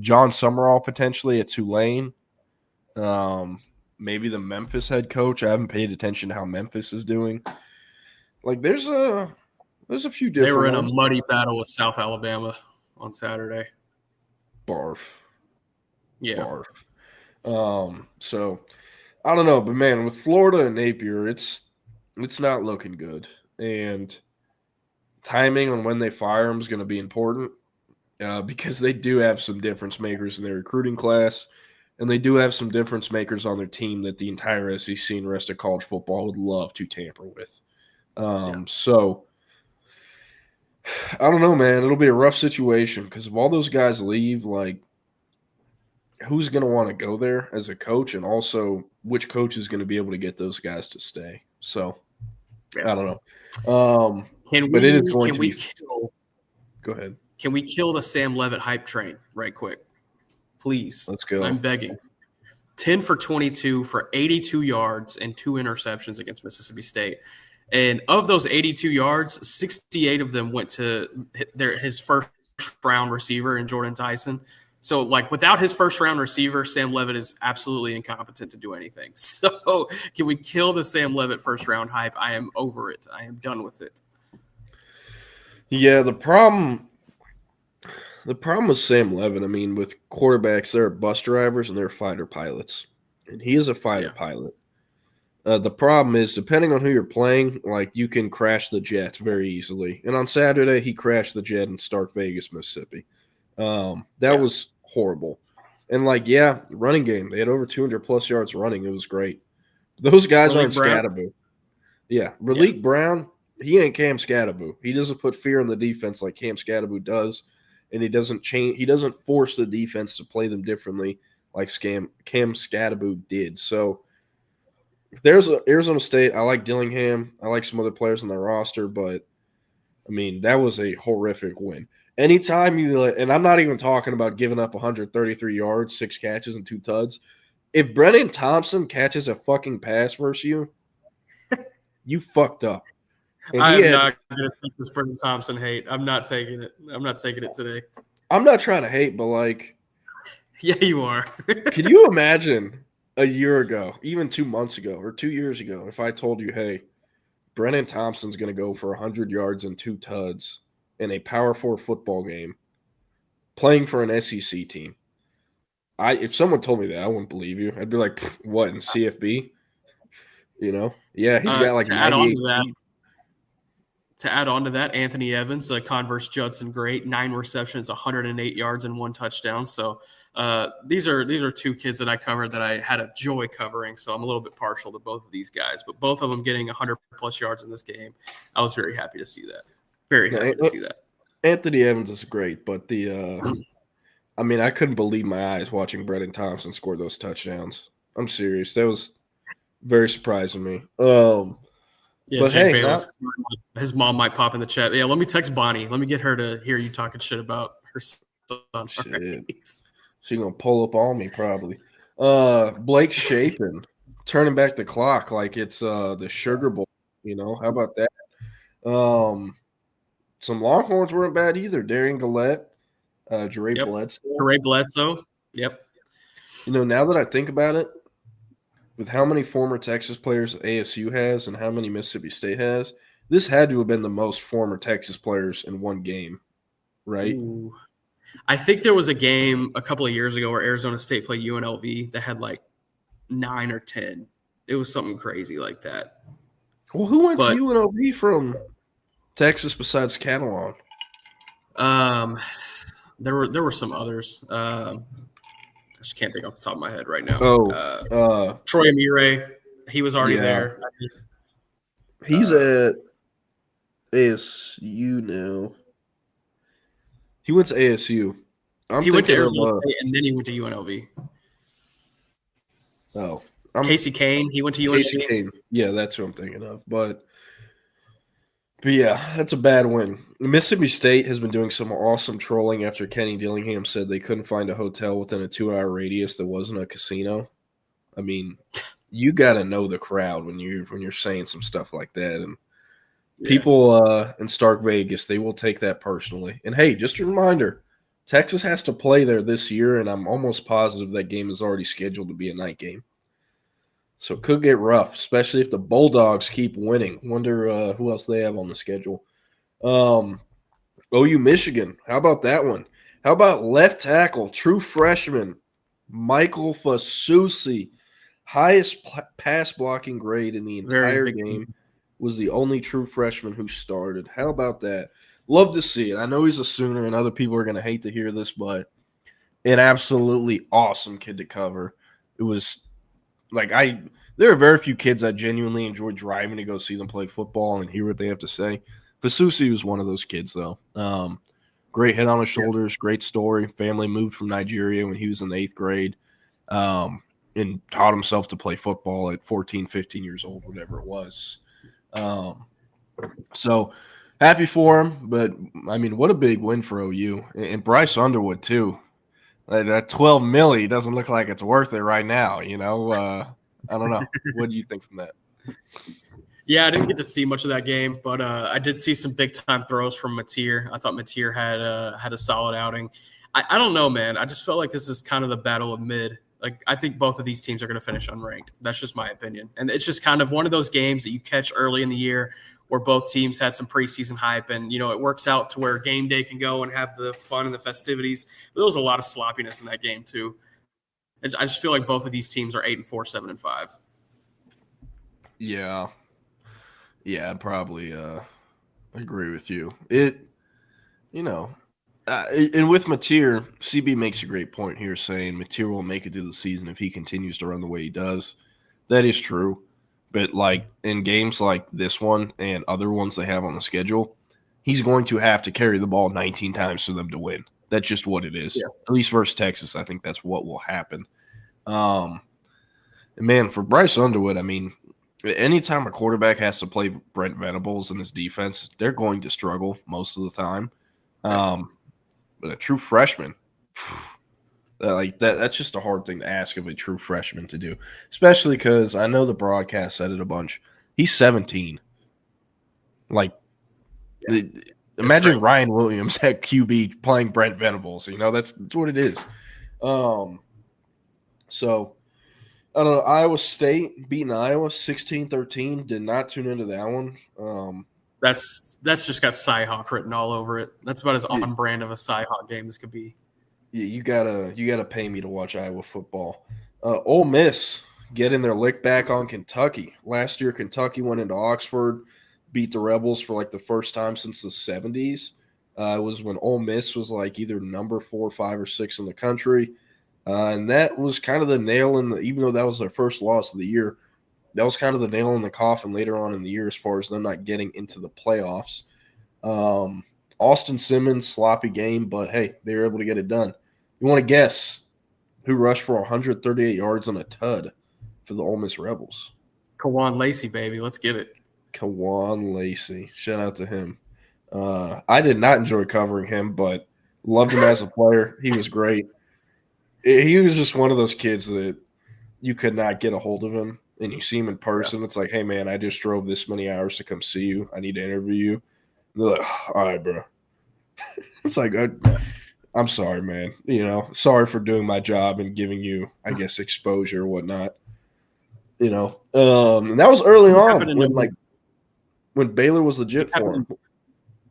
Speaker 16: John Summerall potentially at Tulane. Maybe the Memphis head coach. I haven't paid attention to how Memphis is doing. Like there's a few different.
Speaker 15: They were in
Speaker 16: ones.
Speaker 15: a muddy battle with South Alabama on Saturday.
Speaker 16: Barf.
Speaker 15: Yeah.
Speaker 16: Barf. So I don't know, but man, with Florida and Napier, it's not looking good. And timing on when they fire him is going to be important because they do have some difference makers in their recruiting class. And they do have some difference makers on their team that the entire SEC and rest of college football would love to tamper with. So, I don't know, man. It'll be a rough situation because if all those guys leave, like, who's going to want to go there as a coach? And also, which coach is going to be able to get those guys to stay? So, I don't know. Go ahead.
Speaker 15: Can we kill the Sam Levitt hype train right quick? Please.
Speaker 16: Let's go.
Speaker 15: I'm begging. 10 for 22 for 82 yards and 2 interceptions against Mississippi State. And of those 82 yards, 68 of them went to his first-round receiver in Jordan Tyson. So, like, without his first-round receiver, Sam Levitt is absolutely incompetent to do anything. So, can we kill the Sam Levitt first-round hype? I am over it. I am done with it.
Speaker 16: Yeah, the problem with Sam Levitt, I mean, with quarterbacks, they're bus drivers and they're fighter pilots. And he is a fighter pilot. The problem is, depending on who you're playing, like, you can crash the jet very easily. And on Saturday, he crashed the jet in Stark Vegas, Mississippi. That was horrible. And, like, running game. They had over 200-plus yards running. It was great. Those guys aren't Scatteraboo. Yeah, Raleek Brown, he ain't Cam Scatteraboo. He doesn't put fear in the defense like Cam Scatteraboo does. And he doesn't force the defense to play them differently like Cam Scatteraboo did. So if there's Arizona State, I like Dillingham. I like some other players on their roster, but I mean, that was a horrific win. Anytime and I'm not even talking about giving up 133 yards, 6 catches, and 2 tuds. If Brennan Thompson catches a fucking pass versus you, you fucked up.
Speaker 15: I'm not going to take this Brennan Thompson hate. I'm not taking it. I'm not taking it today.
Speaker 16: I'm not trying to hate, but like.
Speaker 15: Yeah, you are.
Speaker 16: Can you imagine a year ago, even 2 months ago or 2 years ago, if I told you, hey, Brennan Thompson's going to go for 100 yards and 2 tuds in a Power 4 football game playing for an SEC team? If someone told me that, I wouldn't believe you. I'd be like, what, in CFB? You know? Yeah, he's got like 98 feet.
Speaker 15: To add on to that, Anthony Evans, Converse Judson, great, 9 receptions, 108 yards, and 1 touchdown. So these are 2 kids that I covered that I had a joy covering. So I'm a little bit partial to both of these guys, but both of them getting 100+ yards in this game, I was very happy to see that. Very happy to see that.
Speaker 16: Anthony Evans is great, but I mean, I couldn't believe my eyes watching Brennan Thompson score those touchdowns. I'm serious. That was very surprising me.
Speaker 15: Yeah, but Jake Bayless, his mom might pop in the chat. Yeah, let me text Bonnie. Let me get her to hear you talking shit about her son.
Speaker 16: She's going to pull up on me probably. Blake Shapen, turning back the clock like it's the Sugar Bowl. You know, how about that? Some Longhorns weren't bad either. Darian Gillette, Jere
Speaker 15: Bledsoe. Yep.
Speaker 16: You know, now that I think about it, with how many former Texas players ASU has and how many Mississippi State has, this had to have been the most former Texas players in one game, right?
Speaker 15: Ooh. I think there was a game a couple of years ago where Arizona State played UNLV that had like 9 or 10. It was something crazy like that.
Speaker 16: Well, who went to UNLV from Texas besides Catalan?
Speaker 15: There were some others. I just can't think off the top of my head right now. Troy Amire, he was already there.
Speaker 16: He's at ASU now. He went to ASU.
Speaker 15: He went to Arizona State, and then he went to UNLV.
Speaker 16: Oh.
Speaker 15: Casey Kane, he went to UNLV.
Speaker 16: Casey Kane. Yeah, that's who I'm thinking of. But yeah, that's a bad win. Mississippi State has been doing some awesome trolling after Kenny Dillingham said they couldn't find a hotel within a 2-hour radius that wasn't a casino. I mean, you got to know the crowd when you're saying some stuff like that. And people in Stark Vegas, they will take that personally. And hey, just a reminder, Texas has to play there this year, and I'm almost positive that game is already scheduled to be a night game. So it could get rough, especially if the Bulldogs keep winning. Wonder who else they have on the schedule. OU Michigan, how about that one? How about left tackle, true freshman, Michael Fasusi, highest pass blocking grade in the entire game, was the only true freshman who started. How about that? Love to see it. I know he's a Sooner, and other people are going to hate to hear this, but an absolutely awesome kid to cover. It was like there are very few kids I genuinely enjoy driving to go see them play football and hear what they have to say. Fasusi was one of those kids, though. Great head on his shoulders, great story. Family moved from Nigeria when he was in the 8th grade and taught himself to play football at 14, 15 years old, whatever it was. So happy for him, but, I mean, what a big win for OU. And Bryce Underwood, too. That $12 million doesn't look like it's worth it right now, you know. I don't know. What do you think from that?
Speaker 15: Yeah, I didn't get to see much of that game, but I did see some big-time throws from Mateer. I thought Mateer had a solid outing. I don't know, man. I just felt like this is kind of the battle of mid. Like, I think both of these teams are going to finish unranked. That's just my opinion. And it's just kind of one of those games that you catch early in the year where both teams had some preseason hype, and, you know, it works out to where game day can go and have the fun and the festivities. But there was a lot of sloppiness in that game, too. I just feel like both of these teams are 8-4, 7-5.
Speaker 16: Yeah, I'd probably agree with you. And with Mateer, CB makes a great point here, saying Mateer will make it through the season if he continues to run the way he does. That is true, but like in games like this one and other ones they have on the schedule, he's going to have to carry the ball 19 times for them to win. That's just what it is. Yeah. At least versus Texas, I think that's what will happen. And man, for Bryce Underwood, I mean, anytime a quarterback has to play Brent Venables in his defense, they're going to struggle most of the time. But a true freshman, that's just a hard thing to ask of a true freshman to do, especially because I know the broadcast said it a bunch. He's 17. Imagine Ryan Williams at QB playing Brent Venables. You know, that's what it is. So, I don't know. Iowa State beating Iowa 16-13. Did not tune into that one.
Speaker 15: That's just got Cyhawk written all over it. That's about as on brand of a Cyhawk game as could be.
Speaker 16: Yeah, you gotta pay me to watch Iowa football. Ole Miss getting their lick back on Kentucky. Last year, Kentucky went into Oxford, beat the Rebels for like the first time since the 70s. It was when Ole Miss was like either number 4, 5, or 6 in the country. And that was kind of the nail in the – even though that was their first loss of the year, that was kind of the nail in the coffin later on in the year as far as them not getting into the playoffs. Austin Simmons, sloppy game, but, hey, they were able to get it done. You want to guess who rushed for 138 yards on a tud for the Ole Miss Rebels?
Speaker 15: Kawan Lacey, baby. Let's get it.
Speaker 16: Kawan Lacey. Shout out to him. I did not enjoy covering him, but loved him as a player. He was great. He was just one of those kids that you could not get a hold of him, and you see him in person. Yeah. It's like, hey, man, I just drove this many hours to come see you. I need to interview you. And they're like, all right, bro. It's like, I'm sorry, man. You know, sorry for doing my job and giving you, I guess, exposure or whatnot. You know, and that was early on when Baylor was legit for him.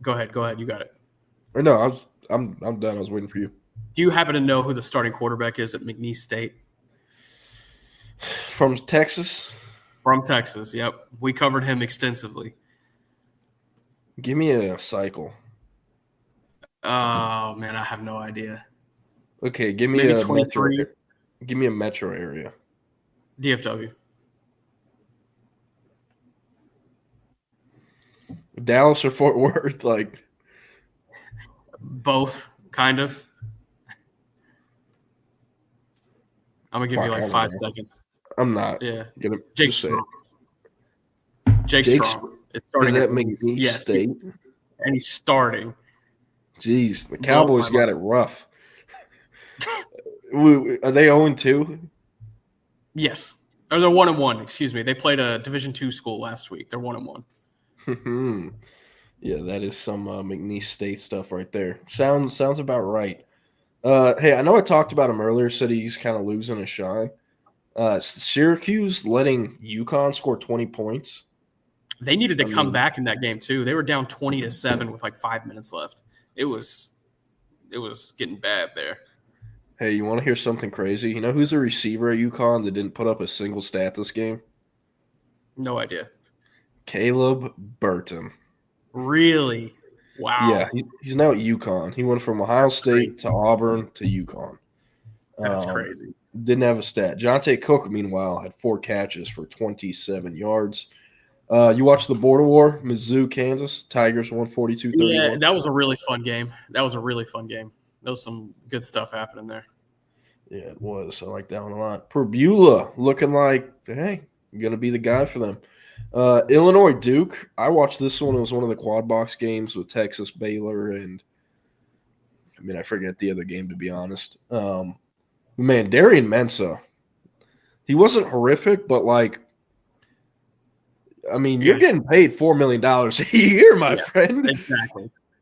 Speaker 15: Go ahead. You got it.
Speaker 16: Or no, I'm done. I was waiting for you.
Speaker 15: Do you happen to know who the starting quarterback is at McNeese State?
Speaker 16: From Texas?
Speaker 15: From Texas, yep. We covered him extensively.
Speaker 16: Give me a cycle.
Speaker 15: Oh, man, I have no idea.
Speaker 16: Okay, give me
Speaker 15: maybe
Speaker 16: a
Speaker 15: 23.
Speaker 16: Metro, give me a metro area.
Speaker 15: DFW.
Speaker 16: Dallas or Fort Worth?
Speaker 15: Both. Kind of. I'm going to give you like 5 seconds.
Speaker 16: I'm not.
Speaker 15: Yeah.
Speaker 16: Jake
Speaker 15: Strong. Jake Strong. It's starting
Speaker 16: at McNeese State.
Speaker 15: And he's starting.
Speaker 16: Jeez, the Cowboys got it rough. Are they 0-2?
Speaker 15: Yes. Or they're 1-1, excuse me. They played a Division II school last week. They're 1-1.
Speaker 16: Yeah, that is some McNeese State stuff right there. Sounds about right. Hey, I know I talked about him earlier, said he's kind of losing his shine. Syracuse letting UConn score 20 points.
Speaker 15: They needed to come back in that game too. They were down 20-7 with like 5 minutes left. It was getting bad there.
Speaker 16: Hey, you want to hear something crazy? You know who's a receiver at UConn that didn't put up a single stat this game?
Speaker 15: No idea.
Speaker 16: Caleb Burton.
Speaker 15: Really? Wow.
Speaker 16: Yeah, he's now at UConn. He went from Ohio State to Auburn to UConn.
Speaker 15: That's crazy.
Speaker 16: Didn't have a stat. Jonte Cook, meanwhile, had 4 catches for 27 yards. You watched the border war, Mizzou, Kansas. Tigers won 42-31.
Speaker 15: Yeah, that was a really fun game. There was some good stuff happening there.
Speaker 16: Yeah, it was. I like that one a lot. Perbula looking like, hey, going to be the guy for them. Illinois Duke. I watched this one. It was one of the quad box games with Texas, Baylor, and I forget the other game, to be honest. Man, Darian Mensah, he wasn't horrific, but you're getting paid $4 million a year, my friend.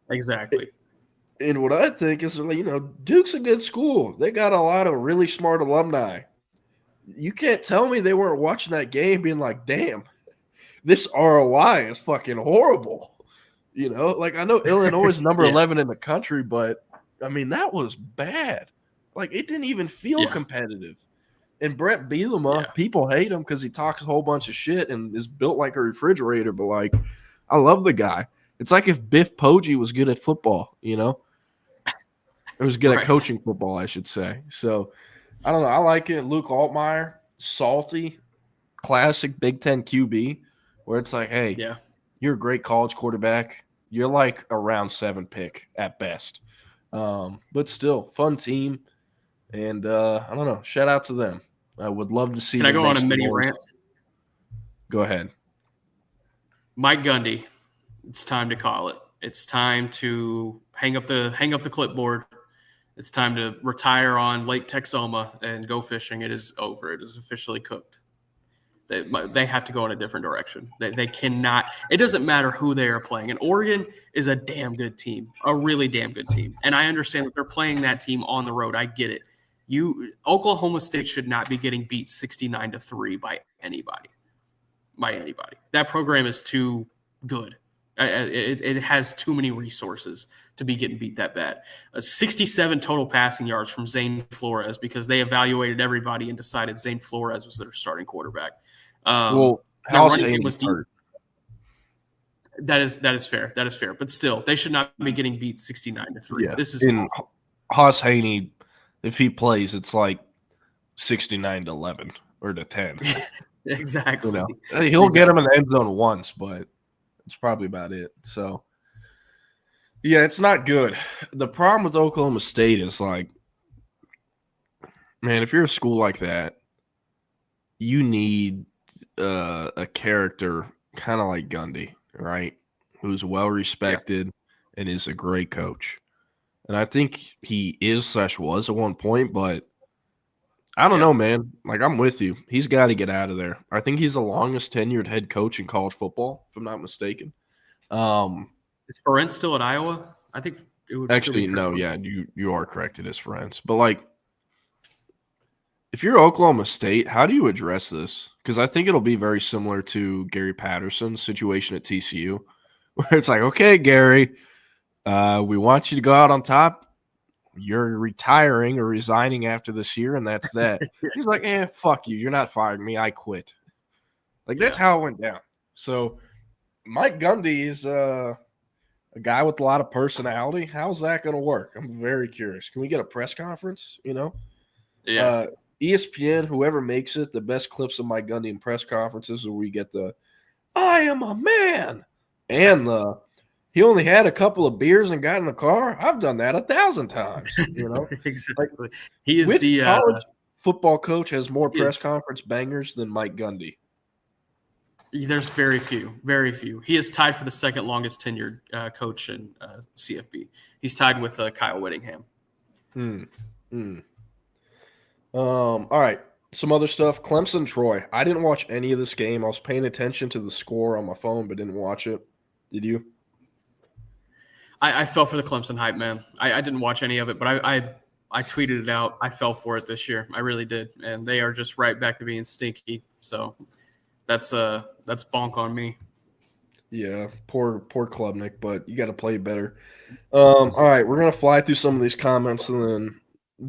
Speaker 15: Exactly.
Speaker 16: And what I think is, Duke's a good school. They got a lot of really smart alumni. You can't tell me they weren't watching that game being like, damn, this ROI is fucking horrible. I know Illinois is number 11 in the country, but, that was bad. It didn't even feel competitive. And Brett Bielema, people hate him because he talks a whole bunch of shit and is built like a refrigerator, but, I love the guy. It's like if Biff Poggi was good at football, It was good at coaching football, I should say. So, I don't know. I like it. Luke Altmaier, salty, classic Big Ten QB, where it's like, hey, you're a great college quarterback. You're like a round 7 pick at best. But still, fun team. And I don't know. Shout out to them. I would love to see.
Speaker 15: Can I go on a mini rant?
Speaker 16: Go ahead.
Speaker 15: Mike Gundy. It's time to call it. It's time to hang up the clipboard. It's time to retire on Lake Texoma and go fishing. It is over. It is officially cooked. They have to go in a different direction. They cannot. It doesn't matter who they are playing. And Oregon is a damn good team, a really damn good team. And I understand that they're playing that team on the road. I get it. Oklahoma State should not be getting beat 69-3 by anybody. That program is too good. It has too many resources to be getting beat that bad. 67 total passing yards from Zane Flores because they evaluated everybody and decided Zane Flores was their starting quarterback.
Speaker 16: How was decent.
Speaker 15: That is fair. That is fair. But still, they should not be getting beat 69-3.
Speaker 16: Yeah.
Speaker 15: This is
Speaker 16: Haas Haney. If he plays, it's like 69-11 or to 10.
Speaker 15: Exactly.
Speaker 16: He'll get him in the end zone once, but it's probably about it. So, yeah, it's not good. The problem with Oklahoma State is man, if you're a school like that, you need a character kind of like Gundy, right? Who's well respected and is a great coach. And I think he is/was at one point, but I don't know, man. I'm with you. He's got to get out of there. I think he's the longest tenured head coach in college football, if I'm not mistaken.
Speaker 15: Is Ferentz still at Iowa? I think it would
Speaker 16: actually no. Yeah, you are correct. It is Ferentz. But if you're Oklahoma State, how do you address this? Because I think it'll be very similar to Gary Patterson's situation at TCU, where it's like, okay, Gary. We want you to go out on top. You're retiring or resigning after this year, and that's that. He's like, fuck you. You're not firing me. I quit. That's how it went down. So Mike Gundy is a guy with a lot of personality. How's that going to work? I'm very curious. Can we get a press conference?
Speaker 15: Yeah.
Speaker 16: ESPN, whoever makes it, the best clips of Mike Gundy in press conferences where we get the I am a man and he only had a couple of beers and got in the car. I've done that 1,000 times. You know,
Speaker 15: exactly. He is
Speaker 16: which
Speaker 15: the
Speaker 16: college football coach has more
Speaker 15: he
Speaker 16: press
Speaker 15: is-
Speaker 16: conference bangers than Mike Gundy.
Speaker 15: There's very few, very few. He is tied for the second longest tenured coach in CFB. He's tied with Kyle Whittingham.
Speaker 16: All right. Some other stuff. Clemson, Troy. I didn't watch any of this game. I was paying attention to the score on my phone, but didn't watch it. Did you?
Speaker 15: I fell for the Clemson hype, man. I didn't watch any of it, but I tweeted it out. I fell for it this year. I really did. And they are just right back to being stinky. So that's bonk on me.
Speaker 16: Yeah, poor Klubnik, but you got to play better. All right, we're going to fly through some of these comments and then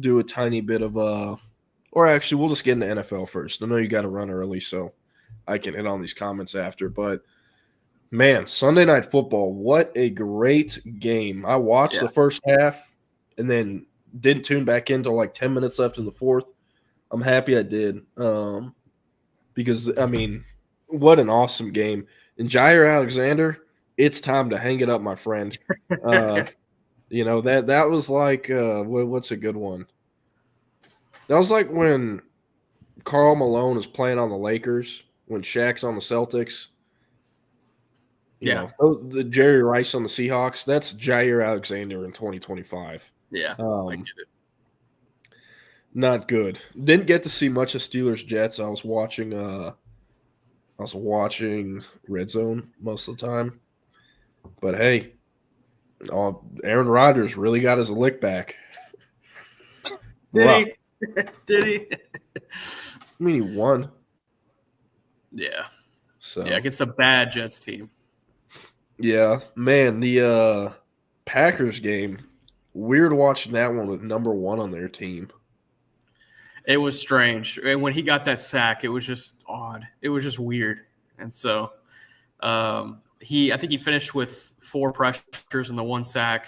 Speaker 16: do a tiny bit of or actually we'll just get into NFL first. I know you got to run early, so I can hit on these comments after. But, man, Sunday Night Football, what a great game. I watched the first half and then didn't tune back in until like 10 minutes left in the fourth. I'm happy I did because, I mean, what an awesome game. And Jair Alexander, it's time to hang it up, my friend. You know, that was like what's a good one? That was like when Karl Malone is playing on the Lakers, when Shaq's on the Celtics. You know, the Jerry Rice on the Seahawks. That's Jair Alexander in 2025.
Speaker 15: Yeah, I get it.
Speaker 16: Not good. Didn't get to see much of Steelers Jets. I was watching Red Zone most of the time. But hey, Aaron Rodgers really got his lick back.
Speaker 15: Did he? Did he?
Speaker 16: I mean, he won.
Speaker 15: Yeah.
Speaker 16: So
Speaker 15: yeah, against a bad Jets team.
Speaker 16: Yeah, man, the Packers game, weird watching that one with number 1 on their team.
Speaker 15: It was strange. And when he got that sack, it was just odd. It was just weird. And so I think he finished with 4 pressures and the 1 sack.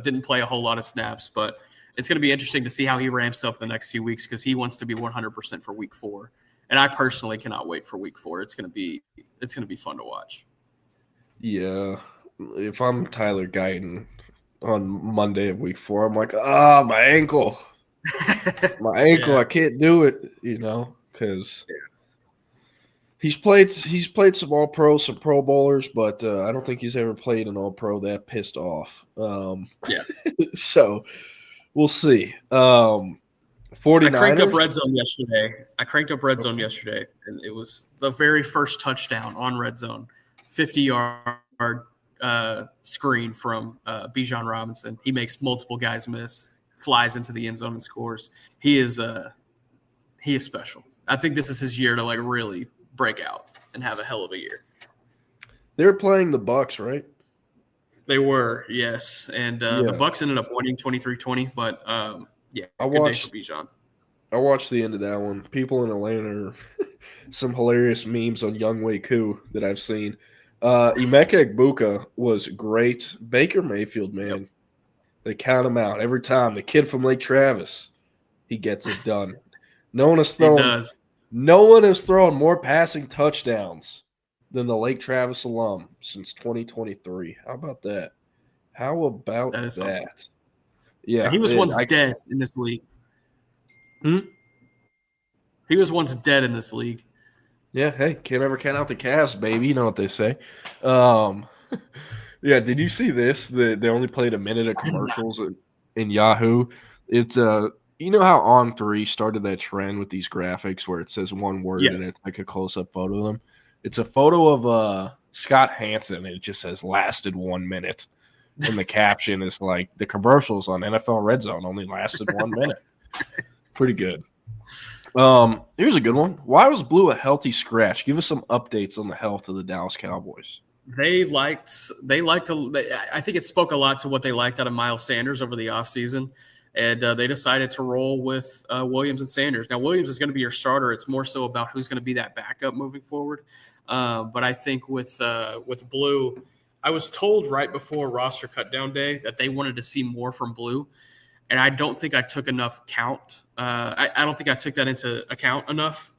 Speaker 15: Didn't play a whole lot of snaps, but it's going to be interesting to see how he ramps up the next few weeks because he wants to be 100% for week 4. And I personally cannot wait for week 4. It's going to be fun to watch. Yeah.
Speaker 16: If I'm Tyler Guyton on Monday of week 4, I'm like, my ankle. My ankle, I can't do it, you know, because he's played some All-Pro, some Pro Bowlers, but I don't think he's ever played an All-Pro that pissed off. So we'll see. 49ers.
Speaker 15: I cranked up Red Zone yesterday, and it was the very first touchdown on Red Zone, 50-yard screen from Bijan Robinson. He makes multiple guys miss, flies into the end zone and scores. He is special. I think this is his year to like really break out and have a hell of a year.
Speaker 16: They were playing the Bucks, right?
Speaker 15: They were, yes. And the Bucks ended up winning 23-20, but
Speaker 16: I
Speaker 15: good day for Bijan.
Speaker 16: I watched the end of that one. People in Atlanta are some hilarious memes on Younghoe Koo that I've seen. Emeka Egbuka was great. Baker Mayfield, man. They count him out every time. The kid from Lake Travis, he gets it done. No one has thrown more passing touchdowns than the Lake Travis alum since 2023. How about that? That? Yeah,
Speaker 15: he was once dead in this league. He was once dead in this league.
Speaker 16: Yeah, hey, can't ever count out the Cavs, baby. You know what they say. Yeah, did you see this? They only played a minute of commercials in Yahoo. It's you know how On3 started that trend with these graphics where it says one word and it's like a close-up photo of them? It's a photo of Scott Hansen, and it just says lasted 1 minute. And the caption is like, the commercials on NFL Red Zone only lasted 1 minute. Pretty good. Here's a good one. Why was Blue a healthy scratch? Give us some updates on the health of the Dallas Cowboys.
Speaker 15: I think it spoke a lot to what they liked out of Miles Sanders over the offseason. And they decided to roll with Williams and Sanders. Now, Williams is going to be your starter. It's more so about who's going to be that backup moving forward. But I think with Blue, I was told right before roster cutdown day that they wanted to see more from Blue. And I don't think I took enough count. I don't think I took that into account enough.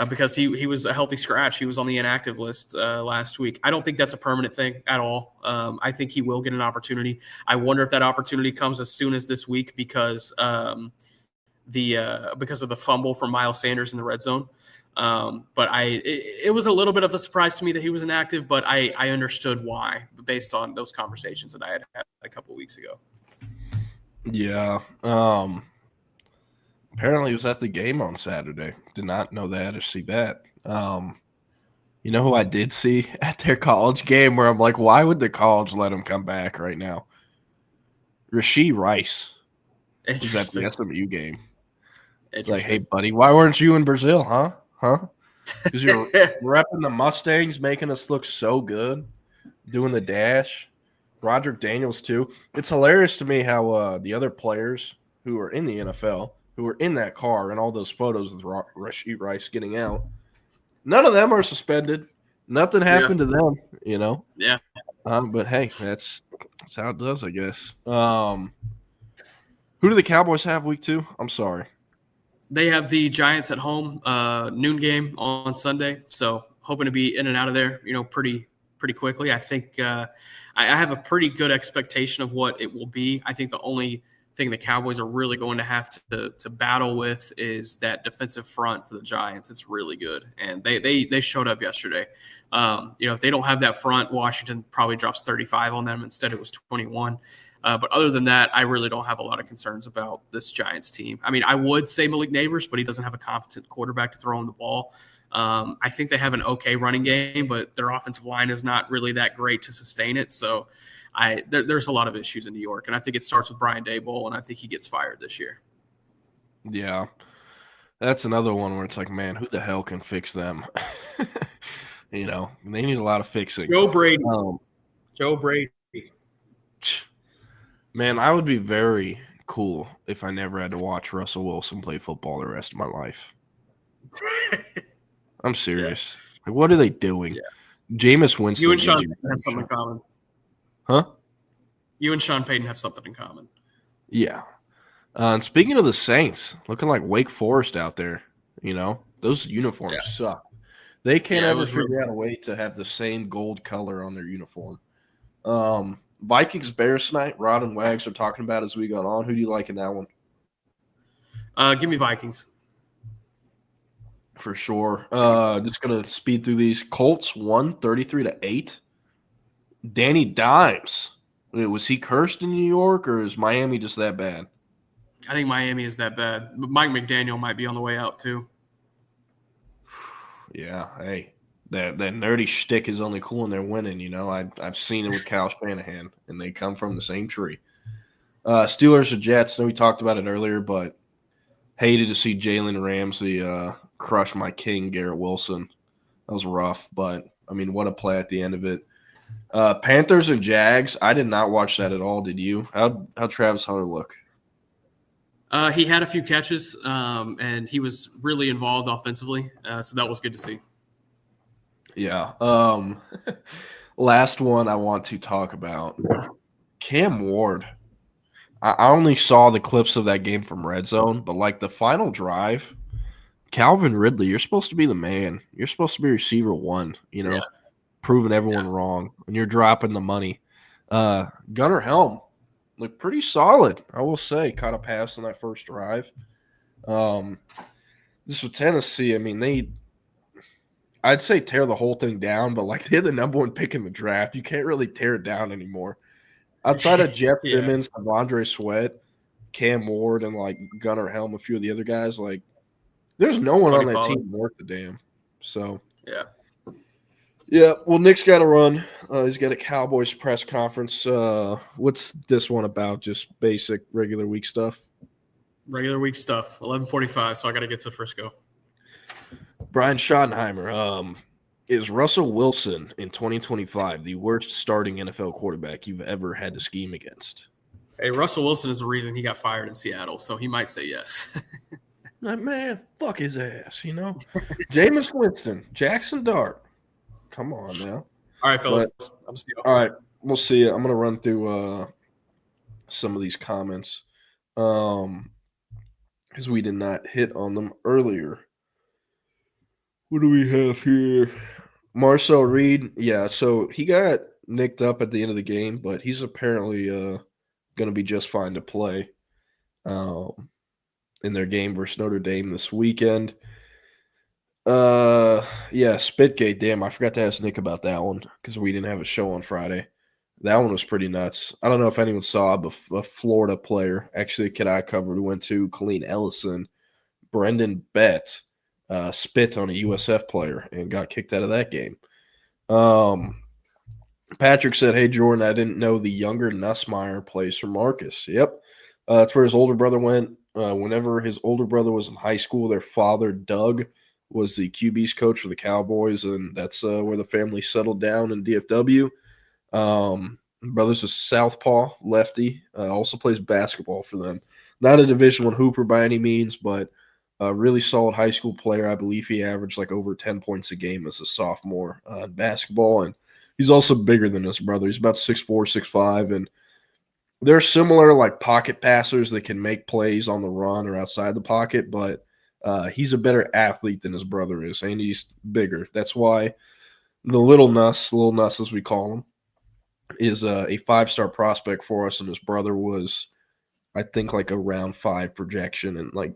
Speaker 15: because he was a healthy scratch. He was on the inactive list last week. I don't think that's a permanent thing at all. I think he will get an opportunity. I wonder if that opportunity comes as soon as this week because because of the fumble from Miles Sanders in the red zone. But it was a little bit of a surprise to me that he was inactive, but I understood why based on those conversations that I had a couple of weeks ago.
Speaker 16: Yeah. Apparently he was at the game on Saturday. Did not know that or see that. You know who I did see at their college game where I'm like, why would the college let him come back right now? Rasheed Rice was at the SMU game. It's like, hey, buddy, why weren't you in Brazil, huh? Because you're repping the Mustangs, making us look so good, doing the dash. Roderick Daniels, too. It's hilarious to me how the other players who are in the NFL, who were in that car and all those photos of Rasheed Rice getting out, none of them are suspended. Nothing happened to them, you know?
Speaker 15: Yeah.
Speaker 16: But, hey, that's how it does, I guess. Who do the Cowboys have week 2? I'm sorry.
Speaker 15: They have the Giants at home, noon game on Sunday. So hoping to be in and out of there, pretty quickly. I think I have a pretty good expectation of what it will be. I think the only thing the Cowboys are really going to have to battle with is that defensive front for the Giants. It's really good, and they showed up yesterday. If they don't have that front, Washington probably drops 35 on them. Instead, it was 21. But other than that, I really don't have a lot of concerns about this Giants team. I mean, I would say Malik Neighbors, but he doesn't have a competent quarterback to throw him the ball. I think they have an okay running game, but their offensive line is not really that great to sustain it. So there's a lot of issues in New York, and I think it starts with Brian Daboll, and I think he gets fired this year.
Speaker 16: Yeah, that's another one where it's like, man, who the hell can fix them? They need a lot of fixing.
Speaker 15: Joe Brady. Joe Brady.
Speaker 16: Man, I would be very cool if I never had to watch Russell Wilson play football the rest of my life. I'm serious. Yeah. Like, what are they doing? Yeah. Jameis Winston.
Speaker 15: You and Sean Payton have something in common.
Speaker 16: Huh?
Speaker 15: You and Sean Payton have something in common.
Speaker 16: Yeah. And speaking of the Saints, looking like Wake Forest out there, those uniforms suck. They can't ever figure out a way to have the same gold color on their uniform. Vikings Bears tonight. Rod and Wags are talking about as we got on. Who do you like in that one?
Speaker 15: Give me Vikings.
Speaker 16: For sure. Just gonna speed through these. Colts won 33-8. Danny Dimes. Was he cursed in New York, or is Miami just that bad?
Speaker 15: I think Miami is that bad. But Mike McDaniel might be on the way out too.
Speaker 16: Yeah. Hey. That nerdy shtick is only cool when they're winning, I've seen it with Kyle Shanahan, and they come from the same tree. Steelers or Jets, we talked about it earlier, but hated to see Jalen Ramsey crush my king, Garrett Wilson. That was rough, but, what a play at the end of it. Panthers and Jags, I did not watch that at all, did you? How'd Travis Hunter look?
Speaker 15: He had a few catches, and he was really involved offensively, so that was good to see.
Speaker 16: Yeah. Last one I want to talk about. Cam Ward. I only saw the clips of that game from Red Zone, but the final drive, Calvin Ridley, you're supposed to be the man. You're supposed to be receiver 1, proving everyone wrong, and you're dropping the money. Gunnar Helm looked pretty solid, I will say. Caught a pass on that first drive. This with Tennessee, I'd say tear the whole thing down, but they're the number 1 pick in the draft. You can't really tear it down anymore. Outside of Jeff Simmons, Devondre Sweat, Cam Ward, and Gunnar Helm, a few of the other guys, there's no one on that team worth the damn. So yeah. Well, Nick's got to run. He's got a Cowboys press conference. What's this one about? Just basic regular week stuff.
Speaker 15: Regular week stuff. 11:45. So I got to get to Frisco.
Speaker 16: Brian Schottenheimer, is Russell Wilson in 2025 the worst starting NFL quarterback you've ever had to scheme against?
Speaker 15: Hey, Russell Wilson is the reason he got fired in Seattle, so he might say yes.
Speaker 16: Man, fuck his ass, Jameis Winston, Jackson Dart. Come on now.
Speaker 15: All right, fellas. I'm seeing you.
Speaker 16: All right, we'll see you. I'm going to run through some of these comments because we did not hit on them earlier. What do we have here? Marcel Reed. Yeah, so he got nicked up at the end of the game, but he's apparently going to be just fine to play in their game versus Notre Dame this weekend. Yeah, Spitgate. Damn, I forgot to ask Nick about that one because we didn't have a show on Friday. That one was pretty nuts. I don't know if anyone saw, but a Florida player, actually a kid I covered, went to Colleen Ellison, Brendan Bett, spit on a USF player and got kicked out of that game. Patrick said, "Hey, Jordan, I didn't know the younger Nussmeier plays for Marcus." Yep. That's where his older brother went. Whenever his older brother was in high school, their father, Doug, was the QB's coach for the Cowboys, and that's where the family settled down in DFW. Brother's a southpaw lefty, also plays basketball for them. Not a Division I hooper by any means, but a really solid high school player. I believe he averaged like over 10 points a game as a sophomore in basketball, and he's also bigger than his brother. He's about 6'4", 6'5", and they're similar like pocket passers that can make plays on the run or outside the pocket, but he's a better athlete than his brother is, and he's bigger. That's why the little Nuss as we call him, is a 5-star prospect for us, and his brother was, I think, like a round 5 projection and like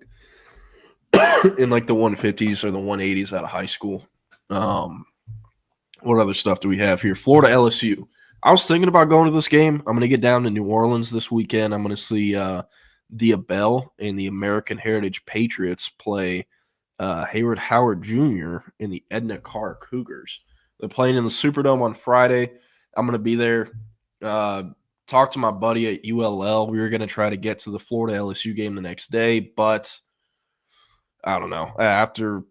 Speaker 16: in like the 150s or the 180s out of high school. What other stuff do we have here? Florida LSU. I was thinking about going to this game. I'm going to get down to New Orleans this weekend. I'm going to see Diabell and the American Heritage Patriots play Hayward Howard Jr. in the Edna Carr Cougars. They're playing in the Superdome on Friday. I'm going to be there. Talk to my buddy at ULL. We were going to try to get to the Florida LSU game the next day, but I don't know. After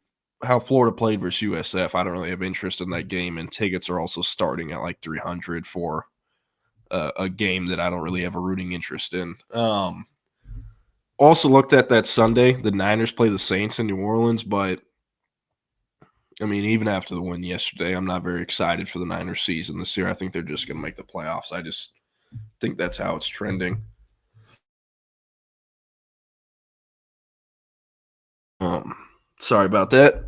Speaker 16: how Florida played versus USF, I don't really have interest in that game, and tickets are also starting at like $300 for a game that I don't really have a rooting interest in. Also looked at that Sunday. The Niners play the Saints in New Orleans, but I mean, even after the win yesterday, I'm not very excited for the Niners season this year. I think they're just going to make the playoffs. I just think that's how it's trending. Sorry about that.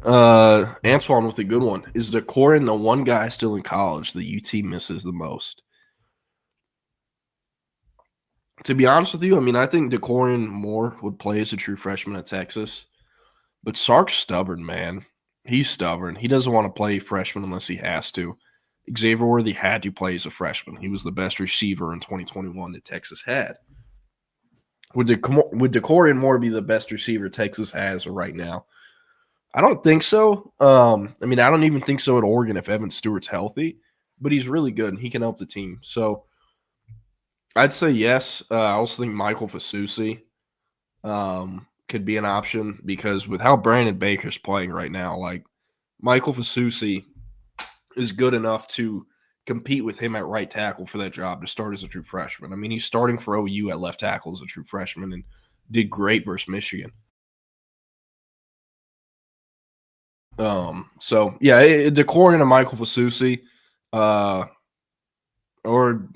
Speaker 16: Antoine with a good one. Is DeCorin the one guy still in college that UT misses the most? To be honest with you, I mean, I think DeCorin more would play as a true freshman at Texas. But Sark's stubborn, man. He's stubborn. He doesn't want to play freshman unless he has to. Xavier Worthy had to play as a freshman. He was the best receiver in 2021 that Texas had. Would DeCorin Moore be the best receiver Texas has right now? I don't think so. I mean, I don't even think so at Oregon if Evan Stewart's healthy, but he's really good and he can help the team. So I'd say yes. I also think Michael Fasusi could be an option because with how Brandon Baker's playing right now, like Michael Fasusi is good enough to compete with him at right tackle for that job to start as a true freshman. I mean, he's starting for OU at left tackle as a true freshman and did great versus Michigan. So yeah, DeCorin and Michael Fasusi, or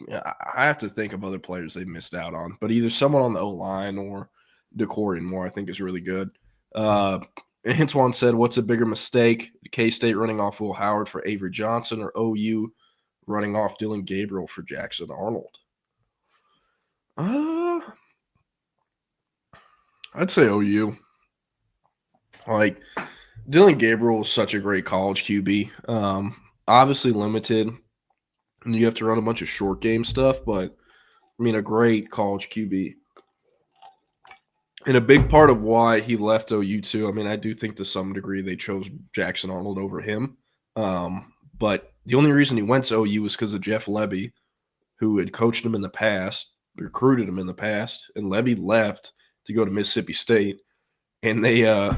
Speaker 16: I have to think of other players they missed out on, but either someone on the O-line or DeCorin Moore, I think is really good. Antoine said, what's a bigger mistake? K-State running off Will Howard for Avery Johnson or OU running off Dylan Gabriel for Jackson Arnold? I'd say OU. Like, Dylan Gabriel was such a great college QB. Obviously limited, and you have to run a bunch of short game stuff, but, I mean, a great college QB. And a big part of why he left OU too, I mean, I do think to some degree they chose Jackson Arnold over him. But the only reason he went to OU was because of Jeff Lebby, who had coached him in the past, recruited him in the past, and Lebby left to go to Mississippi State. And they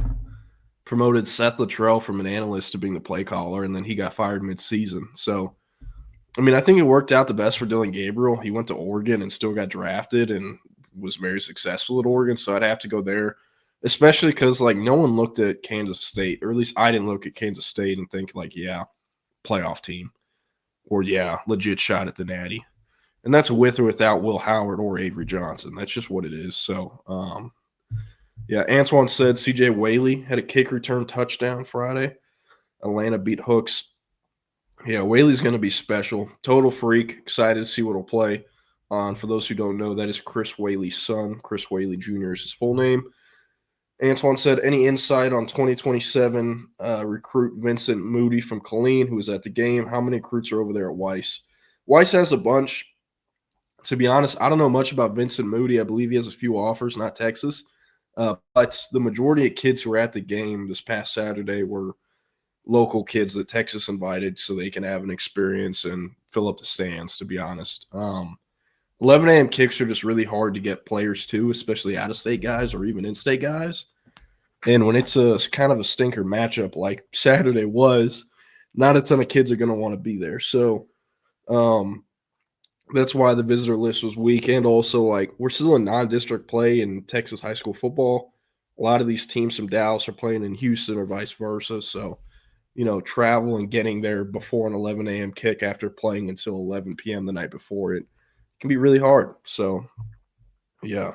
Speaker 16: promoted Seth Luttrell from an analyst to being the play caller, and then he got fired mid-season. So, I mean, I think it worked out the best for Dylan Gabriel. He went to Oregon and still got drafted and was very successful at Oregon, so I'd have to go there, especially because, like, no one looked at Kansas State, or at least I didn't look at Kansas State and think, like, yeah, playoff team, or, yeah, legit shot at the Natty. And that's with or without Will Howard or Avery Johnson. That's just what it is. So, yeah, Antoine said C.J. Whaley had a kick return touchdown Friday. Atlanta beat Hooks. Yeah, Whaley's going to be special. Total freak. Excited to see what he'll play on. For those who don't know, that is Chris Whaley's son. Chris Whaley Jr. is his full name. Antoine said, any insight on 2027 recruit Vincent Moody from Colleen, who was at the game? How many recruits are over there at Weiss? Weiss has a bunch. To be honest, I don't know much about Vincent Moody. I believe he has a few offers, not Texas. But the majority of kids who were at the game this past Saturday were local kids that Texas invited so they can have an experience and fill up the stands, to be honest. 11 a.m. kicks are just really hard to get players to, especially out-of-state guys or even in-state guys. And when it's a kind of a stinker matchup like Saturday was, not a ton of kids are going to want to be there. So that's why the visitor list was weak. And also, like, we're still in non-district play in Texas high school football. A lot of these teams from Dallas are playing in Houston or vice versa. So, you know, travel and getting there before an 11 a.m. kick after playing until 11 p.m. the night before it can be really hard. So, yeah.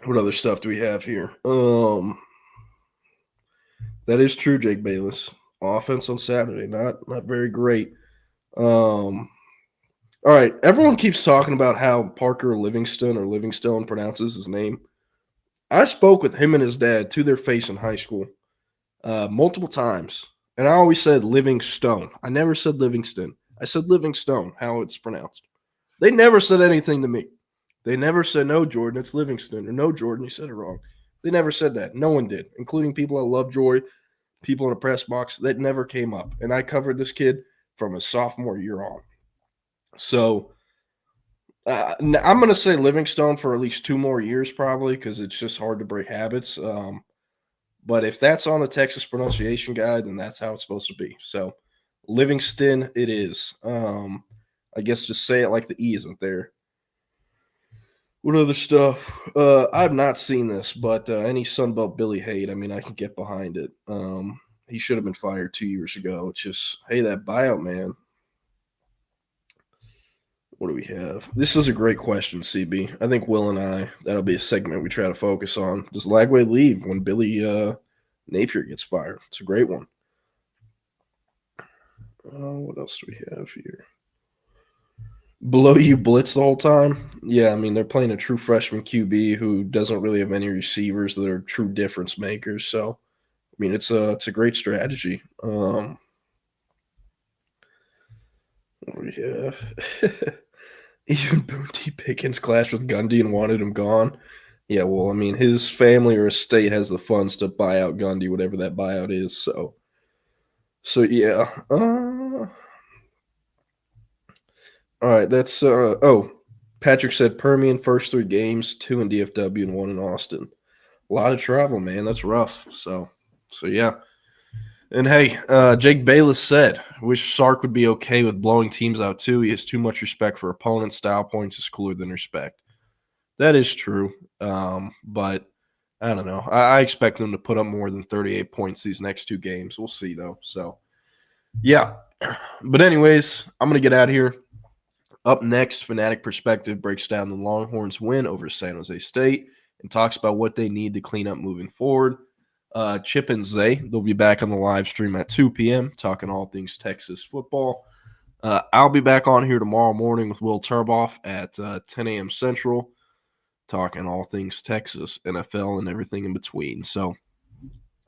Speaker 16: What other stuff do we have here? That is true, Jake Bayless. Offense on Saturday, not very great. All right, everyone keeps talking about how Parker Livingston or Livingstone pronounces his name. I spoke with him and his dad to their face in high school multiple times, and I always said Livingstone. I never said Livingston. I said Livingstone, how it's pronounced. They never said anything to me. They never said, no, Jordan, it's Livingston, or no, Jordan, you said it wrong. They never said that. No one did, including people at Lovejoy, people in the press box. That never came up. And I covered this kid from his sophomore year on. So I'm going to say Livingstone for at least 2 more years probably because it's just hard to break habits. But if that's on the Texas pronunciation guide, then that's how it's supposed to be. So Livingston it is. I guess just say it like the E isn't there. What other stuff? I've not seen this, but any Sunbelt Billy hate, I mean, I can get behind it. He should have been fired 2 years ago. It's just, hey, that buyout, man. What do we have? This is a great question, CB. I think Will and I, that'll be a segment we try to focus on. Does Lagway leave when Billy Napier gets fired? It's a great one. What else do we have here? Below you blitz the whole time? Yeah, I mean, they're playing a true freshman QB who doesn't really have any receivers that are true difference makers. So, I mean, it's a great strategy. What do we have? Even Boone T. Pickens clashed with Gundy and wanted him gone. Yeah, well, I mean, his family or his state has the funds to buy out Gundy, whatever that buyout is. So yeah. All right, that's Patrick said Permian first 3 games, 2 in DFW and 1 in Austin. A lot of travel, man. That's rough. So yeah. And hey, Jake Bayless said, wish Sark would be okay with blowing teams out too. He has too much respect for opponents. Style points is cooler than respect. That is true. But I don't know. I expect them to put up more than 38 points these next 2 games. We'll see though. So yeah. But anyways, I'm going to get out of here. Up next, Fanatic Perspective breaks down the Longhorns win over San Jose State and talks about what they need to clean up moving forward. Chip and Zay, they'll be back on the live stream at 2 p.m. talking all things Texas football. I'll be back on here tomorrow morning with Will Turboff at 10 a.m. Central talking all things Texas, NFL, and everything in between. So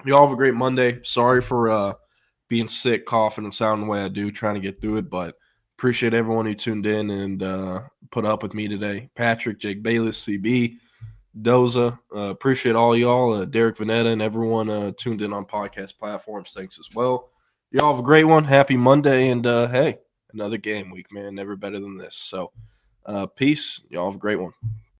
Speaker 16: you all have a great Monday. Sorry for being sick, coughing, and sounding the way I do, trying to get through it, but appreciate everyone who tuned in and put up with me today. Patrick, Jake Bayless, CB, Doza, appreciate all y'all, Derek Vanetta, and everyone tuned in on podcast platforms. Thanks as well. Y'all have a great one. Happy Monday, and hey, another game week, man. Never better than this. So peace. Y'all have a great one.